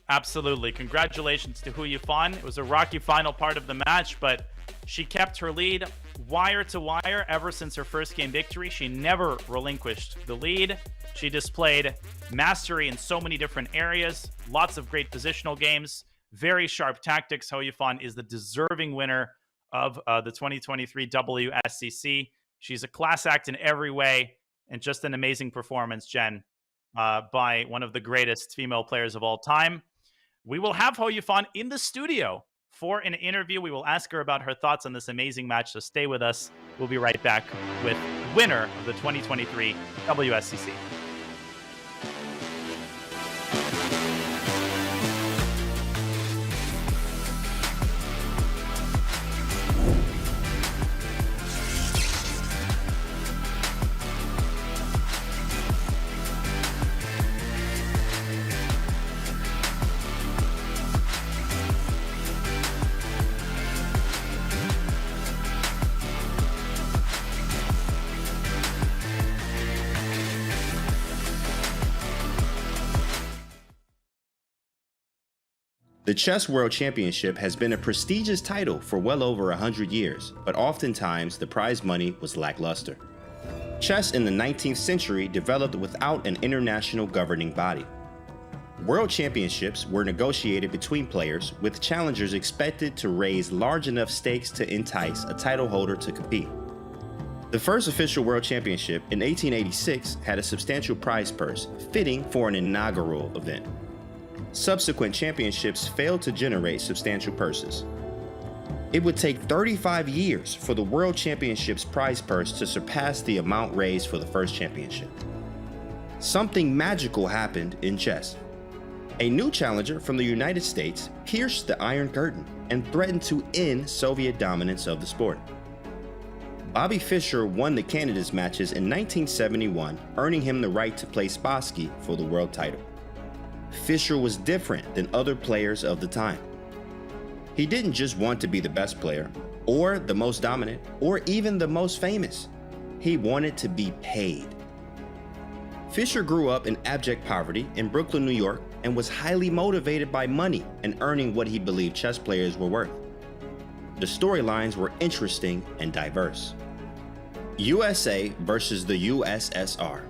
Absolutely. Congratulations to Hou Yifan. It was a rocky final part of the match, but she kept her lead wire to wire ever since her first game victory. She never relinquished the lead. She displayed mastery in so many different areas, lots of great positional games, very sharp tactics. Hou Yifan is the deserving winner of the 2023 WSCC. She's a class act in every way, and just an amazing performance, Jen, by one of the greatest female players of all time. We will have Hou Yifan in the studio for an interview. We will ask her about her thoughts on this amazing match, so stay with us. We'll be right back with winner of the 2023 WSCC. The Chess World Championship has been a prestigious title for well over 100 years, but oftentimes the prize money was lackluster. Chess in the 19th century developed without an international governing body. World Championships were negotiated between players, with challengers expected to raise large enough stakes to entice a title holder to compete. The first official World Championship in 1886 had a substantial prize purse, fitting for an inaugural event. Subsequent championships failed to generate substantial purses. It would take 35 years for the World Championship's prize purse to surpass the amount raised for the first championship. Something magical happened in chess. A new challenger from the United States pierced the Iron Curtain and threatened to end Soviet dominance of the sport. Bobby Fischer won the candidates matches in 1971, earning him the right to play Spassky for the world title. Fischer was different than other players of the time. He didn't just want to be the best player, or the most dominant, or even the most famous. He wanted to be paid. Fischer grew up in abject poverty in Brooklyn, New York, and was highly motivated by money and earning what he believed chess players were worth. The storylines were interesting and diverse. USA versus the USSR.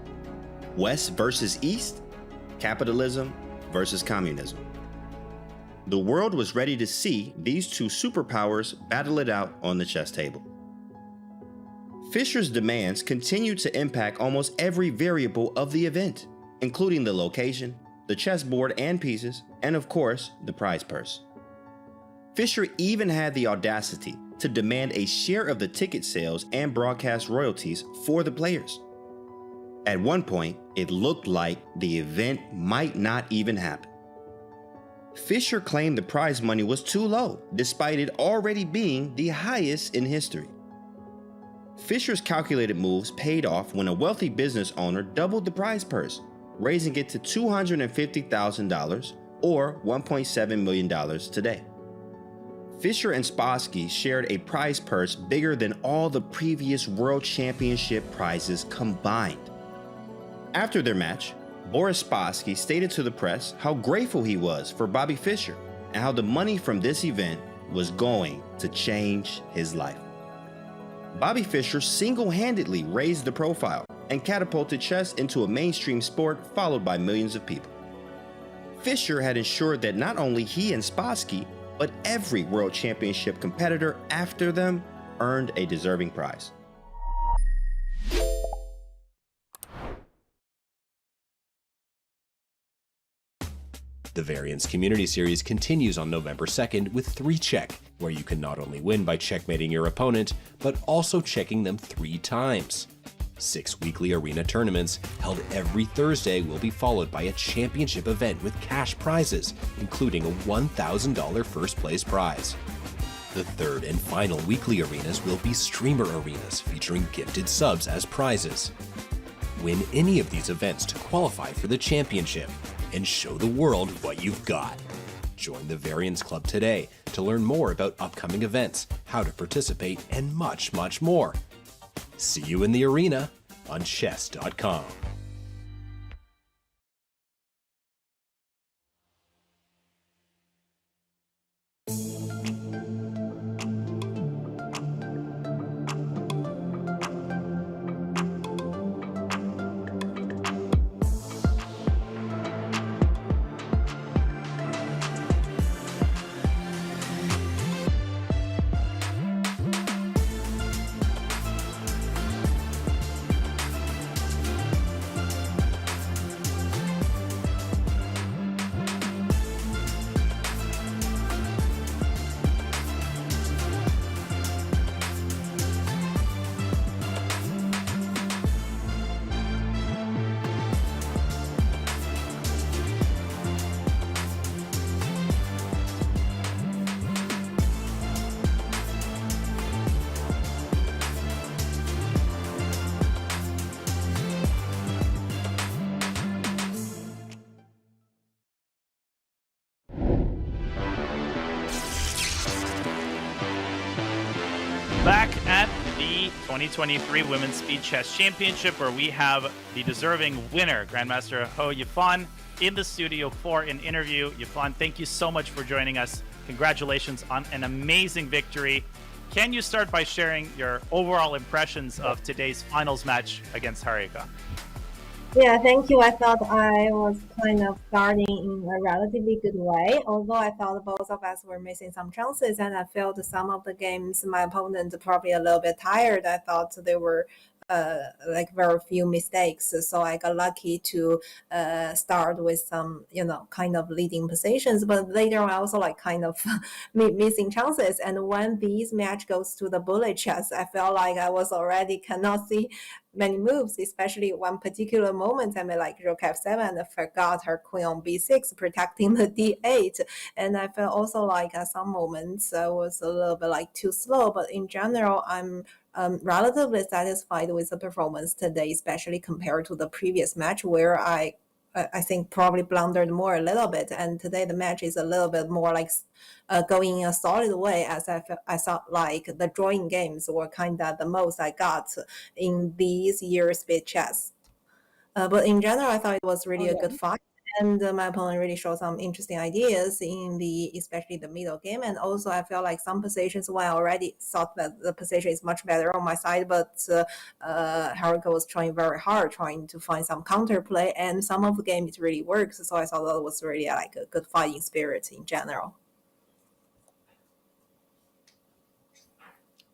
West versus East. Capitalism versus communism. The world was ready to see these two superpowers battle it out on the chess table. Fischer's demands continued to impact almost every variable of the event, including the location, the chessboard and pieces, and of course, the prize purse. Fischer even had the audacity to demand a share of the ticket sales and broadcast royalties for the players. At one point, it looked like the event might not even happen. Fischer claimed the prize money was too low, despite it already being the highest in history. Fischer's calculated moves paid off when a wealthy business owner doubled the prize purse, raising it to $250,000 or $1.7 million today. Fischer and Spassky shared a prize purse bigger than all the previous World Championship prizes combined. After their match, Boris Spassky stated to the press how grateful he was for Bobby Fischer and how the money from this event was going to change his life. Bobby Fischer single-handedly raised the profile and catapulted chess into a mainstream sport followed by millions of people. Fischer had ensured that not only he and Spassky, but every World Championship competitor after them earned a deserving prize. The Variance Community Series continues on November 2nd with 3-Check, where you can not only win by checkmating your opponent, but also checking them 3 times. 6 weekly arena tournaments held every Thursday will be followed by a championship event with cash prizes, including a $1,000 first place prize. The third and final weekly arenas will be streamer arenas featuring gifted subs as prizes. Win any of these events to qualify for the championship and show the world what you've got. Join the Variance Club today to learn more about upcoming events, how to participate, and much, much more. See you in the arena on chess.com. Back at the 2023 Women's Speed Chess Championship, where we have the deserving winner, Grandmaster Hou Yifan, in the studio for an interview. Yifan, thank you so much for joining us. Congratulations on an amazing victory. Can you start by sharing your overall impressions of today's finals match against Harika? Yeah, thank you. I thought I was kind of starting in a relatively good way, although I thought both of us were missing some chances, and I felt some of the games my opponent probably a little bit tired. I thought there were like very few mistakes, so I got lucky to start with some, kind of leading positions. But later on, I also like kind of missing chances. And when this match goes to the bullet chess, I felt like I was already cannot see many moves, especially one particular moment I made like rook f7 and I forgot her queen on b6 protecting the d8, and I felt also like at some moments I was a little bit like too slow, but in general I'm relatively satisfied with the performance today, especially compared to the previous match where I think probably blundered more a little bit, and today the match is a little bit more like going in a solid way, as I thought like the drawing games were kind of the most I got in these years with chess. But in general, I thought it was really a good fight. And my opponent really showed some interesting ideas in especially the middle game. And also I feel like some positions where I already thought that the position is much better on my side, but Harika was trying very hard, trying to find some counterplay, and some of the game it really works. So I thought that was really like a good fighting spirit in general.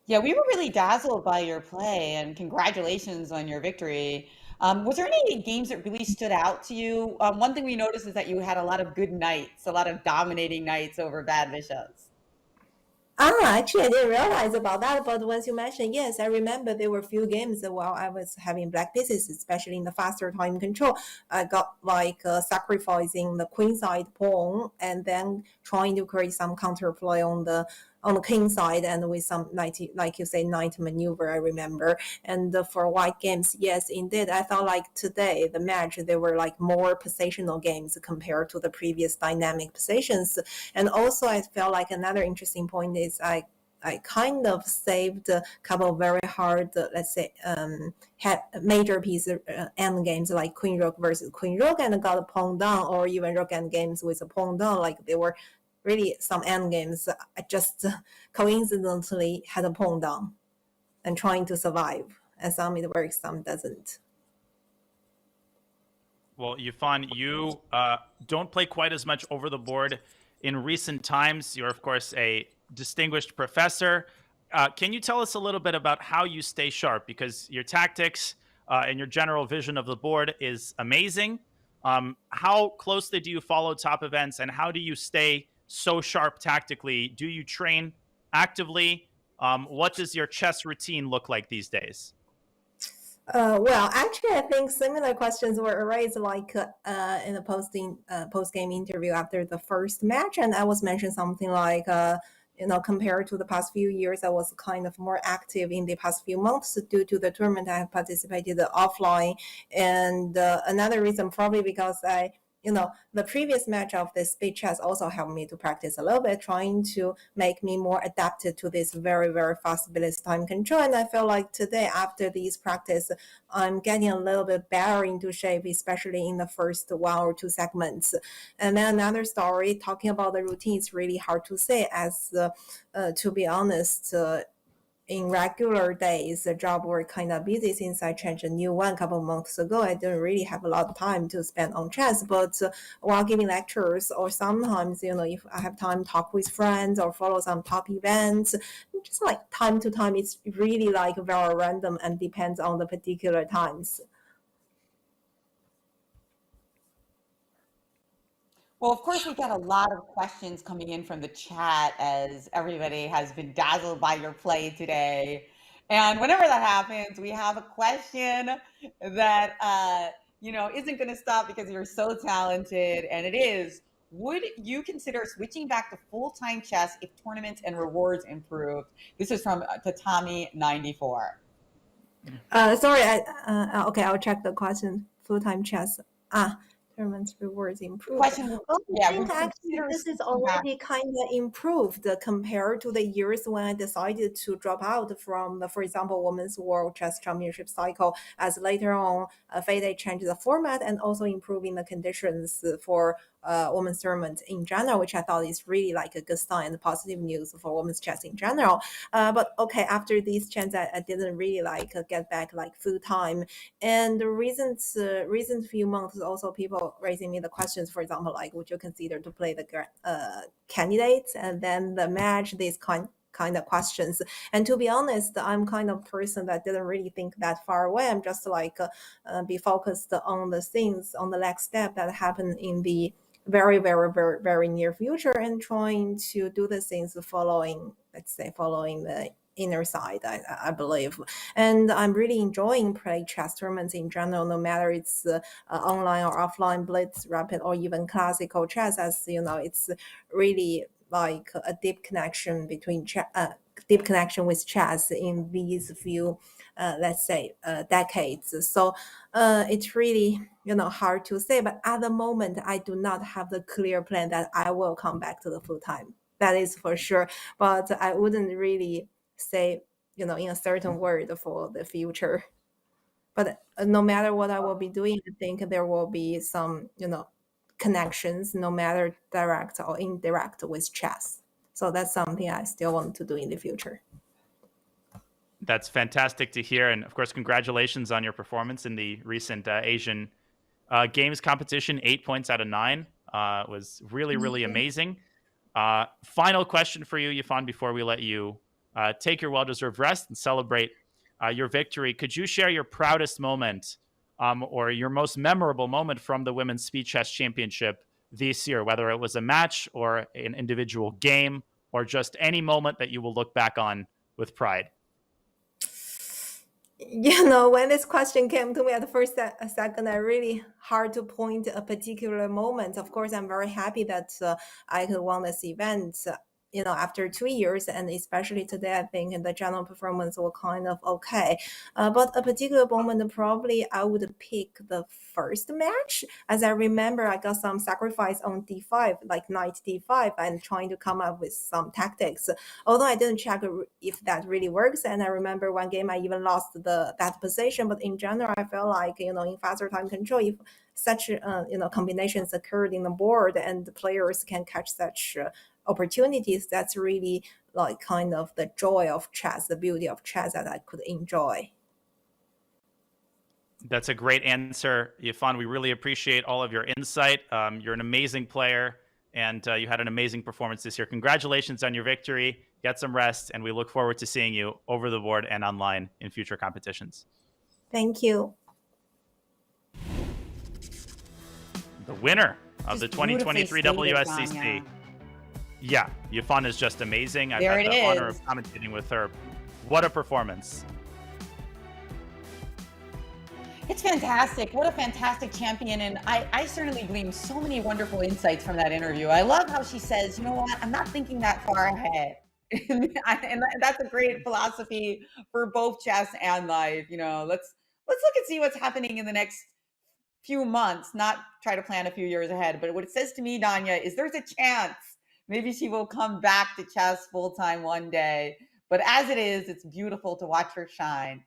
Yeah, we were really dazzled by your play, and congratulations on your victory. Was there any games that really stood out to you? One thing we noticed is that you had a lot of good knights, a lot of dominating knights over bad bishops. Actually, I didn't realize about that, but once you mentioned, yes, I remember there were a few games while I was having black pieces, especially in the faster time control. I got like sacrificing the queen side pawn and then trying to create some counterplay on the king side, and with some knight, like you say, knight maneuver, I remember. And for white games, yes, indeed, I thought like today, the match, there were like more positional games compared to the previous dynamic positions. And also I felt like another interesting point is I kind of saved a couple of very hard, let's say, had major piece end games like queen rook versus queen rook and got a pawn down, or even rook end games with a pawn down, like they were really some end games. I just coincidentally had a pawn down and trying to survive, and some it works, some doesn't. Well, Yifan, you don't play quite as much over the board in recent times. You're, of course, a distinguished professor. Can you tell us a little bit about how you stay sharp? Because your tactics and your general vision of the board is amazing. How closely do you follow top events, and how do you stay so sharp tactically? Do you train actively? What does your chess routine look like these days? Well, actually, I think similar questions were raised like in the post-game interview after the first match, and I was mentioning something like, compared to the past few years, I was kind of more active in the past few months due to the tournament I have participated offline, and another reason probably because the previous match of this speed chess also helped me to practice a little bit, trying to make me more adapted to this very, very fast ability time control. And I feel like today, after these practice, I'm getting a little bit better into shape, especially in the first 1 or 2 segments. And then another story, talking about the routine, is really hard to say, as to be honest, in regular days, the job were kind of busy since I changed a new one a couple of months ago. I didn't really have a lot of time to spend on chess, but while giving lectures, or sometimes, if I have time, talk with friends or follow some top events, just like time to time, it's really like very random and depends on the particular times. Well, of course, we got a lot of questions coming in from the chat, as everybody has been dazzled by your play today. And whenever that happens, we have a question that, isn't going to stop because you're so talented. And it is, would you consider switching back to full-time chess if tournaments and rewards improved? This is from Tatami94. Sorry, okay, I'll check the question. Full-time chess. tournament rewards improved. Question, Well, yeah, I think would you actually consider this is switching back? already kind of improved compared to the years when I decided to drop out from the, for example, Women's World Chess Championship cycle, as later on FIDE changed the format and also improving the conditions for women's tournament in general, which I thought is really like a good sign and positive news for women's chess in general. But okay, after these changes, I didn't really like get back like full time. And the recent few months, also people raising me the questions, for example, like would you consider to play the candidates and then the match, these kind of questions. And to be honest, I'm kind of person that didn't really think that far away. I'm just like be focused on the things, on the next step that happen in the very, very, very, very near future, and trying to do the things following, let's say, following the inner side, I believe. And I'm really enjoying playing chess tournaments in general, no matter it's online or offline, blitz, rapid, or even classical chess. As you know, it's really like a deep connection between deep connection with chess in these few let's say decades. So it's really hard to say, but at the moment I do not have the clear plan that I will come back to the full time, that is for sure. But I wouldn't really say in a certain word for the future. But no matter what I will be doing, I think there will be some connections, no matter direct or indirect, with chess. So that's something I still want to do in the future. That's fantastic to hear. And of course, congratulations on your performance in the recent Asian Games competition. 8 points out of 9 was really, really amazing. Final question for you, Yifan, before we let you take your well-deserved rest and celebrate your victory. Could you share your proudest moment or your most memorable moment from the Women's Speed Chess Championship this year, whether it was a match or an individual game or just any moment that you will look back on with pride? When this question came to me at the first second, I really hard to point a particular moment. Of course, I'm very happy that I could win this event, after 2 years, and especially today, I think the general performance was kind of okay. But a particular moment, probably I would pick the first match. As I remember, I got some sacrifice on d5, like knight d5, and trying to come up with some tactics. Although I didn't check if that really works, and I remember one game I even lost that position. But in general, I felt like in faster time control, if such combinations occurred in the board and the players can catch such opportunities, that's really like kind of the joy of chess, the beauty of chess that I could enjoy. That's a great answer, Yifan. We really appreciate all of your insight. You're an amazing player, and you had an amazing performance this year. Congratulations on your victory. Get some rest, and we look forward to seeing you over the board and online in future competitions. Thank you. The winner of the 2023 WSCC. Yeah, Yifan is just amazing. I've had the honor of commentating with her. What a performance. It's fantastic. What a fantastic champion. And I certainly gleaned so many wonderful insights from that interview. I love how she says, you know what, I'm not thinking that far ahead. And that's a great philosophy for both chess and life. Let's look and see what's happening in the next few months, not try to plan a few years ahead. But what it says to me, Danya, is there's a chance maybe she will come back to chess full time one day. But as it is, it's beautiful to watch her shine.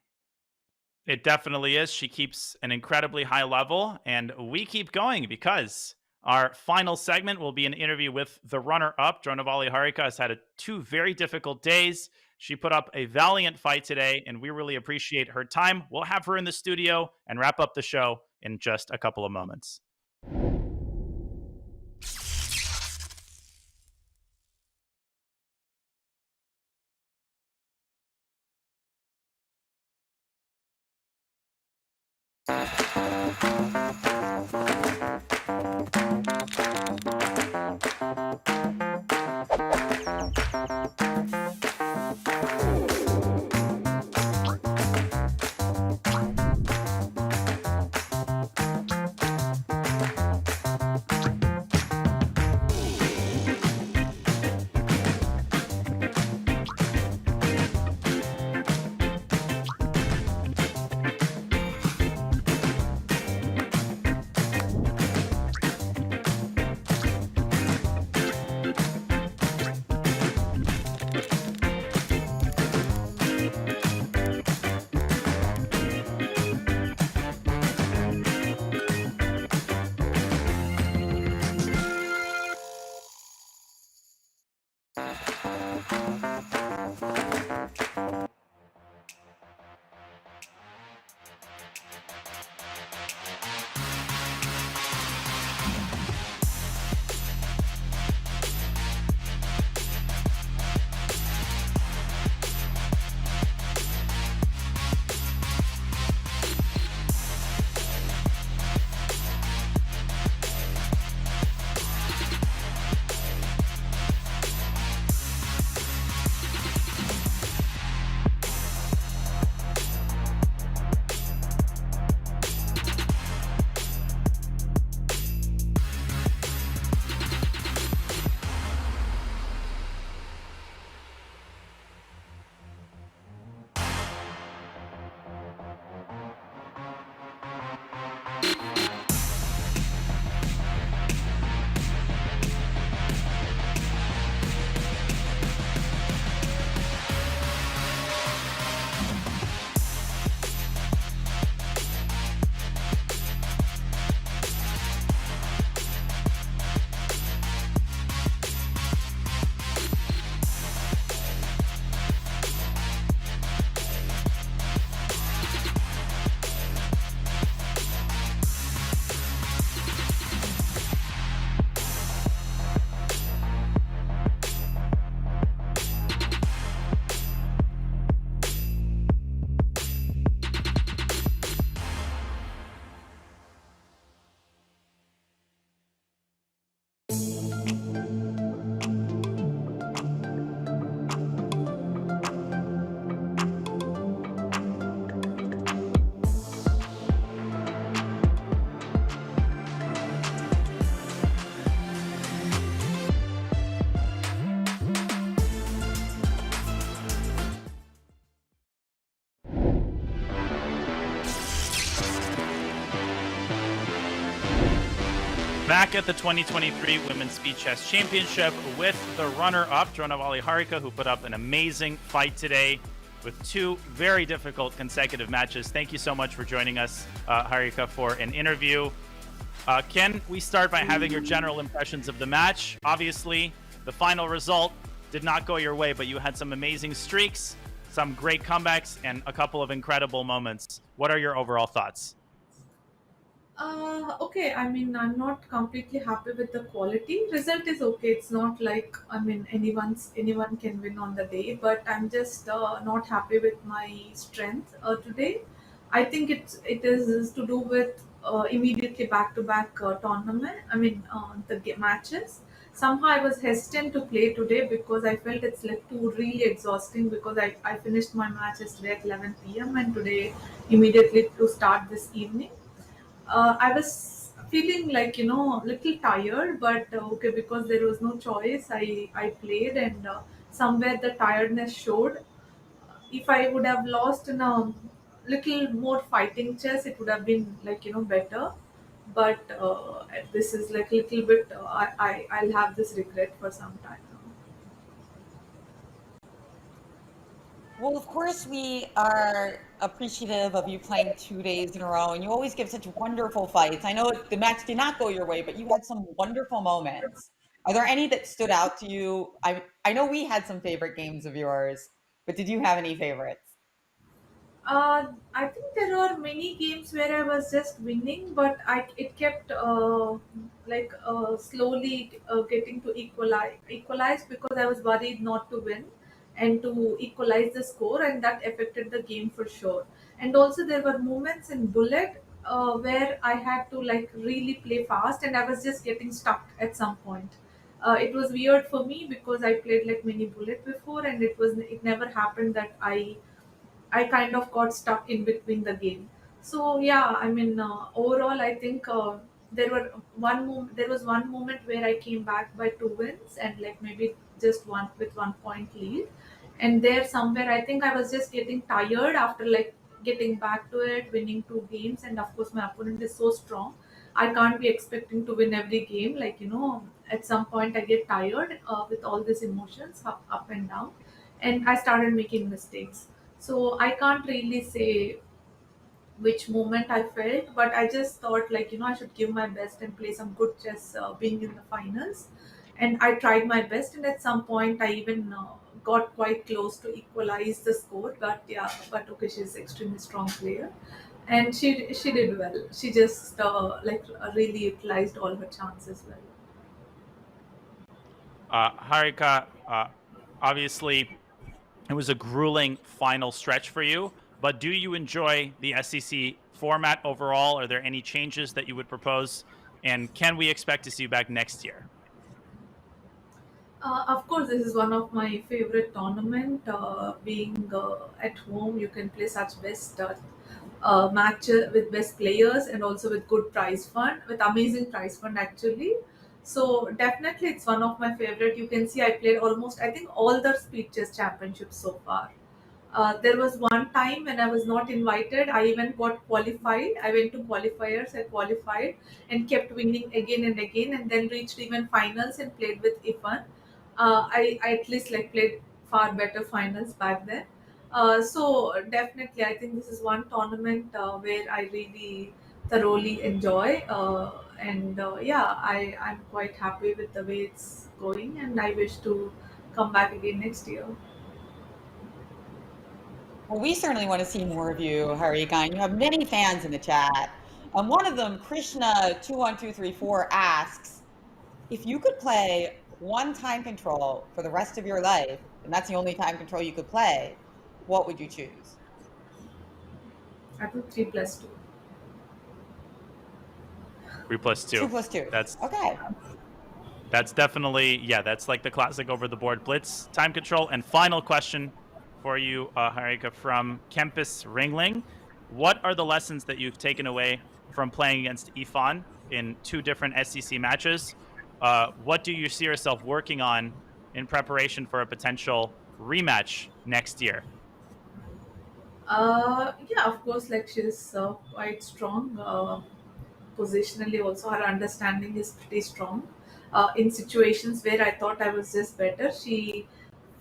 It definitely is. She keeps an incredibly high level, and we keep going because our final segment will be an interview with the runner-up. Dronavalli Harika has had 2 very difficult days. She put up a valiant fight today, and we really appreciate her time. We'll have her in the studio and wrap up the show in just a couple of moments. Back at the 2023 Women's Speed Chess Championship with the runner-up, Dronavalli Harika, who put up an amazing fight today with two very difficult consecutive matches. Thank you so much for joining us, Harika, for an interview. Can we start by having your general impressions of the match? Obviously, the final result did not go your way, but you had some amazing streaks, some great comebacks, and a couple of incredible moments. What are your overall thoughts? Okay, I mean, I'm not completely happy with the quality. Result is okay. It's not like, I mean, anyone can win on the day, but I'm just not happy with my strength today. I think it is to do with immediately back-to-back tournament. I mean, matches. Somehow I was hesitant to play today because I felt it's like too really exhausting because I finished my match yesterday at 11 p.m. and today immediately to start this evening. I was feeling like little tired, but okay, because there was no choice, I played, and somewhere the tiredness showed. If I would have lost in a little more fighting chess, it would have been like better. But this is like little bit. I'll have this regret for some time now. Well, of course, we are appreciative of you playing 2 days in a row, and you always give such wonderful fights. I know the match did not go your way, but you had some wonderful moments. Are there any that stood out to you? I know we had some favorite games of yours, but did you have any favorites? I think there are many games where I was just winning, but it kept slowly getting to equalize because I was worried not to win and to equalize the score, and that affected the game for sure. And also there were moments in bullet where I had to like really play fast, and I was just getting stuck at some point. It was weird for me because I played like mini bullet before, and it never happened that I kind of got stuck in between the game. So yeah, I mean, overall, I think there was one moment where I came back by 2 wins and like maybe just one with 1 point lead, and there somewhere I think I was just getting tired after like getting back to it, winning 2 games, and of course my opponent is so strong. I can't be expecting to win every game. Like at some point I get tired with all these emotions up and down, and I started making mistakes. So I can't really say which moment I felt, but I just thought like I should give my best and play some good chess, being in the finals, and I tried my best, and at some point I even got quite close to equalize the score. But yeah, but okay, she's extremely strong player, and she did well. She just really utilized all her chances well. Harika, obviously, it was a grueling final stretch for you, but do you enjoy the SCC format overall? Are there any changes that you would propose? And can we expect to see you back next year? Of course, this is one of my favorite tournament. Being at home, you can play such best matches with best players and also with good prize fund, with amazing prize fund actually. So definitely, it's one of my favorite. You can see I played almost I think all the speed chess championships so far. There was one time when I was not invited. I even got qualified. I went to qualifiers. I qualified and kept winning again and again, and then reached even finals and played with Ifan. I at least like played far better finals back then. So definitely, I think this is one tournament where I really thoroughly enjoy. And I'm quite happy with the way it's going, and I wish to come back again next year. Well, we certainly want to see more of you, Harika, and you have many fans in the chat. One of them, Krishna21234, asks, if you could play one time control for the rest of your life, and that's the only time control you could play, what would you choose? I put 3+2. 3+2. 2+2. That's okay. That's definitely, yeah, that's like the classic over the board blitz time control. And final question for you, Harika, from Kempis Ringling. What are the lessons that you've taken away from playing against Ifan in 2 different SCC matches? What do you see yourself working on in preparation for a potential rematch next year? Yeah, of course, like she's quite strong. positionally also her understanding is pretty strong. In situations where I thought I was just better, she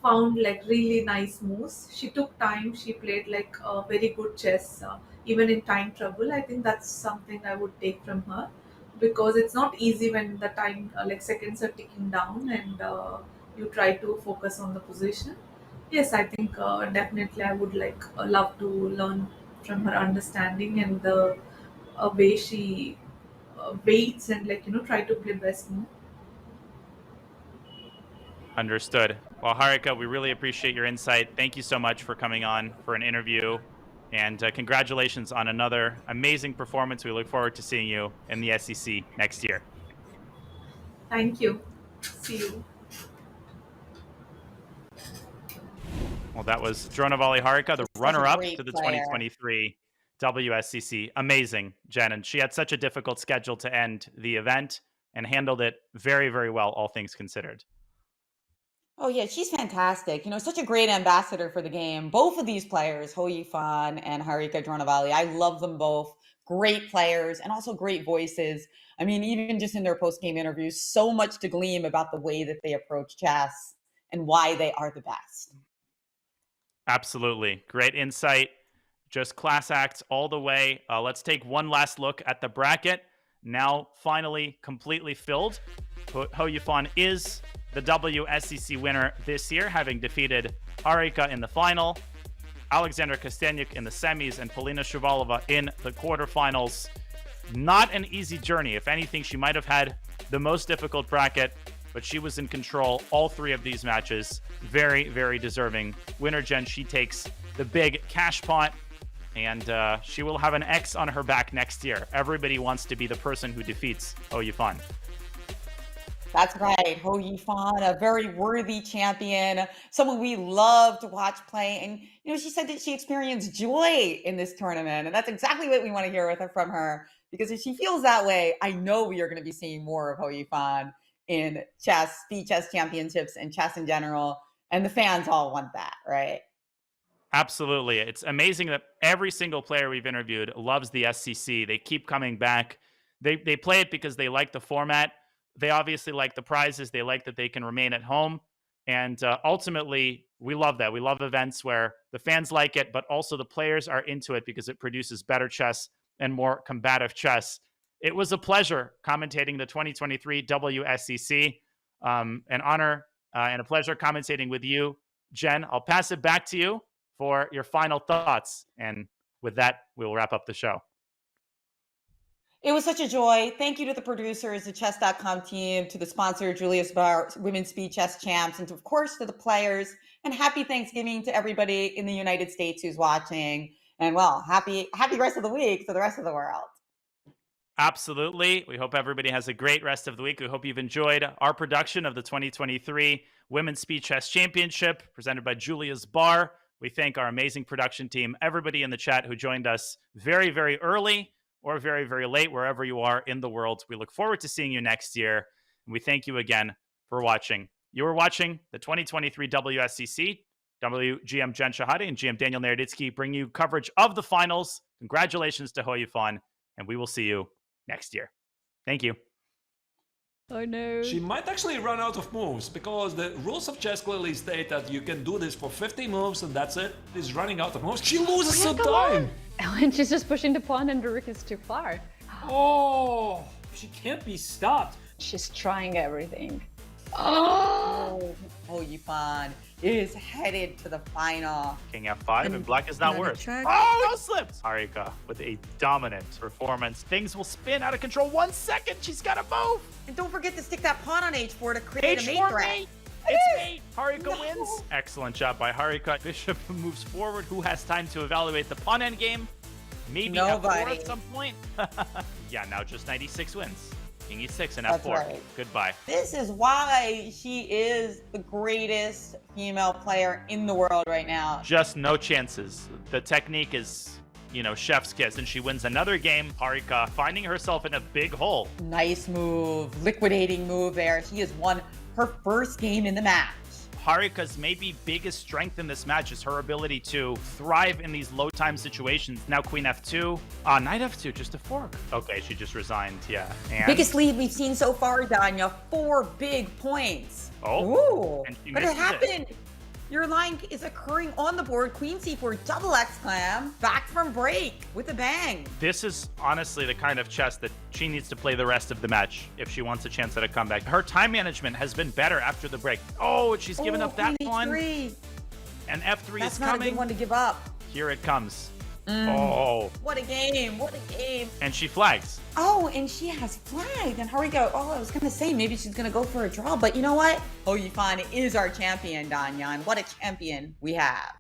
found like really nice moves. She took time. She played like very good chess, even in time trouble. I think that's something I would take from her, because it's not easy when the time like seconds are ticking down and you try to focus on the position. Yes, I think definitely I would like love to learn from her understanding and the way she waits and like try to play best move. Understood. Well, Harika, we really appreciate your insight. Thank you so much for coming on for an interview. And congratulations on another amazing performance. We look forward to seeing you in the SEC next year. Thank you. See you. Well, that was Dronavalli Harika, the runner-up to the player. 2023 WSCC. Amazing, Jen. And she had such a difficult schedule to end the event and handled it very, very well, all things considered. Oh yeah, she's fantastic. Such a great ambassador for the game. Both of these players, Hou Yifan and Harika Dronavalli, I love them both. Great players and also great voices. I mean, even just in their post-game interviews, so much to glean about the way that they approach chess and why they are the best. Absolutely. Great insight. Just class acts all the way. Let's take one last look at the bracket. Now finally completely filled. Hou Yifan is the WSCC winner this year, having defeated Harika in the final, Alexandra Kosteniuk in the semis, and Polina Shuvalova in the quarterfinals. Not an easy journey. If anything, she might have had the most difficult bracket, but she was in control all three of these matches. Very, very deserving winner. Jen, she takes the big cash pot, and she will have an X on her back next year. Everybody wants to be the person who defeats Hou Yifan. That's right. Hou Yifan, a very worthy champion, someone we love to watch play. And, she said that she experienced joy in this tournament. And that's exactly what we want to hear from her. Because if she feels that way, I know we are going to be seeing more of Hou Yifan in chess, speed chess championships, and chess in general. And the fans all want that, right? Absolutely. It's amazing that every single player we've interviewed loves the SCC. They keep coming back. They play it because they like the format. They obviously like the prizes. They like that they can remain at home. And ultimately, we love that. We love events where the fans like it, but also the players are into it because it produces better chess and more combative chess. It was a pleasure commentating the 2023 WSCC. An honor and a pleasure commentating with you, Jen. I'll pass it back to you for your final thoughts. And with that, we will wrap up the show. It was such a joy. Thank you to the producers, the chess.com team, to the sponsor, Julius Baer, Women's Speed Chess Champs, and of course to the players. And happy Thanksgiving to everybody in the United States who's watching. And well, happy rest of the week to the rest of the world. Absolutely. We hope everybody has a great rest of the week. We hope you've enjoyed our production of the 2023 Women's Speed Chess Championship presented by Julius Baer. We thank our amazing production team, everybody in the chat who joined us very, very early or very, very late, wherever you are in the world. We look forward to seeing you next year. And we thank you again for watching. You are watching the 2023 WSCC. GM Jen Shahade and GM Daniel Naroditsky bring you coverage of the finals. Congratulations to Hou Yifan, and we will see you next year. Thank you. Oh no. She might actually run out of moves because the rules of chess clearly state that you can do this for 50 moves and that's it. She's running out of moves. She loses some time. And she's just pushing the pawn and the rook is too far. Oh, she can't be stopped. She's trying everything. Oh, Hou Yifan is headed to the final. King F5 and black is not worse. Oh, no slips! Harika with a dominant performance. Things will spin out of control. 1 second, she's got to move. And don't forget to stick that pawn on h4 to create a mate H4 threat. mate. It's mate. Harika wins. Excellent job by Harika. Bishop moves forward. Who has time to evaluate the pawn endgame? Maybe Nobody. F4 at some point. Yeah, now just 96 wins. King E6 and That's F4. right. Goodbye. This is why she is the greatest female player in the world right now. Just no chances. The technique is, chef's kiss, and she wins another game. Harika finding herself in a big hole. Nice move, liquidating move there. She has won her first game in the match. Harika's maybe biggest strength in this match is her ability to thrive in these low time situations. Now Queen F2, Knight F2, just a fork. Okay, she just resigned, yeah. And biggest lead we've seen so far, Danya, 4 big points. Oh, ooh, but it happened. Your line is occurring on the board. Queen C4, double exclam, back from break with a bang. This is honestly the kind of chess that she needs to play the rest of the match if she wants a chance at a comeback. Her time management has been better after the break. Oh, she's given up that one. And F3 That's is not coming. a good one to give up. Here it comes. Oh. What a game. What a game. And she flags. Oh, and she has flagged. And Harika, I was going to say maybe she's going to go for a draw. But you know what? Hou Yifan is our champion, Danyan. What a champion we have.